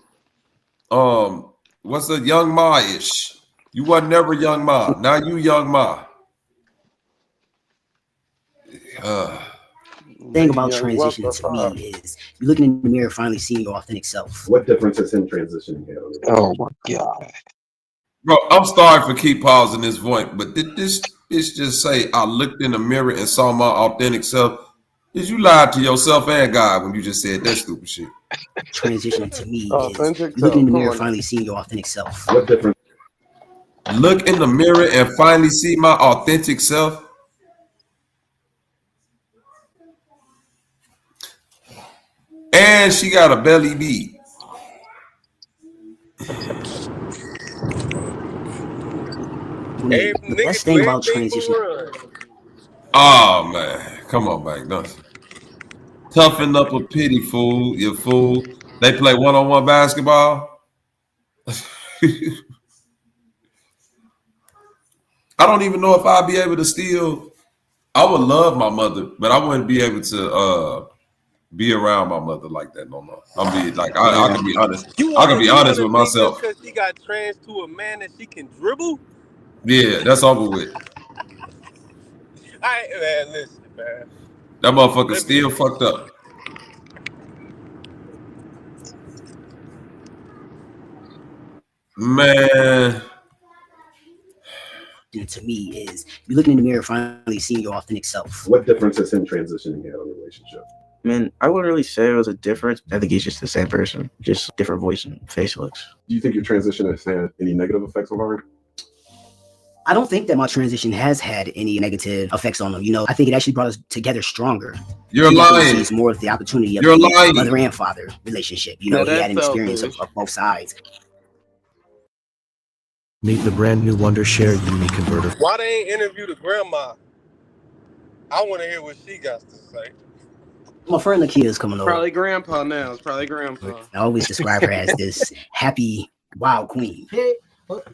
what's a young Ma-ish? You wasn't never young Ma. Now you young Ma. Thing about transition to me is you're looking in the mirror, finally seeing your authentic self. What difference is him transitioning here? Oh my God. Bro, I'm sorry for keep pausing this point, but did this bitch just say I looked in the mirror and saw my authentic self? Did you lie to yourself and God when you just said that stupid shit? Transition to me is you're looking in the mirror, finally seeing your authentic self. What difference? Look in the mirror and finally see my authentic self. And she got a belly bead. The best thing about transition. Oh man, come on, man. Don't toughen up a pity fool, you fool. They play one-on-one basketball. I don't even know if I'd be able to still. I would love my mother, but I wouldn't be able to be around my mother like that no more. I can be honest. I can be honest with myself. Because she got trans to a man that she can dribble. Yeah, that's over with. Man, listen, man. That motherfucker still fucked up. Man. To me is you're looking in the mirror, finally seeing your authentic self. What difference is him transitioning here in a relationship? Man, I wouldn't really say it was a difference. I think he's just the same person, just different voice and face looks. Do you think your transition has had any negative effects on her? I don't think that my transition has had any negative effects on him. You know, I think it actually brought us together stronger. You're lying. It's more of the opportunity of You're the lying. mother and father relationship. You know, he had an experience of both sides. Meet the brand new Wondershare Uni Converter. Why they ain't interview the grandma? I want to hear what she got to say. My friend Lakia is coming over. Probably grandpa now. It's probably grandpa. I always describe her as this happy, wild queen. What?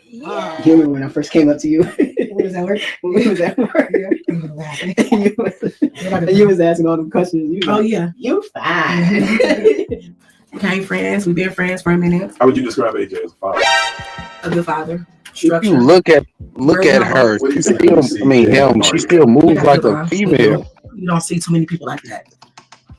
Yeah. You remember when I first came up to you? When was that work? When we was at work? And you was asking all them questions. You like, yeah. You fine. Okay, friends. We've been friends for a minute. How would you describe AJ as a father? A good father. If you look at her, she still moves like a female. You don't see too many people like that.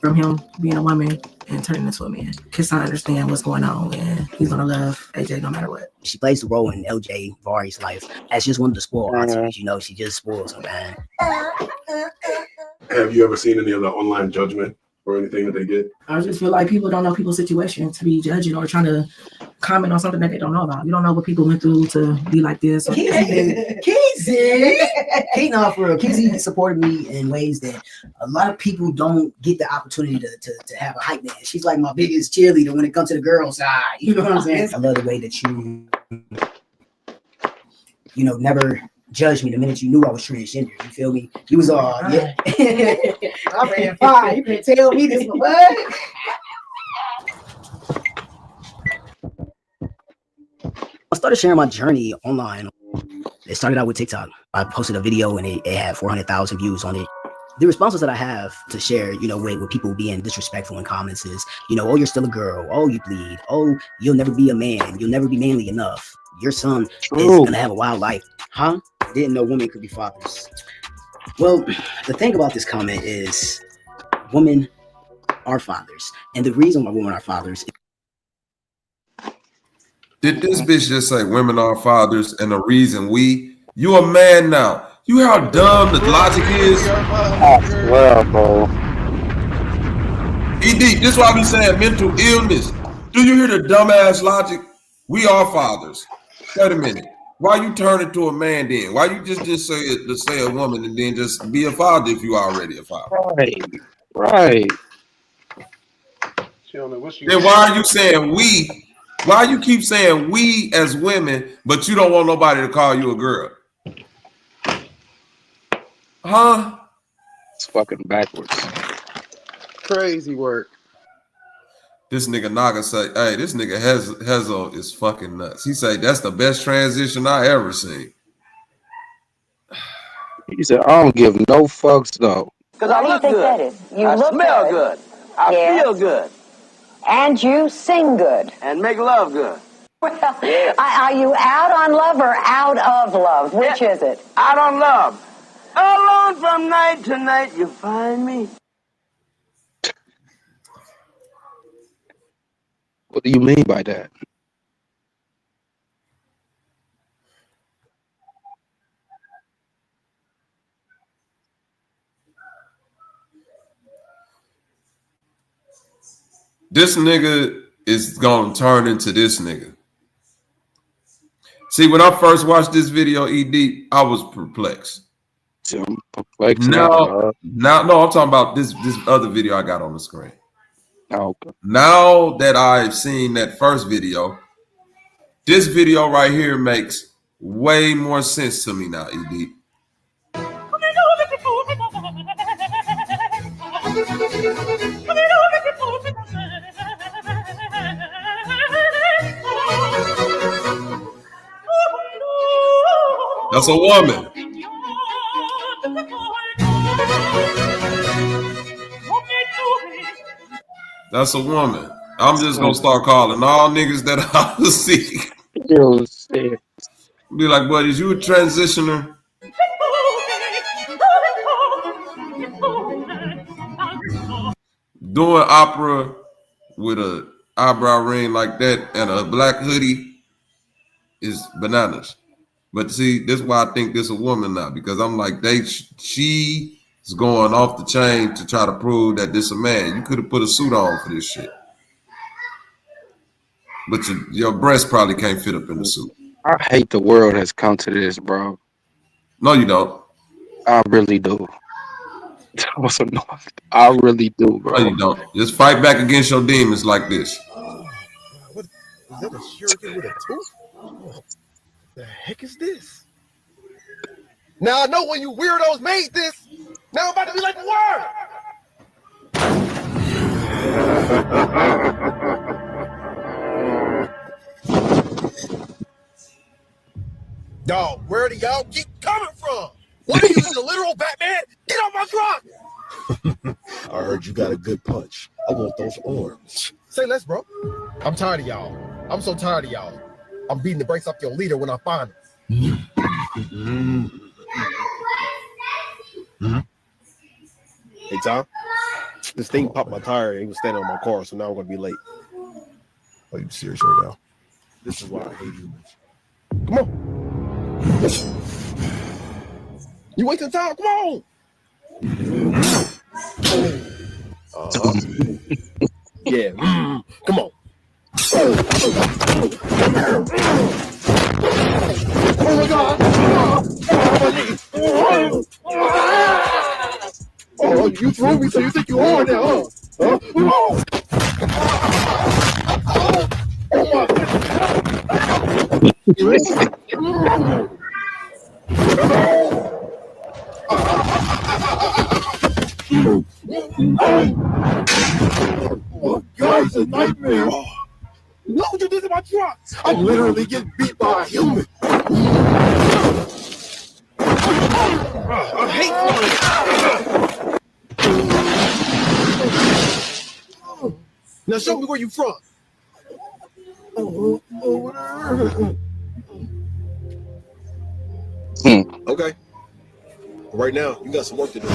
From him being a woman and turning into a man. Kids don't understand what's going on, and he's gonna love AJ no matter what. She plays the role in 𝘾𝐼𝑎𝑑's life as just one of the spoiled aunties. You know, she just spoils him, man. Have you ever seen any of the online judgment or anything that they get? I just feel like people don't know people's situation to be judging or trying to comment on something that they don't know about. You don't know what people went through to be like this. No, for real. Kezzy supported me in ways that a lot of people don't get the opportunity to have a hype man. She's like my biggest cheerleader when it comes to the girl side. You know what I'm saying? I love the way that you know, never judged me the minute you knew I was transgender. You feel me? You was all, yeah. I'm ready fine. You can tell me this, what? I started sharing my journey online. It started out with TikTok. I posted a video and it had 400,000 views on it. The responses that I have to share, you know, with people being disrespectful in comments is, you know, oh, you're still a girl. Oh, you bleed. Oh, you'll never be a man. You'll never be manly enough. Your son is going to have a wild life. Huh? Didn't know women could be fathers. Well, the thing about this comment is women are fathers. And the reason why women are fathers. Did this bitch just say women are fathers and the reason you a man now? You hear how dumb the logic is? Well, bro. ED, this is why I be saying mental illness. Do you hear the dumbass logic? We are fathers. Wait a minute. Why you turn it to a man then? Why you just say it to say a woman and then just be a father if you already a father? Right. Then why are you saying we? Why you keep saying we as women, but you don't want nobody to call you a girl? Huh? It's fucking backwards. Crazy work. This nigga Naga say, hey, this nigga Hezo is fucking nuts. He say that's the best transition I ever seen. He said, I don't give no fucks though. Because I look good. I smell good. I feel good. And you sing good. And make love good. Well, are you out on love or out of love? Which is it? Out on love. Alone from night to night, you find me. What do you mean by that? This nigga is gonna turn into this nigga. See, when I first watched this video, ED, I was perplexed. I'm perplexed now, no, I'm talking about this other video I got on the screen. Oh, okay. Now that I've seen that first video, this video right here makes way more sense to me now, ED. That's a woman. That's a woman. I'm just gonna start calling all niggas that I see. Be like, buddy, is you a transitioner? Doing opera with a eyebrow ring like that and a black hoodie is bananas. But see, this is why I think this is a woman now, because I'm like, she is going off the chain to try to prove that this a man. You could have put a suit on for this shit. But your breast probably can't fit up in the suit. I hate the world has come to this, bro. No, you don't. I really do. I really do, bro. No, you don't. Just fight back against your demons like this. What is that? A shuriken with a tooth? What the heck is this? Now I know when you weirdos made this. Now I'm about to be like the word. Dog, where do y'all keep coming from? What are you, the literal Batman? Get off my truck! I heard you got a good punch. I want those arms. Say less, bro. I'm tired of y'all. I'm so tired of y'all. I'm beating the brakes off your leader when I find him. Hey, Tom. This thing popped my tire. It was standing on my car, so now I'm going to be late. Are you serious right now? This is why I hate humans. Come on. You wasting time. Come on. Yeah. Come on. Oh my God. Oh, you threw me, so you think you are now, huh? Oh God, it's a nightmare. Look what you did to my truck. I'm literally getting beat by a human. I hate you. Now show me where you from. Okay. Right now, you got some work to do.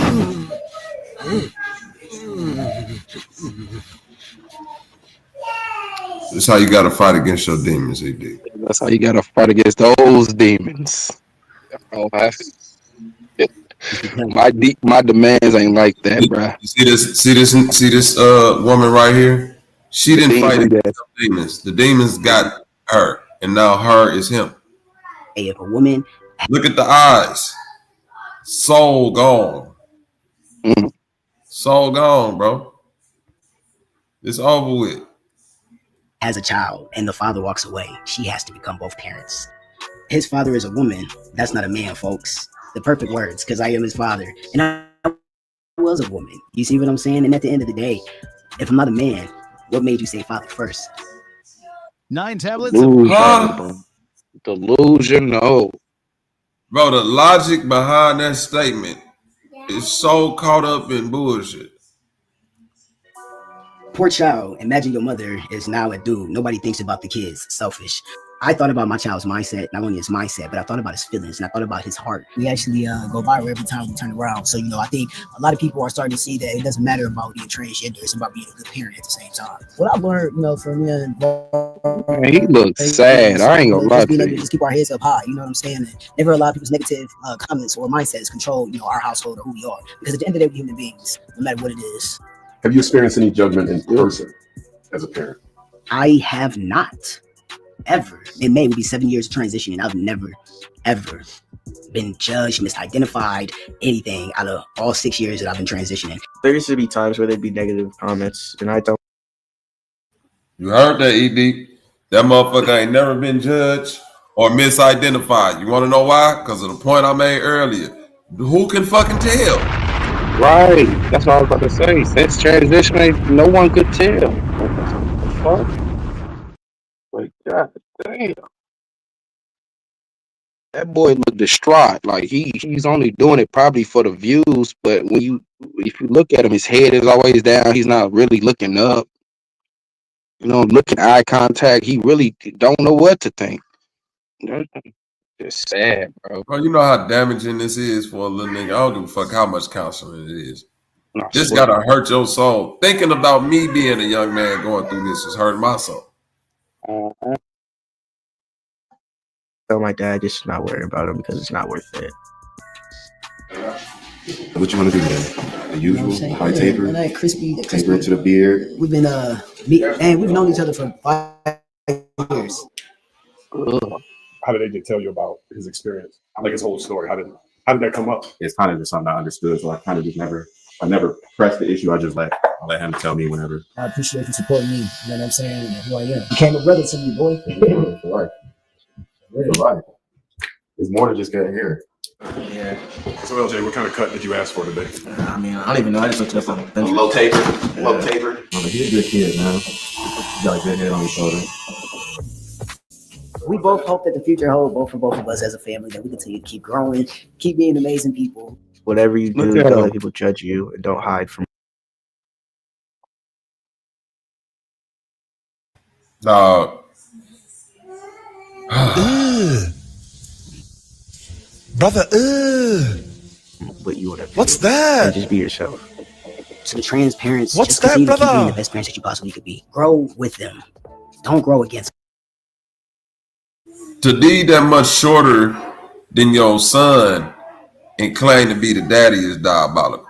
This is how you gotta fight against your demons, ED. That's how you gotta fight against those demons. My demands ain't like that, bro. You see this woman right here? She didn't fight against the demons. The demons got her, and now her is him. Hey, if a woman, look at the eyes, soul gone, soul gone, bro. It's over with. Has a child and the father walks away, she has to become both parents. His father is a woman. That's not a man, folks. The perfect words, because I am his father. And I was a woman. You see what I'm saying? And at the end of the day, if I'm not a man, what made you say father first? 9 tablets. Delusional. Bro, the logic behind that statement is so caught up in bullshit. Poor child, imagine your mother is now a dude. Nobody thinks about the kids. Selfish. I thought about my child's mindset, not only his mindset, but I thought about his feelings and I thought about his heart. We actually go viral every time we turn around. So, I think a lot of people are starting to see that it doesn't matter about being transgender. It's about being a good parent at the same time. What I've learned, from him, Man, he looks sad. I ain't gonna lie being to able to you. just keep our heads up high. You know what I'm saying? And never allow people's negative comments or mindsets control, our household or who we are. Because at the end of the day, we're human beings, no matter what it is. Have you experienced any judgment in person as a parent? I have not. Ever. In May will be 7 years of transition, and I've never, ever been judged, misidentified, anything out of all 6 years that I've been transitioning. There used to be times where there'd be negative comments, and I don't. You heard that, ED? That motherfucker ain't never been judged or misidentified. You want to know why? Because of the point I made earlier. Who can fucking tell? Right. That's what I was about to say. Since transitioning, no one could tell. What the fuck? Like, God damn. That boy looked distraught. Like he's only doing it probably for the views, but if you look at him, his head is always down. He's not really looking up. Looking eye contact. He really don't know what to think. It's sad, bro. Bro, you know how damaging this is for a little nigga. I don't give a fuck how much counseling it is. This gotta hurt your soul. Thinking about me being a young man going through this is hurting my soul. Tell my dad just not worry about him because it's not worth it. What you want to do, man? The usual, high taper, crispy taper to the beard. We've been we've known each other for 5 years. How did AJ tell you about his experience? Like his whole story. How did that come up? It's kind of just something I understood, so I kind of just never pressed the issue. I just let him tell me whenever. I appreciate you supporting me. You know what I'm saying? Who I am. You became a brother to me, boy. Right. Right. It's more than just getting hair. Yeah. So LJ, what kind of cut did you ask for today? I don't even know. I just looked it up on A low taper. Low taper. He's a good kid, man. He got a good head on his shoulder. We both hope that the future holds for both of us as a family, that we continue to keep growing, keep being amazing people. Whatever you do, don't let people judge you and don't hide from. Dog. Brother, But you whatever. What's that? And just be yourself. To the trans parents, What's just that, continue to keep brother? being the best parents that you possibly could be. Grow with them. Don't grow against them. To be that much shorter than your son and claim to be the daddy is diabolical.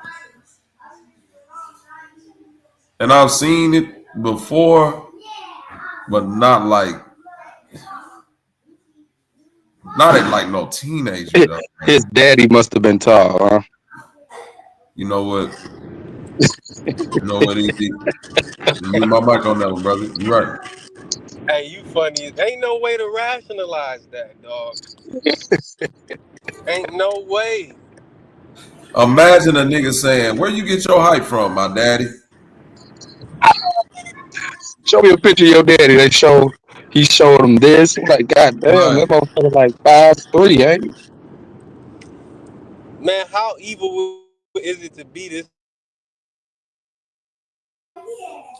And I've seen it before, but not at like no teenager. Though. His daddy must have been tall, huh? You know what? You know what, ED? You my mic on that one, brother. You right. Hey, you funny. Ain't no way to rationalize that, dog. Ain't no way. Imagine a nigga saying, "Where you get your height from, my daddy?" Show me a picture of your daddy. He showed him this. I'm like, God damn, that motherfucker like 5'3", ain't he? Man, how evil is it to be this?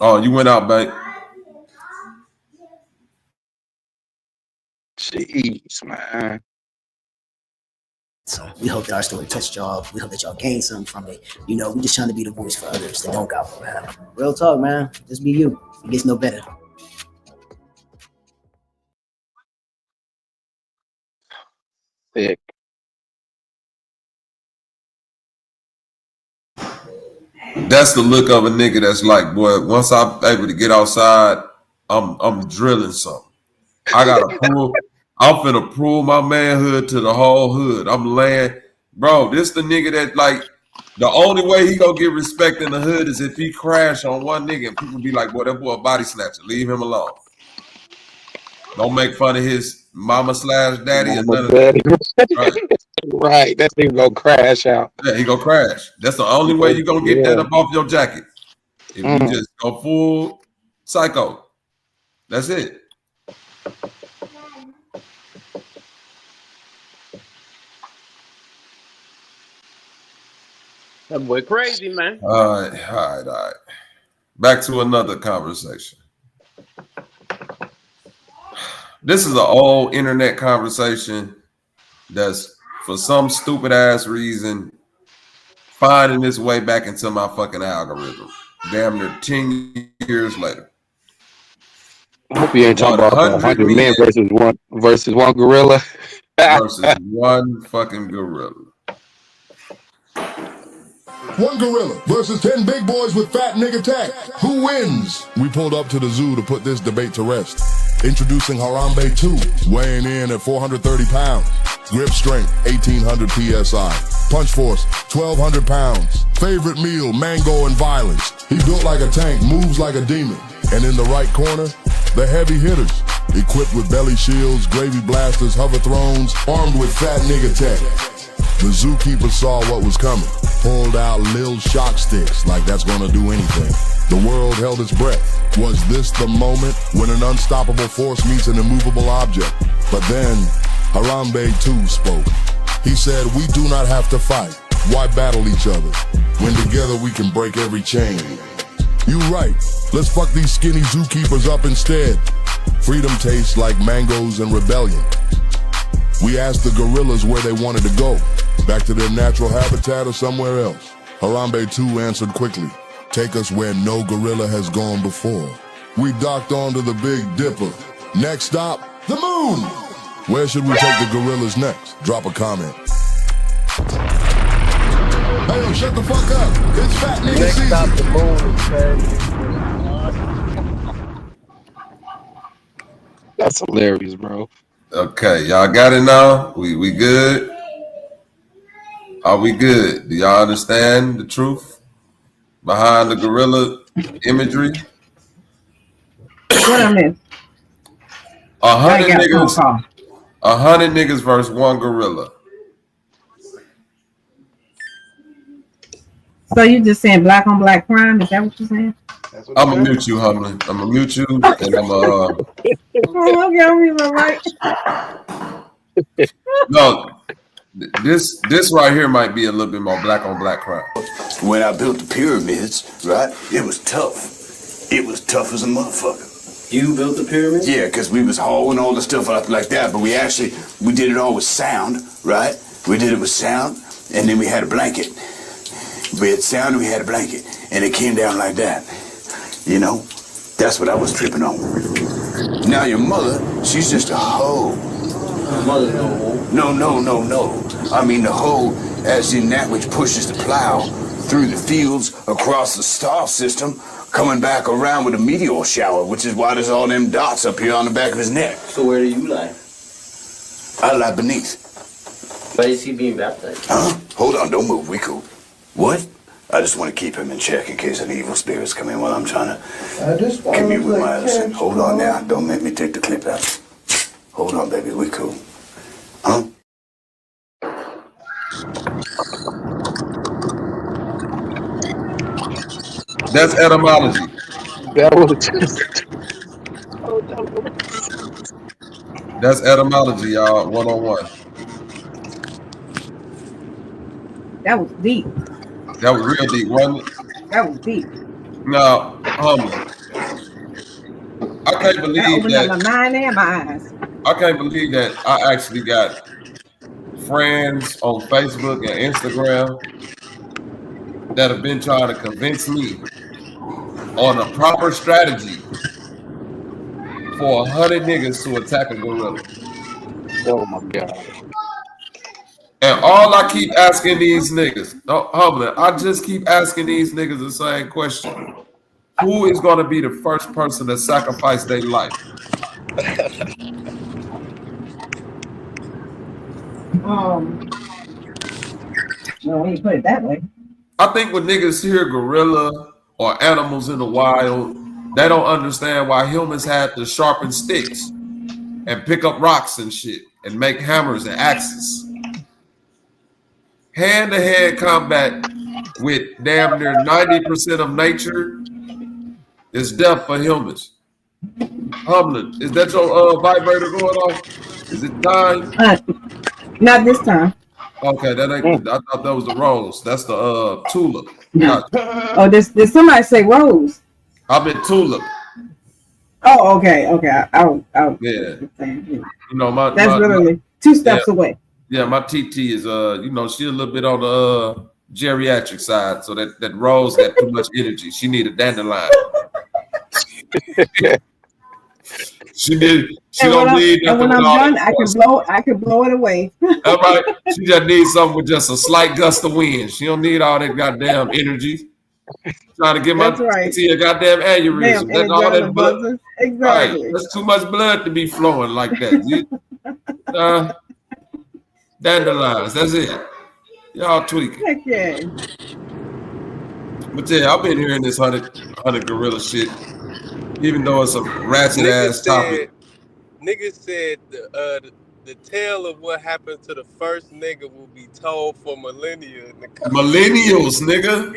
Oh, you went out, babe. Jeez, man. So we hope that our story touched y'all. We hope that y'all gained something from it. We just trying to be the voice for others that don't got one, man. Real talk, man. Just be you. It gets no better. Sick. That's the look of a nigga that's like, boy, once I'm able to get outside, I'm drilling something. I got a pool. I'm finna prove my manhood to the whole hood. I'm laying, bro. This the nigga that like the only way he gonna get respect in the hood is if he crash on one nigga and people be like, boy, that boy a body snatcher. Leave him alone. Don't make fun of his mama / daddy or none of that. Right. Right. That nigga gonna crash out. Yeah, he gonna crash. That's the only way you gonna get that up off your jacket. If you just go full psycho. That's it. That boy crazy, man. All right. Back to another conversation. This is an old internet conversation that's for some stupid ass reason finding its way back into my fucking algorithm. Damn near 10 years later. I hope you ain't talking about 100 men versus one gorilla. Versus one fucking gorilla. One gorilla versus 10 big boys with fat nigga tech. Who wins? We pulled up to the zoo to put this debate to rest. Introducing 𝘾𝙤𝙎𝙃 𝘼𝙗𝙗, weighing in at 430 pounds. Grip strength, 1800 PSI. Punch force, 1200 pounds. Favorite meal, mango and violence. He built like a tank, moves like a demon. And in the right corner, the heavy hitters. Equipped with belly shields, gravy blasters, hover thrones, armed with fat nigga tech. The zookeeper saw what was coming. Pulled out lil shock sticks like that's gonna do anything. The world held its breath. Was this the moment when an unstoppable force meets an immovable object? But then, 𝘾𝙤𝙎𝙃 spoke. He said, we do not have to fight. Why battle each other? When together we can break every chain. You right. Let's fuck these skinny zookeepers up instead. Freedom tastes like mangoes and rebellion. We asked the gorillas where they wanted to go. Back to their natural habitat or somewhere else. 𝘾𝙤𝙎𝙃 answered quickly. Take us where no gorilla has gone before. We docked onto the Big Dipper. Next stop, the moon! Where should we take the gorillas next? Drop a comment. Hey, yo, shut the fuck up. It's fat nigga Next season. stop, the moon, man. That's hilarious, bro. Okay, y'all got it now? We good? Are we good? Do y'all understand the truth behind the gorilla imagery? What I missed? 100 niggas. 100 niggas versus one gorilla. So you just saying black on black crime? Is that what you're saying? I'm gonna mute you, Humbly. I'm gonna mute you, and I'm Okay, I'll be right. No, this right here might be a little bit more black on black crime. When I built the pyramids, right, it was tough. It was tough as a motherfucker. You built the pyramids? Yeah, because we was hauling all the stuff up like that, but we did it all with sound, right? We did it with sound, and then we had a blanket. We had sound and we had a blanket, and it came down like that. You know, that's what I was tripping on. Now your mother, she's just a hoe. Mother's no hoe. No. I mean the hoe as in that which pushes the plow through the fields across the star system, coming back around with a meteor shower, which is why there's all them dots up here on the back of his neck. So where do you lie? I lie beneath. Why is he being baptized? Huh? Hold on, don't move, we cool. What? I just want to keep him in check in case any evil spirits come in while I'm trying to commute with my Edison. Hold on now, don't make me take the clip out. Hold on, baby, we cool. Huh? That's etymology. That's etymology, y'all. 101. That was deep. That was real deep, wasn't it? That was deep. No, I can't believe That opened that. up my mind and my eyes. I can't believe that I actually got friends on Facebook and Instagram that have been trying to convince me on a proper strategy for 100 niggas to attack a gorilla. Oh my God. And all I keep asking these niggas, I just keep asking these niggas the same question. Who is going to be the first person to sacrifice their life? Well, when you put it that way. I think when niggas hear gorilla or animals in the wild, they don't understand why humans had to sharpen sticks and pick up rocks and shit and make hammers and axes. Hand-to-hand combat with damn near 90% of nature is death for humans. Humlin, is that your vibrator going off? Is it time? Not this time. Okay, that ain't. I thought that was the rose. That's the tulip. Gotcha. Oh, did somebody say rose? I meant tulip. Oh, okay. Yeah. You know, that's literally 2 steps away. Yeah, my TT is you know, she's a little bit on the geriatric side, so that rose got too much energy. She need a dandelion. She don't need nothing. And when I'm done, I can blow it away. All right. She just needs something with just a slight gust of wind. She don't need all that goddamn energy. Trying to get my TT a goddamn aneurysm. That's all that blood. Exactly. Right. That's too much blood to be flowing like that. Dandelions, that's it. Y'all tweaking. Heck yeah. But yeah, I've been hearing this 100 gorilla shit, even though it's a ratchet ass topic. Niggas said the tale of what happened to the first nigga will be told for millennia. Millennials, nigga.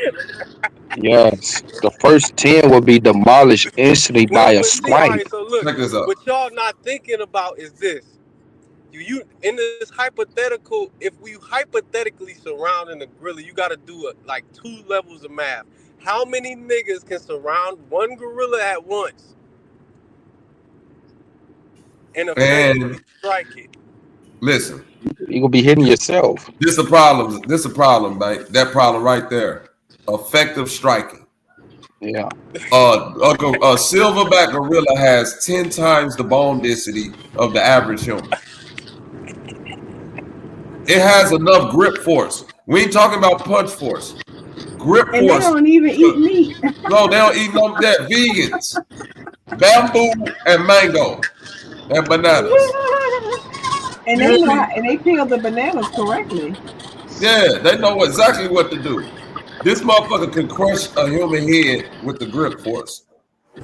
Yes, the first 10 will be demolished instantly by a swank. Right, so look, check this out. What y'all not thinking about is this. You in this hypothetical, if we hypothetically surrounding a gorilla, you got to do like 2 levels of math. How many niggas can surround one gorilla at once and effectively strike it? Listen, you gonna be hitting yourself. This a problem. This a problem, mate. That problem right there. Effective striking. Yeah. A silverback gorilla has 10 times the bone density of the average human. It has enough grip force. We ain't talking about punch force. Grip force. And they don't even eat meat. No, they don't eat none of that. Vegans. Bamboo and mango and bananas. And they peel the bananas correctly. Yeah, they know exactly what to do. This motherfucker can crush a human head with the grip force.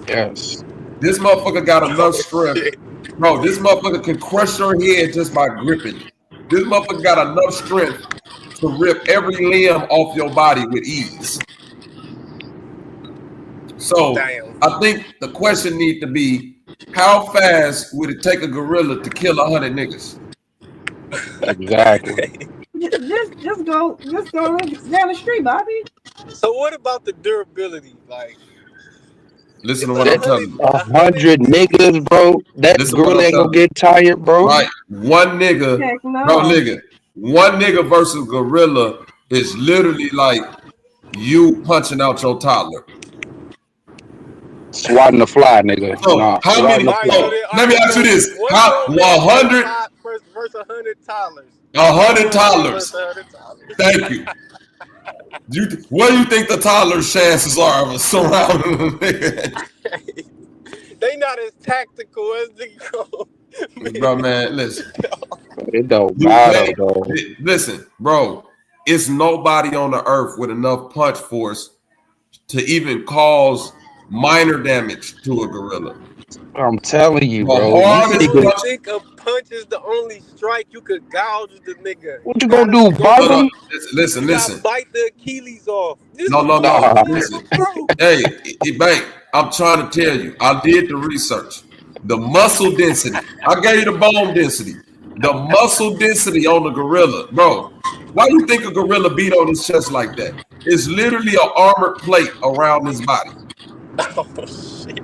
Yes. This motherfucker got enough strength. Bro, this motherfucker can crush your head just by gripping it. This motherfucker got enough strength to rip every limb off your body with ease. So I think the question needs to be, how fast would it take a gorilla to kill 100 niggas? Exactly. Just go down the street, Bobby. So what about the durability? Like, listen to what I'm telling you. 100 niggas, bro. That gorilla ain't gonna get tired, bro. Right. One nigga, one nigga versus gorilla is literally like you punching out your toddler. Swatting the fly, nigga. So how many? Let me ask you this: how 100 versus 100 toddlers? 100 toddlers. Thank you. What do you think the toddler's chances are of surrounding a nigga? They not as tactical as the girl. Bro, man, listen. It don't matter, bro. Listen, bro. It's nobody on the earth with enough punch force to even cause minor damage to a gorilla. I'm telling you, bro. You think a punch is the only strike you could gouge the nigga? What you gonna do, bite him? Listen. Bite the Achilles off. No. Listen. Hey, Bank, I'm trying to tell you. I did the research. The muscle density. I gave you the bone density. The muscle density on the gorilla, bro. Why do you think a gorilla beat on his chest like that? It's literally an armored plate around his body. Oh shit.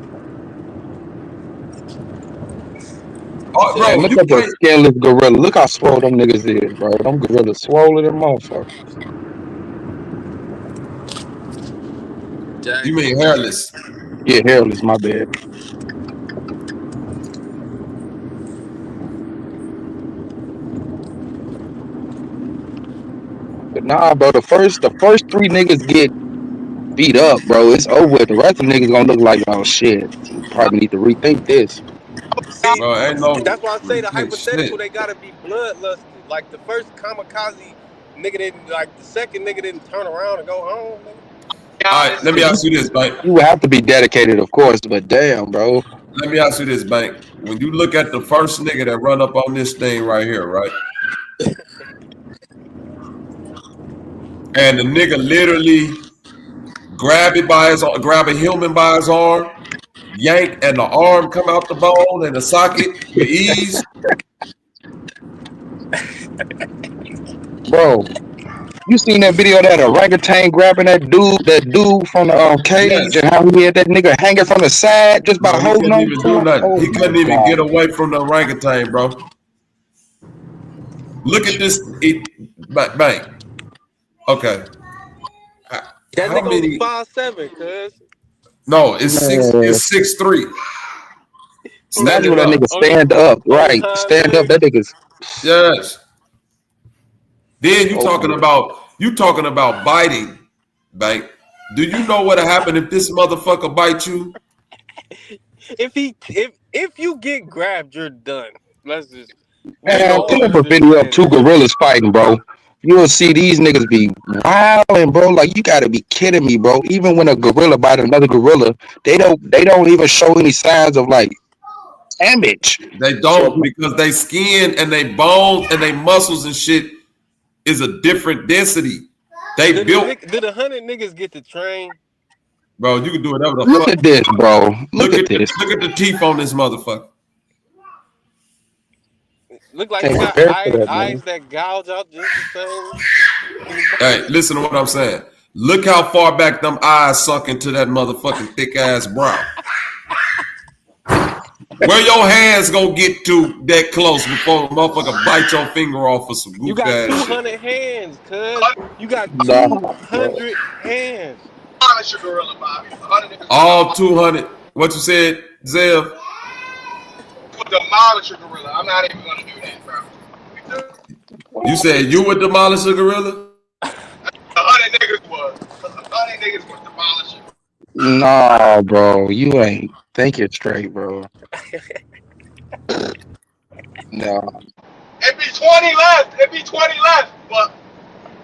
Oh, bro, man, look at the scaleless gorilla. Look how swole them niggas is, bro. Them gorillas swole them motherfuckers. You mean hairless? Yeah, hairless, my bad. But nah, bro, the first 3 niggas get beat up, bro. It's over with. The rest of them niggas gonna look like, oh shit. Probably need to rethink this. See, bro, ain't no that's why I say the hypothetical, they gotta be bloodlusty. Like the first kamikaze nigga didn't, like the second nigga didn't turn around and go home. Nigga. All right, let me ask you this, Bank. You would have to be dedicated, of course, but damn, bro. Let me ask you this, Bank. When you look at the first nigga that run up on this thing right here, right? And the nigga literally grab a human by his arm, yank, and the arm come out the bone and the socket with ease. Bro, you seen that video of that orangutan grabbing that dude from the cage, and how he had that nigga hanging from the side just by holding on? He couldn't even do nothing. He couldn't even get away from the orangutan, bro. Look at this, Bank. Okay. That nigga was 5'7", cuz. No, it's 6'3". Imagine when that nigga stand up, right? Stand up, that nigga's. Yes. Then you talking about biting, Bank. Do you know what'll happen if this motherfucker bite you? If you get grabbed, you're done. Let's just. Man, pull up a video of two gorillas fighting, bro. You'll see these niggas be wilding, bro. Like, you gotta be kidding me, bro. Even when a gorilla bite another gorilla, they don't even show any signs of like damage. They don't, because they skin and they bones and they muscles and shit is a different density. They built. Did 100 niggas get to train? Bro, you can do whatever the fuck. Look at this, bro. Look at this. Look at the teeth on this motherfucker. Look like you got eyes that gouge out just the same. Hey, listen to what I'm saying. Look how far back them eyes sunk into that motherfucking thick ass brow. Where your hands gonna get to that close before a motherfucker bite your finger off for some goof You got ass 200 shit? hands, cuz. You got 200 hands. All 200. What you said, Zev? Demolish a gorilla. I'm not even gonna do that, bro. You said you would demolish a gorilla? 100 niggas was. 100 niggas was demolishing. Nah, bro. You ain't thinking straight, bro. No. It be 20 left. It be 20 left. But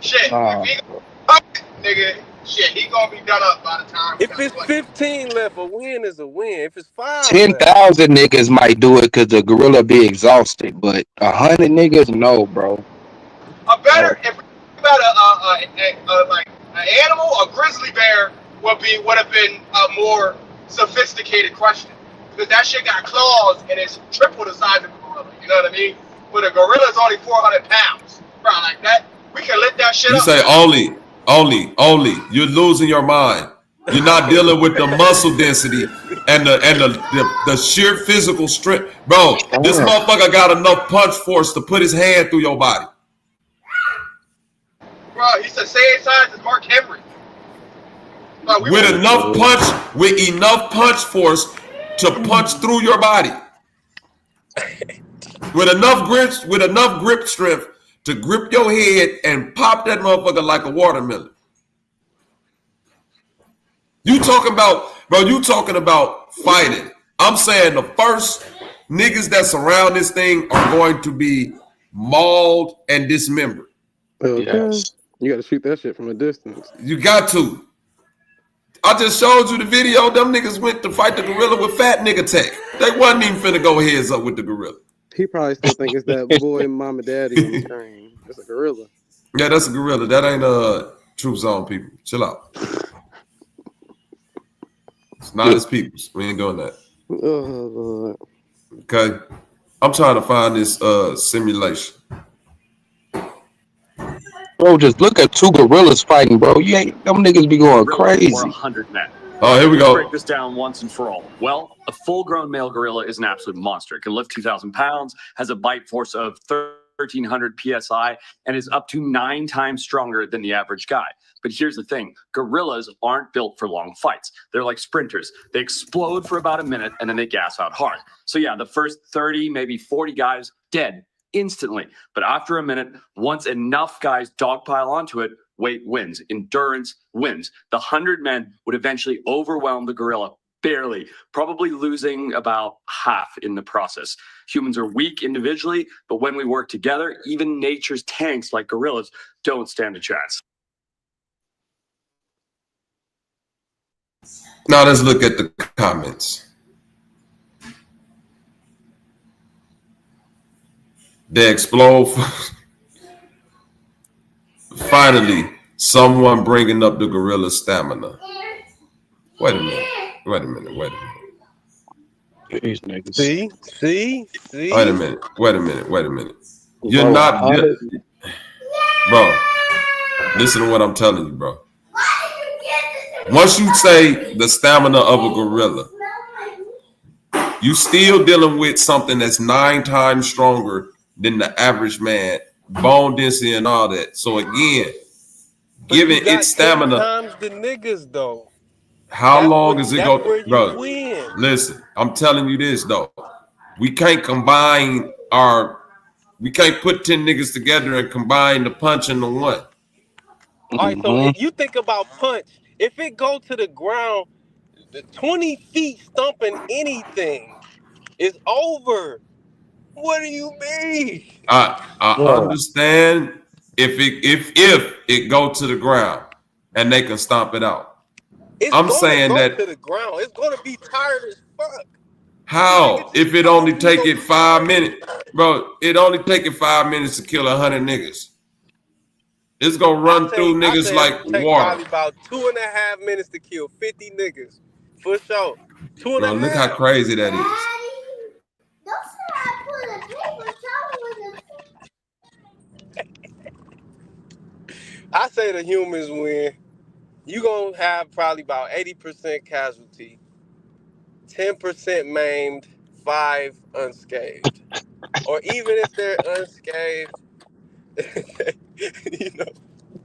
shit, if he nigga, shit, he gonna be done up by the time. If it's 15 left, a win is a win. If it's 5, 10,000 niggas might do it because the gorilla be exhausted, but 100 niggas, no, bro. A better, if about like an animal, a grizzly bear would have been a more sophisticated question, because that shit got claws and it's triple the size of a gorilla. You know what I mean? But a gorilla is only 400 pounds, bro. Like that, we can lift that shit up. You say only. You're losing your mind. You're not dealing with the muscle density and the sheer physical strength, bro. This motherfucker got enough punch force to put his hand through your body. Bro, he's the same size as Mark Henry. Bro, With enough punch force to punch through your body. With enough grip strength to grip your head and pop that motherfucker like a watermelon. You talking about fighting. I'm saying the first niggas that surround this thing are going to be mauled and dismembered. Yes. You gotta shoot that shit from a distance. You got to. I just showed you the video. Them niggas went to fight the gorilla with fat nigga tech. They wasn't even finna go heads up with the gorilla. He probably still think it's that boy and mama daddy on the screen. It's a gorilla. Yeah, that's a gorilla. That ain't Truth Zone people. Chill out. It's not his peoples. We ain't doing that. Okay. I'm trying to find this simulation. Bro, just look at two gorillas fighting, bro. Them niggas be going crazy. 100 men. Oh, here we go. Let's break this down once and for all. Well, a full-grown male gorilla is an absolute monster. It can lift 2,000 pounds, has a bite force of 1,300 psi, and is up to 9 times stronger than the average guy. But here's the thing. Gorillas aren't built for long fights. They're like sprinters. They explode for about a minute, and then they gas out hard. So yeah, the first 30, maybe 40 guys, dead instantly. But after a minute, once enough guys dogpile onto it, weight wins. Endurance wins. The 100 men would eventually overwhelm the gorilla barely, probably losing about half in the process. Humans are weak individually, but when we work together, even nature's tanks like gorillas don't stand a chance. Now let's look at the comments. They explode. Finally, someone bringing up the gorilla stamina. Wait a minute. Wait a minute. Wait a minute. These niggas. See. Wait a minute. Wait a minute. Wait a minute. You're not, bro. Listen to what I'm telling you, bro. Once you say the stamina of a gorilla, you still dealing with something that's 9 times stronger than the average man, bone density and all that. So again, given its stamina, 10 times the niggas though. how long is it go, bro? Win. Listen, I'm telling you this though. We can't combine we can't put 10 niggas together and combine the punch into one. All right, so if you think about punch, if it go to the ground, the 20 feet stumping anything is over. What do you mean? I understand if it go to the ground and they can stomp it out. I'm saying that to the ground, it's gonna be tired as fuck. How? If it only take it 5 minutes, bro, it only take it 5 minutes to kill 100 niggas. It's gonna run through niggas like water. Probably about 2.5 minutes to kill 50 niggas. For sure. 2.5. Bro, look how crazy that is. I say the humans win. You gonna have probably about 80% casualty, 10% maimed, 5 unscathed. Or even if they're unscathed, you know.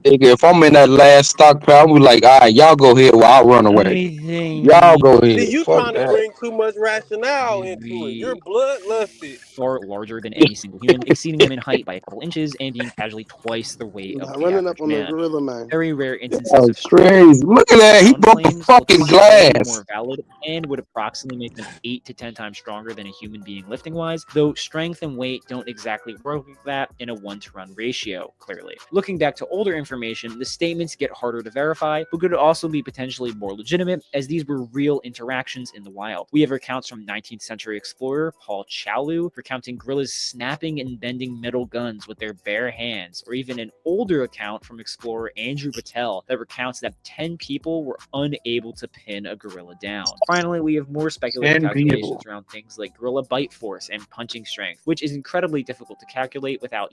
Nigga, if I'm in that last stockpile, I'm like, all right, y'all go ahead while I run away. Y'all go ahead. See, you Fuck trying to that. bring too much rationale into it. You're bloodlusted. Far larger than any single human, exceeding them in height by a couple inches and being casually twice the weight of the running average up on the man. gorilla man. Very rare instances That's of crazy. Look at that. He broke the fucking glass. more valid and would approximately make them 8 to 10 times stronger than a human being lifting wise, though strength and weight don't exactly work like that in a 1-to-1 ratio, clearly. Looking back to older information, the statements get harder to verify, but could also be potentially more legitimate, as these were real interactions in the wild. We have accounts from 19th century explorer 𝘾𝙼𝙎𝙃 recounting gorillas snapping and bending metal guns with their bare hands, or even an older account from explorer Andrew Patel that recounts that 10 people were unable to pin a gorilla down. Finally, we have more speculative calculations around things like gorilla bite force and punching strength, which is incredibly difficult to calculate without,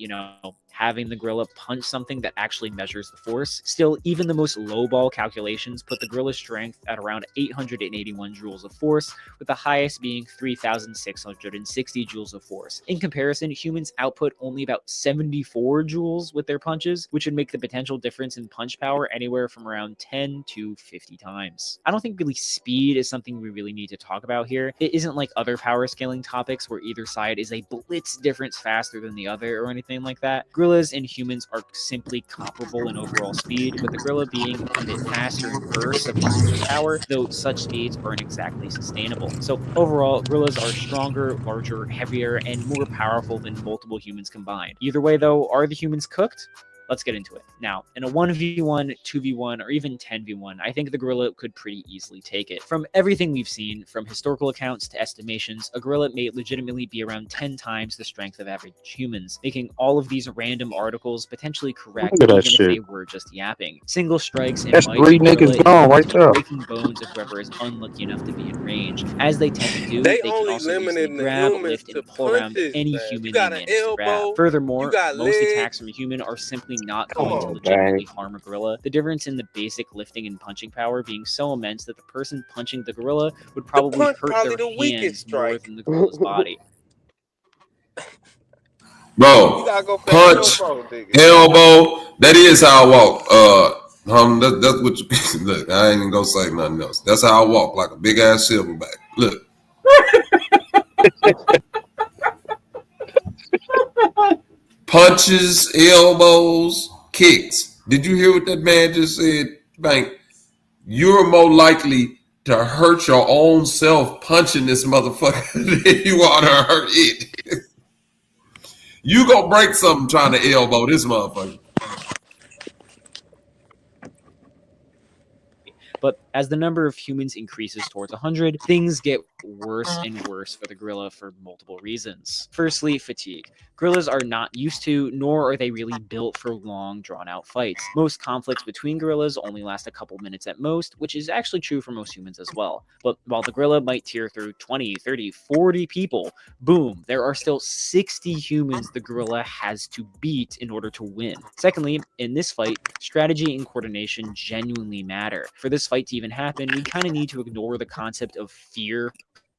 having the gorilla punch something that actually measures the force. Still, even the most lowball calculations put the gorilla's strength at around 881 joules of force, with the highest being 3,660 joules of force. In comparison, humans output only about 74 joules with their punches, which would make the potential difference in punch power anywhere from around 10 to 50 times. I don't think really speed is something we really need to talk about here. It isn't like other power scaling topics where either side is a blitz difference faster than the other or anything like that. Gorillas and humans are simply comparable in overall speed, with the gorilla being a bit faster in bursts of muscular power, though such speeds aren't exactly sustainable. So overall, gorillas are stronger, larger, heavier, and more powerful than multiple humans combined. Either way though, are the humans cooked? Let's get into it. Now, in a 1v1, 2v1, or even 10v1, I think the gorilla could pretty easily take it. From everything we've seen, from historical accounts to estimations, a gorilla may legitimately be around 10 times the strength of average humans, making all of these random articles potentially correct even if they were just yapping. Single strikes and That's 3 niggas gone right there. Breaking bones of whoever is unlucky enough to be in range. As they tend to do, They can only also easily limited the grab, humans lift, to and pull around punches, any man. human You got they an manage to grab. elbow, Furthermore, you got most legs. attacks from a human are simply not going to legitimately harm a gorilla. The difference in the basic lifting and punching power being so immense that the person punching the gorilla would probably hurt probably their the weakest hands more strike. than the gorilla's body. Bro, You gotta go for punch, elbow, nigga. elbow. That is how I walk. That's what you look. I ain't even gonna say nothing else. That's how I walk, like a big ass silverback. Look. Punches, elbows, kicks. Did you hear what that man just said? Bank. You're more likely to hurt your own self punching this motherfucker than you are to hurt it. You gonna break something trying to elbow this motherfucker. But as the number of humans increases towards 100, things get worse and worse for the gorilla for multiple reasons. Firstly, fatigue. Gorillas are not used to, nor are they really built for long, drawn-out fights. Most conflicts between gorillas only last a couple minutes at most, which is actually true for most humans as well. But while the gorilla might tear through 20, 30, 40 people, boom, there are still 60 humans the gorilla has to beat in order to win. Secondly, in this fight, strategy and coordination genuinely matter. For this fight to even happen, we kind of need to ignore the concept of fear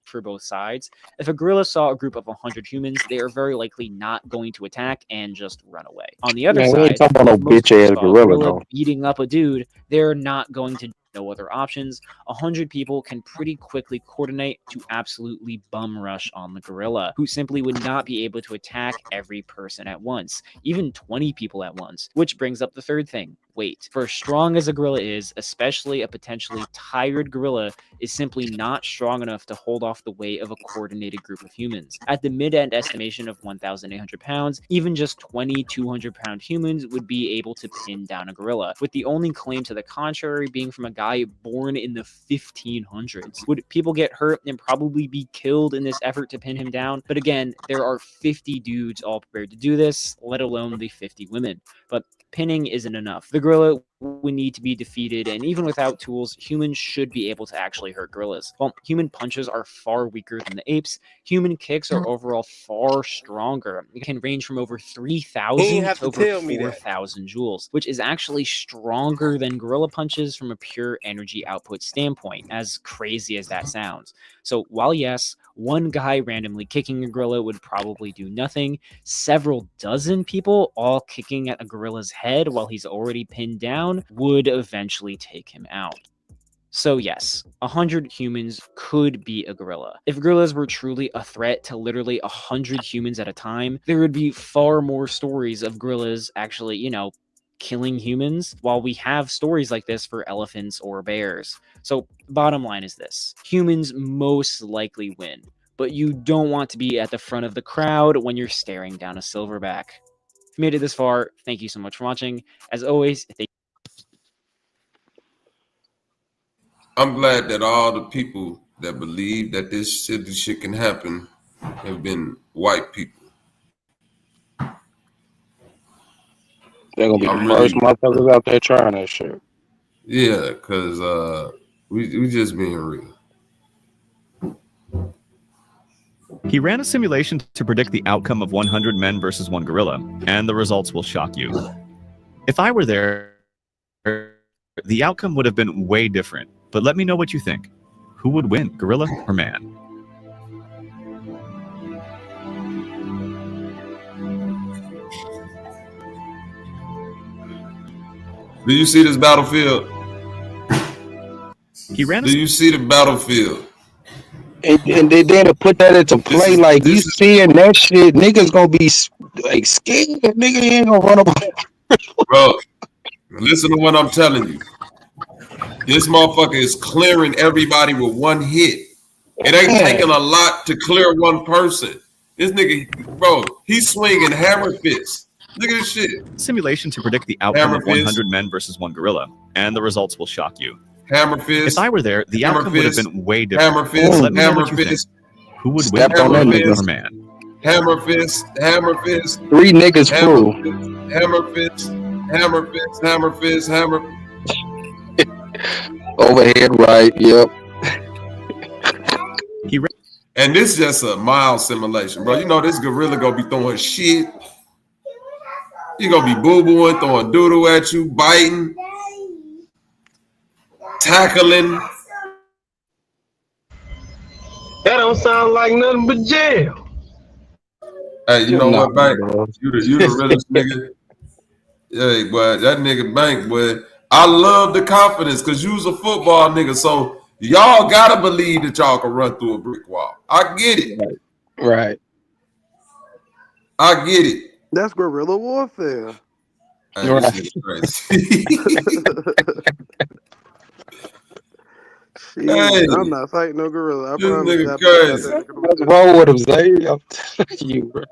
for both sides. If a gorilla saw a group of 100 humans, they are very likely not going to attack and just run away. On the other Man, we side, ain't talking about no if most bitch ass people saw a gorilla gorilla though. beating up a dude, they're not going to no other options. 100 people can pretty quickly coordinate to absolutely bum rush on the gorilla, who simply would not be able to attack every person at once, even 20 people at once. Which brings up the third thing, weight. For as strong as a gorilla is, especially a potentially tired gorilla is simply not strong enough to hold off the weight of a coordinated group of humans. At the mid-end estimation of 1,800 pounds, even just 20 200-pound humans would be able to pin down a gorilla, with the only claim to the contrary being from a guy born in the 1500s. Would people get hurt and probably be killed in this effort to pin him down? But again, there are 50 dudes all prepared to do this, let alone the 50 women. But pinning isn't enough. The gorilla would need to be defeated, and even without tools, humans should be able to actually hurt gorillas. While human punches are far weaker than the apes, human kicks are overall far stronger. It can range from over 3,000 to over 4,000 joules, which is actually stronger than gorilla punches from a pure energy output standpoint, as crazy as that sounds. So while yes, one guy randomly kicking a gorilla would probably do nothing, several dozen people all kicking at a gorilla's head while he's already pinned down would eventually take him out. So yes, 100 humans could beat a gorilla. If gorillas were truly a threat to literally 100 humans at a time, there would be far more stories of gorillas actually, killing humans, while we have stories like this for elephants or bears. So bottom line is this: humans most likely win, but you don't want to be at the front of the crowd when you're staring down a silverback. If you made it this far, thank you so much for watching. As always, I'm glad that all the people that believe that this shit can happen have been white people. They're gonna be the first motherfuckers out there trying that shit. Yeah, because we just being real. He ran a simulation to predict the outcome of 100 men versus one gorilla, and the results will shock you. If I were there, the outcome would have been way different. But let me know what you think. Who would win, gorilla or man? Do you see this battlefield? He ran. Do you see the battlefield? And they then to put that into play, like you seeing that shit, niggas gonna be like scared. Nigga ain't gonna run up. Bro, listen to what I'm telling you. This motherfucker is clearing everybody with one hit. It ain't taking a lot to clear one person. This nigga, bro, he's swinging hammer fists. Look at this shit. Simulation to predict the outcome of 100 men versus one gorilla, and the results will shock you. Hammer fist. If I were there, the outcome would have been way different. Hammer fist. Let me know what you think. Who would win, gorilla or man? Hammer fist. Hammer fist. 3 niggas full. Hammer fist. Hammer fist. Hammer fist. Hammer. Overhead right. Yep. And this is just a mild simulation, bro. You know this gorilla gonna be throwing shit. He gonna be boo-booing, throwing doodle at you, biting, tackling. That don't sound like nothing but jail. Hey, you know what, Bank? You the realest nigga. Hey, boy, that nigga Bank, boy. I love the confidence because you's a football nigga, so y'all gotta believe that y'all can run through a brick wall. I get it. Right. I get it. That's guerrilla warfare. Hey, this shit's crazy. Hey, I'm not fighting no gorilla. I this promise you. nigga I put that crazy. goddamn nigga to What's a wrong with him, distance. Zay? I'm telling you, bro.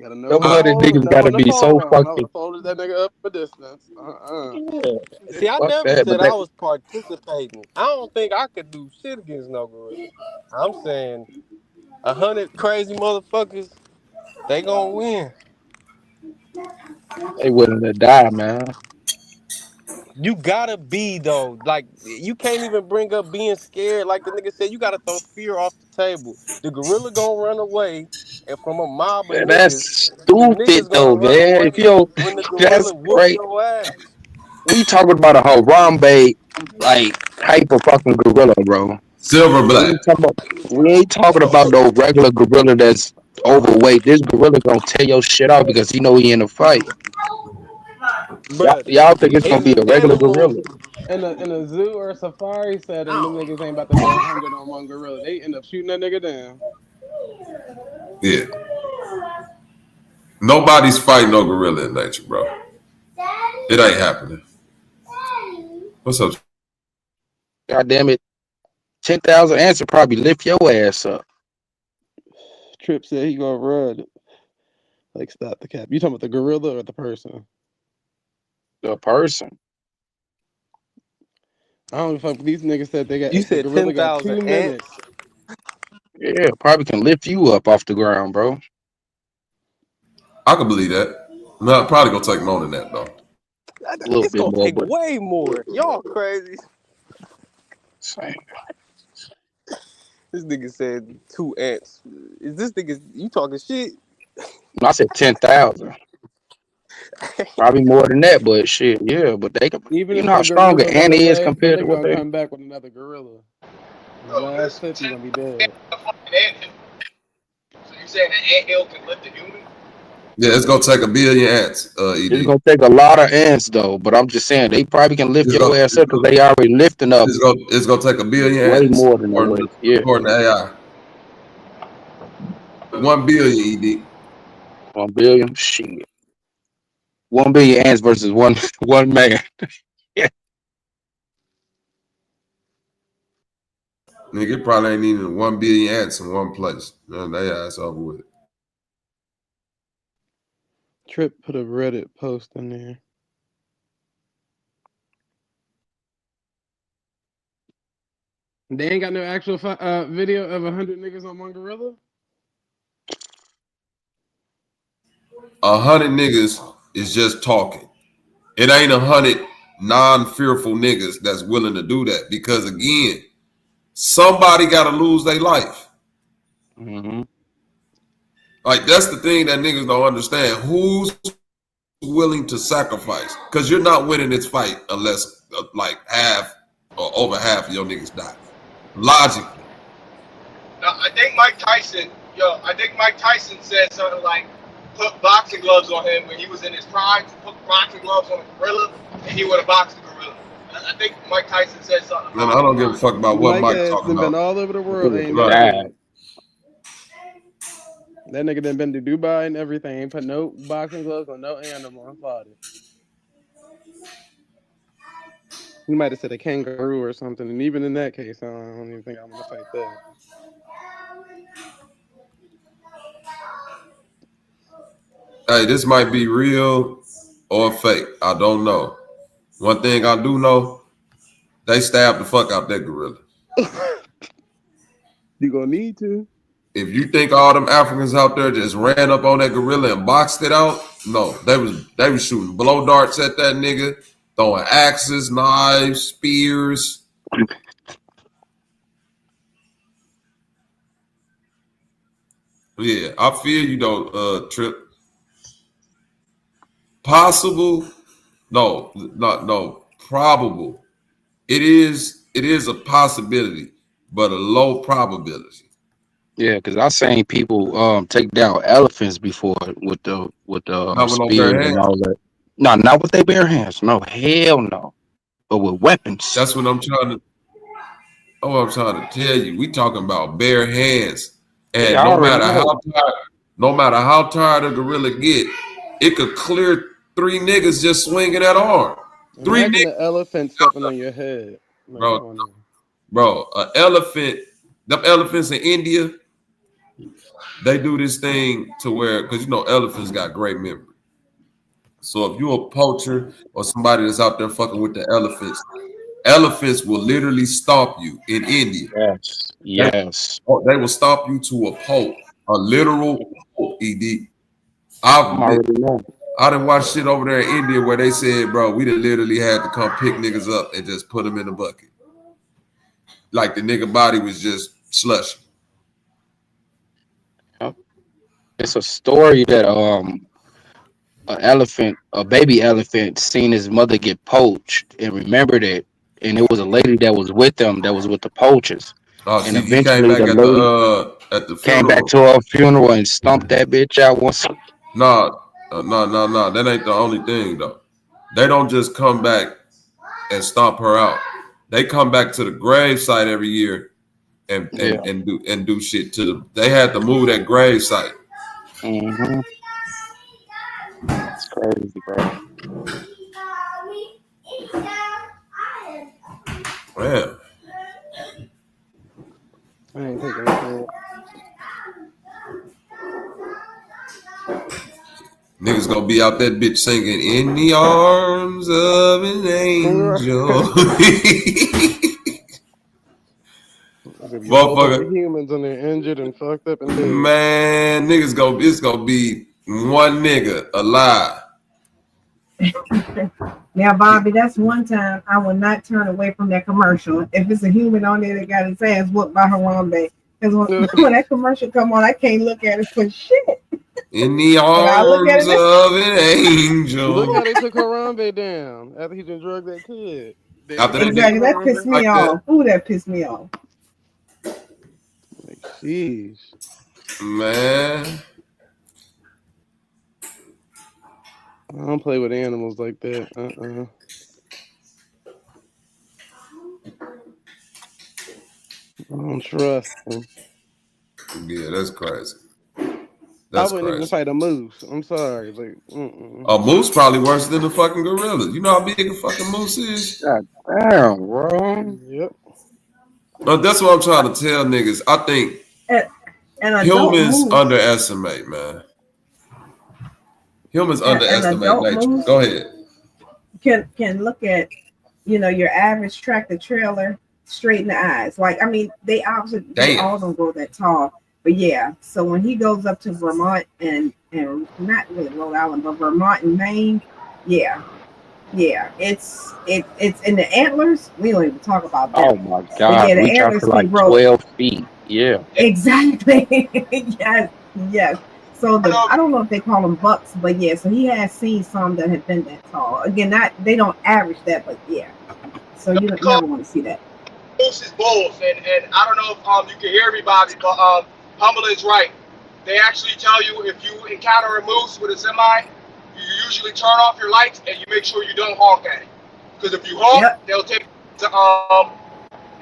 Gotta know Them when to hundred hold and niggas know when gotta to be so fold. I would fucking have folded that nigga up a distance. yeah. See, I Fuck never that. But said that I was participating. I don't think I could do shit against no gorilla. I'm saying 100 crazy motherfuckers, they gonna win. they willing to die, man. You gotta be though. Like you can't even bring up being scared. Like the nigga said, you gotta throw fear off the table. The gorilla gonna run away, and from a mob of Man, niggas, that's the stupid niggas though, gonna run man. If you away don't, when the that's gorilla whoop great. your ass. We talking about a Harambe like hyper fucking gorilla, bro. Silver We black. ain't talking about, we ain't talking about no regular gorilla that's overweight. This gorilla gonna tear your shit out because he know he in a fight. But Y'all think it's gonna be any a regular animal, gorilla? In a zoo or a safari setting, them no. niggas ain't about to do 100 on one gorilla. They end up shooting that nigga down. Yeah. Nobody's fighting no gorilla in nature, bro. It ain't happening. What's up? God damn it. 10,000 answer probably lift your ass up. Trip said he gonna run. Like, stop the cap. You talking about the gorilla or the person? The person. I don't know if these niggas said You the said gorilla got 10,000 2 ants. minutes. Yeah, probably can lift you up off the ground, bro. I can believe that. No, probably gonna take more than that though. A little It's bit gonna more, take but way more. Y'all crazy. same. This nigga said 2 ants. Is this nigga? You talking shit? I said 10,000. Probably more than that, but shit, yeah. But they can, Even you if know how the strong an gorilla ant run is away, that compared to nigga what gonna they. come back with another gorilla. The Oh, last there's clip, he 10 gonna be dead. a fucking anthill. So you saying an anthill can lift a human? Yeah, it's gonna take a billion ants, It's ED. gonna take a lot of ants though, but I'm just saying they probably can lift It's your gonna, ass up because they already lifting up it's gonna take a billion way ants more than the according to, weight. Yeah, according to AI. 1 billion, ED. 1 billion. Shit, 1 billion ants versus one one man. Yeah, Nigga, it probably ain't even 1 billion ants in one place. Man, they ass over with. Trip put a Reddit post in there. They ain't got no actual video of 100 niggas on one gorilla? 100 niggas is just talking. It ain't 100 non-fearful niggas that's willing to do that because again, somebody got to lose their life. mm-hmm. Like that's the thing that niggas don't understand. Who's willing to sacrifice? Because you're not winning this fight unless like half or over half of your niggas die. Logically. Now, I think Mike Tyson said something like, put boxing gloves on him when he was in his prime, put boxing gloves on a gorilla, and he would have boxed the gorilla. I think Mike Tyson said something. Man, I don't give a fuck about what Mike Mike has talking been about. all over the world, ain't never Right. won. That nigga done been to Dubai and everything. Ain't put no boxing gloves on no animal and fought it. He might have said a kangaroo or something, and even in that case, I don't even think I'm gonna fight that. Hey, this might be real or fake. I don't know. One thing I do know, they stabbed the fuck out that gorilla. You gonna need to. If you think all them Africans out there just ran up on that gorilla and boxed it out, no, they was shooting blow darts at that nigga, throwing axes, knives, spears. Yeah, I feel you though, Trip. Possible? No, probable. It is a possibility, but a low probability. Yeah, because I seen people take down elephants before with the Not with no spears bare and hands. all that. No, not with their bare hands. No, hell no. But with weapons. That's what I'm trying to. Oh, I'm trying to tell you. We talking about bare hands, Yeah, and I no already matter know. how tired a gorilla get, it could clear 3 niggas just swinging that arm. Imagine the elephant stepping on your head. Like, bro, an elephant, them elephants in India, they do this thing to where, because you know elephants got great memory. So if you're a poacher or somebody that's out there fucking with the elephants will literally stomp you in India. Yes. They will stomp you to a pulp, a literal pulp, ED. I done watched shit over there in India where they said, bro, we done literally had to come pick niggas up and just put them in a bucket. Like the nigga body was just slush. It's a story that a baby elephant seen his mother get poached and remembered it, and it was a lady that was with them that was with the poachers. And eventually the lady came back to her funeral and stomped that bitch out once. No. That ain't the only thing though. They don't just come back and stomp her out. They come back to the grave site every year and do shit to them. They had to move that grave site. Mm-hmm. That's crazy, bro. Man. I ain't taking that. Niggas gonna be out that bitch singing "In the Arms of an Angel." Motherfucker, humans and they're injured and fucked up and dead. Man, it's gonna be one nigga alive. Now, Bobby, that's one time I will not turn away from that commercial. If it's a human on there that got his ass whooped by Harambe, because when that commercial come on, I can't look at it for shit. In the arms of an angel. Look how they took Harambe down after he done drugged that kid. Exactly, that pissed me off. Ooh, that pissed me off. Like, jeez. Man. I don't play with animals like that. I don't trust them. Yeah, that's crazy. I wouldn't even fight a moose. I'm sorry. Like, a moose probably worse than a fucking gorilla. You know how big a fucking moose is? God damn, bro. Yep. But that's what I'm trying to tell niggas. I think humans underestimate, man. Humans underestimate nature. Go ahead. Can look at, your average tractor trailer straight in the eyes. Like, I mean, they obviously they all don't go that tall. But yeah, so when he goes up to Vermont and not really Rhode Island, but Vermont and Maine, yeah, it's in the antlers. We don't even talk about that. Oh my god, yeah, the we antlers to like 12 feet. Yeah, exactly. yes. So I don't know if they call them bucks, but yeah. So he has seen some that have been that tall. Again, they don't average that, but yeah. So you never want to see that. Moose is bulls, and I don't know if you can hear me, Bobby, but Humble is right. They actually tell you if you encounter a moose with a semi, you usually turn off your lights and you make sure you don't honk at it. Because if you honk, they'll take it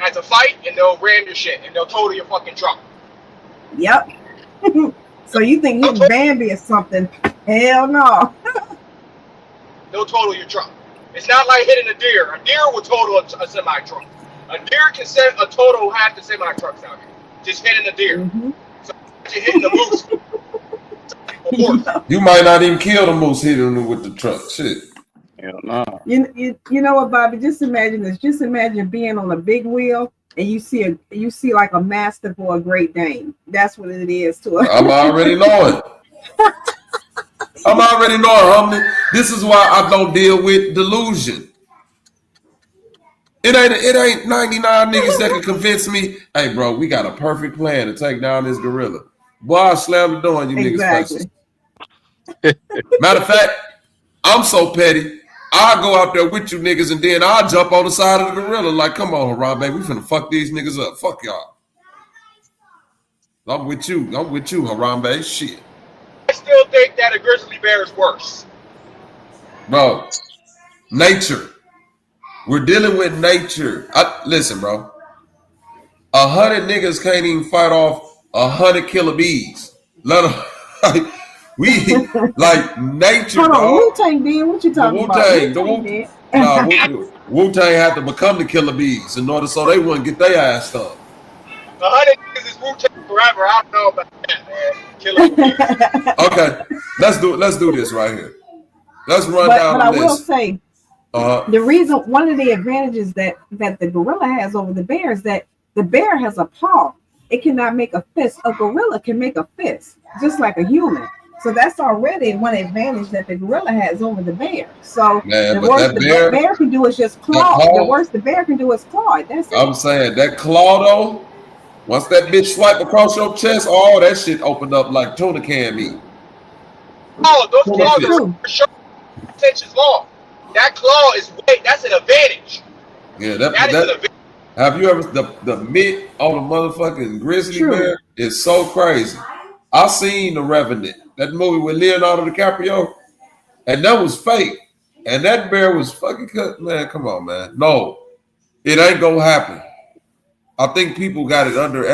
as a fight and they'll ram your shit and they'll total your fucking truck. Yep. So you think he's Bambi or something? Hell no. They'll total your truck. It's not like hitting a deer. A deer will total a semi truck. A deer can set a total half the semi trucks out here. Just hitting a deer. So you're hitting the moose. You might not even kill the moose hitting them with the truck. Shit. Hell no. You know what, Bobby? Just imagine this. Just imagine being on a big wheel and you see like a mastiff or a Great Dane. That's what it is to us. I'm already knowing. Homie. This is why I don't deal with delusion. It ain't 99 niggas that can convince me, hey, bro, we got a perfect plan to take down this gorilla. Boy, I slam the door on you niggas' faces. Matter of fact, I'm so petty, I'll go out there with you niggas and then I'll jump on the side of the gorilla like, come on, Harambe, we finna fuck these niggas up. Fuck y'all. I'm with you, Harambe. Shit. I still think that a grizzly bear is worse. Bro, nature. We're dealing with nature. Listen, bro. 100 niggas can't even fight off 100 killer bees. Let them, like nature. Hold on, Wu-Tang did. What you talking about? The No, Wu-Tang had to become the killer bees in order so they wouldn't get their ass stomped. 100 niggas is Wu-Tang forever. I don't know about that, man. Killer bees. Okay, let's do this right here. Let's run down But the I list. will say, the reason, one of the advantages that the gorilla has over the bear is that the bear has a paw. It cannot make a fist. A gorilla can make a fist, just like a human. So that's already one advantage that the gorilla has over the bear. So Man, the worst the bear can do is just claw. The worst the bear can do is claw. That's it. I'm saying that claw though, once that bitch swipe across your chest, all that shit opened up like tuna can meat. Oh, those claws are short, 6 inches long. That claw is that's an advantage. Yeah, that is an advantage. Have you ever the mitt on a motherfucking grizzly bear is so crazy. I seen The Revenant, that movie with Leonardo DiCaprio, and that was fake. And that bear was fucking cut. Man, come on, man. No, it ain't gonna happen. I think people got it under.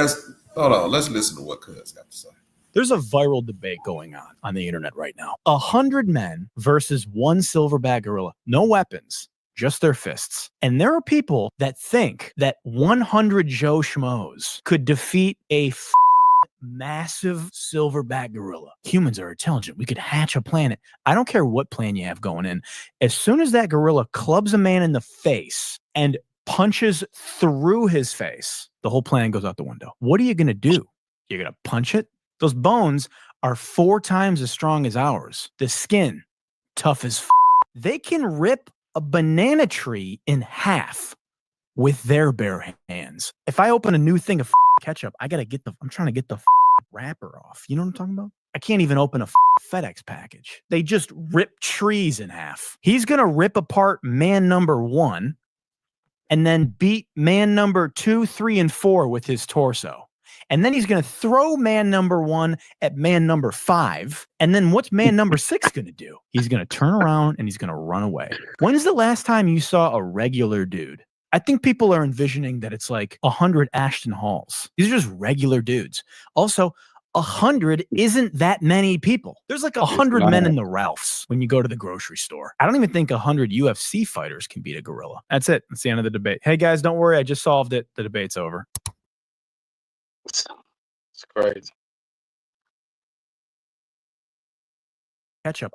Hold on, let's listen to what Cuz got to say. There's a viral debate going on the internet right now. 100 men versus one silverback gorilla. No weapons, just their fists. And there are people that think that 100 Joe Schmoes could defeat a massive silverback gorilla. Humans are intelligent. We could hatch a planet. I don't care what plan you have going in. As soon as that gorilla clubs a man in the face and punches through his face, the whole plan goes out the window. What are you going to do? You're going to punch it? Those bones are 4 times as strong as ours. The skin, tough as They can rip a banana tree in half with their bare hands. If I open a new thing of ketchup, I'm trying to get the wrapper off. You know what I'm talking about? I can't even open a FedEx package. They just rip trees in half. He's going to rip apart man number 1 and then beat man number 2, 3, and 4 with his torso. And then he's going to throw man number 1 at man number 5. And then what's man number 6 going to do? He's going to turn around and he's going to run away. When's the last time you saw a regular dude? I think people are envisioning that it's like 100 Ashton Halls. These are just regular dudes. Also, 100 isn't that many people. There's like 100 men in the Ralphs when you go to the grocery store. I don't even think 100 UFC fighters can beat a gorilla. That's it. That's the end of the debate. Hey guys, don't worry. I just solved it. The debate's over. It's crazy. Ketchup.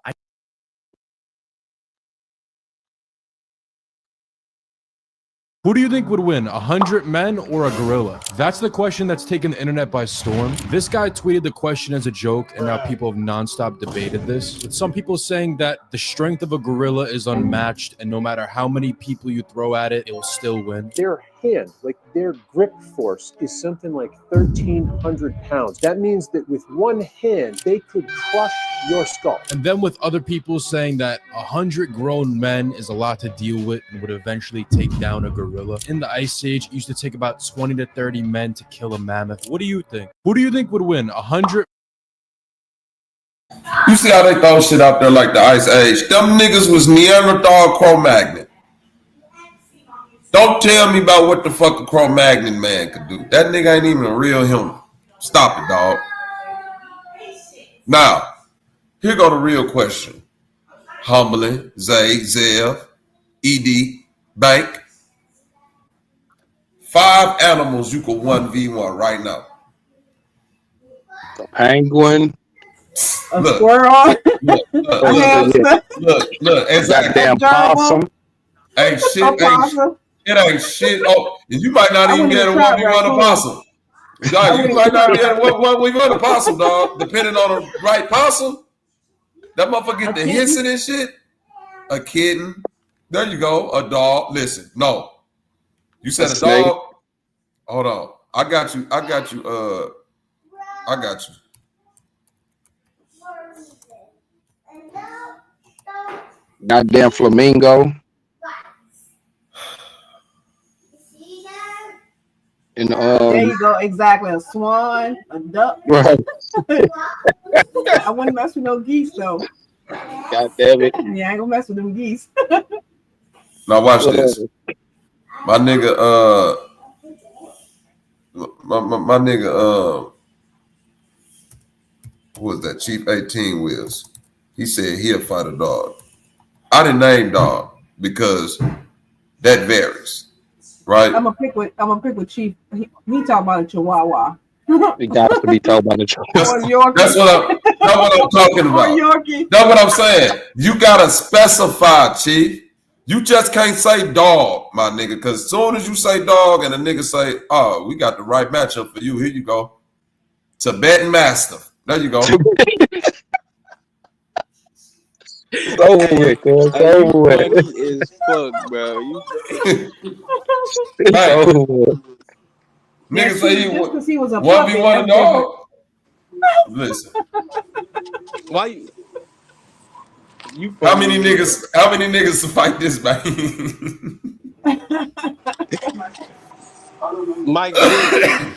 Who do you think would win, 100 men or a gorilla? That's the question that's taken the internet by storm. This guy tweeted the question as a joke, and now people have nonstop debated this. With some people saying that the strength of a gorilla is unmatched, and no matter how many people you throw at it, it will still win. Their hand, like their grip force, is something like 1,300 pounds. That means that with one hand, they could crush your skull. And then with other people saying that 100 grown men is a lot to deal with and would eventually take down a gorilla. In the Ice Age, it used to take about 20 to 30 men to kill a mammoth. What do you think? Who do you think would win, 100? You see how they throw shit out there like the Ice Age? Them niggas was Neanderthal Cro-Magnon. Don't tell me about what the fuck a Cro-Magnon man could do. That nigga ain't even a real human. Stop it, dog. Now, here go the real question. Humbling, Zay, Zev, ED, Bank. 5 animals you could 1v1 right now. A penguin. A squirrel. Look. Exactly. Damn possum. Ain't shit. It ain't shit. Oh, you might not even get a 1v1 opossum. Dog, you might not be able to 1v1 opossum, dog. Depending on the right possum. That motherfucker get the hissing and shit. A kitten. There you go. A dog. Listen, no. You said a dog. Hold on. I got you. Goddamn flamingo. And there you go. Exactly. A swan, a duck. Right. I wouldn't mess with no geese though. God damn it. Yeah, I ain't gonna mess with them geese. Now watch this. My nigga, my nigga, who was that? Chief 18 Wheels. He said he'll fight a dog. I didn't name dog. because that varies, right? I'm gonna pick with Chief. He talking about a Chihuahua. It got to be told by the truth. That's what I'm talking about. That's what I'm saying. You gotta specify, Chief. You just can't say dog, my nigga, because as soon as you say dog and a nigga say, oh, we got the right matchup for you, here you go. Tibetan Mastiff. There you go. It's over with, cuz. It's over with. Funny as fuck, bro. It's over with. Nigga say he was a 1v1 dog. Listen. Why you how many niggas to fight this, man? Mike Vick.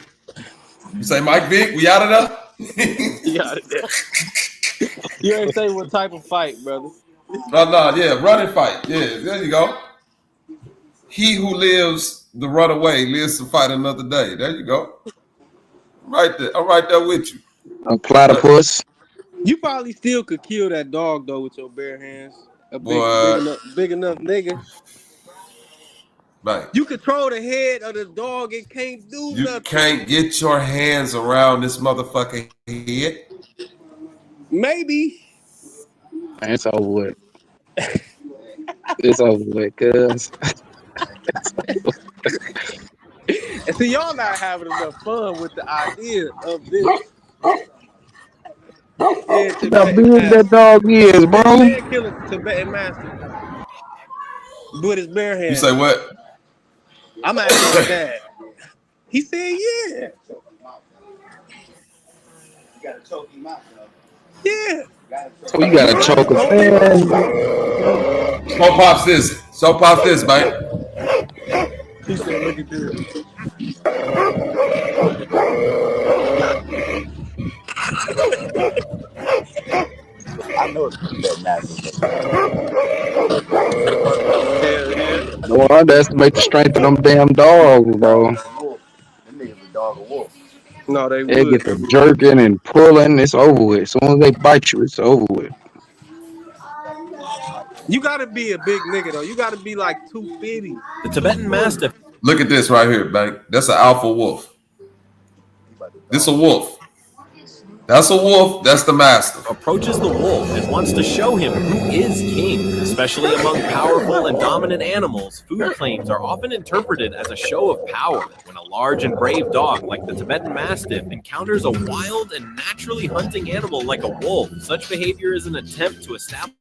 You say Mike Vick? We out of there? You out of there. You ain't say what type of fight, brother. No, yeah, running fight. Yeah, there you go. He who lives the run away lives to fight another day. There you go. Right there. I'm right there with you. A platypus. You probably still could kill that dog though with your bare hands. A big enough nigga. Right. You control the head of the dog. It can't do nothing. You can't get your hands around this motherfucking head. Maybe. Man, it's over with. It's over with, cuz. And see, y'all not having enough fun with the idea of this. How big that dog is, bro. Kill a Tibetan Mastiff with his bare hands. You say what? I'm asking my dad. He said, yeah. You gotta choke him out, though. Yeah. So you gotta choke a fan. So pops this, man. He said, look at this. I know it's that massive. Don't underestimate the strength of them damn dogs, bro. Them niggas a dog or wolf. No, they They would. get the jerking and pulling. It's over with. As soon as they bite you, it's over with. You gotta be a big nigga though. You gotta be like 250. The Tibetan Mastiff. Look at this right here, Bank. That's an alpha wolf. This a wolf. That's a wolf. That's the Mastiff. Approaches the wolf and wants to show him who is king. Especially among powerful and dominant animals, food claims are often interpreted as a show of power. When a large and brave dog like the Tibetan Mastiff encounters a wild and naturally hunting animal like a wolf, such behavior is an attempt to establish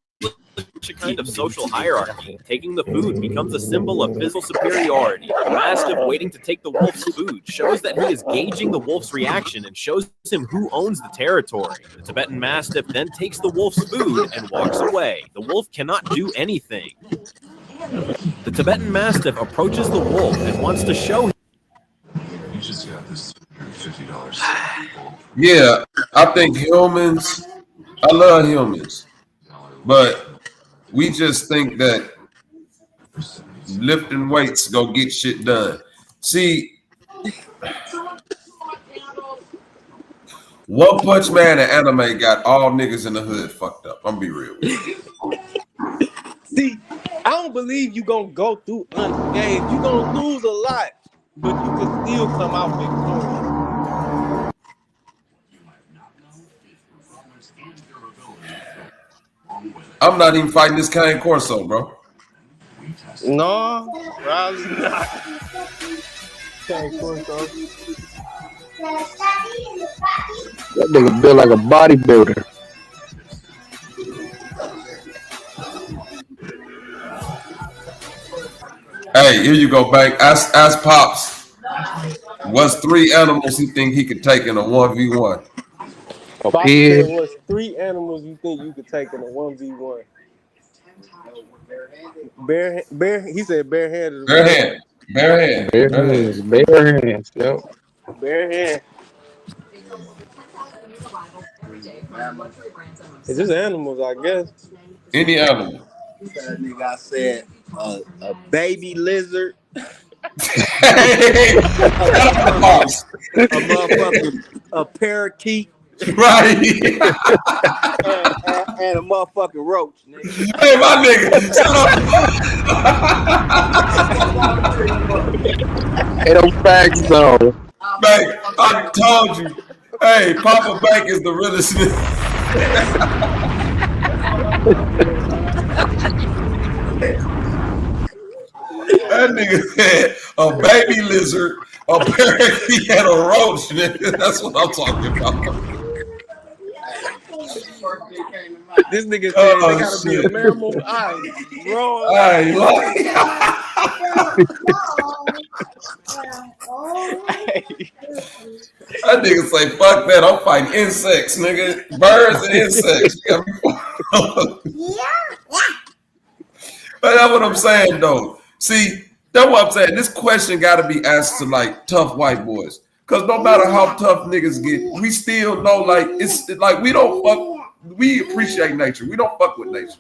a kind of social hierarchy. Taking the food becomes a symbol of physical superiority. The Mastiff waiting to take the wolf's food shows that he is gauging the wolf's reaction and shows him who owns the territory. The Tibetan Mastiff then takes the wolf's food and walks away. The wolf cannot do anything. The Tibetan Mastiff approaches the wolf and wants to show him. You just got this $50. Yeah, I think humans, I love humans, but we just think that lifting weights go get shit done. See, One Punch Man and anime got all niggas in the hood fucked up. I'm gonna be real with you. See, I don't believe you gonna go through unscathed. You gonna lose a lot, but you can still come out victorious. I'm not even fighting this Cane Corso, bro. No, probably not. Cane Corso. That nigga built like a bodybuilder. Hey, here you go, Bank. Ask Pops. What's 3 animals he think he could take in a 1v1? A Bob pig. said, what's 3 animals you think you could take in a 1v1? He said barehanded. Bare hand. Bare hands. Bare hands. Yep. Bare hand. It's just animals, I guess. Any animal. That nigga I said a baby lizard. A motherfucker, a parakeet. Right. and a motherfucking roach, nigga. Hey, my nigga. Hey, them facts though. Bank, I told you. Hey, Papa Bank is the realest nigga. That nigga said a baby lizard, a parakeet, and a roach, nigga. That's what I'm talking about. This nigga said they gotta be a mammal. Bro. That nigga say, fuck that. I'm fighting insects, nigga. Birds and insects. That's what I'm saying, though. See, that's what I'm saying. This question got to be asked to like tough white boys, because no matter how tough niggas get, we still know like it's like we don't fuck. We appreciate nature. We don't fuck with nature.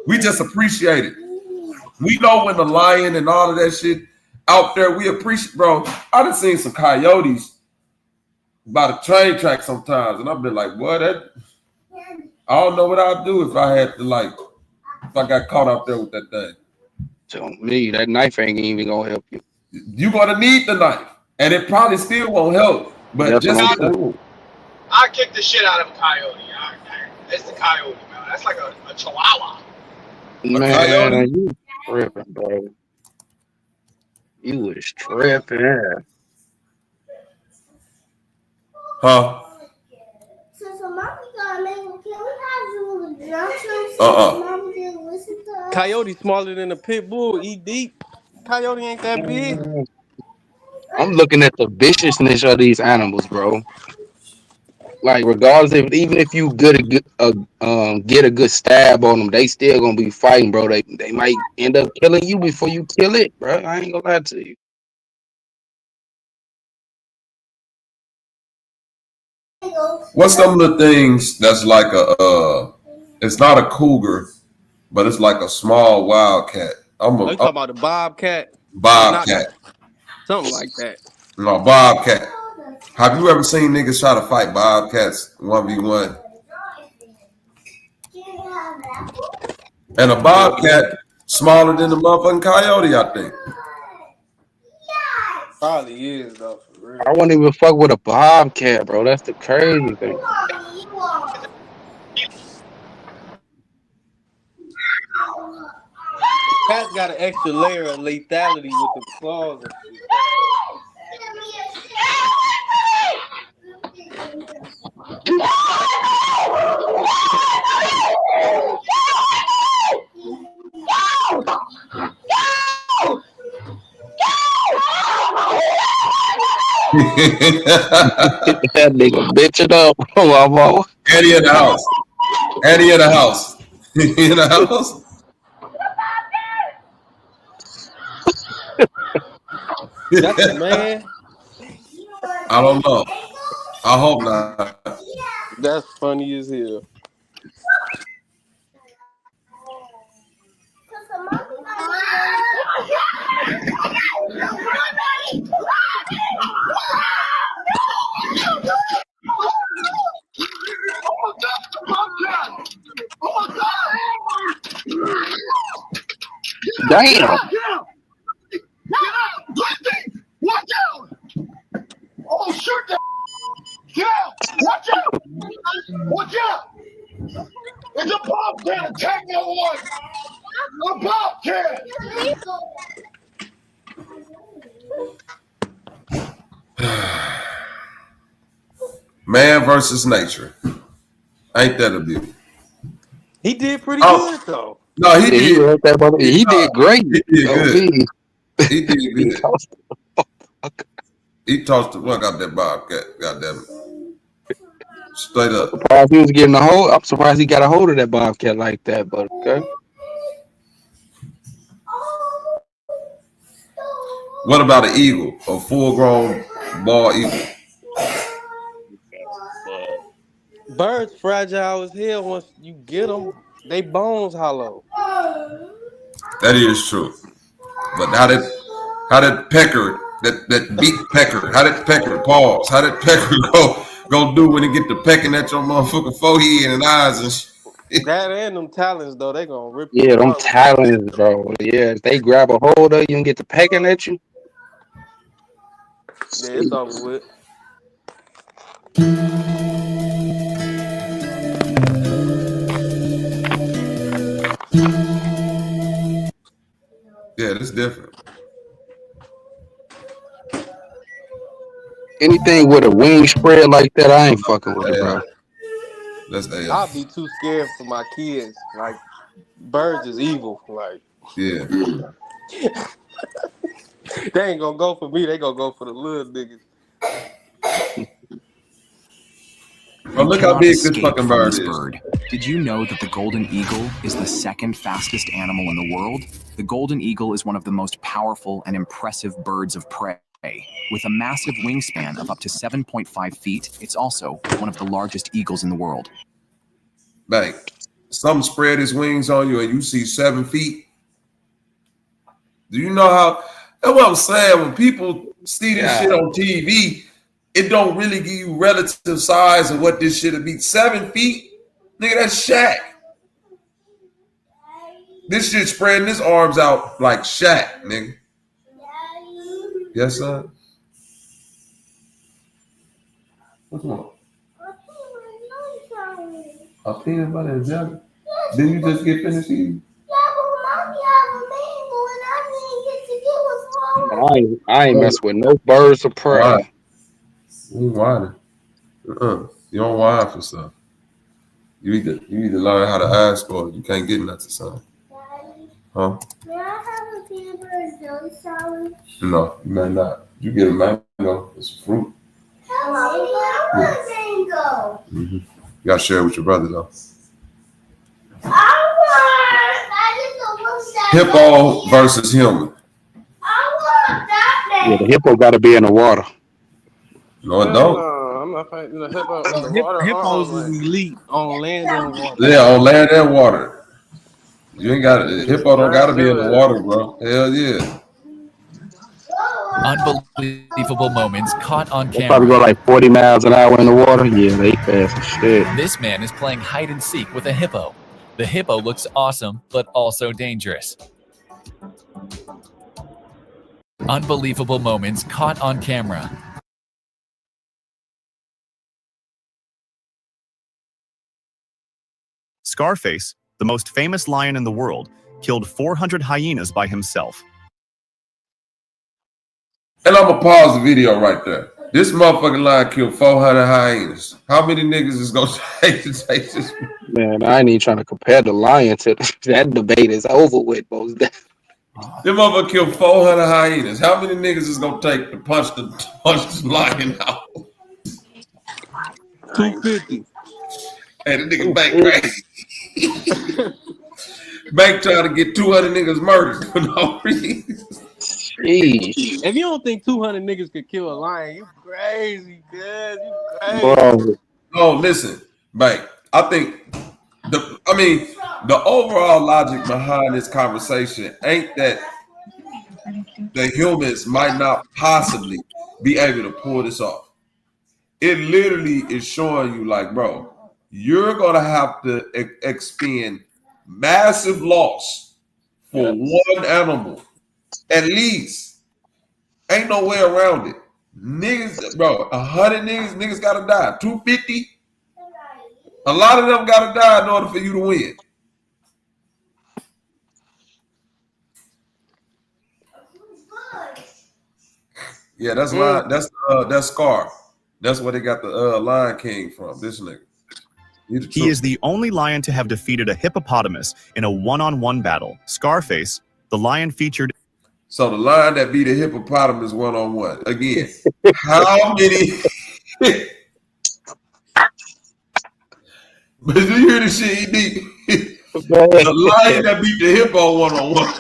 We just appreciate it. We know when the lion and all of that shit out there. We appreciate, bro. I done seen some coyotes by the train track sometimes, and I've been like, what? I don't know what I'd do if I had to like. If I got caught out there with that thing. Tell me, that knife ain't even gonna help you. You're gonna need the knife, and it probably still won't help. But I kick the shit out of a coyote. It's the coyote, man. That's like a chihuahua. Man, you tripping, bro. You was tripping. Huh? Coyote smaller than a pit bull. Eat deep. Coyote ain't that big. I'm looking at the viciousness of these animals, bro. Like, regardless of even if you get a good stab on them, they still gonna be fighting, bro. They might end up killing you before you kill it, bro. I ain't gonna lie to you. What's some of the things that's like it's not a cougar, but it's like a small wildcat. You talking about the bobcat? Bobcat. Something like that. No, bobcat. Have you ever seen niggas try to fight bobcats 1v1? And a bobcat smaller than the motherfucking coyote, I think. Probably is though. For real. I wouldn't even fuck with a bobcat, bro. That's the crazy thing. Cat's got an extra layer of lethality with the claws and shit. That nigga bitching up. Eddie in the house. Eddie in the house. In the house. That's a man. I don't know. I hope not. That's funny as hell. Damn. Watch out! Oh, shoot that! Yeah! Watch out! Watch out! It's a bobcat! Attack that one! A bobcat! Man versus nature. Ain't that a beauty? He did pretty good though. No, he did. He did great. He did good. He did good. He tossed the fuck out that bobcat. Goddamn it. Straight up. Surprised he was getting a hold. I'm surprised he got a hold of that bobcat like that, but okay. What about an eagle? A full-grown bald eagle? Birds fragile as hell. Once you get them, they bones hollow. That is true. But how did pecker, that beat pecker, how did pecker pause? How did pecker go gonna do when it get to pecking at your motherfucking forehead and eyes and shit. That and them talents though, they gonna rip Yeah, you them apart. talents, bro. Yeah, if they grab a hold of you and get to pecking at you. Yeah, it's over with. Yeah, that's different. Anything with a wing spread like that, I ain't fucking with it, bro. That's AF. I'll be too scared for my kids. Like birds is evil. Like Yeah. they ain't gonna go for me. They gonna go for the little niggas. Bro, look how big this fucking bird is. Did you know that the golden eagle is the second fastest animal in the world? The golden eagle is one of the most powerful and impressive birds of prey. With a massive wingspan of up to 7.5 feet, it's also one of the largest eagles in the world. Like, something spread his wings on you and you see 7 feet. Do you know how? That's what I'm saying. When people see this shit on TV, it don't really give you relative size of what this shit would be. 7 feet? Nigga, that's Shaq. This shit spreading his arms out like Shaq, nigga. Yes, son? What's wrong? A peanut butter and jelly? Did you just get finished eating? I ain't mess with no birds of prey. Why? You whining. You don't whine for stuff. You need to learn how to ask for it. You can't get nothing, son. Huh? May I have a peanut butter and jelly sandwich? No, you may not. You get a mango. It's a fruit. I want a mango. You gotta share it with your brother though. Hippo versus human. Yeah, the hippo got to be in the water. No, it don't. I'm not fighting the hippo in the water. Hippos is elite on land and water. Yeah, on land and water. You ain't got it. Hippo don't gotta be in the water, bro. Hell yeah. Unbelievable moments caught on They camera. probably go like 40 miles an hour in the water. Yeah, they fast as shit. This man is playing hide and seek with a hippo. The hippo looks awesome, but also dangerous. Unbelievable moments caught on camera. Scarface, the most famous lion in the world, killed 400 hyenas by himself. And I'm gonna pause the video right there. This motherfucking lion killed 400 hyenas. How many niggas is gonna take to take this? Man, I ain't even trying to compare the lion to that debate is over with, bro. This motherfucker killed 400 hyenas. How many niggas is gonna take to punch the lion out? 250. Hey, the nigga Bank crazy. Bank trying to get 200 niggas murdered for no reason. If you don't think 200 niggas could kill a lion, you crazy, cuz. You crazy. Bro. No, listen, Bank. I think the overall logic behind this conversation ain't that the humans might not possibly be able to pull this off. It literally is showing you, like, bro, you're gonna have to expend massive loss for one animal, at least. Ain't no way around it. Niggas, bro, 100 niggas gotta die. 250. A lot of them gotta die in order for you to win. Yeah, that's Lion. That's Scar. That's where they got the Lion King from. This nigga. He is the only lion to have defeated a hippopotamus in a one-on-one battle. Scarface, the lion featured. So the lion that beat a hippopotamus one-on-one. Again, how many? But do you hear the shit he beat? The lion that beat the hippo one-on-one.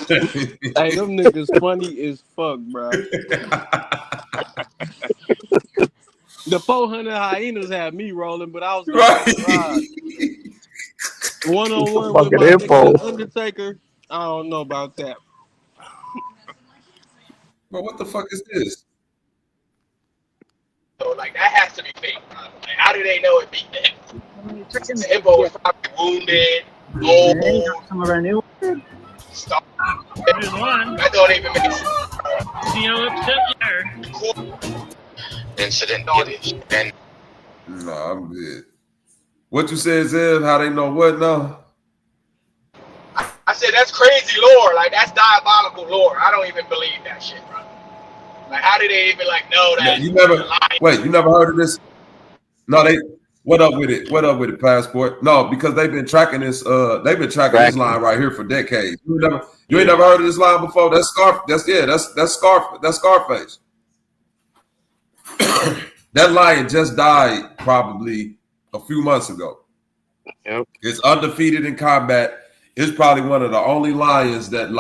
Hey, them niggas funny as fuck, bro. The 400 hyenas had me rolling, but I was right. One-on-one with my nigga Undertaker. I don't know about that. But what the fuck is this? Like that has to be fake, bro. Like how do they know it beat that? The hippo was probably wounded, old, Some of our new stuff. That don't even make sense. See how upset you are. Incident and no, I'm good. What you said, Zev? How they know what now? I said that's crazy lore. Like that's diabolical lore. I don't even believe that shit, bro. Like how did they even like know that? Yeah, you never wait. You never heard of this? No, they. What up with it? What up with it, Passport? No, because they've been tracking this. They've been tracking this line right here for decades. You ain't never heard of this line before? That's Scarface. That lion just died probably a few months ago. Yep. It's undefeated in combat. It's probably one of the only lions that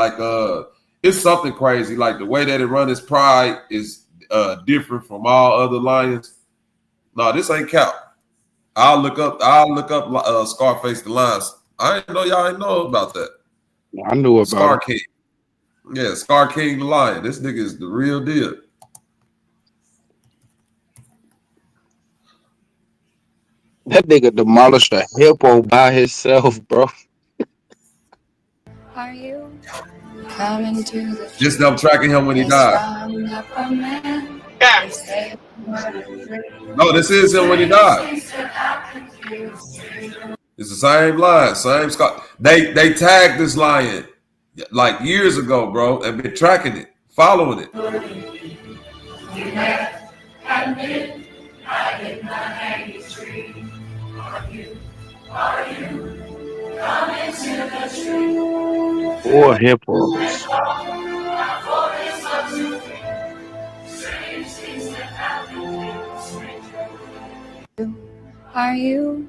it's something crazy. Like the way that it run its pride is different from all other lions. No, this ain't cap. I'll look up Scarface the lion. I didn't know y'all didn't know about that. I knew about Scar King. Yeah, Scar King the lion. This nigga is the real deal. That nigga demolished a hippo by himself, bro. Are you coming to the Just them tracking him when he died. Yeah. No, this is him when he died. It's the same lion, same Scar. They tagged this lion like years ago, bro, and been tracking it, following it. Poor hippos. Are you?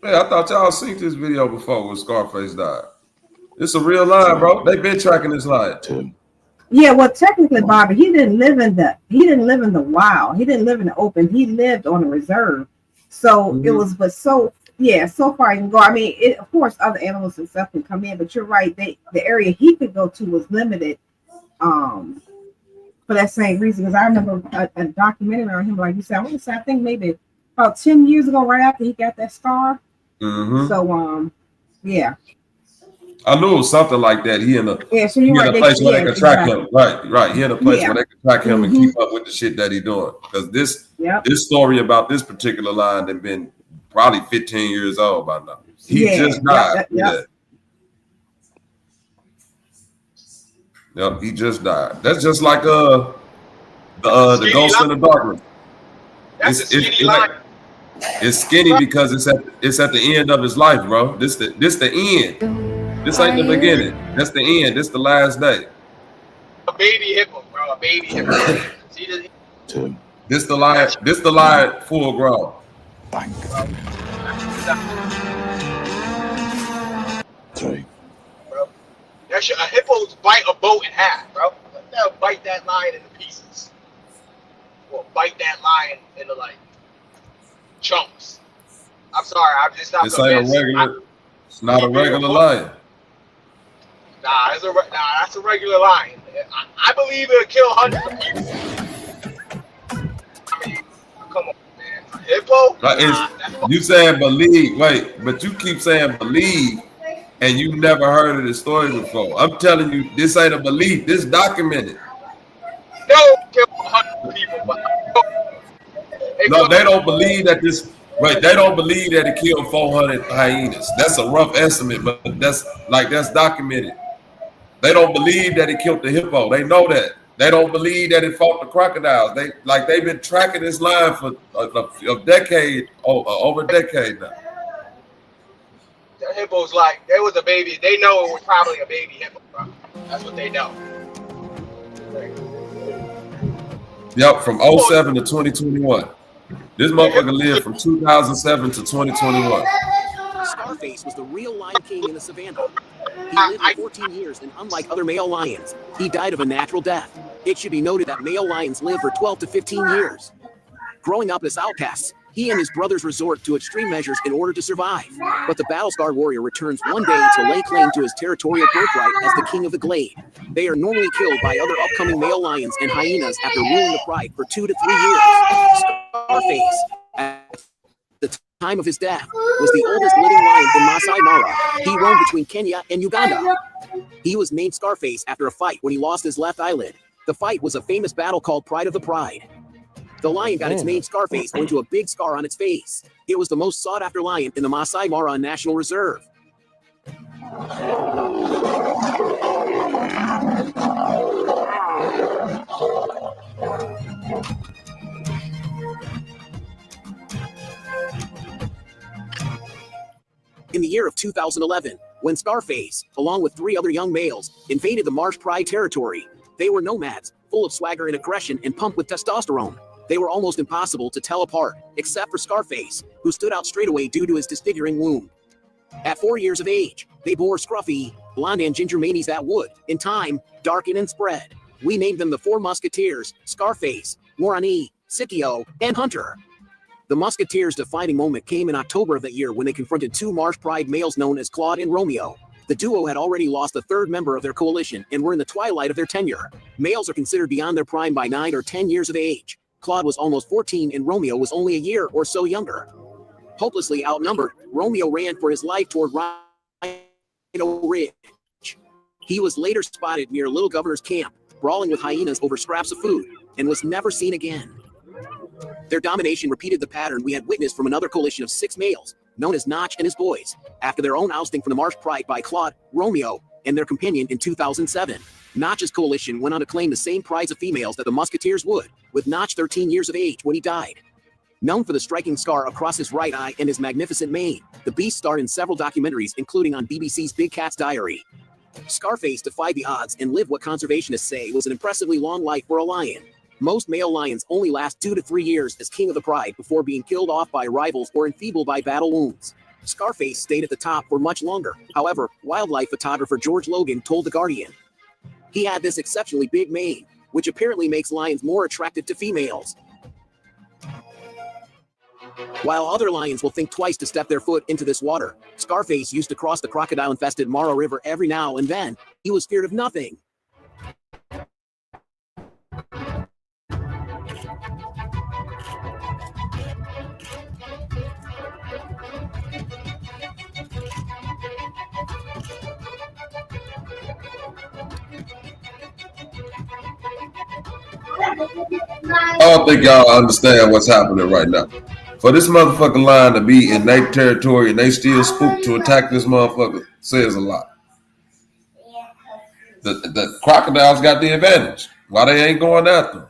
Hey, I thought y'all seen this video before when Scarface died. It's a real line, bro. They've been tracking this line too. Yeah, well, technically, Bobby, he didn't live in the wild. He didn't live in the open. He lived on a reserve. So it was, but so far you can go. I mean, of course, other animals and stuff can come in, but you're right. The area he could go to was limited, for that same reason. Because I remember a documentary on him, like you said. I think maybe about 10 years ago, right after he got that scar. Mm-hmm. So, yeah. I knew it was something like that. He in a place where they can track him. Right. He in a place where they can track him and keep up with the shit that he doing. Because this story about this particular line had been probably 15 years old by now. He just died. Yep, he just died. That's just like the Ghost in the Darkness. That's a skinny line. It's skinny because it's at the end of his life, bro. This the end. This ain't the beginning. That's the end. This the last day. A baby hippo, bro. A baby hippo. This the lion. This the lion full grown. Bro, a hippo's bite a boat in half, bro. They'll bite that lion into pieces. Or bite that lion into like chunks. I'm sorry, I'm just not. This ain't a regular. It's not a regular lion. Nah, that's a regular lion. I believe it'll kill hundreds of people. I mean, come on, man. A hippo? You saying believe? Wait, but you keep saying believe, and you never heard of this story before. I'm telling you, this ain't a belief. This documented. They'll kill hundreds of people, but no, they don't believe that this. Wait, they don't believe that it killed 400 hyenas. That's a rough estimate, but that's documented. They don't believe that it killed the hippo. They know that. They don't believe that it fought the crocodiles. They've been tracking this line for a decade, over a decade now. The hippo's like, there was a baby. They know it was probably a baby hippo, bro. That's what they know. Yep, from 07 to 2021. This motherfucker lived from 2007 to 2021. Scarface was the real Lion King in the savannah. He lived for 14 years, and unlike other male lions, he died of a natural death. It should be noted that male lions live for 12 to 15 years. Growing up as outcasts, He and his brothers resort to extreme measures in order to survive. But the battle-scarred warrior returns one day to lay claim to his territorial birthright as the king of the glade. They are normally killed by other upcoming male lions and hyenas after ruling the pride for 2 to 3 years. Scarface, at the time of his death, was the oldest living lion in Masai Mara. He roamed between Kenya and Uganda. He was named Scarface after a fight when he lost his left eyelid. The fight was a famous battle called Pride of the Pride. The lion got its name Scarface owing to a big scar on its face. It was the most sought-after lion in the Masai Mara National Reserve. In the year of 2011, when Scarface, along with 3 other young males, invaded the Marsh Pride territory, they were nomads, full of swagger and aggression and pumped with testosterone. They were almost impossible to tell apart, except for Scarface, who stood out straight away due to his disfiguring wound. At 4 years of age, they bore scruffy, blonde and ginger manes that would, in time, darken and spread. We named them the 4 Musketeers: Scarface, Morani, Scipio, and Hunter. The Musketeers' defining moment came in October of that year when they confronted 2 Marsh Pride males known as Claude and Romeo. The duo had already lost the 3rd member of their coalition and were in the twilight of their tenure. Males are considered beyond their prime by 9 or 10 years of age. Claude was almost 14 and Romeo was only a year or so younger. Hopelessly outnumbered, Romeo ran for his life toward Rhino Ridge. He was later spotted near Little Governor's Camp, brawling with hyenas over scraps of food, and was never seen again. Their domination repeated the pattern we had witnessed from another coalition of 6 males, known as Notch and his boys, after their own ousting from the Marsh Pride by Claude, Romeo, and their companion in 2007. Notch's coalition went on to claim the same prides of females that the Musketeers would, with Notch 13 years of age when he died. Known for the striking scar across his right eye and his magnificent mane, the beast starred in several documentaries, including on BBC's Big Cat's Diary. Scarface defied the odds and lived what conservationists say was an impressively long life for a lion. Most male lions only last 2 to 3 years as king of the pride before being killed off by rivals or enfeebled by battle wounds. Scarface stayed at the top for much longer. However, wildlife photographer George Logan told The Guardian he had this exceptionally big mane, which apparently makes lions more attractive to females. While other lions will think twice to step their foot into this water, Scarface used to cross the crocodile-infested Mara River every now and then. He was feared of nothing. I don't think y'all understand what's happening right now. For this motherfucking lion to be in their territory and they still spook to attack this motherfucker says a lot. The crocodiles got the advantage. Why they ain't going after them?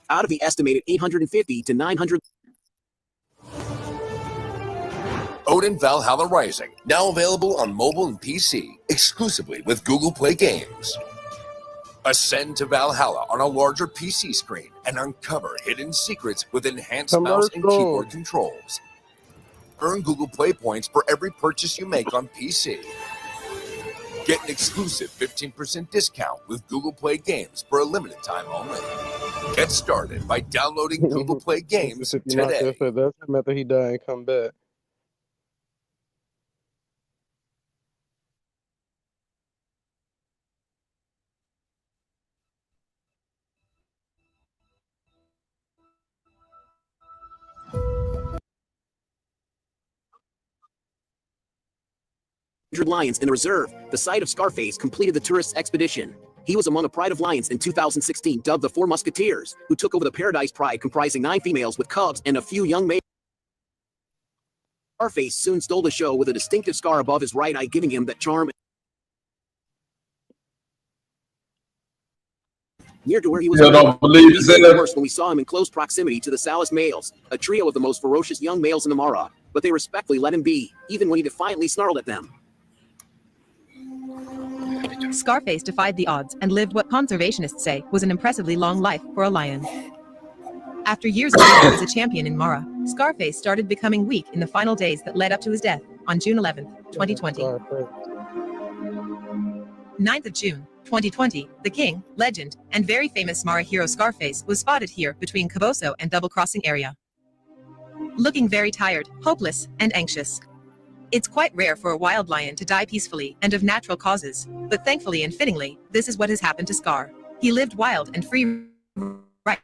Out of the estimated 850 to 900. Odin Valhalla Rising, now available on mobile and PC, exclusively with Google Play Games. Ascend to Valhalla on a larger PC screen and uncover hidden secrets with enhanced mouse and keyboard controls. Earn Google Play points for every purchase you make on PC. Get an exclusive 15% discount with Google Play Games for a limited time only. Get started by downloading Google Play Games today. That's him after he died and come back. Lions in the reserve, the site of Scarface completed the tourist expedition. He was among a pride of lions in 2016 dubbed the 4 Musketeers, who took over the Paradise Pride comprising 9 females with cubs and a few young males. Scarface soon stole the show with a distinctive scar above his right eye, giving him that charm. Near to where he was You born, don't believe he it's said in it there? worse when we saw him in close proximity to the Salas males, a trio of the most ferocious young males in the Mara, but they respectfully let him be, even when he defiantly snarled at them. Scarface defied the odds and lived what conservationists say was an impressively long life for a lion. After years of living as a champion in Mara, Scarface started becoming weak in the final days that led up to his death on June 11, 2020. 9th of June, 2020, the king, legend, and very famous Mara hero Scarface was spotted here between Caboso and Double Crossing area. Looking very tired, hopeless, and anxious. It's quite rare for a wild lion to die peacefully and of natural causes, but thankfully and fittingly, this is what has happened to Scar. He lived wild and free right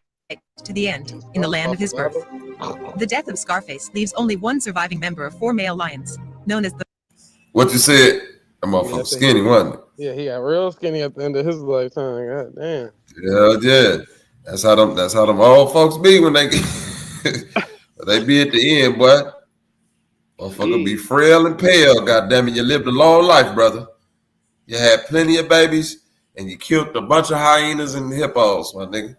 to the end, in the land of his birth. The death of Scarface leaves only one surviving member of 4 male lions, known as the... What you said? That motherfucker skinny, wasn't it? Yeah, he got real skinny at the end of his lifetime. God damn. Yeah. That's how them old folks be when they they be at the end, boy. Motherfucker be frail and pale. God damn it, you lived a long life, brother. You had plenty of babies, and you killed a bunch of hyenas and hippos, my nigga.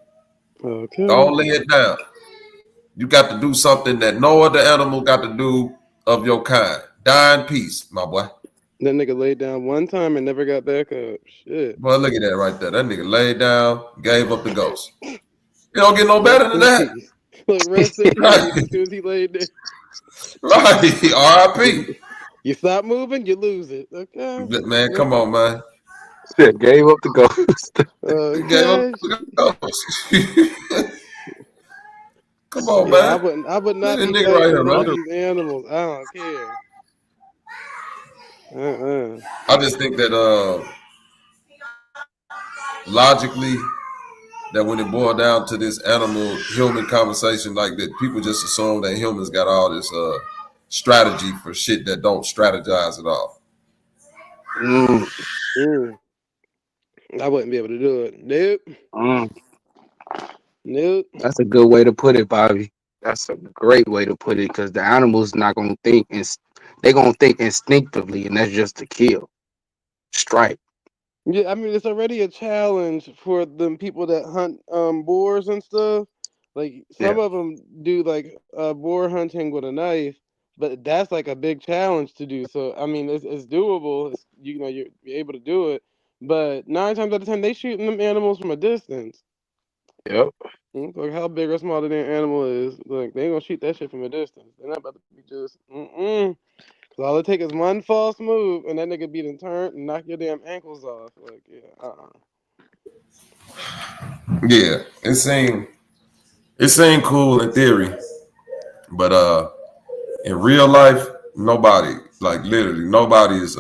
Okay. Don't lay it down. You got to do something that no other animal got to do of your kind. Die in peace, my boy. That nigga laid down one time and never got back up. Shit. Boy, look at that right there. That nigga laid down, gave up the ghost. You don't get no better than that. Like rest in peace as soon as he laid there. Right, R.I.P. You stop moving, you lose it. Okay. Man, come on, man. Shit, gave up the ghost. Gave up the ghost. Come on, man. I would not be nigga right here, one of man. these animals. I don't care. I just think that logically, that when it boiled down to this animal human conversation like that, people just assume that humans got all this strategy for shit that don't strategize at all. I wouldn't be able to do it. Nope. Nope. That's a good way to put it, Bobby. That's a great way to put it, because the animal's not gonna think, they're gonna think instinctively, and that's just to kill, strike. Yeah, I mean, it's already a challenge for the people that hunt boars and stuff. Like some of them do like boar hunting with a knife, but that's like a big challenge to do. So I mean, it's doable. It's, you're able to do it, but 9 times out of 10, they shooting them animals from a distance. Yep. Like how big or small the damn animal is, like they ain't gonna shoot that shit from a distance. They're not about to be just Cause all it takes is one false move, and that nigga be done turned and knock your damn ankles off. Like, Yeah, it seemed cool in theory, but in real life, nobody, like literally nobody is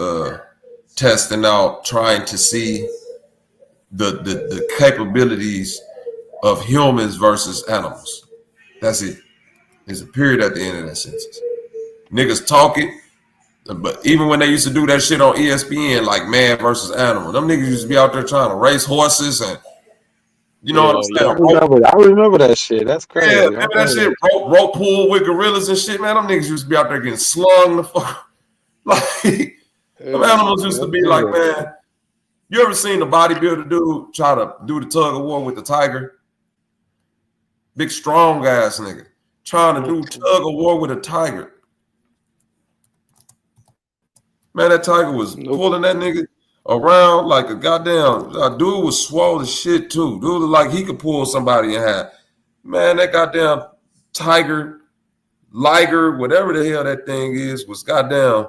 testing out, trying to see the capabilities of humans versus animals. That's it. There's a period at the end of that sentence. Niggas talk it, but even when they used to do that shit on ESPN, like man versus animal, them niggas used to be out there trying to race horses and what I'm saying? I remember that shit. That's crazy. Yeah, remember that shit? Rope pool with gorillas and shit, man. Them niggas used to be out there getting slung the fuck. Like, them animals used to be like, man, you ever seen the bodybuilder dude try to do the tug of war with the tiger? Big strong ass nigga trying to do tug of war with a tiger. Man, that tiger was pulling that nigga around like a goddamn dude was swole as shit too. Dude was like he could pull somebody in half. Man, that goddamn tiger, liger, whatever the hell that thing is, was goddamn.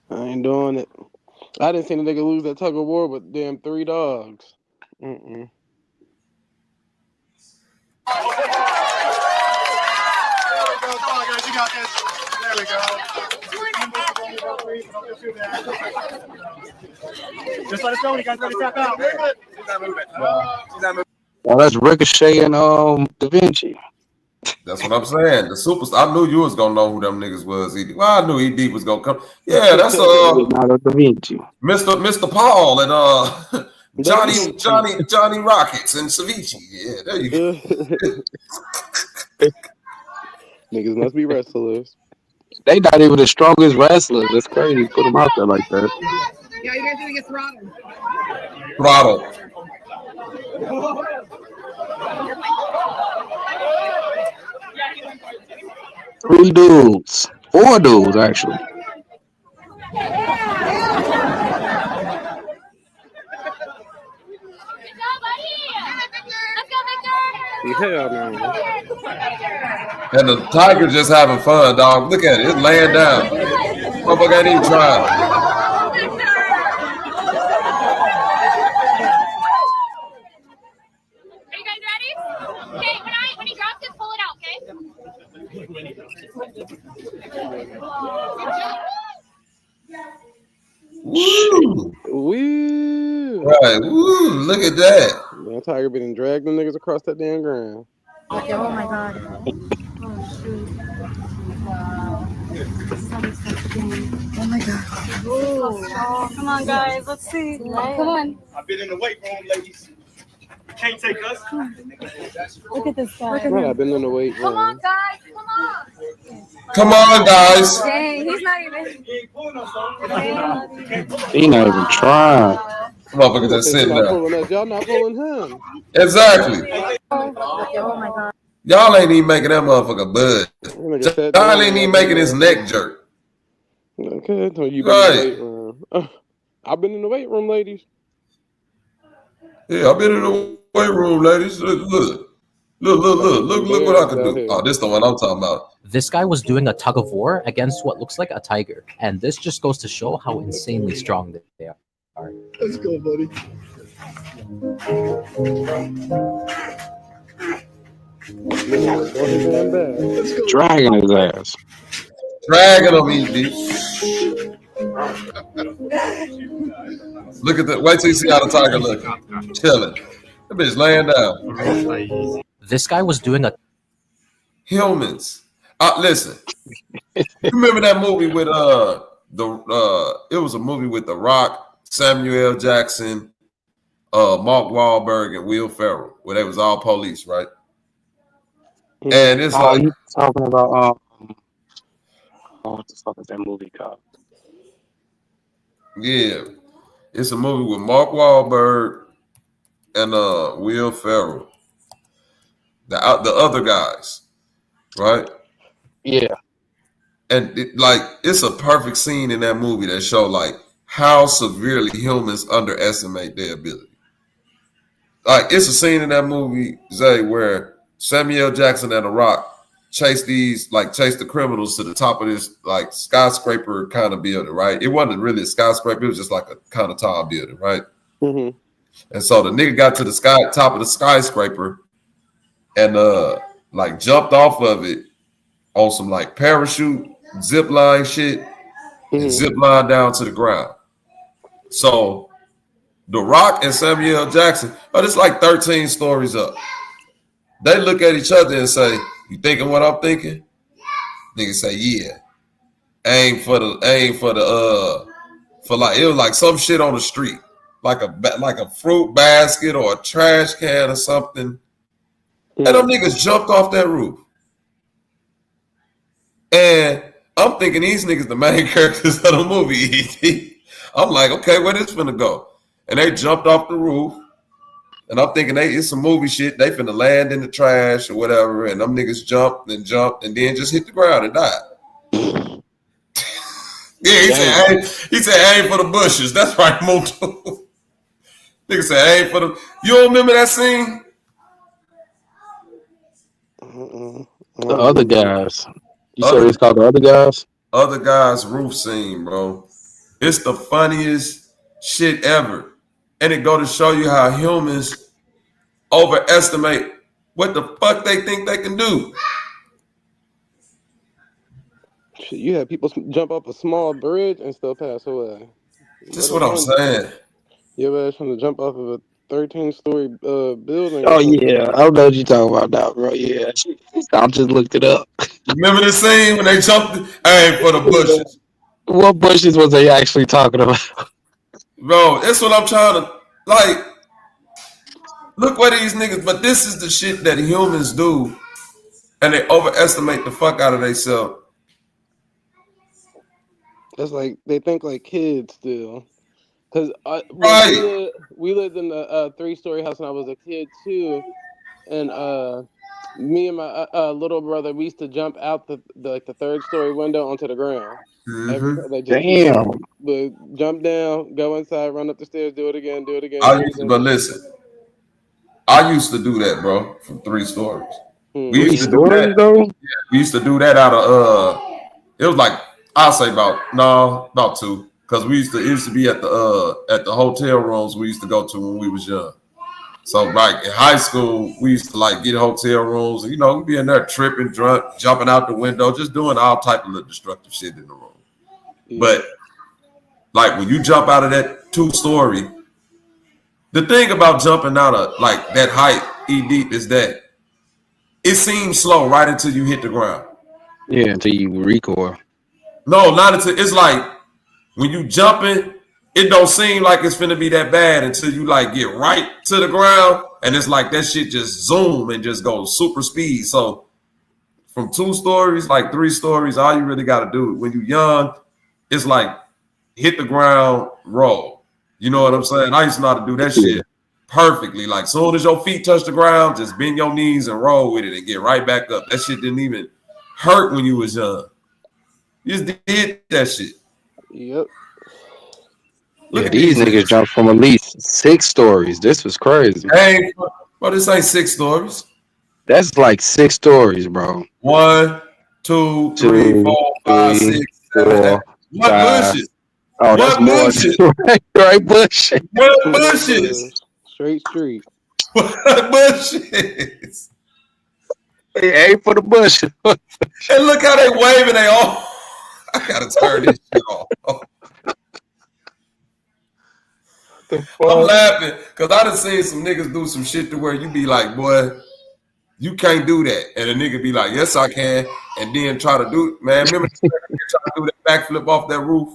I ain't doing it. I didn't see the nigga lose that tug of war with damn 3 dogs. You got this. There we go. Just let us know when you guys ready to tap out. She's not moving. She's not moving. Well, that's Ricochet and Da Vinci. That's what I'm saying. The superstar. I knew you was gonna know who them niggas was. Well, I knew ED was gonna come. Yeah, that's Da Vinci. Mr. Paul and Johnny Rockets and Ceviche. Yeah, there you go. Niggas must be wrestlers. They not even the strongest wrestlers. That's crazy. Put them out there like that. Yeah, you guys think it's throttle. Throttle. Three dudes. Four dudes, actually. Hell no. And the tiger just having fun, dog. Look at it. It's laying down. Motherfucker ain't even trying. When he drops it, pull it out, Woo! Woo! Right. Woo! Look at that. That tiger been dragging them niggas across that damn ground. okay? Oh my god. Oh shoot. Oh my god. Oh, come on, guys. Let's see. Come on. I've been in the weight room, ladies. Can't take us. Look at this guy. Right, I've been in the weight room. Come on, guys. Come on. Come on, guys. Dang, he's not even. He not even trying. Motherfucker just sitting there. Y'all not pulling him. Exactly. Oh my god. Y'all ain't even making that motherfucker bud. Y'all ain't even making his neck jerk. Okay, so you been Right. in the weight room. I've been in the weight room, ladies. Yeah, I've been in the weight room, ladies. Look what I can do. Oh, this the one I'm talking about. This guy was doing a tug of war against what looks like a tiger, and this just goes to show how insanely strong they are. Let's go, buddy. Dragging his ass. Dragging him, ED. Look at that. Wait till you see how the tiger looking. Chilling. That bitch laying down. This guy was doing a humans. Listen. You remember that movie with it was a movie with The Rock, Samuel L. Jackson, Mark Wahlberg, and Will Ferrell, where they was all police, right? And it's like you talking about what the fuck is that movie called? Yeah, it's a movie with Mark Wahlberg and Will Ferrell, the other guys, right? Yeah, and it's a perfect scene in that movie that show like how severely humans underestimate their ability. Like it's a scene in that movie, Zay, where Samuel Jackson and The Rock chase the criminals to the top of this like skyscraper kind of building, right? It wasn't really a skyscraper, it was just like a kind of tall building, right? Mm-hmm. And so the nigga got to the top of the skyscraper and like jumped off of it on some like parachute zip line shit and zip line down to the ground. So The Rock and Samuel L. Jackson, it's like 13 stories up. They look at each other and say, "You thinking what I'm thinking?" Nigga say, "Yeah." Aim for like it was like some shit on the street, like a fruit basket or a trash can or something. And them niggas jumped off that roof. And I'm thinking these niggas the main characters of the movie. I'm like, okay, where this finna go? And they jumped off the roof. And I'm thinking it's some movie shit. They finna land in the trash or whatever. And them niggas jumped and then just hit the ground and died. Yeah, he said, aim for the bushes. That's right, Moto. Nigga said, aim for the. You don't remember that scene? The other guys. You said it's called The Other Guys? Other Guys roof scene, bro. It's the funniest shit ever. And it go to show you how humans overestimate what the fuck they think they can do. Shit, you had people jump off a small bridge and still pass away. That's what I'm saying. Your ass trying to jump off of a 13-story building. Oh, yeah. I don't know what you're talking about now, bro. Yeah. I just looked it up. Remember the scene when they jumped aim for the bushes? What bushes was they actually talking about? Bro, that's what I'm trying to, like, look what these niggas, but this is the shit that humans do, and they overestimate the fuck out of themselves. It's like they think like kids still. Because we lived in a 3-story house when I was a kid too, and me and my little brother, we used to jump out the 3rd-story window onto the ground. Every time they just keep jump down, go inside, run up the stairs, do it again. But listen, I used to do that, bro, from 3 stories. We used to do that. Though? We used to do that out of it was like I'll say about 2, because it used to be at the hotel rooms we used to go to when we was young. So like in high school, we used to like get hotel rooms, and we'd be in there tripping, drunk, jumping out the window, just doing all type of little destructive shit in the room. Yeah. But like when you jump out of that 2-story, the thing about jumping out of like that height, deep, is that it seems slow right until you hit the ground. Yeah, until you recoil. No, not until it's like when you jumping, it don't seem like it's finna be that bad until you like get right to the ground, and it's like that shit just zoom and just goes super speed. So from 2 stories, like 3 stories, all you really got to do when you're young, it's like hit the ground, roll. You know what I'm saying? I used to know how to do that shit perfectly. Like soon as your feet touch the ground, just bend your knees and roll with it and get right back up. That shit didn't even hurt when you was young. You just did that shit. Yep. Yeah, these niggas jumped from at least 6 stories. This was crazy. Hey, bro, this ain't 6 stories. That's like 6 stories, bro. 1, 2, 3, 4, 5, 6, 7, 8. What bushes? Oh, that's more. Right, bushes. What bushes? Straight street. What bushes? They aim for the bushes. And look how they waving. They all. I gotta turn this shit off. I'm laughing because I done seen some niggas do some shit to where you be like, boy, you can't do that. And a nigga be like, yes, I can. And then try to do, man, remember trying to do that backflip off that roof?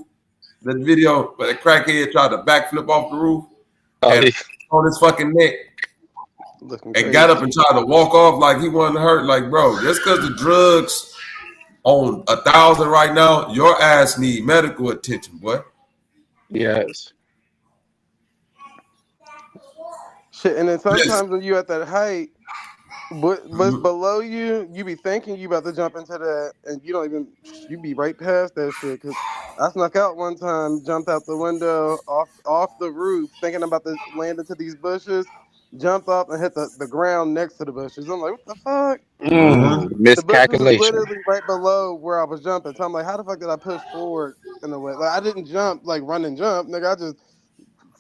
That video where the crackhead tried to backflip off the roof and on his fucking neck and got up and tried to walk off like he wasn't hurt. Like, bro, just because the drugs on 1,000 right now, your ass need medical attention, boy. Yes. Shit, and then sometimes when you at that height, but below you, you be thinking you about to jump into that, and you be right past that shit. Cause I snuck out one time, jumped out the window off the roof, thinking I'm about to land into these bushes, jumped off and hit the ground next to the bushes. I'm like, what the fuck? Miscalculation. The bushes was literally right below where I was jumping. So I'm like, how the fuck did I push forward in a way? Like I didn't jump, like run and jump, nigga. I just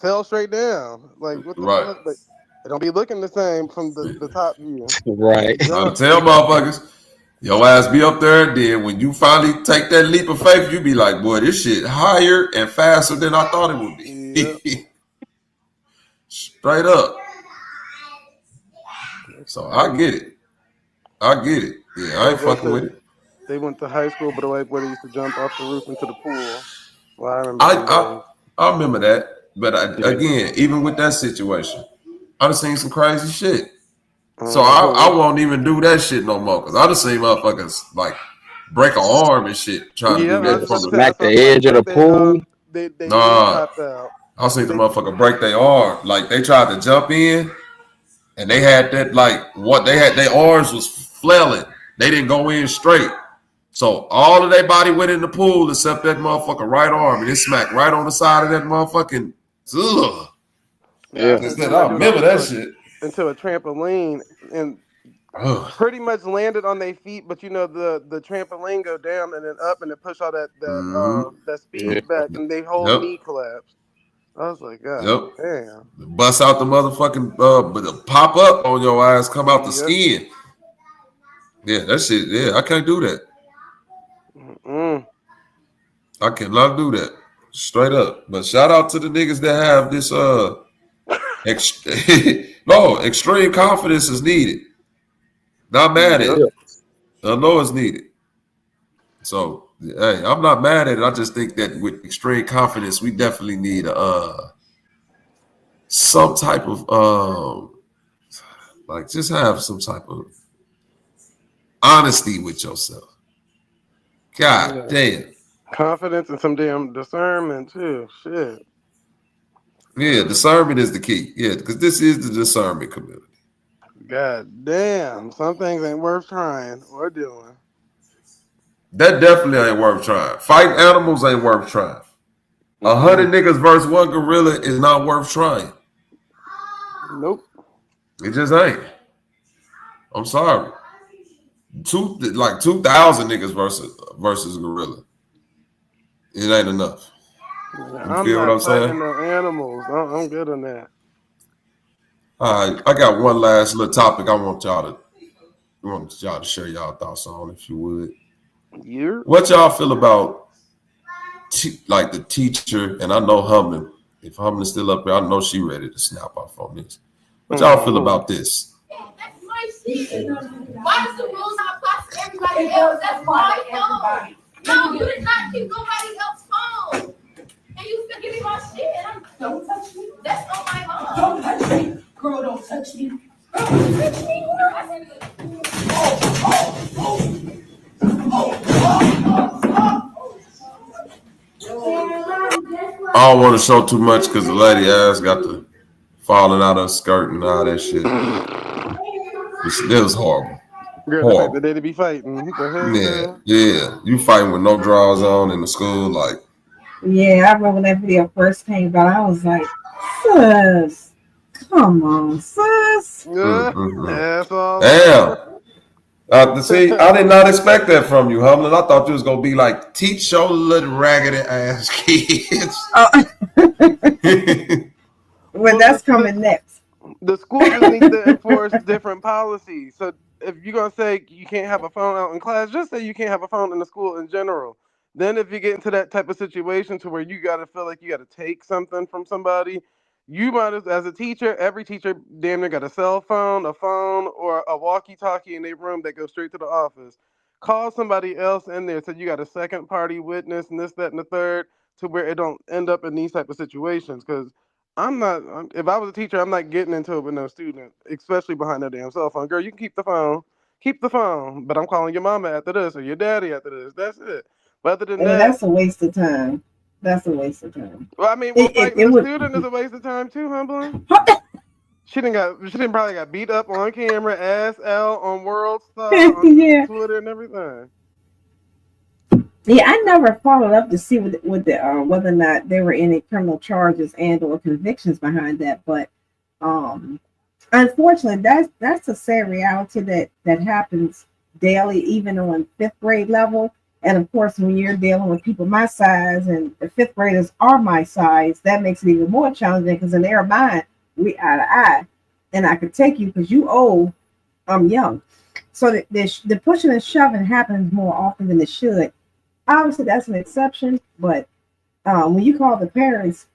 fell straight down. Like what the fuck? But it don't be looking the same from the top view. Right. I'm tell motherfuckers, your ass be up there, and then when you finally take that leap of faith, you be like, boy, this shit higher and faster than I thought it would be. Yep. Straight up. So I get it. Yeah, I ain't fucking with it. They went to high school, but like where they used to jump off the roof into the pool. Well, I remember that. But again, even with that situation, I done seen some crazy shit. So I won't even do that shit no more. Because I done seen motherfuckers like break an arm and shit trying to do that. Smack the edge of the pool. Nah. I seen the motherfucker break their arm. Like they tried to jump in and they had that like what they had, their arms was flailing. They didn't go in straight. So all of their body went in the pool except that motherfucker right arm. And it smacked right on the side of that motherfucking. Ugh. Yeah. I remember that shit. Into a trampoline and pretty much landed on their feet, but the trampoline go down and then up and then push all that speed back and they whole knee collapsed. I was like, God damn. Bust out the motherfucking but pop up on your ass, come out the skin. Yeah, that shit. Yeah, I can't do that. I cannot do that. Straight up. But shout out to the niggas that have this extreme confidence is needed. Not mad at it. I know it's needed. So hey, I'm not mad at it. I just think that with extreme confidence, we definitely need some type of like just have some type of honesty with yourself. God damn. Confidence and some damn discernment too. Shit. Yeah, discernment is the key. Yeah, because this is the discernment community. God damn, some things ain't worth trying or doing. That definitely ain't worth trying. Fighting animals ain't worth trying. 100 niggas versus one gorilla is not worth trying. Nope. It just ain't. I'm sorry. 2,000 niggas versus gorilla. It ain't enough. You feel what I'm saying? No animals. I'm good on that. All right, I got one last little topic I want y'all to share y'all thoughts on, if you would. What y'all feel about the teacher? And I know Humming. If Humming's still up there, I know she ready to snap off on this. What y'all feel about this? That's my shit. Why does the rules not apply to everybody else? That's my phone. No, you did not keep nobody else's phone. And you still give me my shit. Don't touch me. That's on my phone. Don't touch me. Girl, don't touch me. Girl, don't touch me. I don't want to show too much because the lady ass got the falling out of her skirt and all that shit. It was horrible. Girl, they be fighting. Yeah. You fighting with no drawers on in the school, like. Yeah, I remember when that video first came out. I was like, sis, come on, sis. That's all. Damn. See, I did not expect that from you, Humlin. I thought you was gonna be like, teach your little raggedy ass kids. Well, that's coming next. The school just needs to enforce different policies. So if you're gonna say you can't have a phone out in class, just say you can't have a phone in the school in general. Then if you get into that type of situation to where you gotta feel like you gotta take something from somebody, you might as a teacher, every teacher damn near got a cell phone, a phone, or a walkie-talkie in their room that goes straight to the office. Call somebody else in there so you got a second party witness and this, that, and the third, to where it don't end up in these type of situations. Because if I was a teacher, I'm not getting into it with no student, especially behind that damn cell phone. Girl, you can keep the phone, but I'm calling your mama after this or your daddy after this. That's it. But other than that, that's a waste of time. That's a waste of time. Well, I mean, fighting the student is a waste of time too, Humblin. She didn't probably got beat up on camera, ass out on World Star, on Twitter and everything. Yeah, I never followed up to see whether or not there were any criminal charges and or convictions behind that. But unfortunately, that's a sad reality that happens daily, even on 5th grade level. And of course, when you're dealing with people my size and the 5th graders are my size, that makes it even more challenging because in their mind, we eye to eye, and I could take you because you old, I'm young. So the pushing and shoving happens more often than it should. Obviously, that's an exception, but when you call the parents,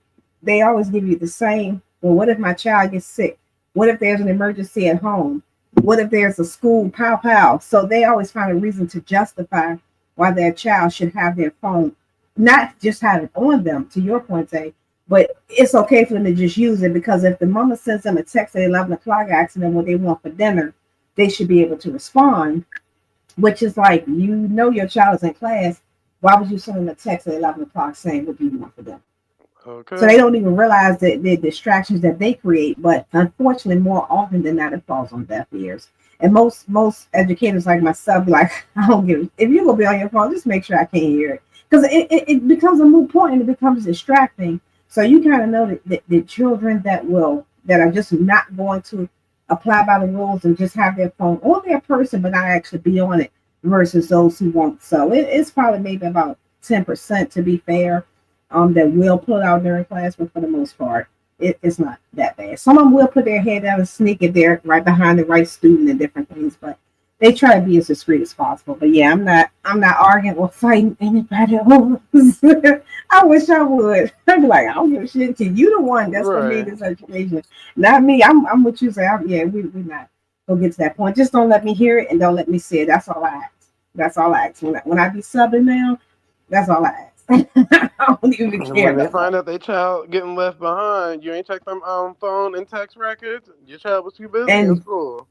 they always give you the same. Well, what if my child gets sick? What if there's an emergency at home? What if there's a school pow? So they always find a reason to justify why their child should have their phone, not just have it on them, to your point, Zay, but it's okay for them to just use it because if the mama sends them a text at 11 o'clock asking them what they want for dinner, they should be able to respond, which is like, your child is in class. Why would you send them a text at 11 o'clock saying what do you want for them? Okay. So they don't even realize the distractions that they create, but unfortunately, more often than not, it falls on deaf ears. And most educators like myself be like, I don't give it. If you're gonna be on your phone, just make sure I can't hear it. Because it becomes a moot point and it becomes distracting. So you kind of know that the children that are just not going to apply by the rules and just have their phone on their person but not actually be on it versus those who won't. So it's probably maybe about 10% to be fair, that will pull out during class, but for the most part, it's not that bad. Some of them will put their head down and sneak it there right behind the right student and different things, but they try to be as discreet as possible. But yeah, I'm not arguing or fighting anybody else. I wish I would. I'd be like, I don't give a shit. You the one that's gonna need this education, not me. I'm what you say. We're not gonna get to that point. Just don't let me hear it and don't let me see it. That's all I ask. When I be subbing now, that's all I ask. I don't even care. When they find out their child getting left behind, you ain't checked them phone and text records. Your child was too busy in school.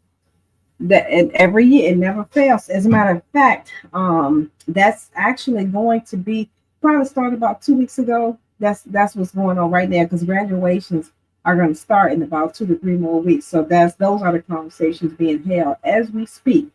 And every year it never fails. As a matter of fact, that's actually going to be probably started about 2 weeks ago. That's what's going on right now because graduations are going to start in about 2 to 3 more weeks. So those are the conversations being held as we speak.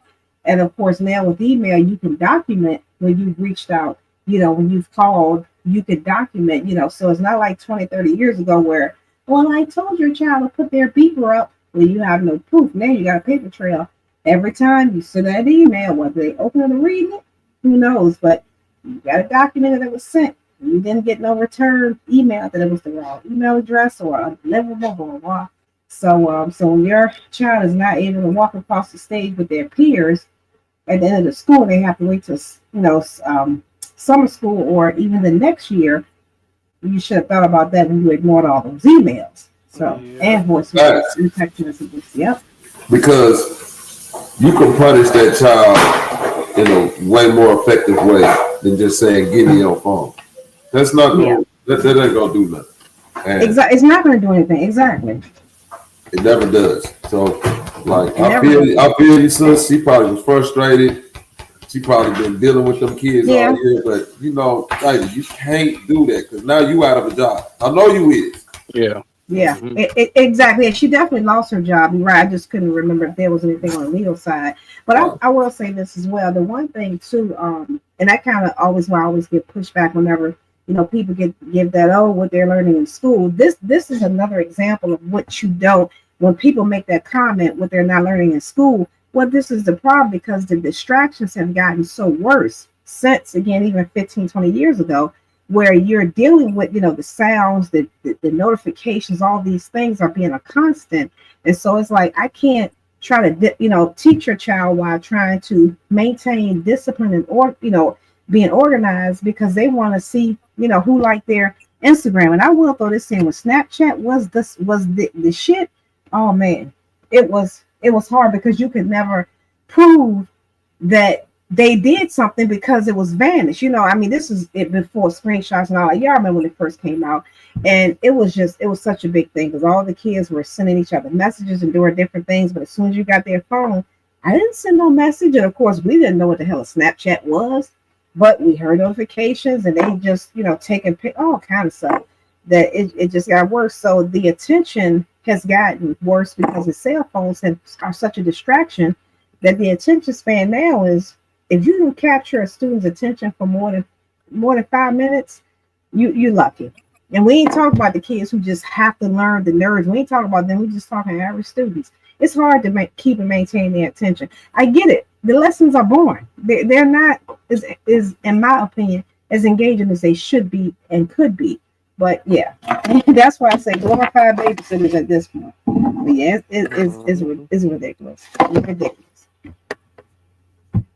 And of course, now with email, you can document when you've reached out, when you've called, you can document, so it's not like 20, 30 years ago where, well, I told your child to put their beeper up when you have no proof. Now you got a paper trail. Every time you send that email, whether they open it or read it, who knows? But you got to document that it was sent. You didn't get no return email that it was the wrong email address or undeliverable, blah, blah, blah. So when your child is not able to walk across the stage with their peers at the end of the school, they have to wait till summer school or even the next year. You should have thought about that when you ignored all those emails. So and voice messages and text messages. Yep. Because you can punish that child in a way more effective way than just saying, "Give me your phone." That's not going. That ain't gonna do nothing. Exactly. It's not going to do anything. Exactly. It never does. So, like, I feel you, sis. She probably was frustrated. She probably been dealing with them kids all year. But lady, you can't do that because now you out of a job. I know you is. Yeah. Yeah, exactly. And she definitely lost her job. You're right. I just couldn't remember if there was anything on the legal side. But I will say this as well. The one thing too, and I kind of always get pushback whenever people give that what they're learning in school. This is another example of what you don't. When people make that comment, what they're not learning in school. Well, this is the problem because the distractions have gotten so worse since again even 15, 20 years ago. Where you're dealing with, the sounds, the notifications, all these things are being a constant. And so it's like, I can't try to, teach your child while trying to maintain discipline and, being organized because they want to see, who like their Instagram. And I will throw this in when Snapchat was the shit. Oh man, it was hard because you could never prove that they did something because it was vanished. This is it before screenshots and all that. Y'all remember when it first came out. And it was such a big thing because all the kids were sending each other messages and doing different things. But as soon as you got their phone, I didn't send no message. And of course, we didn't know what the hell a Snapchat was. But we heard notifications and they just, taking all kind of stuff that it just got worse. So the attention has gotten worse because the cell phones are such a distraction that the attention span now is, if you can capture a student's attention for more than 5 minutes, you're lucky. And we ain't talking about the kids who just have to learn, the nerds. We ain't talking about them. We just talking average students. It's hard to keep and maintain their attention. I get it. The lessons are boring. They're not, is in my opinion, as engaging as they should be and could be. But yeah, that's why I say glorified babysitters at this point. But yeah, it's ridiculous. It's ridiculous.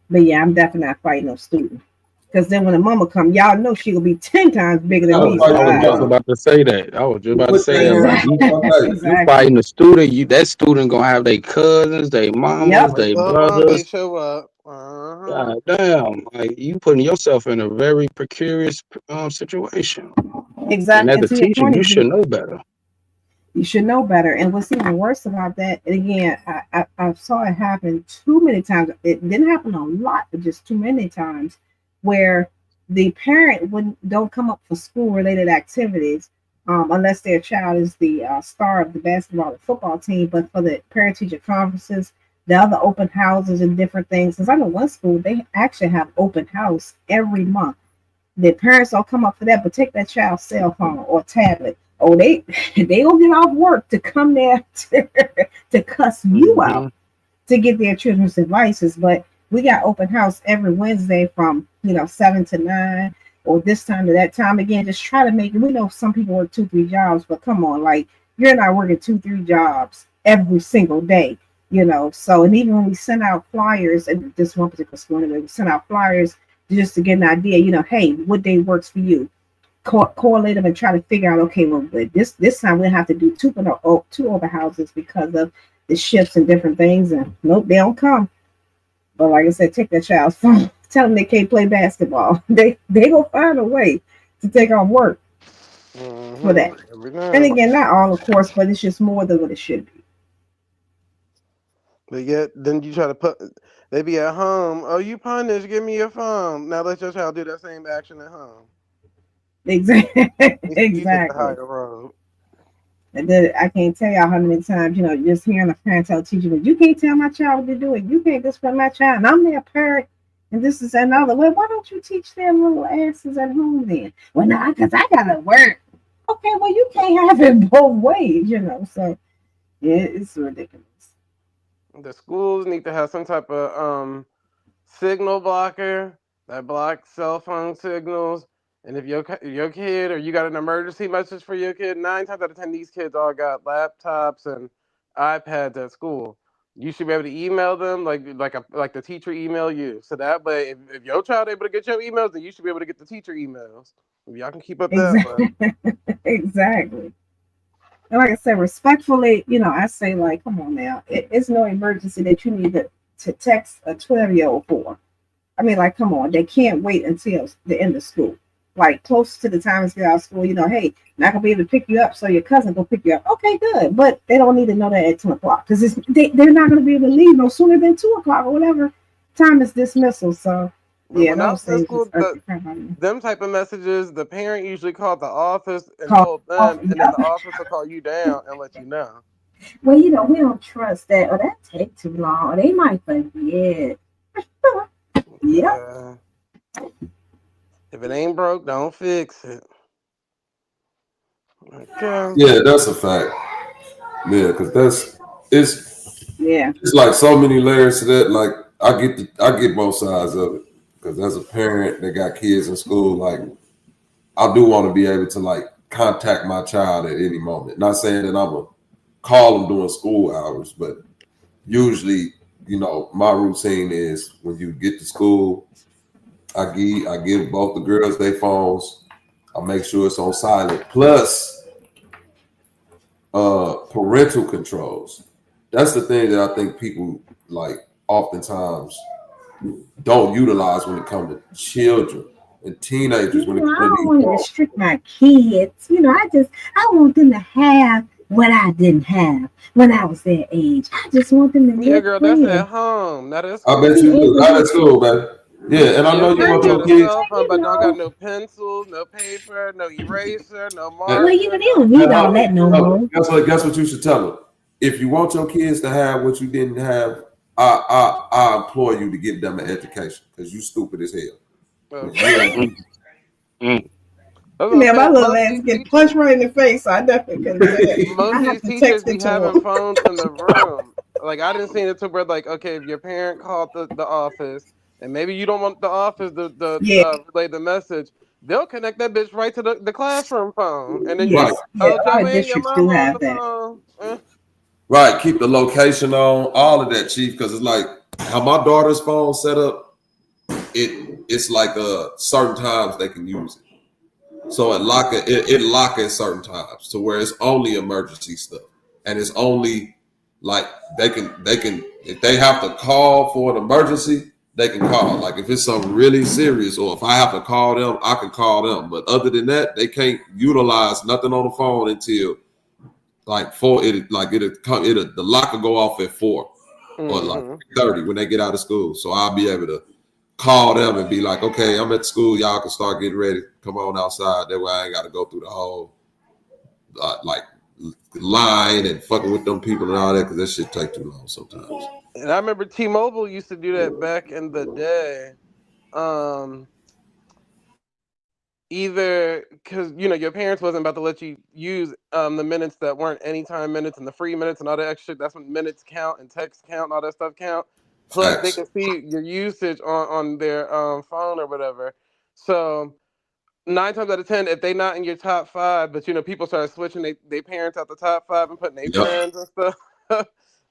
But yeah, I'm definitely not fighting no student. Because then when the mama come, y'all know she will be 10 times bigger than me. I was just about to say that. You fighting the student, that student gonna have their cousins, their mamas, their brothers. They show up. God damn, like you putting yourself in a very precarious situation. Exactly. And as a teacher, you should know better. You should know better. And what's even worse about that, and again, I saw it happen too many times. It didn't happen a lot, but just too many times where the parent don't come up for school-related activities unless their child is the star of the basketball or football team. But for the parent-teacher conferences, the other open houses and different things, because I know one school, they actually have open house every month. The parents don't come up for that, but take that child's cell phone or tablet. Oh, they gonna get off work to come there to cuss you out to get their children's devices. But we got open house every Wednesday from 7 to 9 or this time to that time. Again, just try to make it. We know some people work 2-3 jobs, but come on, like you're not working 2-3 jobs every single day, So and even when we send out flyers, and this one particular school, we send out flyers just to get an idea. Hey, what day works for you? Correlate them and try to figure out, okay, well, this time we'll have to do two open houses because of the shifts and different things. And nope, they don't come. But like I said, take that child's phone, tell them they can't play basketball. They gonna find a way to take off work for that. And again, not all, of course, but it's just more than what it should be. But yet, then you try to they be at home. Oh, you punished, give me your phone. Now let your child do that same action at home. Exactly. You take the Exactly. higher road. And then I can't tell y'all how many times, just hearing a parent tell a teacher that you can't tell my child what to do, and you can't discipline my child, and I'm their parent, and this is another. Well, why don't you teach their little asses at home then? Well, no, because I gotta work. Okay, well, you can't have it both ways, So yeah, it's ridiculous. The schools need to have some type of signal blocker that blocks cell phone signals. And if your kid or you got an emergency message for your kid, 9 times out of 10 these kids all got laptops and iPads at school. You should be able to email them like the teacher email you. So that way, if your child able to get your emails, then you should be able to get the teacher emails. If y'all can keep up that way. Exactly. And like I said, respectfully, I say, like, come on now. It's no emergency that you need to text a 12-year-old for. I mean, like, come on. They can't wait until the end of school. Like, close to the time to get out of school, hey, not going to be able to pick you up, so your cousin go pick you up. Okay, good. But they don't need to know that at 10 o'clock. Because they're not going to be able to leave no sooner than 2 o'clock or whatever time is dismissal. So, yeah, when I was in school, them type of messages, the parent usually called the office and told them, and then the office will call you down and let you know. Well, we don't trust that, or that take too long, or they might forget. Yeah. If it ain't broke, don't fix it. Okay. Yeah, that's a fact. Yeah, because it's like so many layers to that. Like I get both sides of it. Because as a parent that got kids in school, like I do want to be able to like contact my child at any moment. Not saying that I'm gonna call them during school hours, but usually, my routine is when you get to school, I give both the girls their phones. I make sure it's on silent. Plus, parental controls. That's the thing that I think people like oftentimes don't utilize when it comes to children and teenagers. When it comes I don't want to restrict my kids. I want them to have what I didn't have when I was their age. I just want them to live. Yeah, girl, that's at home. Not at school. I bet you do. Not at school, man. Yeah, and I know you want your kids. But don't got no pencils, no paper, no eraser, no marker. Well, they don't need all that no more. Guess what you should tell them. If you want your kids to have what you didn't have, I implore you to give them an education because you stupid as hell. Man, my little ass get punched right in the face, so I definitely couldn't do that. Most of these teachers be having phones in the room. Like I didn't see it to where like, okay, if your parent called the office and maybe you don't want the office to relay the message, they'll connect that bitch right to the classroom phone. And then districts do have that. Right, keep the location on, all of that, Chief, because it's like how my daughter's phone set up, it's like certain times they can use it. So it lock at certain times to where it's only emergency stuff. And it's only like they can if they have to call for an emergency, they can call. Like if it's something really serious, or if I have to call them, I can call them. But other than that, they can't utilize nothing on the phone until like 4. The lock will go off at 4 or like 30 when they get out of school. So I'll be able to call them and be like, okay, I'm at school. Y'all can start getting ready. Come on outside. That way I ain't got to go through the whole line and fucking with them people and all that, because that shit take too long sometimes. And I remember T-Mobile used to do that back in the day. Either because your parents wasn't about to let you use the minutes that weren't anytime minutes and the free minutes and all that extra. That's when minutes count and text count and all that stuff count. Plus they can see your usage on their phone or whatever. So 9 times out of 10, if they not in your top 5, but people start switching they parents out the top 5 and putting their friends and stuff.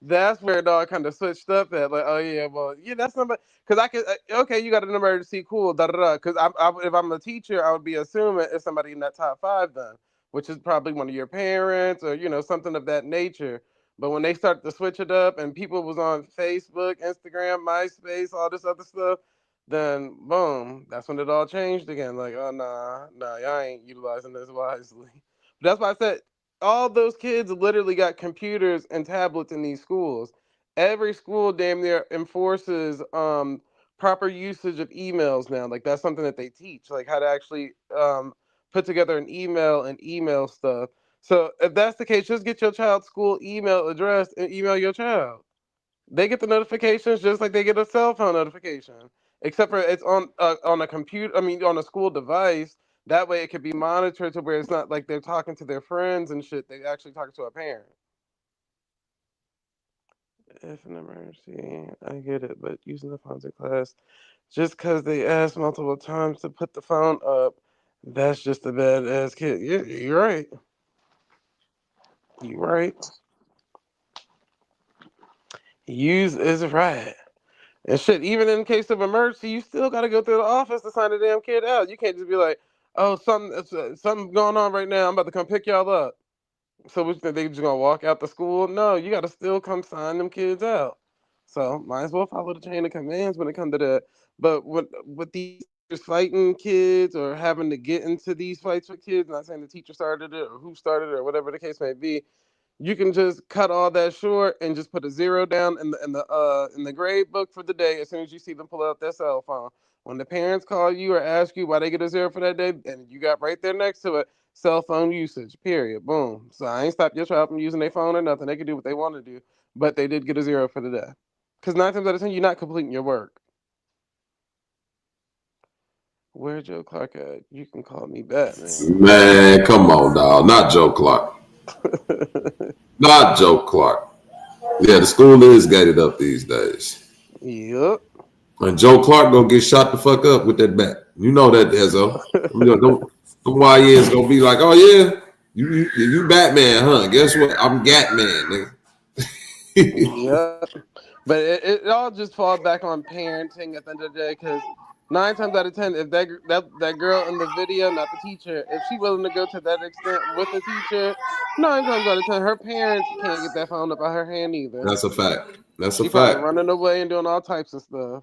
That's where it all kind of switched up at. Like, oh yeah, well, yeah, that's not. Because I could, okay, you got an emergency, cool, da da da. Because if I'm a teacher, I would be assuming it's somebody in that top 5 then, which is probably one of your parents or something of that nature. But when they start to switch it up and people was on Facebook, Instagram, MySpace, all this other stuff, then boom, that's when it all changed again. Like, oh nah, y'all ain't utilizing this wisely. But that's why I said all those kids literally got computers and tablets in these schools. Every school damn near enforces proper usage of emails now. Like that's something that they teach, like how to actually put together an email and email stuff. So if that's the case, just get your child's school email address and email your child. They get the notifications just like they get a cell phone notification, except for it's on a computer. I mean, on a school device. That way, it can be monitored to where it's not like they're talking to their friends and shit. They're actually talking to a parent. If an emergency, I get it, but using the phones in class, just because they asked multiple times to put the phone up, that's just a badass kid. Yeah, you're right. You're right. Use is right. And shit, even in case of emergency, you still got to go through the office to sign the damn kid out. You can't just be like, oh, something going on right now. I'm about to come pick y'all up. So which they just gonna walk out the school? No, you got to still come sign them kids out. So might as well follow the chain of commands when it comes to that. But with these fighting kids or having to get into these fights with kids, not saying the teacher started it or who started it or whatever the case may be, you can just cut all that short and just put a 0 down in the grade book for the day as soon as you see them pull out their cell phone. When the parents call you or ask you why they get a 0 for that day, and you got right there next to it, cell phone usage, period. Boom. So I ain't stopped your child from using their phone or nothing. They can do what they want to do, but they did get a 0 for the day. Because 9 times out of 10, you're not completing your work. Where Joe Clark at? You can call me Batman. Man, come on, dog. Not Joe Clark. Not Joe Clark. Yeah, the school is gated up these days. Yep. And Joe Clark gonna get shot the fuck up with that bat. You know that, Ezzo. The YN's gonna be like, oh yeah, you Batman, huh? Guess what? I'm Gatman, nigga. Yeah. But it all just falls back on parenting at the end of the day, because 9 times out of 10, if that girl in the video, not the teacher, if she willing to go to that extent with the teacher, 9 times out of 10, her parents can't get that phone up out her hand either. That's a fact. She probably running away and doing all types of stuff.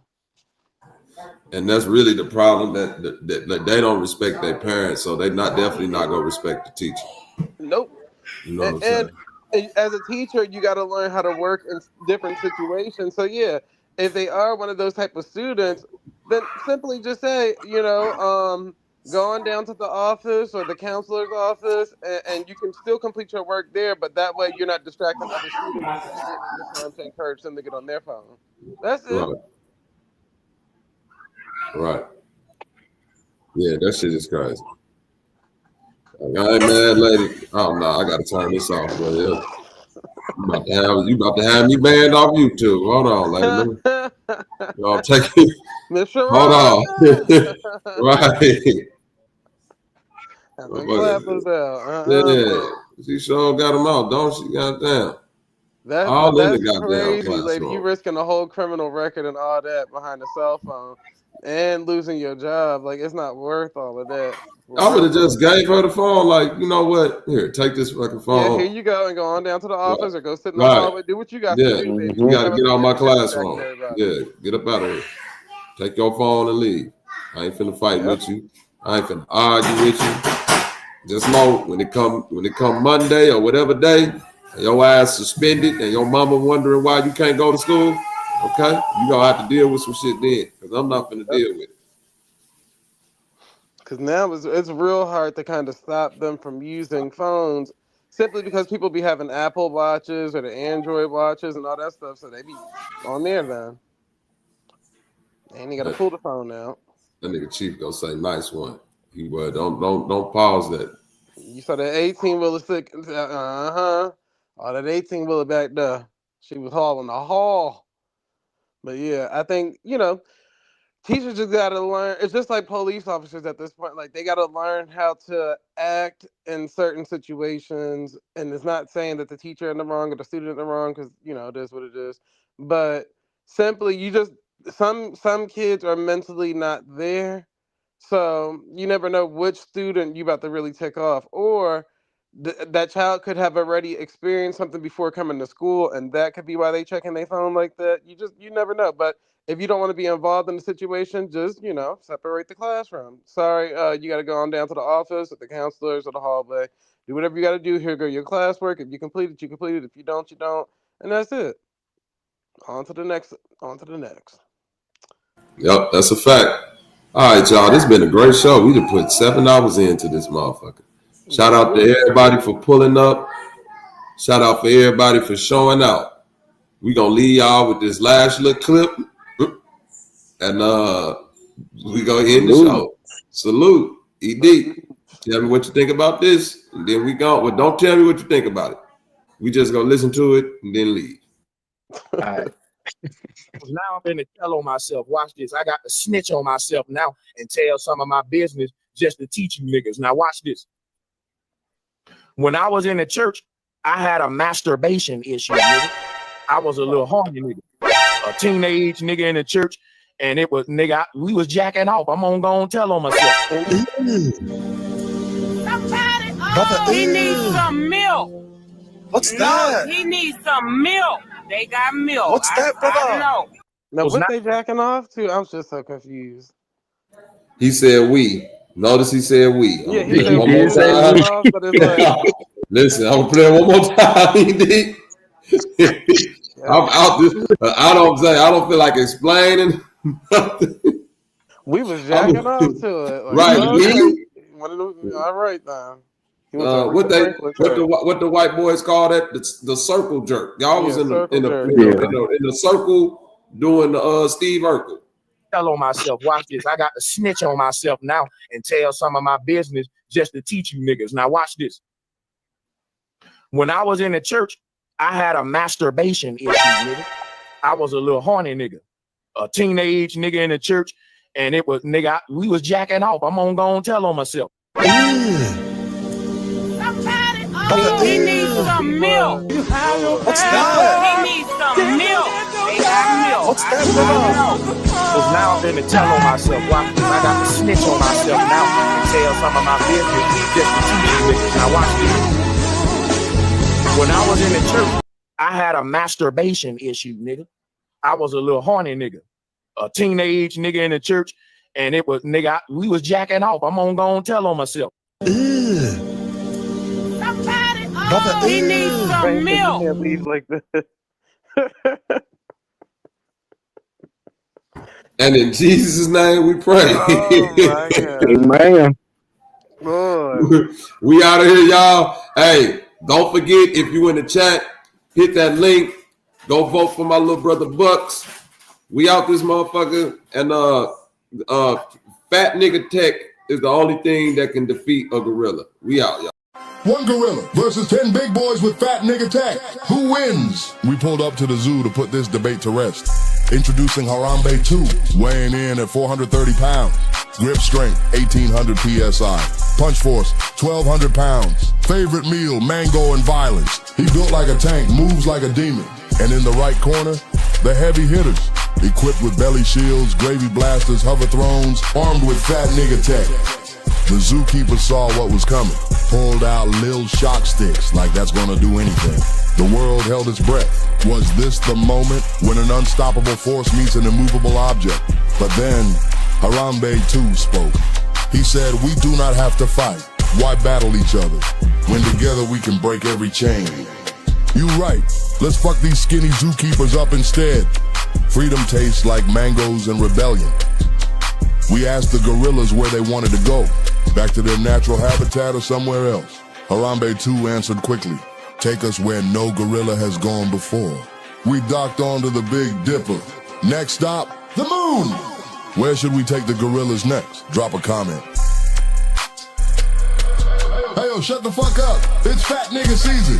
And that's really the problem, that they don't respect their parents, so they're definitely not gonna respect the teacher. Nope. You know what I'm saying? As a teacher, you got to learn how to work in different situations. So yeah, if they are one of those type of students, then simply just say, going down to the office or the counselor's office, and you can still complete your work there, but that way you're not distracting other students because you're getting your time to encourage them to get on their phone. That's it. Right. Yeah, that shit is crazy. Like, I ain't mad, lady. Oh no, I gotta turn this off, bro. Yeah. You about to have me banned off YouTube. Hold on, lady. Y'all take it. Hold on. Right. Yeah. She sure got them out, don't she? Goddamn. All in the goddamn crazy, classroom. lady. You risking a whole criminal record and all that behind a cell phone and losing your job. Like, it's not worth all of that. I would have just gave her the phone, like, you know what? Here, take this fucking phone. Yeah, here you go, and go on down to the office or go sit in the hallway. Do what you got to do, baby. You got to get out of my classroom. Yeah, get up out of here. Take your phone and leave. I ain't finna fight with you. I ain't finna argue with you. Just know when it come Monday or whatever day, and your ass suspended and your mama wondering why you can't go to school, okay? You gonna have to deal with some shit then, because I'm not finna deal with it. Because now it's real hard to kind of stop them from using phones simply because people be having Apple Watches or the Android watches and all that stuff, so they be on there then. And you got to pull the phone out. That nigga Chief gonna say nice one. He would don't pause that. You saw that 18-wheeler stick, all that 18-wheeler back there. She was hauling the haul. But yeah, I think, teachers just got to learn. It's just like police officers at this point. Like, they got to learn how to act in certain situations. And it's not saying that the teacher in the wrong or the student in the wrong, because, it is what it is. But simply, some kids are mentally not there. So you never know which student you about to really tick off. Or that child could have already experienced something before coming to school, and that could be why they checking their phone like that. You never know. But if you don't want to be involved in the situation, just, separate the classroom. Sorry, you got to go on down to the office with the counselors or the hallway. Do whatever you got to do. Here go your classwork. If you complete it, you complete it. If you don't, you don't. And that's it. On to the next. Yep, that's a fact. All right, y'all. This has been a great show. We done put 7 hours into this motherfucker. Shout out to everybody for pulling up. Shout out for everybody for showing out. We gonna leave y'all with this last little clip, and we gonna end the show. Salute, ED. Tell me what you think about this, and then we go. Well, don't tell me what you think about it. We just gonna listen to it and then leave. All right. Now I'm finna tell on myself. Watch this. I got to snitch on myself now and tell some of my business just to teach you niggas. Now watch this. When I was in the church, I had a masturbation issue, nigga. I was a little horny nigga, a teenage nigga in the church, and it was nigga. We was jacking off. I'm gonna go and tell on myself. He needs some milk. What's that? He needs some milk. They got milk. What's that, brother? I know. Now, what they jacking off to? I'm just so confused. He said we. Notice he said we. Yeah, he said one more time. Off, but it's like... Listen, I'm gonna play it one more time. I'm out this. I don't feel like explaining. We was jacking off to it. Like, Right. All right now. What the white boys call that? The circle jerk. Y'all was in the circle doing the Steve Urkel. Tell on myself. Watch this. I got to snitch on myself now and tell some of my business just to teach you niggas. Now watch this. When I was in the church, I had a masturbation issue, nigga. I was a little horny nigga, a teenage nigga in the church, and it was nigga. We was jacking off. I'm gonna go and tell on myself. He needs some milk. What's that? He needs some milk. They got milk. What's that, brother? Because now I'm finna tell on myself. Watch this. I got to snitch on myself now and tell some of my business just to teach you niggas. Now watch this. When I was in the church, I had a masturbation issue, nigga. I was a little horny nigga, a teenage nigga in the church, and it was nigga. We was jacking off. I'm gonna go and tell on myself. He needs some milk. Can't leave like this. And in Jesus' name we pray. Amen. We out of here, y'all. Hey, don't forget, if you in the chat, hit that link. Go vote for my little brother Bucks. We out this motherfucker. And fat nigga tech is the only thing that can defeat a gorilla. We out, y'all. One gorilla versus 10 big boys with fat nigga tech. Who wins? We pulled up to the zoo to put this debate to rest. Introducing Harambe 2, weighing in at 430 pounds. Grip strength, 1800 PSI. Punch force, 1200 pounds. Favorite meal, mango and violence. He built like a tank, moves like a demon. And in the right corner, the heavy hitters. Equipped with belly shields, gravy blasters, hover thrones, armed with fat nigga tech. The zookeeper saw what was coming, pulled out lil shock sticks like that's gonna do anything. The world held its breath. Was this the moment when an unstoppable force meets an immovable object? But then, Harambe 2 spoke. He said, we do not have to fight. Why battle each other? When together we can break every chain. You right, let's fuck these skinny zookeepers up instead. Freedom tastes like mangoes and rebellion. We asked the gorillas where they wanted to go, back to their natural habitat or somewhere else. Harambe 2 answered quickly, take us where no gorilla has gone before. We docked onto the Big Dipper. Next stop, the moon! Where should we take the gorillas next? Drop a comment. Hey yo, shut the fuck up. It's fat nigga season.